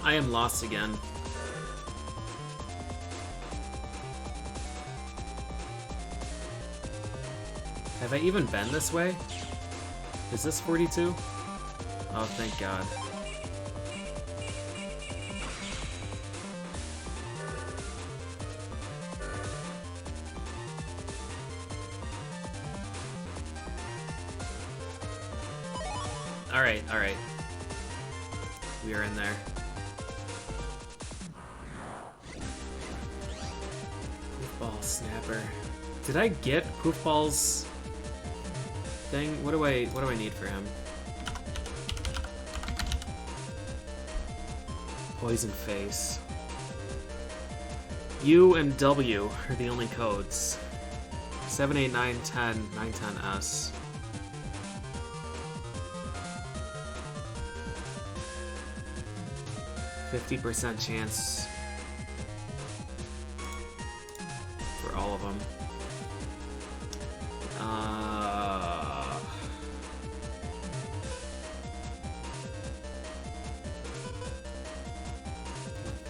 I am lost again. Have I even been this way? Is this 42? Oh, thank God. Alright, alright. We are in there. Poofball snapper. Did I get Poofball's thing? What do I need for him? Poison face. U and W are the only codes. 7, 8, 9, 10, 9, 10S. %50 chance for all of them.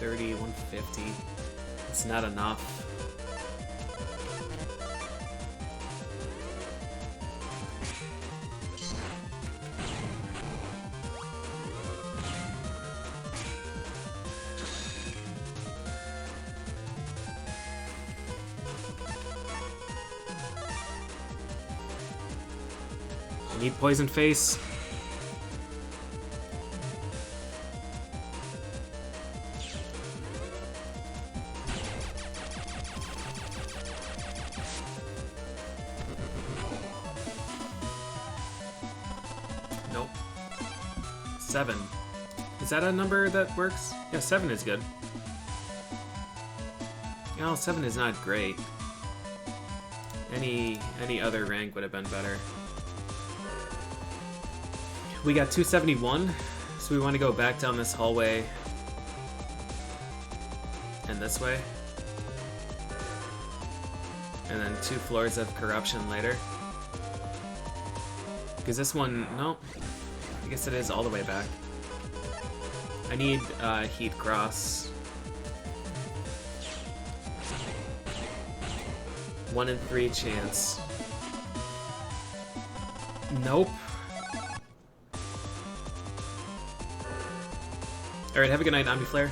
130, 150. It's not enough. I need poison face. Nope. 7. Is that a number that works? Yeah, 7 is good. No, 7 is not great. Any other rank would have been better. We got 271, so we want to go back down this hallway and this way. And then 2 floors of corruption later. Because this one, no, I guess it is all the way back. I need heat cross. 1 in 3 chance. Nope. Alright, have a good night, Omniflare.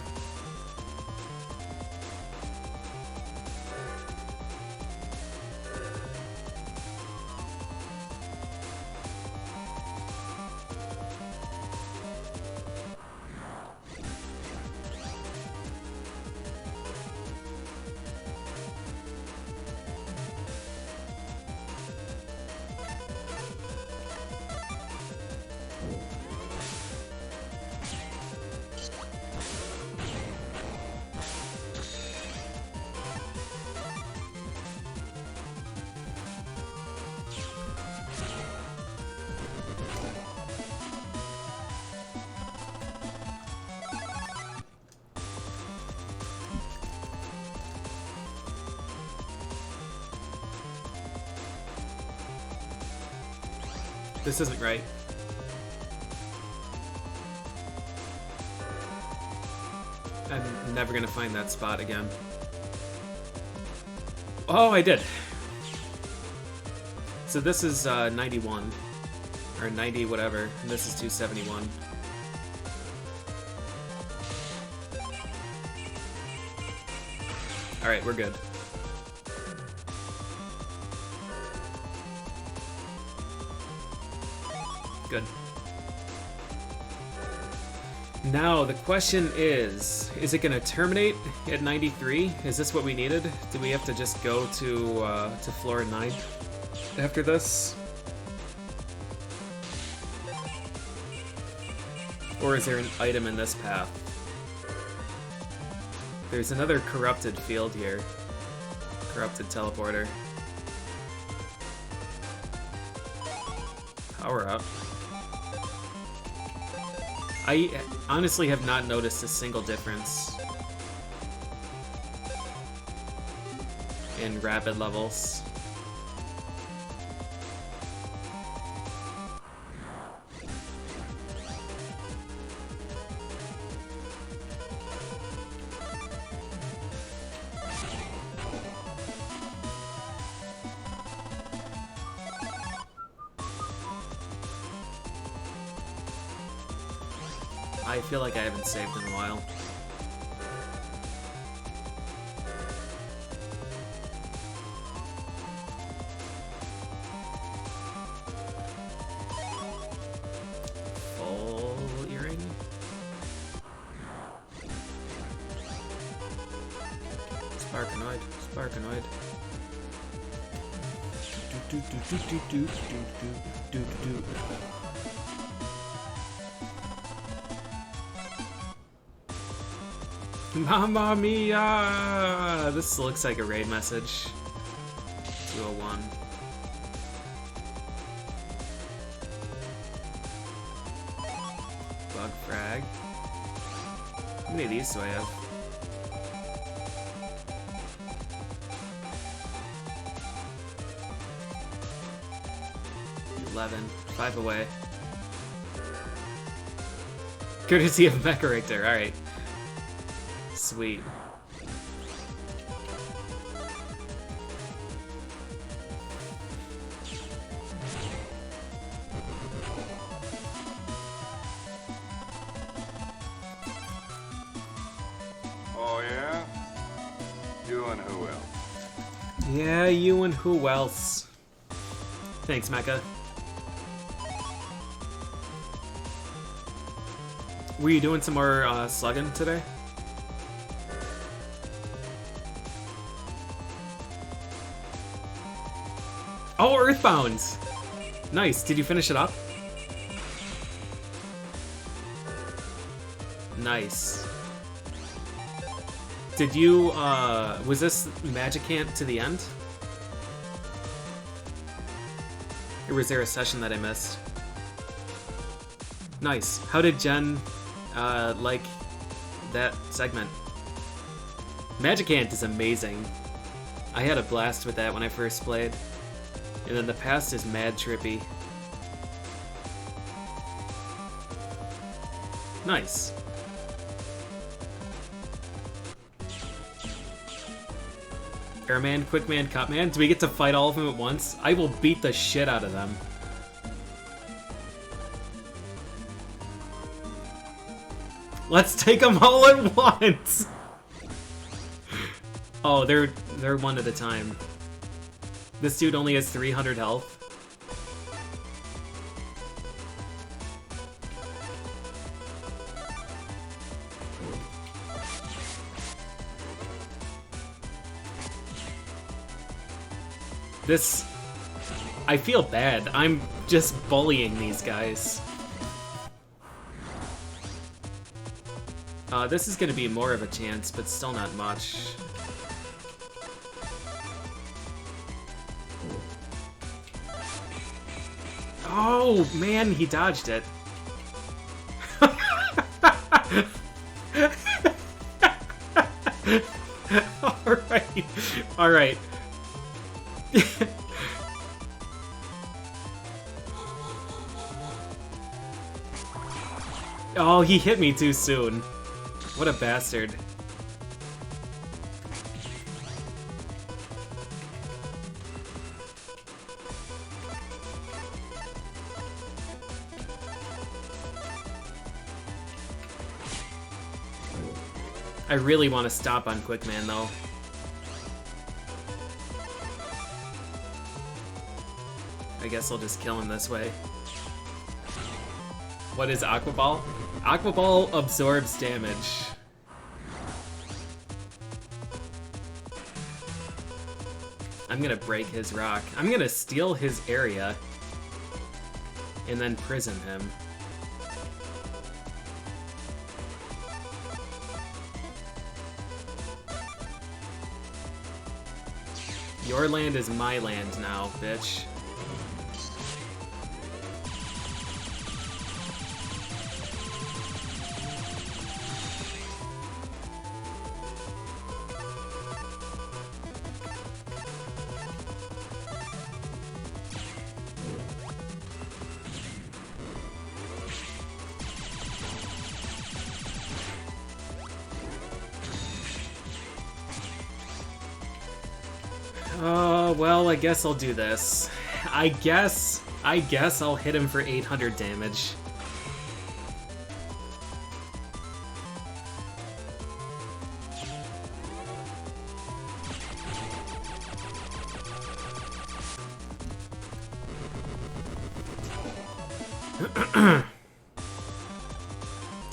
This isn't right. I'm never gonna find that spot again. Oh, I did. So this is 91. Or 90 whatever, and this is 271. Alright, we're good. Good. Now, the question is it going to terminate at 93? Is this what we needed? Do we have to just go to floor 9 after this? Or is there an item in this path? There's another corrupted field here. Corrupted teleporter. Power up. I honestly have not noticed a single difference in rapid levels. I feel like I haven't saved in a while. Full earring? Sparkanoid, Sparkanoid. Mamma mia! This looks like a raid message. 201. Bug frag. How many of these do I have? 11. 5 away. Courtesy of Mecha Richter, alright. Sweet. Oh, yeah? You and who else? Yeah, you and who else? Thanks, Mecha. Were you doing some more slugging today? Oh, Earthbound! Nice. Did you finish it up? Nice. Did you, was this Magicant to the end? Or was there a session that I missed? Nice. How did Jen, like that segment? Magic Ant is amazing. I had a blast with that when I first played. And then the past is mad trippy. Nice. Airman, Quickman, Cutman. Do we get to fight all of them at once? I will beat the shit out of them. Let's take them all at once! Oh, they're one at a time. This dude only has 300 health. This... I feel bad. I'm just bullying these guys. This is gonna be more of a chance, but still not much. Oh, man, he dodged it. Alright. Alright. Oh, he hit me too soon. What a bastard. I really want to stop on Quickman, though. I guess I'll just kill him this way. What is AquaBall? AquaBall absorbs damage. I'm gonna break his rock. I'm gonna steal his area and then prison him. Your land is my land now, bitch. Well, I guess I'll do this. I guess I'll hit him for 800 damage.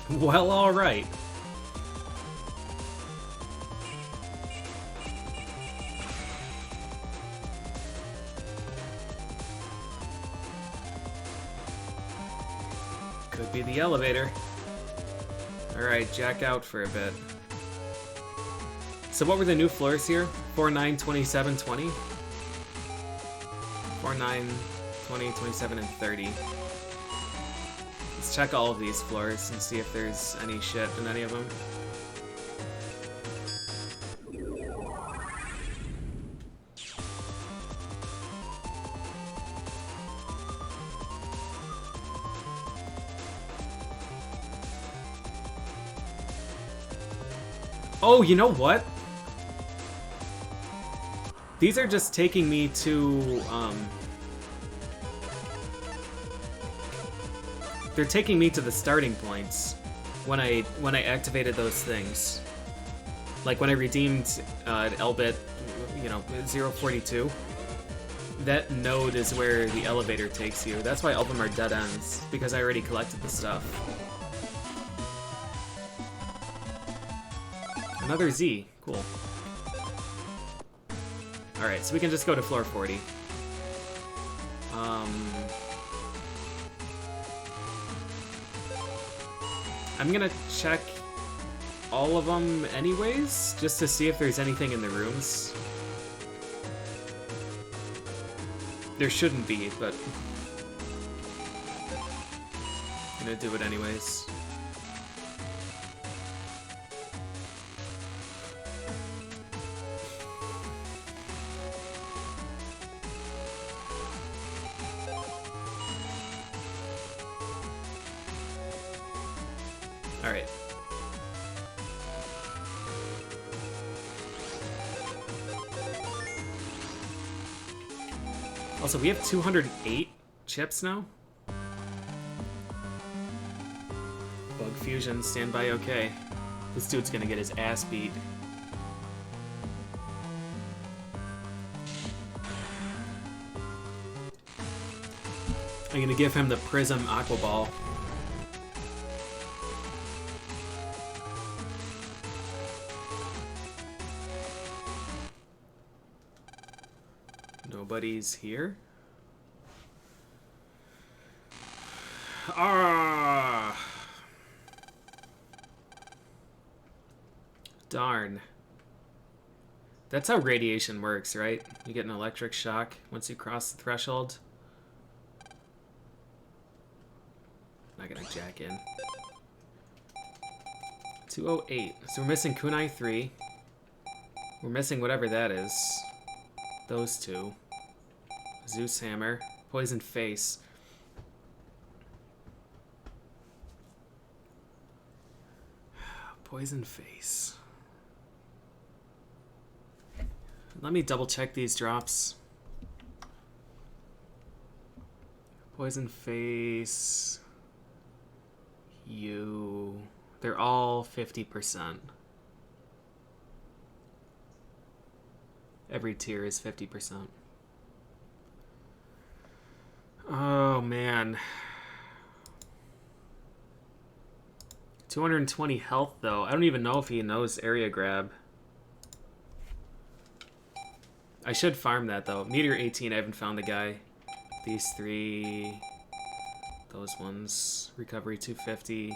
Well, alright. Could be the elevator. Alright, jack out for a bit. So what were the new floors here? 4, 9, 27, 20? 4, 9, 20, 27, and 30. Let's check all of these floors and see if there's any shit in any of them. Oh, you know what? These are just taking me to, they're taking me to the starting points when I activated those things. Like when I redeemed Elbit, you know, 042. That node is where the elevator takes you. That's why all of them are dead ends, because I already collected the stuff. Another Z. Cool. Alright, so we can just go to floor 40. I'm gonna check all of them anyways, just to see if there's anything in the rooms. There shouldn't be, but I'm gonna do it anyways. Alright. Also, we have 208 chips now. Bug fusion, standby okay. This dude's gonna get his ass beat. I'm gonna give him the Prism AquaBall. Nobody's here. Ah! Darn. That's how radiation works, right? You get an electric shock once you cross the threshold. Not gonna jack in. 208. So we're missing Kunai 3. We're missing whatever that is. Those two. Zeus Hammer. Poison Face. Poison Face. Let me double check these drops. Poison Face. You. They're all 50%. Every tier is 50%. Oh, man. 220 health, though. I don't even know if he knows area grab. I should farm that, though. Meteor 18, I haven't found the guy. These three. Those ones. Recovery 250.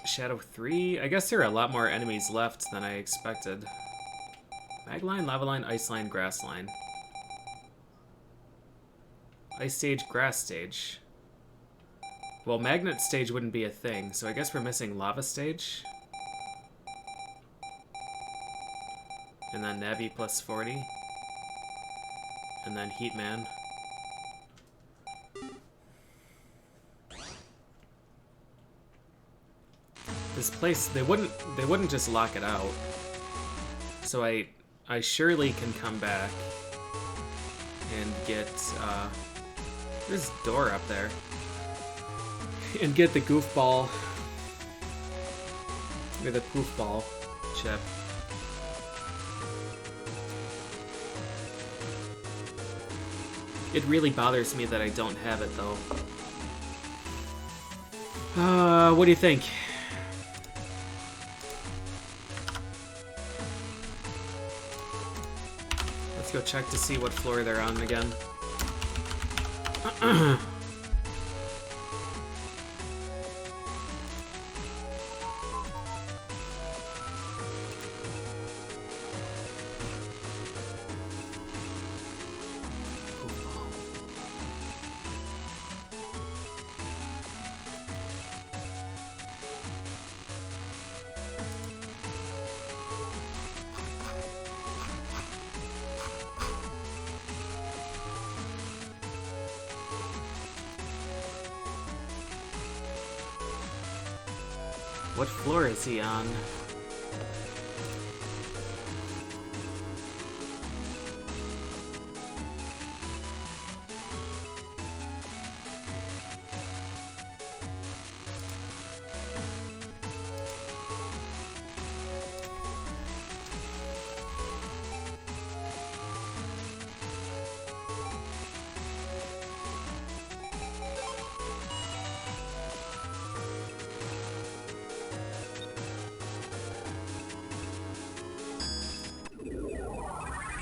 Shadow 3. I guess there are a lot more enemies left than I expected. Mag line, lava line, ice line, grass line. Ice stage, grass stage. Well, magnet stage wouldn't be a thing, so I guess we're missing lava stage. And then Navi plus 40. And then Heatman. This place, they wouldn't just lock it out. So I surely can come back and get there's a door up there. And get the goofball or the poofball chip. It really bothers me that I don't have it though. What do you think? Let's go check to see what floor they're on again. What floor is he on?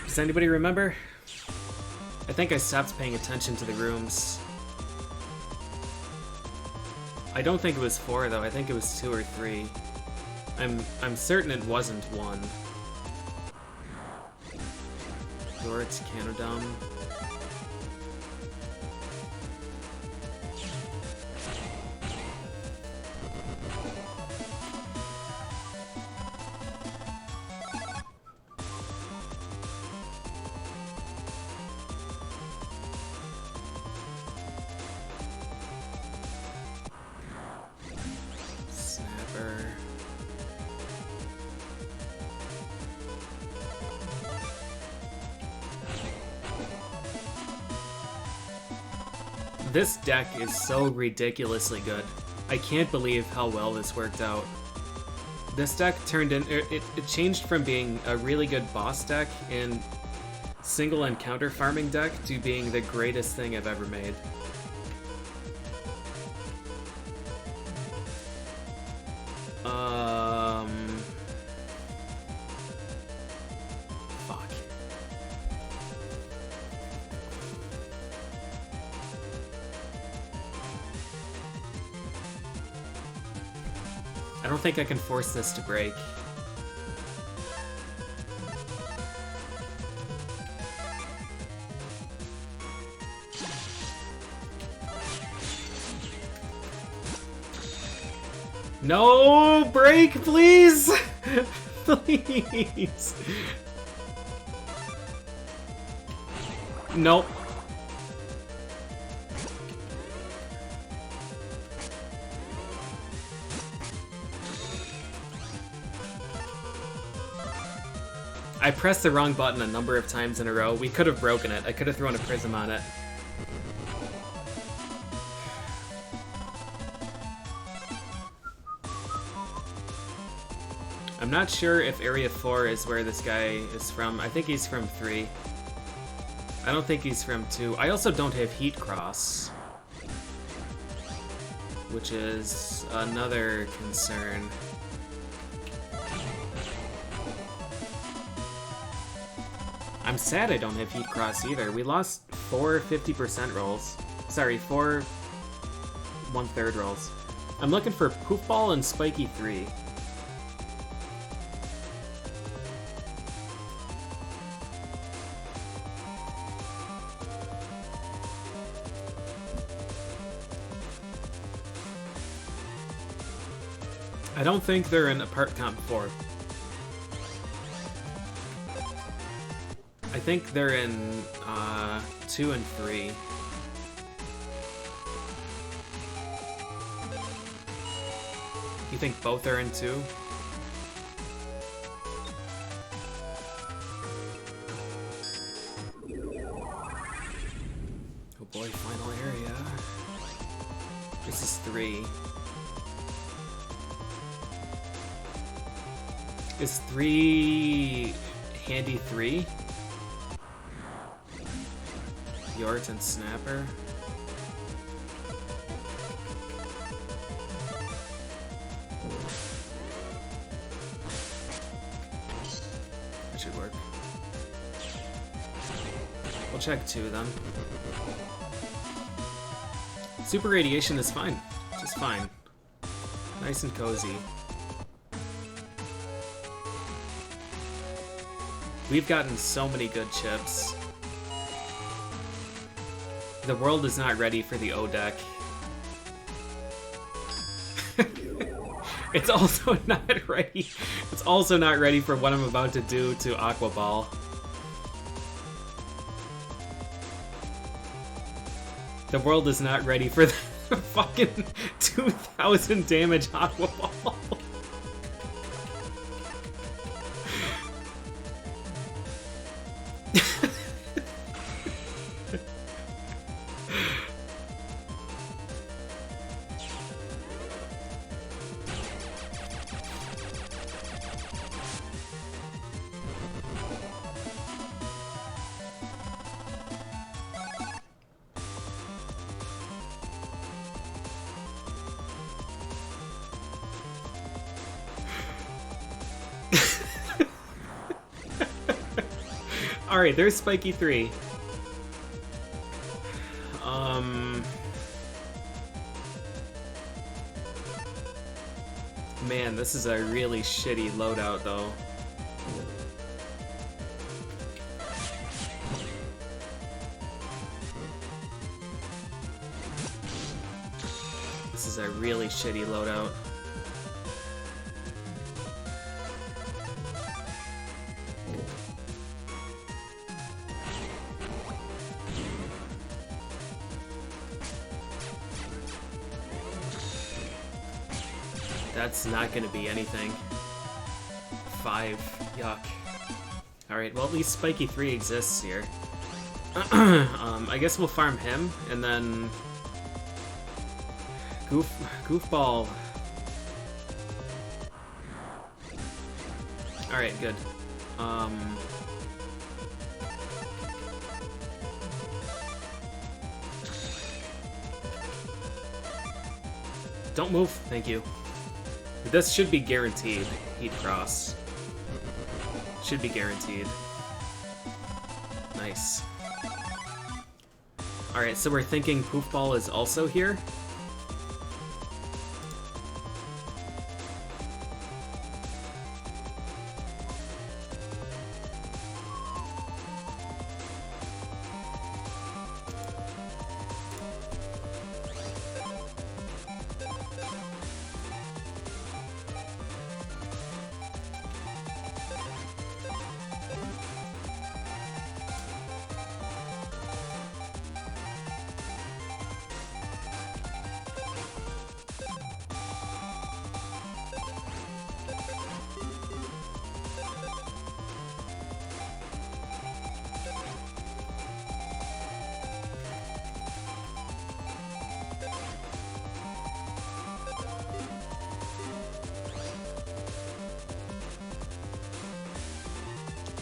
Does anybody remember? I think I stopped paying attention to the rooms. I don't think it was 4 though, I think it was 2 or 3. I'm certain it wasn't 1. Dort's Canodome. This deck is so ridiculously good. I can't believe how well this worked out. This deck turned in... It changed from being a really good boss deck and single encounter farming deck to being the greatest thing I've ever made. Fuck. I don't think I can force this to break. No, break, please! Please! Nope. I pressed the wrong button a number of times in a row. We could have broken it. I could have thrown a prism on it. I'm not sure if Area 4 is where this guy is from. I think he's from 3. I don't think he's from 2. I also don't have Heat Cross, which is another concern. I'm sad I don't have Heat Cross either. We lost 4 50% rolls. Sorry, 4 1/3 rolls. I'm looking for Poofball and Spiky 3. I don't think they're in Apart Comp 4. I think they're in 2 and 3. You think both are in 2? Oh boy, final area. This is 3. Is 3 handy 3? Yort and Snapper. That should work. We'll check 2 then. Super Radiation is fine. Just fine. Nice and cozy. We've gotten so many good chips. The world is not ready for the O deck. It's also not ready. It's also not ready for what I'm about to do to AquaBall. The world is not ready for the fucking 2,000 damage AquaBall. Alright, there's Spiky 3. Man, this is a really shitty loadout, though. This is a really shitty loadout. That's not gonna be anything. 5. Yuck. Alright, well at least Spiky 3 exists here. I guess we'll farm him, and then Goofball. Alright, good. Don't move, thank you. This should be guaranteed. Heat Cross. Should be guaranteed. Nice. Alright, so we're thinking Poofball is also here?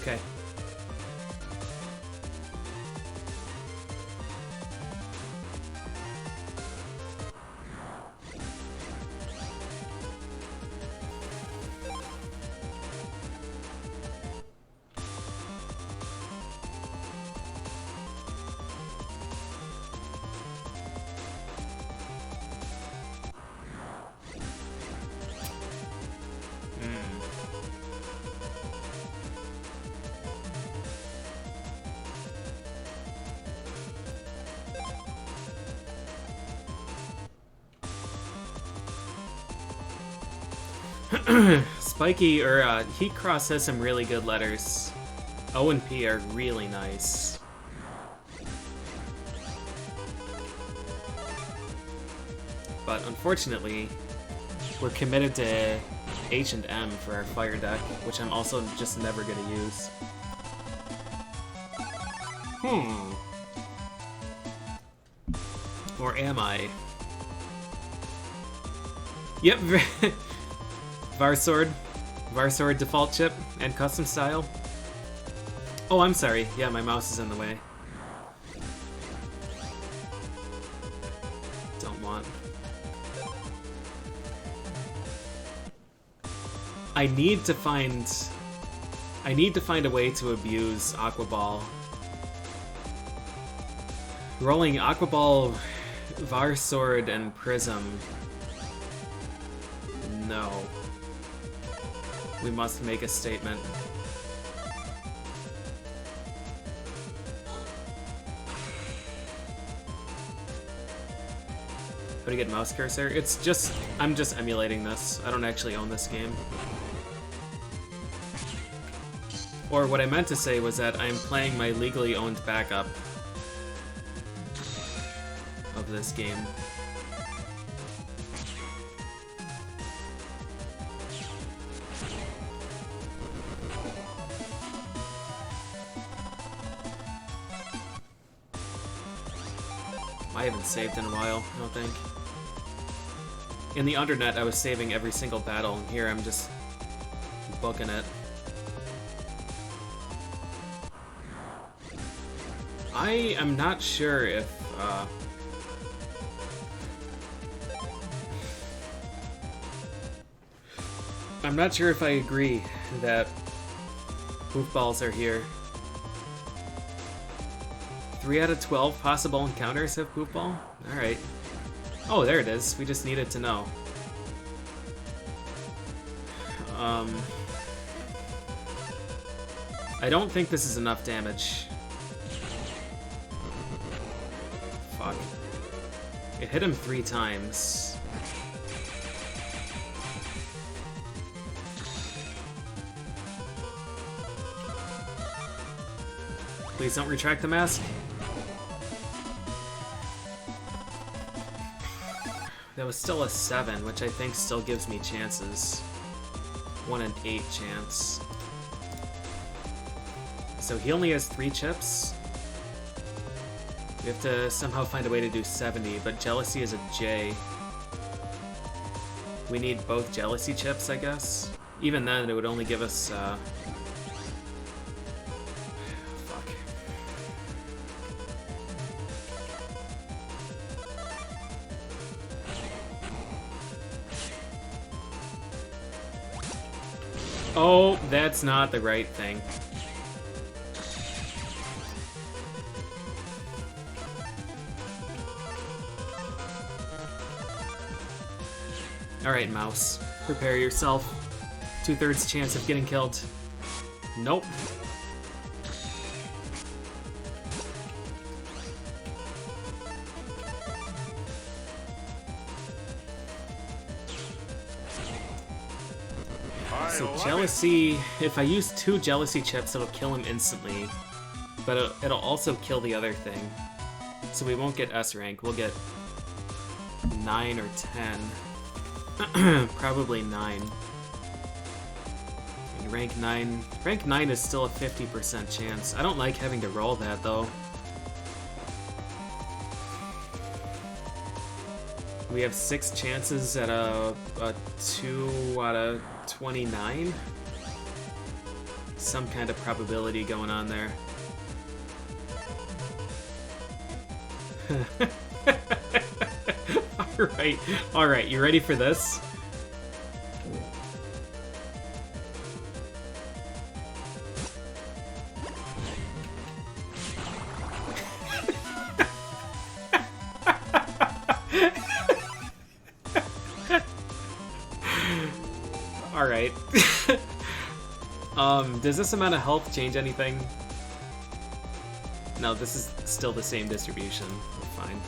Okay. Spiky, or Heat Cross has some really good letters. O and P are really nice. But unfortunately, we're committed to H and M for our fire deck, which I'm also just never gonna use. Or am I? Yep, Varsword default chip and custom style. Oh, I'm sorry. Yeah, my mouse is in the way. Don't want. I need to find a way to abuse AquaBall. Rolling AquaBall, Varsword, and Prism. No. We must make a statement. How do you get mouse cursor? It's just... I'm just emulating this. I don't actually own this game. Or what I meant to say was that I'm playing my legally owned backup of this game. I haven't saved in a while, I don't think. In the undernet, I was saving every single battle, and here I'm just booking it. I am not sure if, I'm not sure if I agree that Poofballs are here. 3 out of 12 possible encounters have Poofball? Alright. Oh, there it is. We just needed to know. I don't think this is enough damage. Fuck. It hit him 3 times. Please don't retract the mask. That was still a 7, which I think still gives me chances. 1 in 8 chance. So he only has 3 chips. We have to somehow find a way to do 70, but Jealousy is a J. We need both jealousy chips, I guess. Even then, it would only give us, fuck. Oh, that's not the right thing. Alright, mouse. Prepare yourself. 2/3 chance of getting killed. Nope. So jealousy, if I use 2 jealousy chips, it'll kill him instantly. But it'll also kill the other thing. So we won't get S rank, we'll get 9 or 10. Probably 9. And rank 9. Rank 9 is still a 50% chance. I don't like having to roll that though. We have 6 chances at a 2 out of 29. Some kind of probability going on there. Alright, you ready for this? Alright. Does this amount of health change anything? No, this is still the same distribution. We're fine.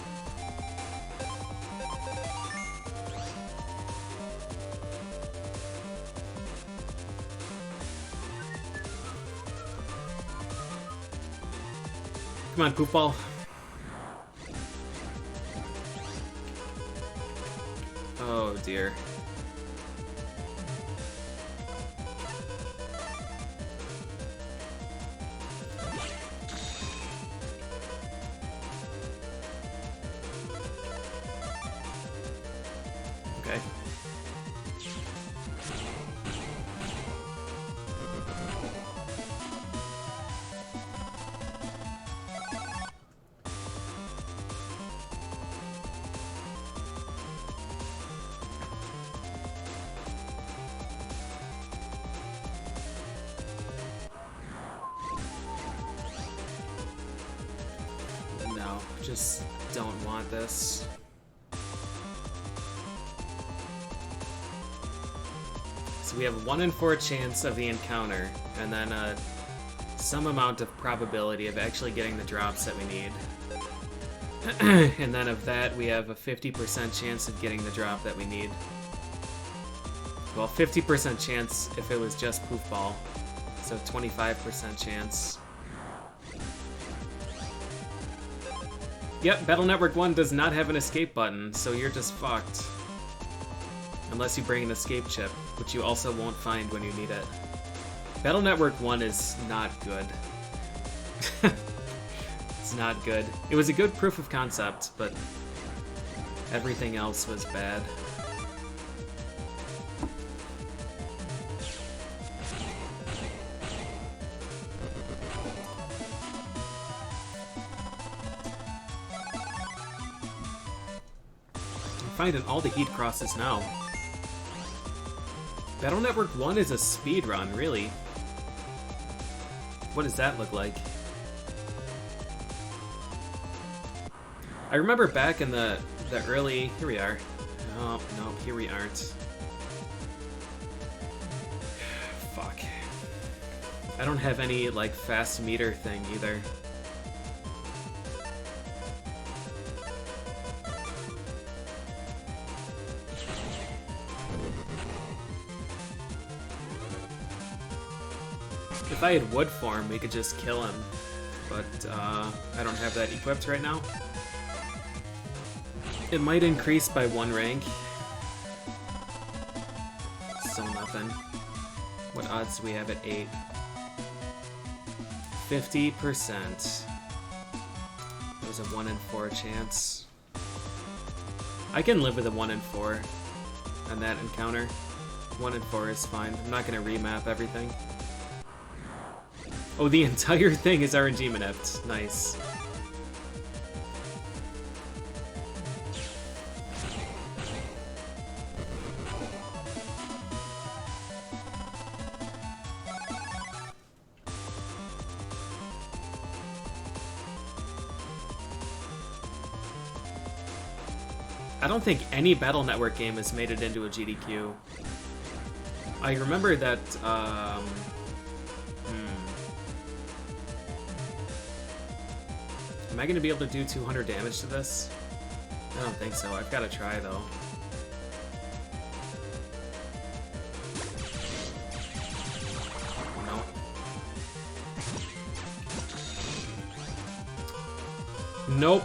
Come on, Poofball. Oh dear. Okay. No, just don't want this. So we have 1 in 4 chance of the encounter, and then some amount of probability of actually getting the drops that we need. And then of that, we have a 50% chance of getting the drop that we need. Well, 50% chance if it was just Poofball, so 25% chance. Yep, Battle Network 1 does not have an escape button, so you're just fucked. Unless you bring an escape chip, which you also won't find when you need it. Battle Network 1 is not good. It's not good. It was a good proof of concept, but everything else was bad. I'm finding all the heat crosses now. Battle Network 1 is a speedrun, really. What does that look like? I remember back in the early... Here we are. Oh, no, here we aren't. Fuck. I don't have any, like, fast meter thing, either. If I had wood form, we could just kill him, but I don't have that equipped right now. It might increase by 1 rank. So nothing. What odds do we have at 8? 50%. There's a 1 in 4 chance. I can live with a 1 in 4. on that encounter. 1 and 4 is fine. I'm not gonna remap everything. Oh, the entire thing is RNG manipped. Nice. I don't think any Battle Network game has made it into a GDQ. I remember that, Am I going to be able to do 200 damage to this? I don't think so. I've got to try, though. No. Nope.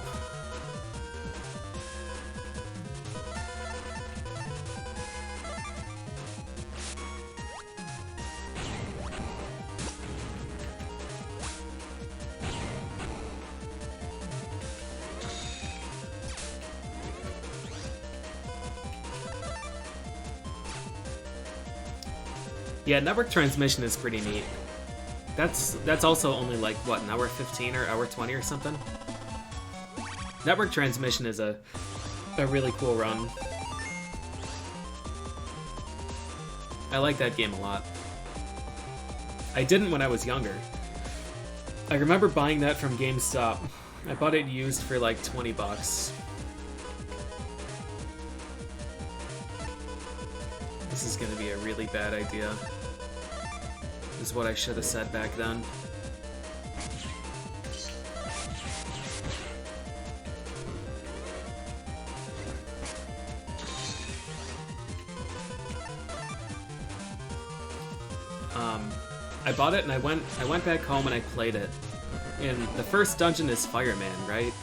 Yeah, network transmission is pretty neat. That's also only like, what, an hour 15 or hour 20 or something? Network transmission is a really cool run. I like that game a lot. I didn't when I was younger. I remember buying that from GameStop. I bought it used for like 20 bucks. This is gonna be a really bad idea. Is what I should have said back then. I bought it and I went back home and I played it. And the first dungeon is Fireman, right?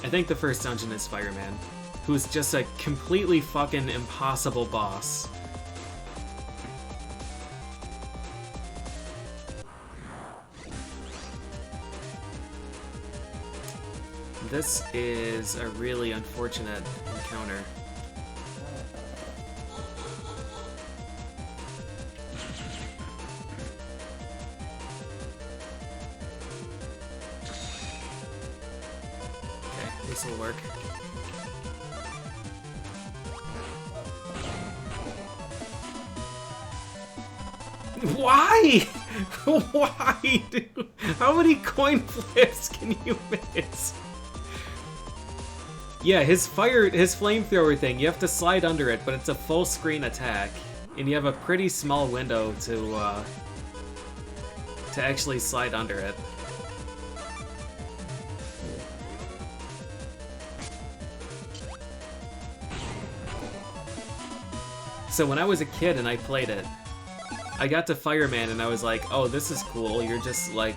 I think the first dungeon is Fireman, who's just a completely fucking impossible boss. This is a really unfortunate encounter. Okay, this will work. Why? Why, dude? How many coin flips can you miss? Yeah, his flamethrower thing, you have to slide under it, but it's a full screen attack, and you have a pretty small window to actually slide under it. So when I was a kid and I played it, I got to Fireman and I was like, oh, this is cool. You're just like,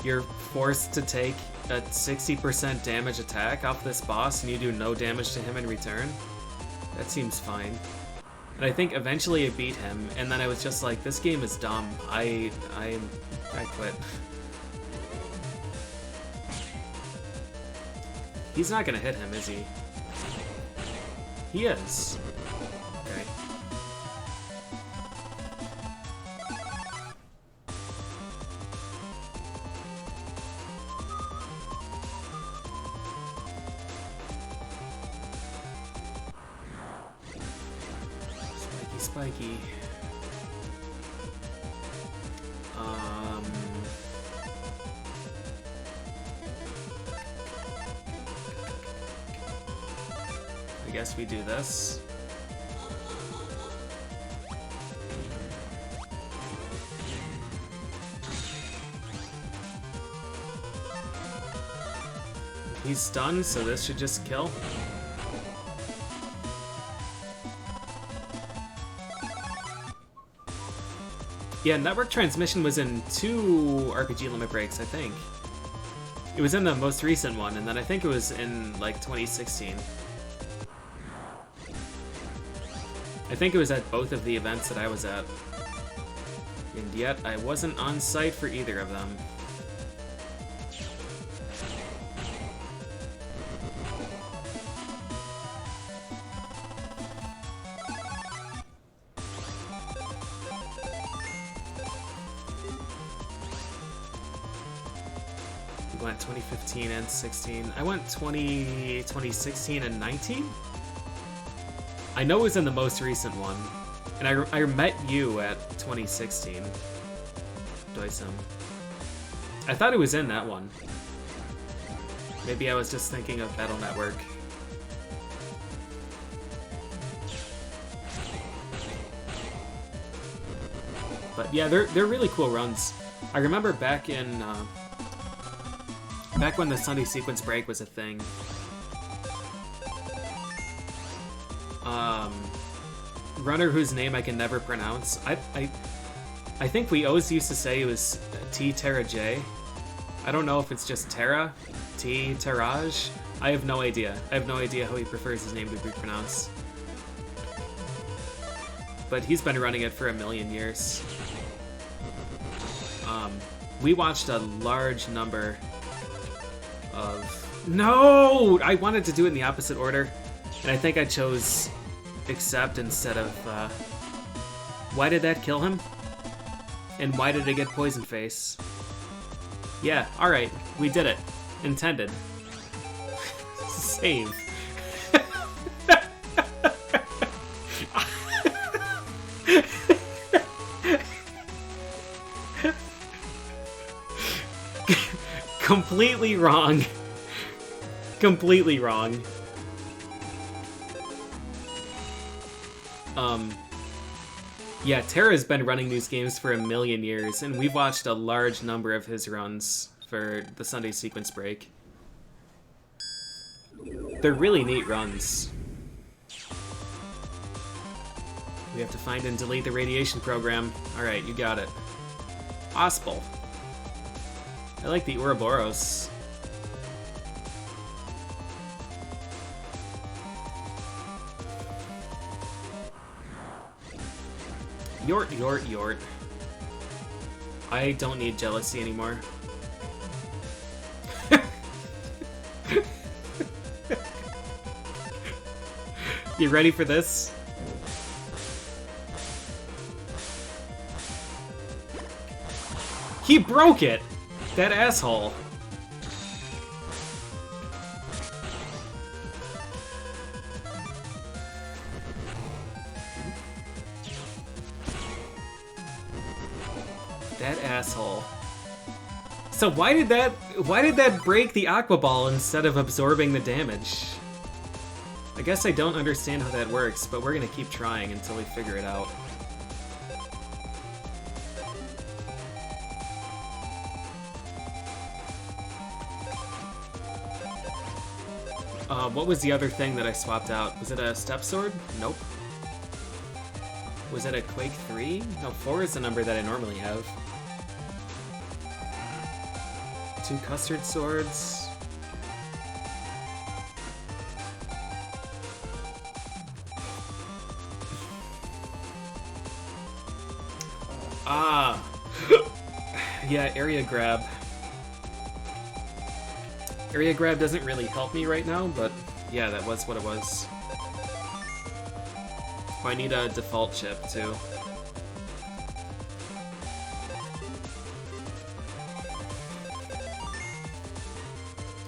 you're forced to take a 60% damage attack off this boss and you do no damage to him in return. That seems fine. And I think eventually I beat him, and then I was just like, this game is dumb. I quit. He's not gonna hit him, is he? He is. Okay. Spiky. I guess we do this. He's stunned, so this should just kill. Yeah, network transmission was in 2 RPG limit breaks, I think. It was in the most recent one, and then I think it was in, like, 2016. I think it was at both of the events that I was at. And yet, I wasn't on site for either of them. went 2015 and 16. I went 2016 and 19? I know it was in the most recent one. And I met you at 2016. Doisum. I thought it was in that one. Maybe I was just thinking of Battle Network. But yeah, they're really cool runs. I remember back in back when the Sunday sequence break was a thing. Runner whose name I can never pronounce. I think we always used to say it was T Terra J. I don't know if it's just Terra, T Terraj. I have no idea. I have no idea how he prefers his name to be pronounced. But he's been running it for a million years. We watched a large number of... No! I wanted to do it in the opposite order, and I think I chose Accept instead of... Why did that kill him? And why did it get Poison Face? Yeah, alright, we did it. Intended. Save. Completely wrong. Completely wrong. Yeah, Terra's been running these games for a million years, and we've watched a large number of his runs for the Sunday sequence break. They're really neat runs. We have to find and delete the radiation program. Alright, you got it. Ospel. I like the Ouroboros. Yort, yort, yort. I don't need jealousy anymore. You ready for this? He broke it! That asshole. That asshole. So why did that break the AquaBall instead of absorbing the damage? I guess I don't understand how that works, but we're gonna keep trying until we figure it out. What was the other thing that I swapped out? Was it a Step Sword? Nope. Was it a Quake 3? No, 4 is the number that I normally have. 2 Custard Swords. Ah! Yeah, Area Grab. Area Grab doesn't really help me right now, but yeah, that was what it was. Oh, I need a default chip, too.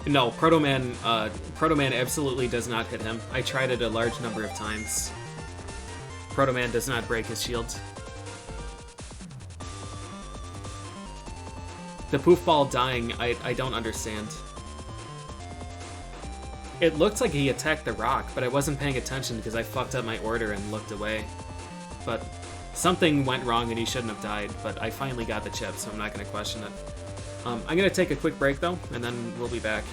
No, Proto-Man absolutely does not hit him. I tried it a large number of times. Proto-Man does not break his shield. The poof ball dying, I don't understand. It looked like he attacked the rock, but I wasn't paying attention because I fucked up my order and looked away. But something went wrong and he shouldn't have died, but I finally got the chip, so I'm not going to question it. I'm going to take a quick break, though, and then we'll be back.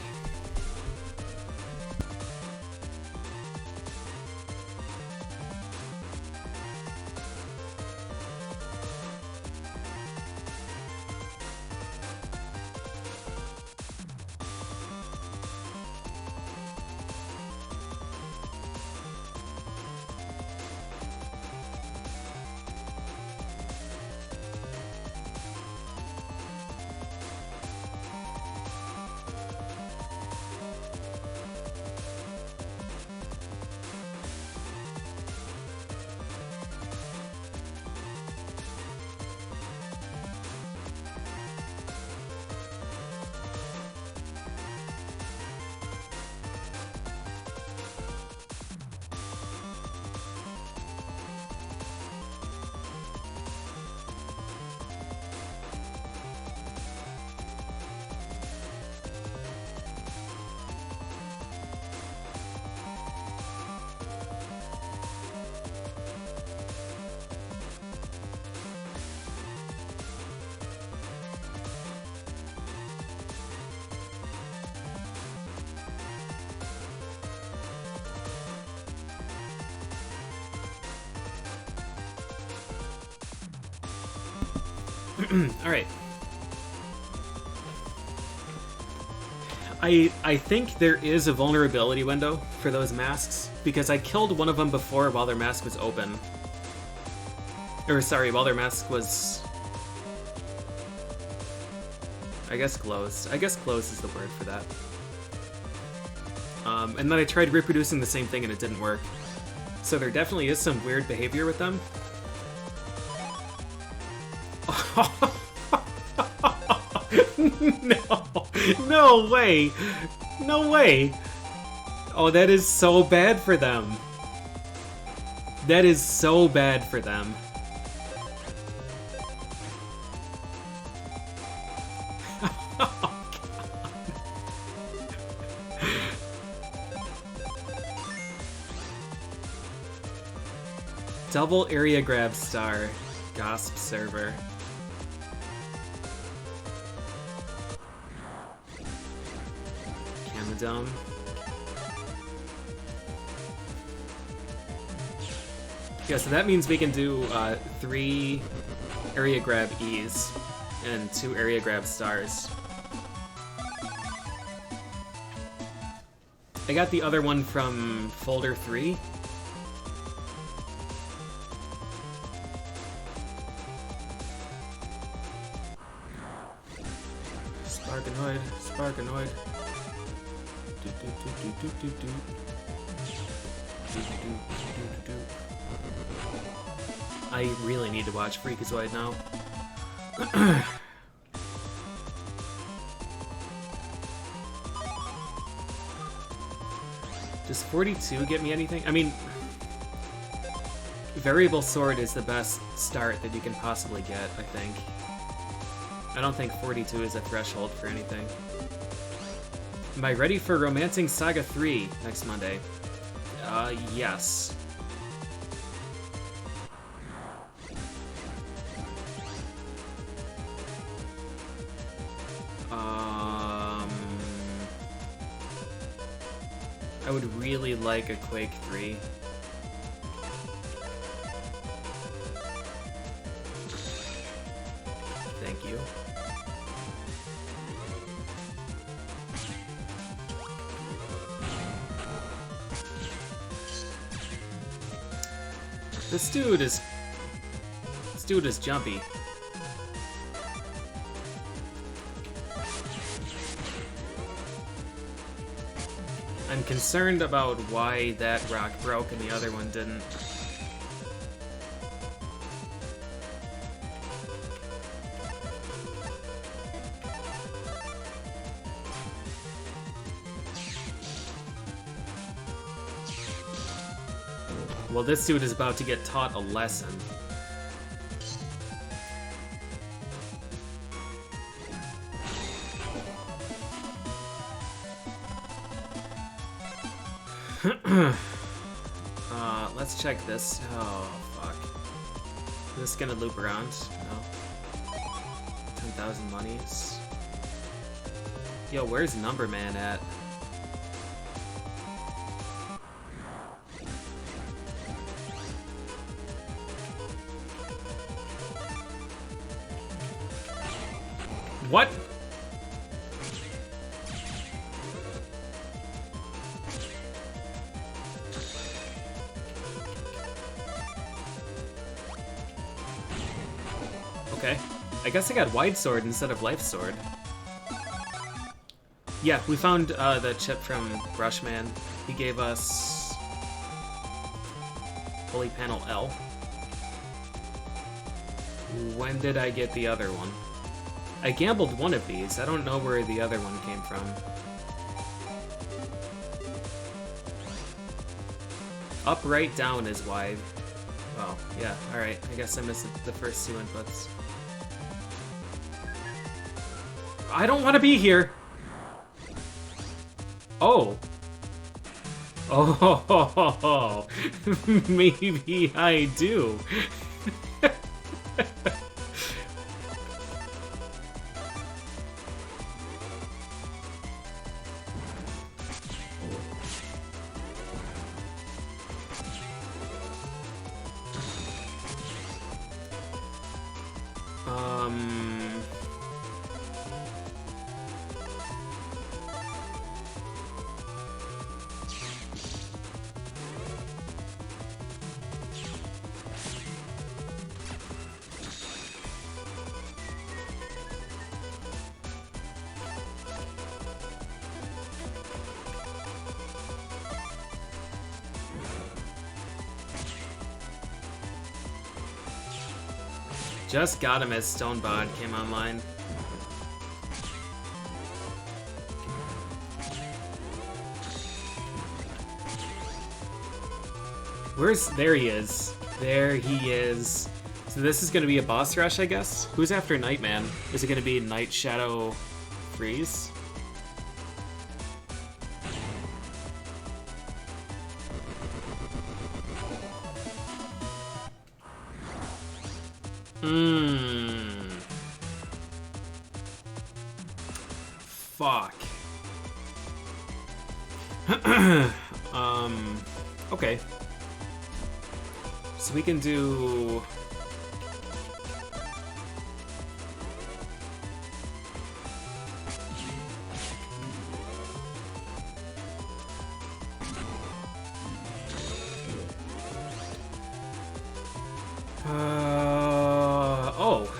Alright. I think there is a vulnerability window for those masks, because I killed one of them before while their mask was open. Or, sorry, while their mask was... I guess closed. I guess closed is the word for that. And then I tried reproducing the same thing and it didn't work. So there definitely is some weird behavior with them. No! No way! No way! Oh, that is so bad for them. That is so bad for them. Oh, God. Double area grab star. Gasp server. Camadome. Yeah, so that means we can do 3 area grab E's and 2 area grab stars. I got the other one from folder 3. Sparkanoid, Sparkanoid. I really need to watch Freakazoid now. Does 42 get me anything? I mean, Variable Sword is the best start that you can possibly get, I think. I don't think 42 is a threshold for anything. Am I ready for Romancing Saga 3 next Monday? Yes. I would really like a Quake 3. Thank you. This dude is jumpy. I'm concerned about why that rock broke and the other one didn't. Well, this dude is about to get taught a lesson. Let's check this. Oh, fuck. Is this gonna loop around? No. 10,000 monies. Yo, where's Number Man at? What? Okay. I guess I got Wide Sword instead of Life Sword. Yeah, we found the chip from Brushman. He gave us Holy Panel L. When did I get the other one? I gambled one of these. I don't know where the other one came from. Up, right, down is wide. Oh, yeah, alright. I guess I missed the first 2 inputs. I don't want to be here! Oh! Oh, maybe I do. Just got him as Stonebod came online. There he is. There he is. So this is going to be a boss rush, I guess? Who's after Nightman? Is it going to be Night Shadow Freeze? Fuck. Okay. So we can do... Oh.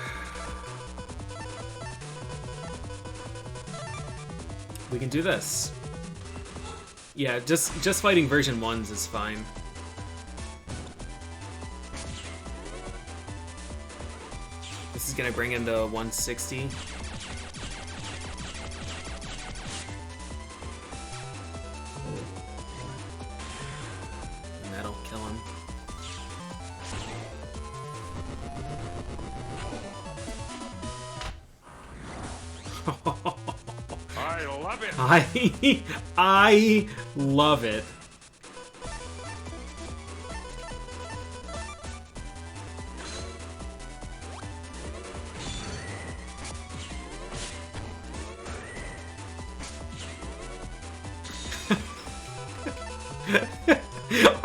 We can do this. Yeah, just fighting version 1s is fine. This is gonna bring him to 160. And that'll kill him. I love it. I love it.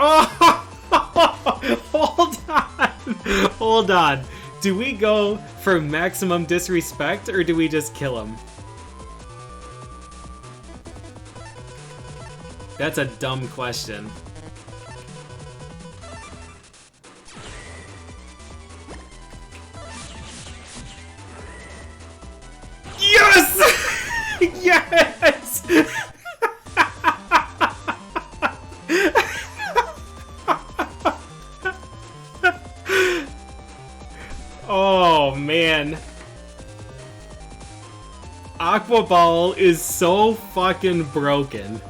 Oh, hold on. Do we go for maximum disrespect or do we just kill him? That's a dumb question. Yes! Yes! Oh, man. AquaBall is so fucking broken.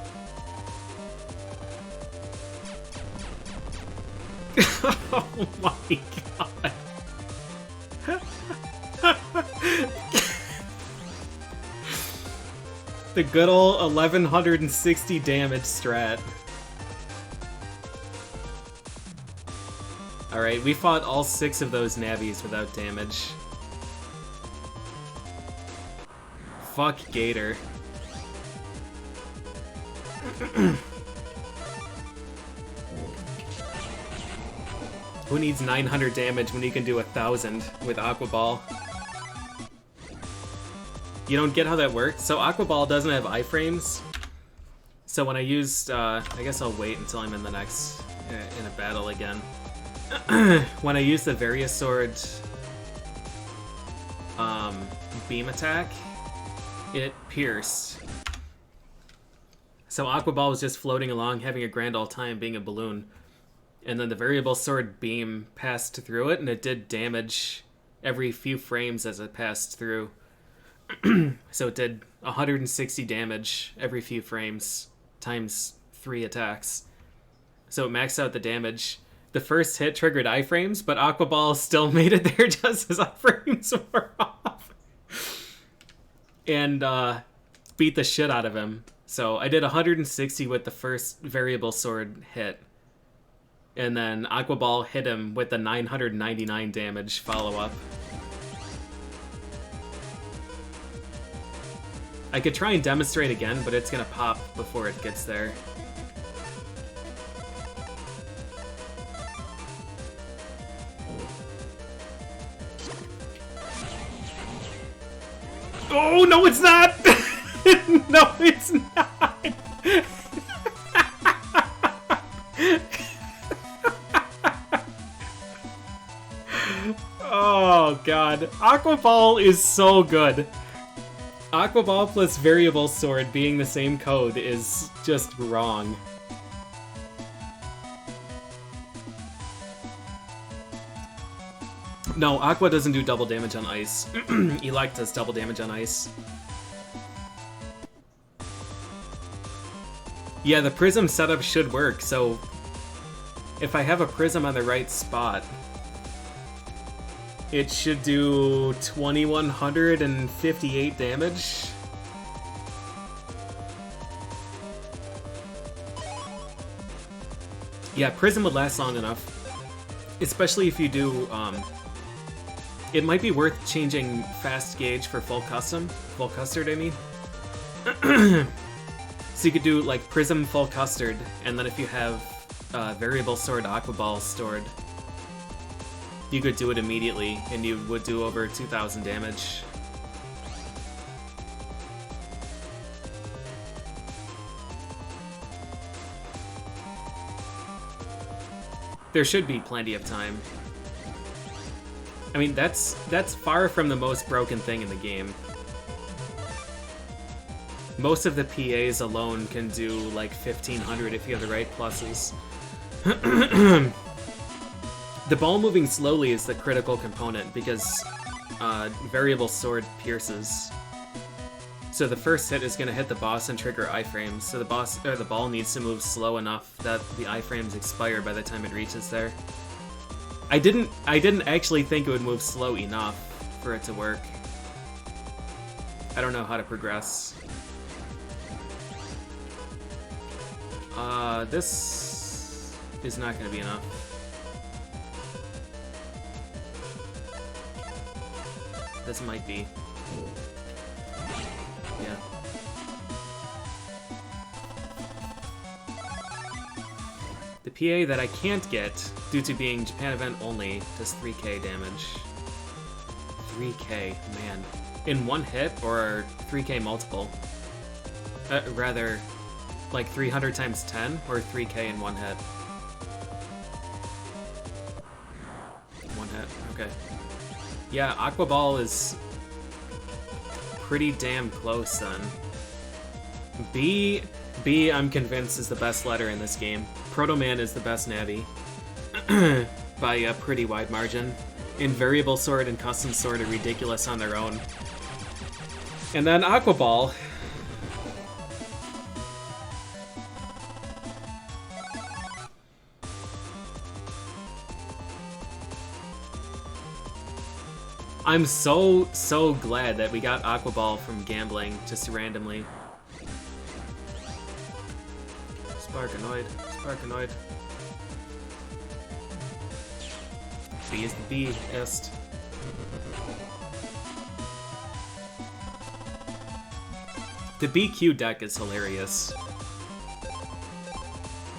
Oh my god. The good old 1160 damage strat. Alright, we fought all 6 of those Navis without damage. Fuck Gator. Who needs 900 damage when you can do 1,000 with AquaBall? You don't get how that works? So AquaBall doesn't have iframes. So when I used, I guess I'll wait until I'm in the next, in a battle again. When I used the Various Sword beam attack, it pierced. So AquaBall was just floating along, having a grand old time being a balloon. And then the variable sword beam passed through it, and it did damage every few frames as it passed through. So it did 160 damage every few frames, times 3 attacks. So it maxed out the damage. The first hit triggered iframes, but AquaBall still made it there just as iframes were off. And beat the shit out of him. So I did 160 with the first variable sword hit. And then AquaBall hit him with the 999 damage follow-up. I could try and demonstrate again, but it's gonna pop before it gets there. Oh, no, it's not! No, it's not! Oh, God. AquaBall is so good. AquaBall plus Variable Sword being the same code is just wrong. No, Aqua doesn't do double damage on ice. Elect does double damage on ice. Yeah, the Prism setup should work, so if I have a Prism on the right spot, it should do 2158 damage. Yeah, Prism would last long enough, especially if you do, it might be worth changing Fast Gauge for Full Custard, I mean. So you could do, like, Prism Full Custard, and then if you have Variable Sword AquaBall stored, you could do it immediately, and you would do over 2,000 damage. There should be plenty of time. I mean, that's far from the most broken thing in the game. Most of the PAs alone can do like 1,500 if you have the right pluses. The ball moving slowly is the critical component because Variable Sword pierces. So the first hit is going to hit the boss and trigger iframes. So the ball needs to move slow enough that the iframes expire by the time it reaches there. I didn't actually think it would move slow enough for it to work. I don't know how to progress. This is not going to be enough. This might be. Yeah. The PA that I can't get, due to being Japan event only, does 3k damage. 3k, man. In one hit, or 3k multiple? Rather, like 300 times 10, or 3k in one hit? One hit, okay. Yeah, AquaBall is pretty damn close then. B, I'm convinced, is the best letter in this game. Proto-Man is the best Navi. By a pretty wide margin. And Variable Sword and Custom Sword are ridiculous on their own. And then AquaBall. I'm so glad that we got AquaBall from gambling, just randomly. Sparkanoid. B is the best. The BQ deck is hilarious.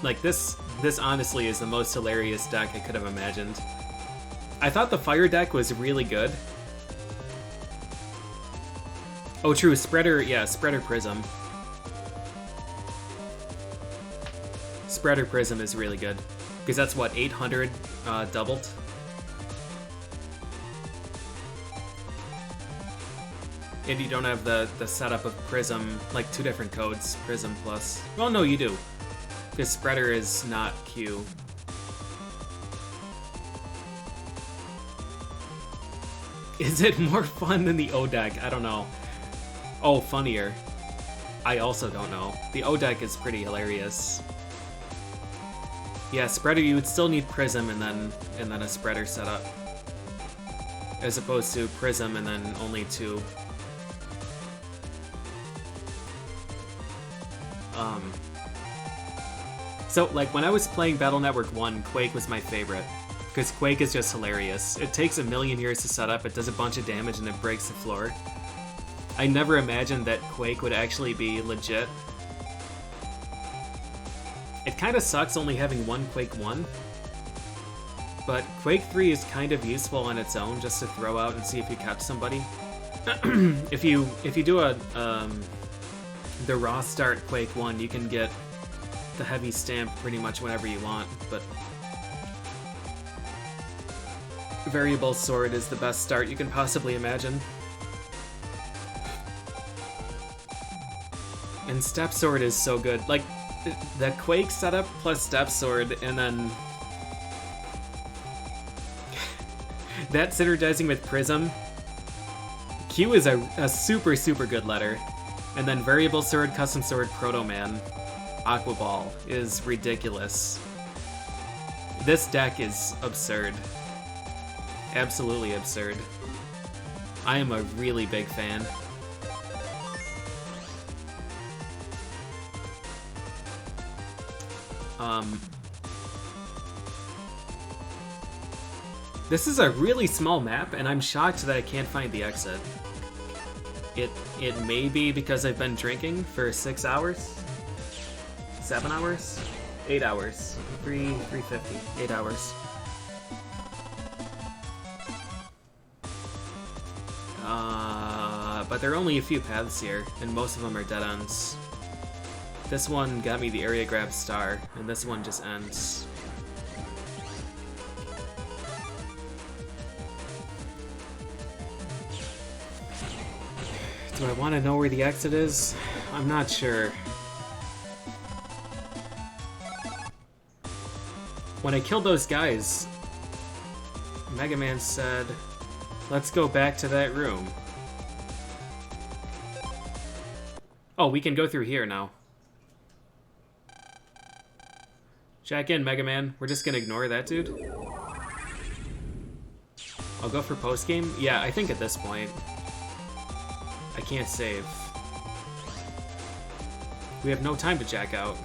Like, this honestly is the most hilarious deck I could have imagined. I thought the fire deck was really good. Oh, true, Spreader Prism. Spreader Prism is really good. Because that's what, 800 doubled? And you don't have the setup of Prism, like 2 different codes, Prism plus. Well, no, you do. Because Spreader is not Q. Is it more fun than the O deck? I don't know. Oh, funnier. I also don't know. The O deck is pretty hilarious. Yeah, Spreader, you would still need Prism and then a Spreader setup. As opposed to Prism and then only 2. So, like, when I was playing Battle Network 1, Quake was my favorite. Because Quake is just hilarious. It takes a million years to set up, it does a bunch of damage, and it breaks the floor. I never imagined that Quake would actually be legit. It kind of sucks only having one Quake 1. But Quake 3 is kind of useful on its own, just to throw out and see if you catch somebody. if you do a the raw start Quake 1, you can get the heavy stamp pretty much whenever you want, but variable sword is the best start you can possibly imagine. And step sword is so good. Like, the Quake setup plus step sword, and then that synergizing with Prism. Q is a super, super good letter. And then variable sword, custom sword, Proto Man, AquaBall is ridiculous. This deck is absurd. Absolutely absurd. I am a really big fan. This is a really small map, and I'm shocked that I can't find the exit. It may be because I've been drinking for 6 hours? 7 hours? 8 hours. 350. 8 hours. But there are only a few paths here, and most of them are dead ends. This one got me the area grab star, and this one just ends. Do I want to know where the exit is? I'm not sure. When I killed those guys, Mega Man said, "Let's go back to that room." Oh, we can go through here now. Jack in, Mega Man. We're just gonna ignore that dude. I'll go for post-game? Yeah, I think at this point. I can't save. We have no time to jack out.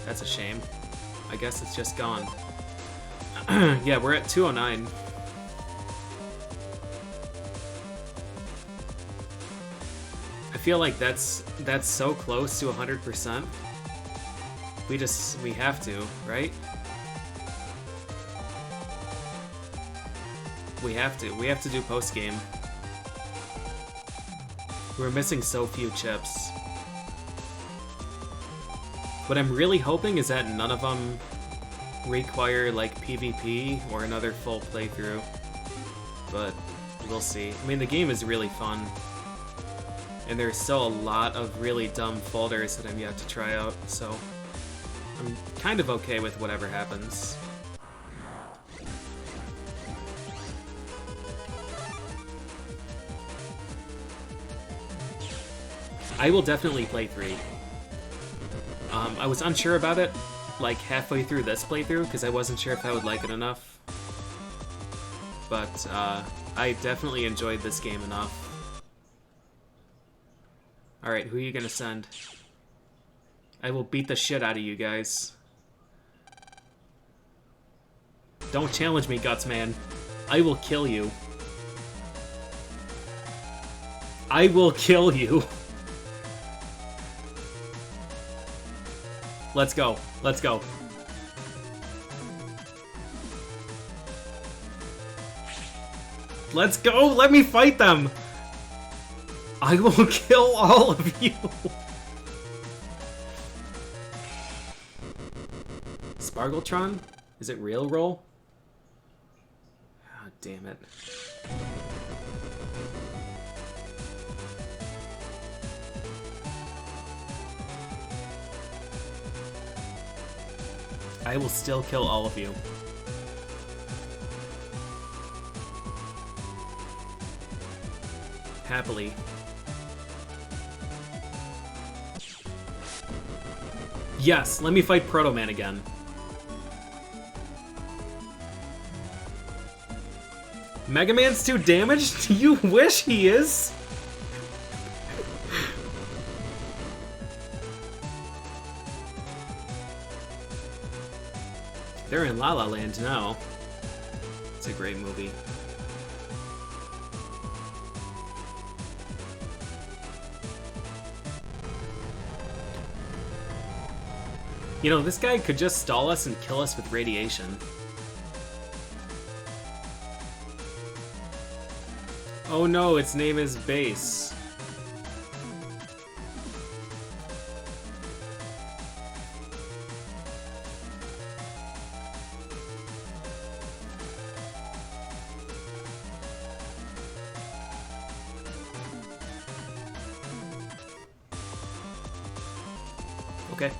That's a shame. I guess it's just gone. Yeah, we're at 209. I feel like that's so close to 100%. We have to, right? We have to do post game. We're missing so few chips. What I'm really hoping is that none of them require like PvP or another full playthrough, but we'll see. I mean, the game is really fun, and there's still a lot of really dumb folders that I'm yet to try out, so I'm kind of okay with whatever happens. I will definitely play 3. I was unsure about it, like, halfway through this playthrough, because I wasn't sure if I would like it enough. But, I definitely enjoyed this game enough. Alright, who are you gonna send? I will beat the shit out of you guys. Don't challenge me, Guts Man. I will kill you. I will kill you. Let's go. Let's go. Let's go! Let me fight them! I will kill all of you! Spargletron? Is it real roll? Ah, damn it. I will still kill all of you. Happily. Yes, let me fight Proto Man again. Mega Man's too damaged? You wish he is? They're in La La Land now. It's a great movie. You know, this guy could just stall us and kill us with radiation. Oh no, its name is Base. Okay.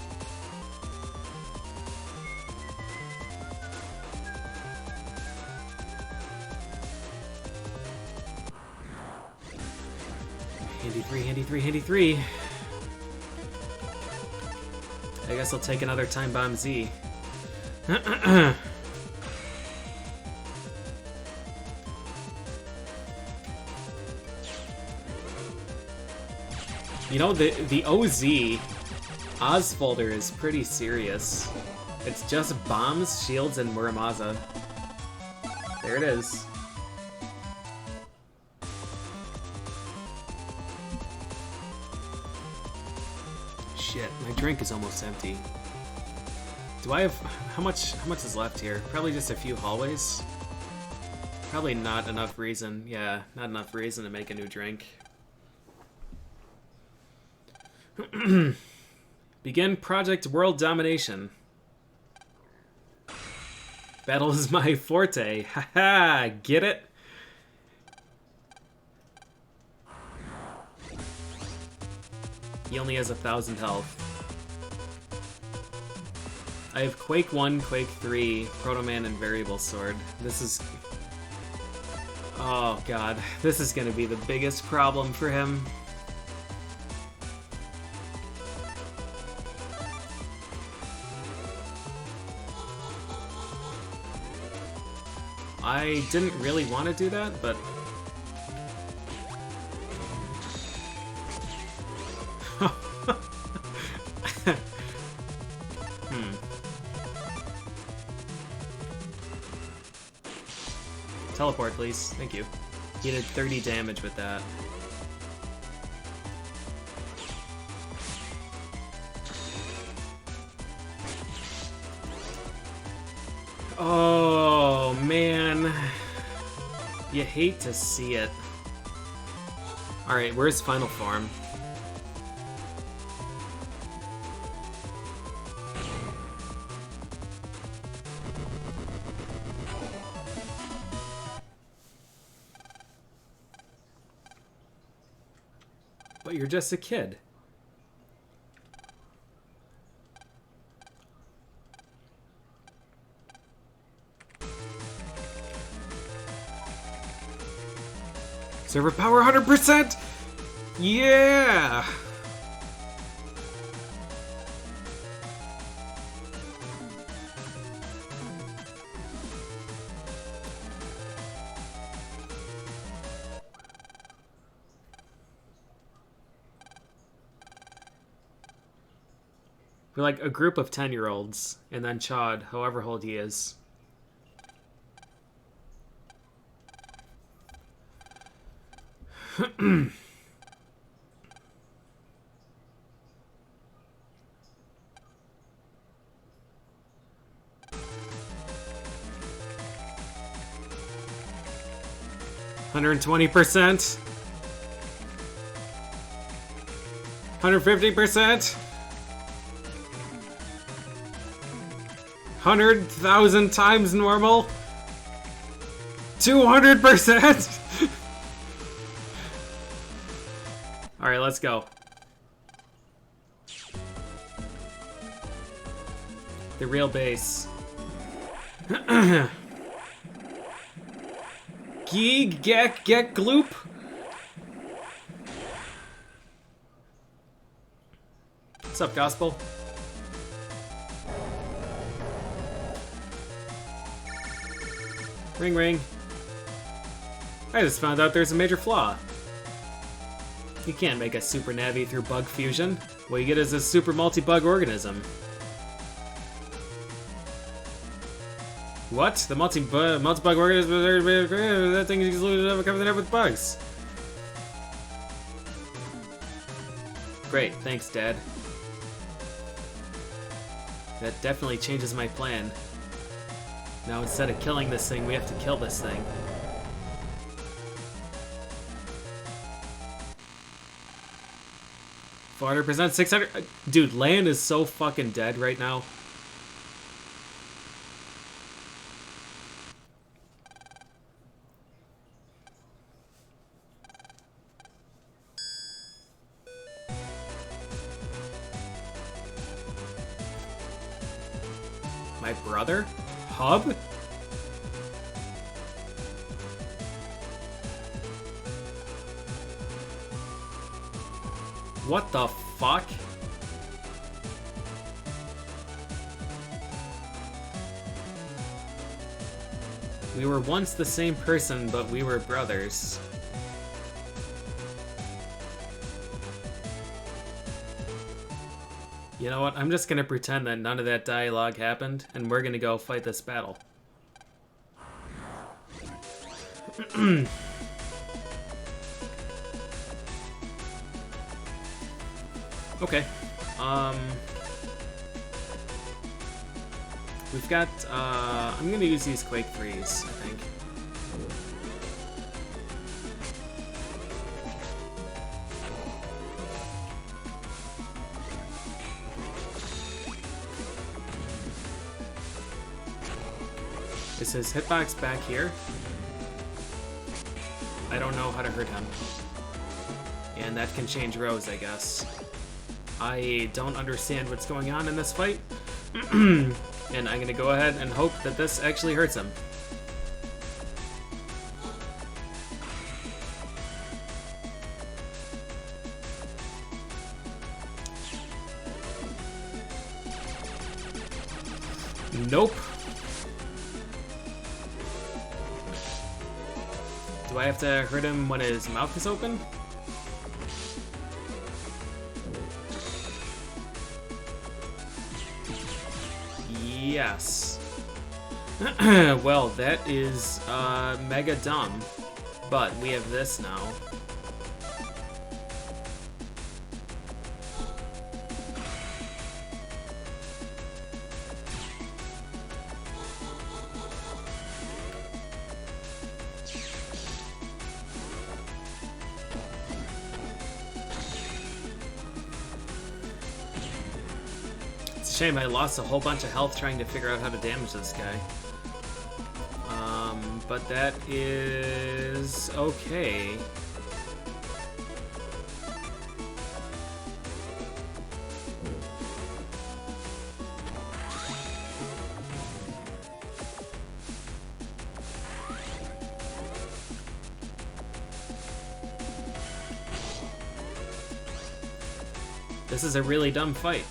Handy 3, handy 3, handy 3. I guess I'll take another Time Bomb Z. You know, the OZ Oz folder is pretty serious. It's just bombs, shields, and Muramasa. There it is. Shit, my drink is almost empty. Do I have... How much is left here? Probably just a few hallways? Probably not enough reason. Yeah, not enough reason to make a new drink. Begin Project World Domination. Battle is my forte. Haha, get it? He only has 1,000 health. I have Quake 1, Quake 3, Proto-Man, and Variable Sword. This is... Oh god, this is gonna be the biggest problem for him. I didn't really want to do that, but... Teleport, please. Thank you. He did 30 damage with that. Oh, man. You hate to see it. Alright, where's Final Form? But you're just a kid. Server power 100%! Yeah! We're like a group of 10-year-olds, and then Chad, however old he is. $120%. 150%. 100,000 times normal. 200%. All right, let's go. The real base. Geek, Gek, Gloop. What's up, Gospel? Ring, ring. I just found out there's a major flaw. You can't make a super navi through bug fusion. What you get is a super multi-bug organism. What? The multi-bug organism? That thing is covered up with bugs. Great, thanks, Dad. That definitely changes my plan. Now instead of killing this thing, we have to kill this thing. 400%, 600. Dude, land is so fucking dead right now. My brother? Hub? What the fuck? We were once the same person, but we were brothers. You know what? I'm just gonna pretend that none of that dialogue happened, and we're gonna go fight this battle. Okay. We've got, I'm gonna use these Quake 3s, I think. Is his hitbox back here? I don't know how to hurt him. And that can change rows, I guess. I don't understand what's going on in this fight. And I'm gonna go ahead and hope that this actually hurts him. Nope. Do I have to hurt him when his mouth is open? Yes. Well, that is mega dumb, but we have this now. Shame I lost a whole bunch of health trying to figure out how to damage this guy. But that is okay. This is a really dumb fight.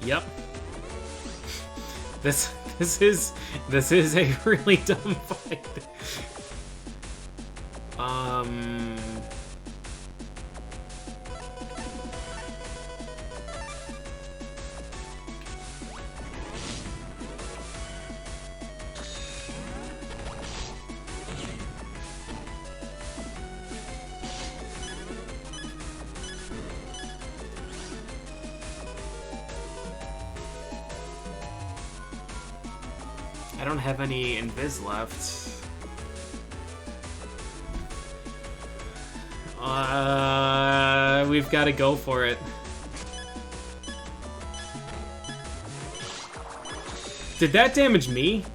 Yep. This is a really dumb fight. I don't have any invis left. We've got to go for it. Did that damage me?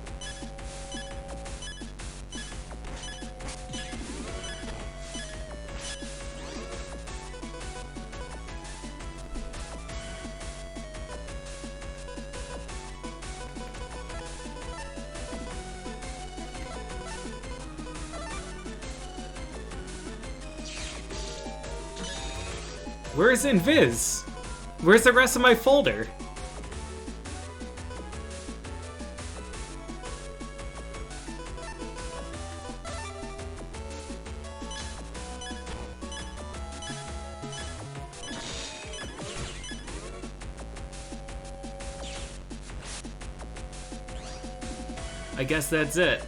Where's Invis? Where's the rest of my folder? I guess that's it.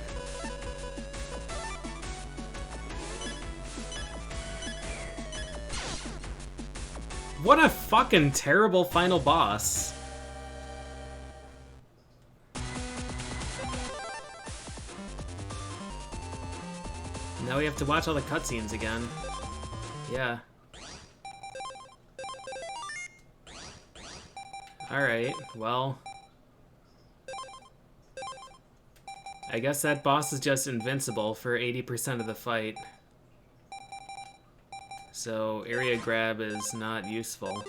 What a fucking terrible final boss. Now we have to watch all the cutscenes again. Yeah. Alright, well... I guess that boss is just invincible for 80% of the fight. So, area grab is not useful.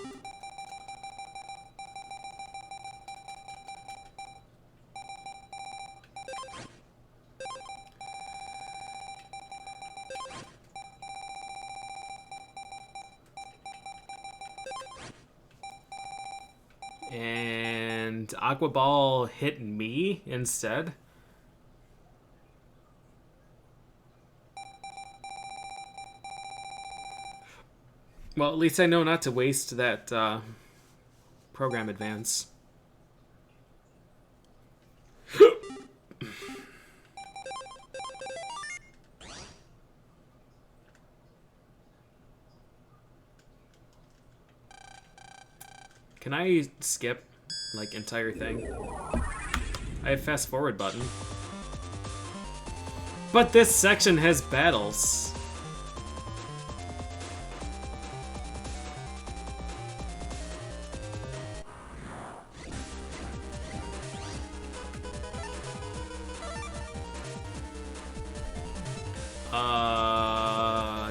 And AquaBall hit me instead. Well, at least I know not to waste that program advance. Can I skip, like, entire thing? I have fast forward button. But this section has battles.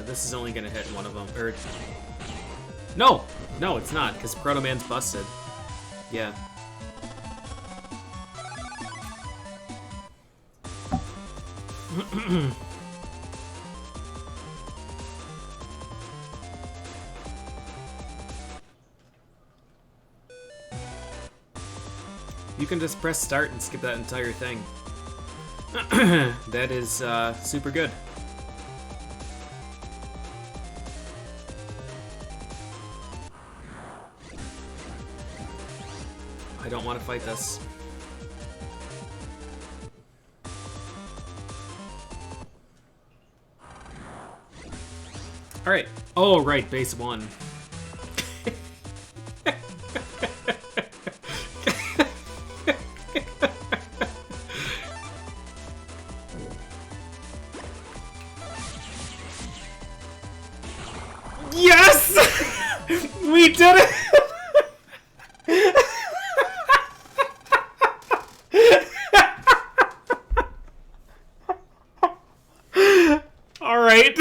This is only gonna hit one of them. Or no, no, it's not, because Proto Man's busted. Yeah. You can just press start and skip that entire thing. That is super good. I don't want to fight this. Alright. Oh, right, base 1. Yes! We did it! Alright.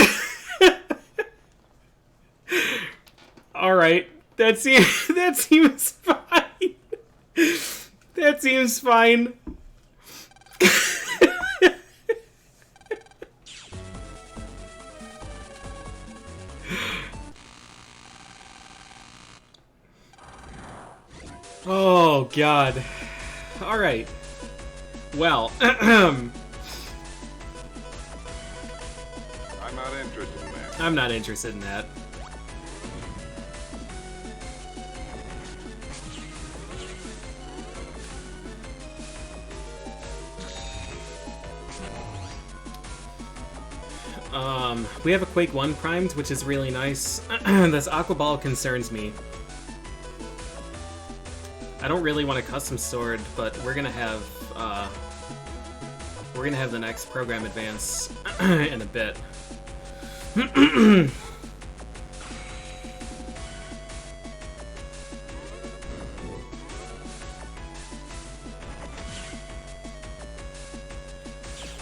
Alright. That seems fine. That seems fine. Oh, God. Alright. Well, I'm not interested in that. I'm not interested in that. We have a Quake 1 primed, which is really nice. This AquaBall concerns me. I don't really want a custom sword, but we're gonna have the next program advance in a bit.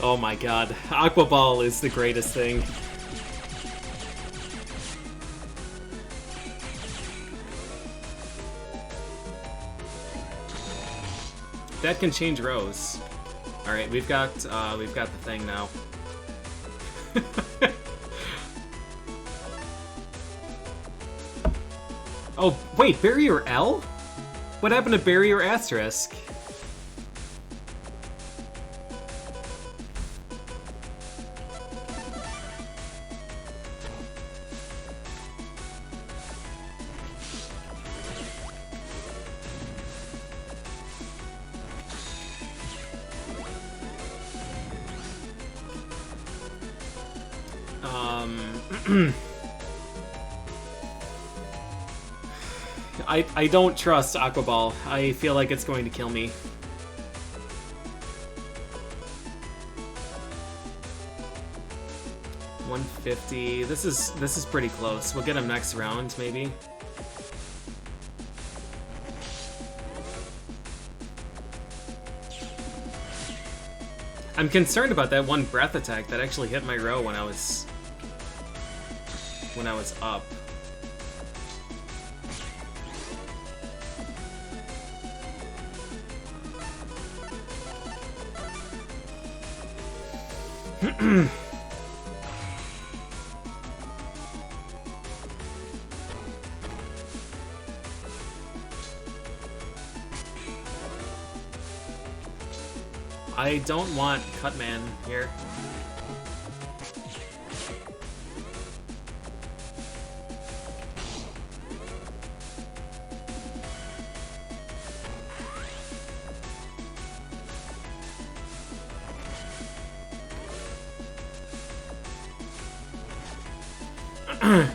Oh my god, AquaBall is the greatest thing. That can change rows. All right, we've got the thing now. Oh wait, barrier L? What happened to barrier asterisk? I don't trust AquaBall. I feel like it's going to kill me. $150. This is pretty close. We'll get him next round, maybe. I'm concerned about that one breath attack that actually hit my row when I was up. I don't want Cutman here.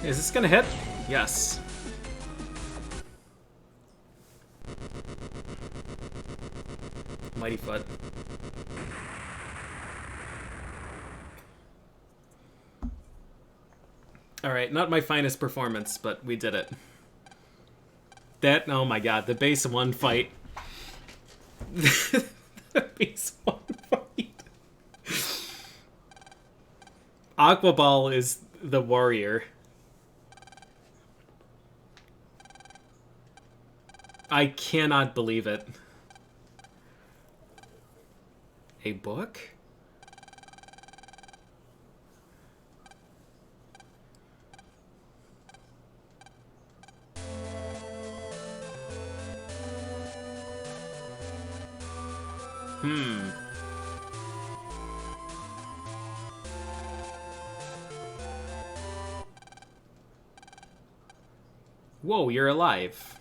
Is this gonna hit? Yes. Mighty Foot. Alright, not my finest performance, but we did it. That, oh my god, the base 1 fight. The base 1 fight. AquaBall is the warrior. I cannot believe it. A book? Whoa, you're alive.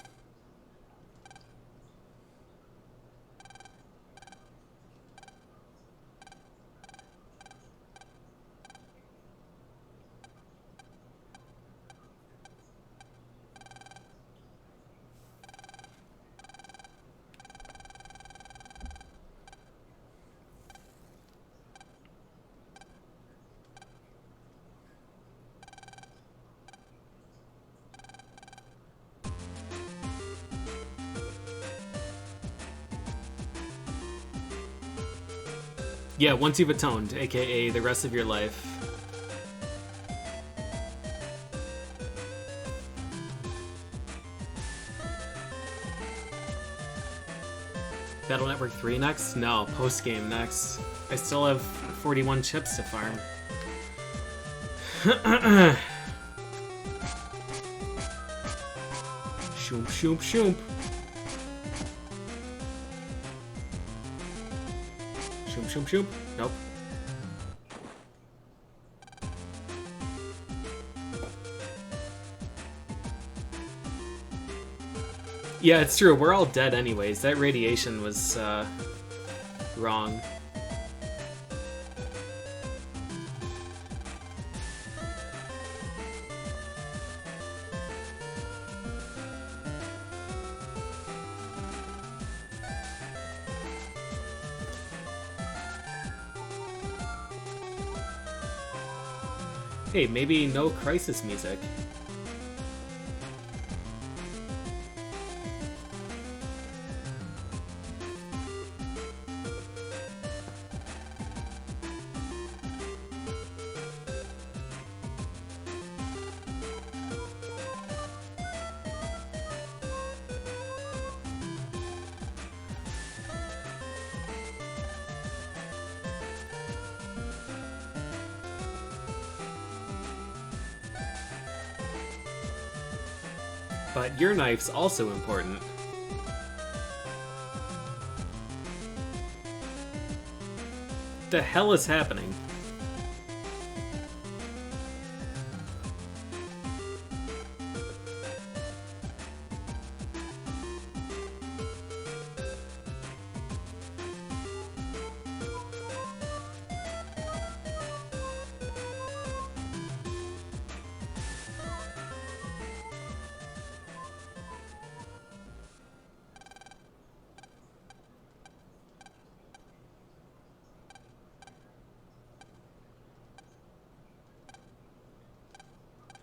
Yeah, once you've atoned, aka the rest of your life. Battle Network 3 next? No, post-game next. I still have 41 chips to farm. Shoop, shoop, shoop. Shoop, shoop, shoop. Nope. Yeah, it's true. We're all dead anyways. That radiation was, wrong. Hey, maybe no crisis music. But your knife's also important. The hell is happening?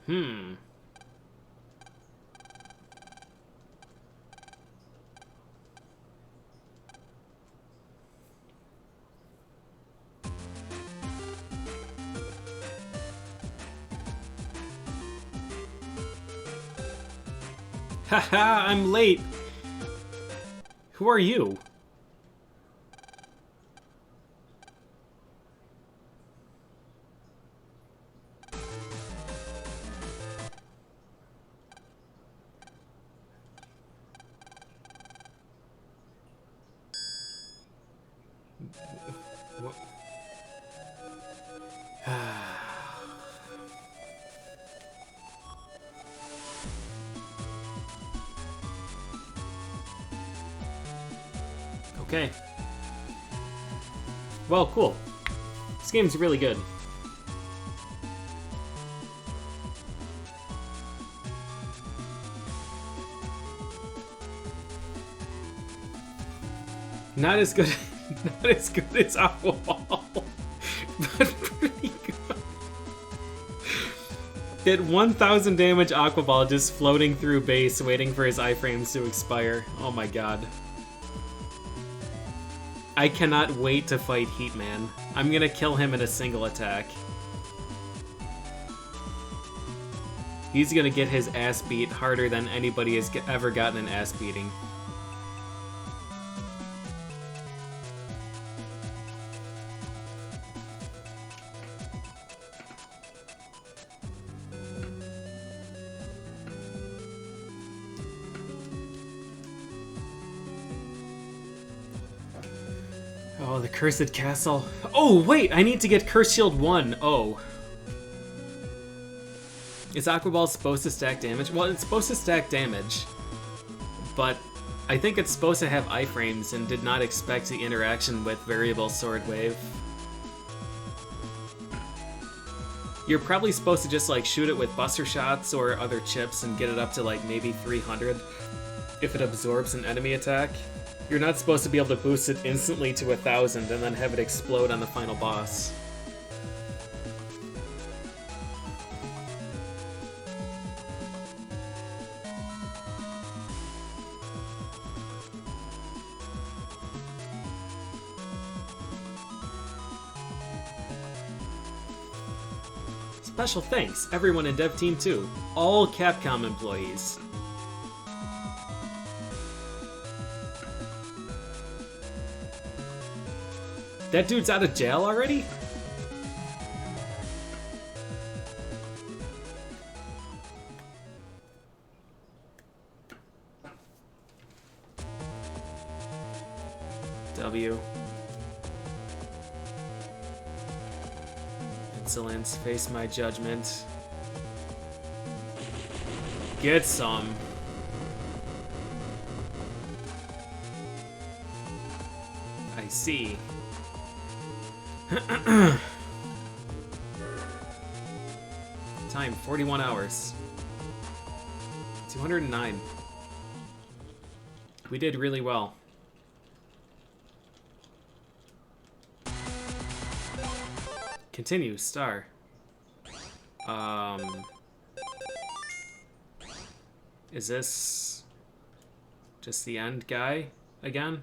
Hmm. Haha, I'm late. Who are you? What? Okay. Well, cool. This game's really good. Not as good, not as good as AquaBall, but pretty good. That 1,000 damage AquaBall just floating through base, waiting for his iframes to expire. Oh my god. I cannot wait to fight Heatman. I'm gonna kill him in a single attack. He's gonna get his ass beat harder than anybody has ever gotten an ass beating. Oh, the Cursed Castle. Oh, wait! I need to get Curse Shield 1. Oh. Is AquaBall supposed to stack damage? Well, it's supposed to stack damage. But I think it's supposed to have iframes and did not expect the interaction with Variable Sword Wave. You're probably supposed to just, like, shoot it with Buster Shots or other chips and get it up to, like, maybe 300 if it absorbs an enemy attack. You're not supposed to be able to boost it instantly to 1,000 and then have it explode on the final boss. Special thanks, everyone in Dev Team 2, all Capcom employees. That dude's out of jail already? W. Insolence, face my judgment. Get some. I see. Time, 41 hours. 209. We did really well. Continue, star. Is this just the end guy again?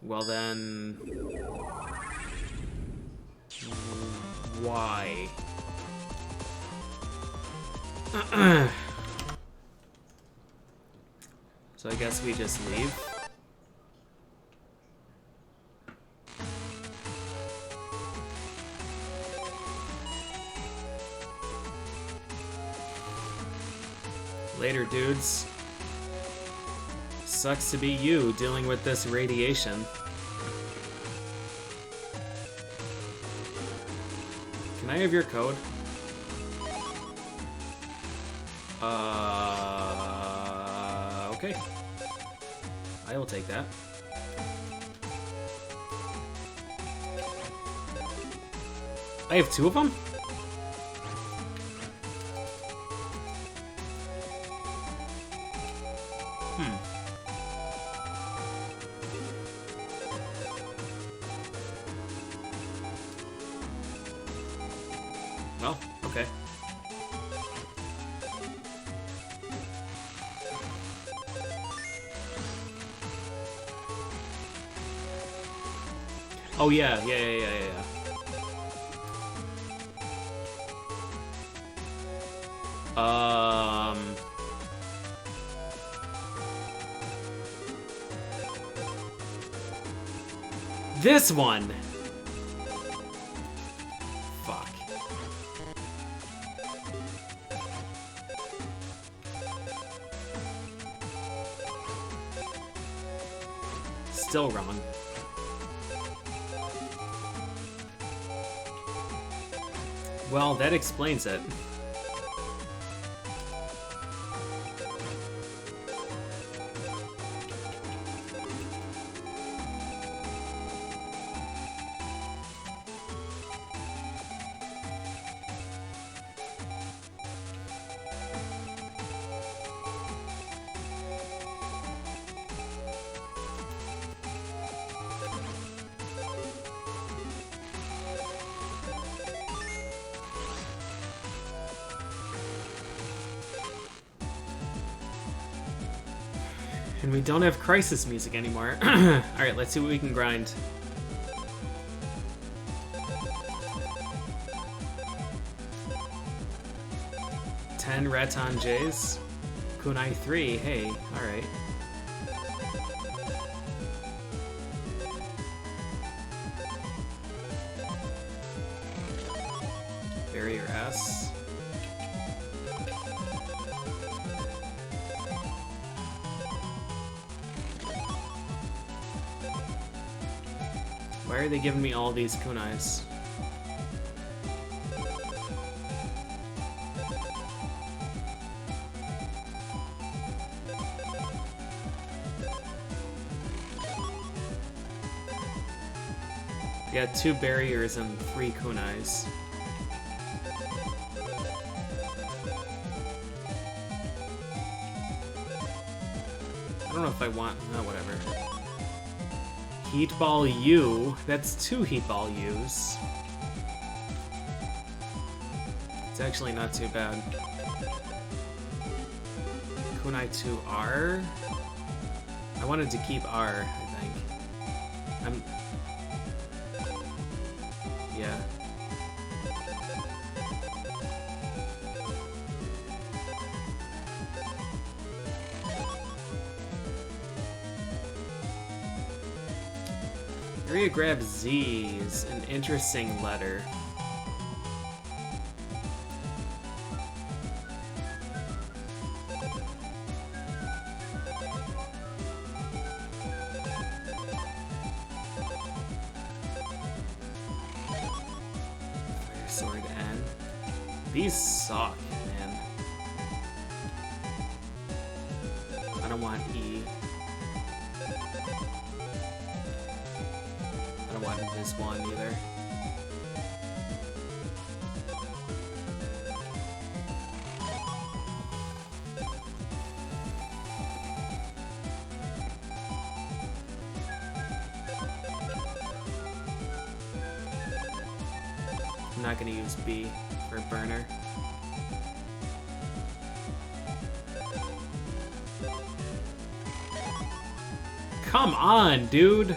Well then, why? So I guess we just leave. Later, dudes. Sucks to be you dealing with this radiation. Can I have your code? Okay. I will take that. I have 2 of them? Oh yeah, yeah. This one! Fuck. Still wrong. Well, that explains it. And we don't have crisis music anymore. Alright, let's see what we can grind. Ten Raton J's. Kunai 3, hey, alright. Barrier S. Why are they giving me all these kunais? I got 2 barriers and 3 kunais. I don't know if I want... no, whatever. Heat Ball U. That's 2 Heat Ball U's. It's actually not too bad. Kunai 2 R. I wanted to keep R, I think. Yeah. Area Grab Z is an interesting letter. Fire Sword N. These suck, man. I don't want E. I don't want this one either. I'm not gonna use B for burner. Come on, dude!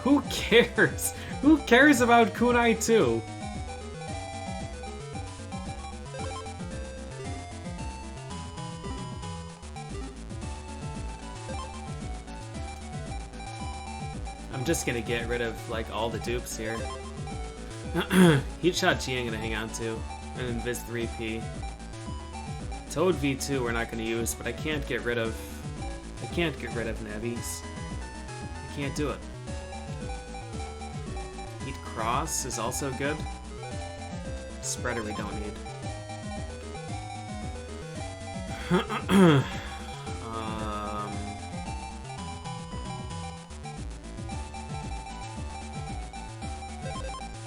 Who cares? Who cares about Kunai 2? I'm just gonna get rid of, like, all the dupes here. Heat Shot G I'm gonna hang on to. And Invis 3P. Toad V2 we're not gonna use, but I can't get rid of Navies. I can't do it. Heat Cross is also good. Spreader we don't need.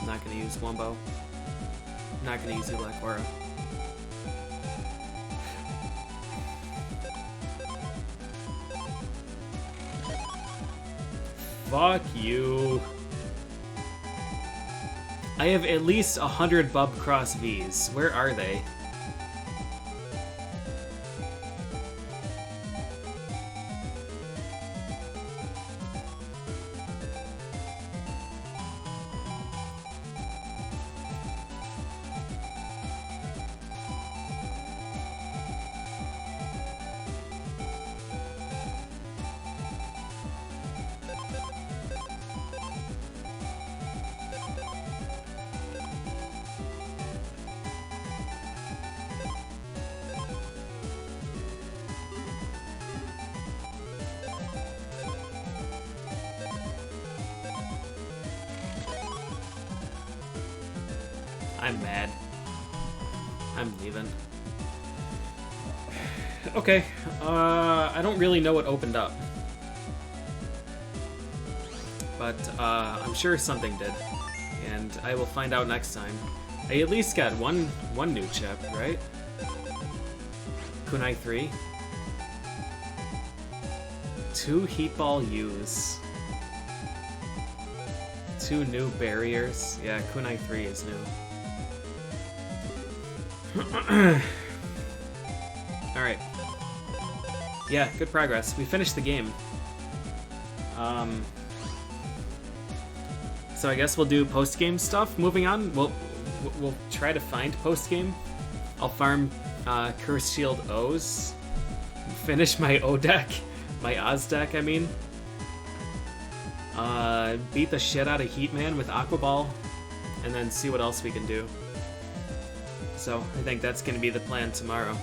Not gonna use Wumbo. Not gonna use Black Aura. Fuck you. I have at least 100 Bub Cross Vs. Where are they? I'm mad. I'm leaving. Okay, I don't really know what opened up. But I'm sure something did. And I will find out next time. I at least got one new chip, right? Kunai 3. 2 Heat Ball U's. 2 new barriers. Yeah, Kunai 3 is new. Alright. Yeah, good progress. We finished the game. So I guess we'll do post-game stuff. Moving on, we'll try to find post-game. I'll farm Curse Shield O's. Finish my O deck. My Oz deck, I mean. Beat the shit out of Heatman with AquaBall. And then see what else we can do. So I think that's going to be the plan tomorrow.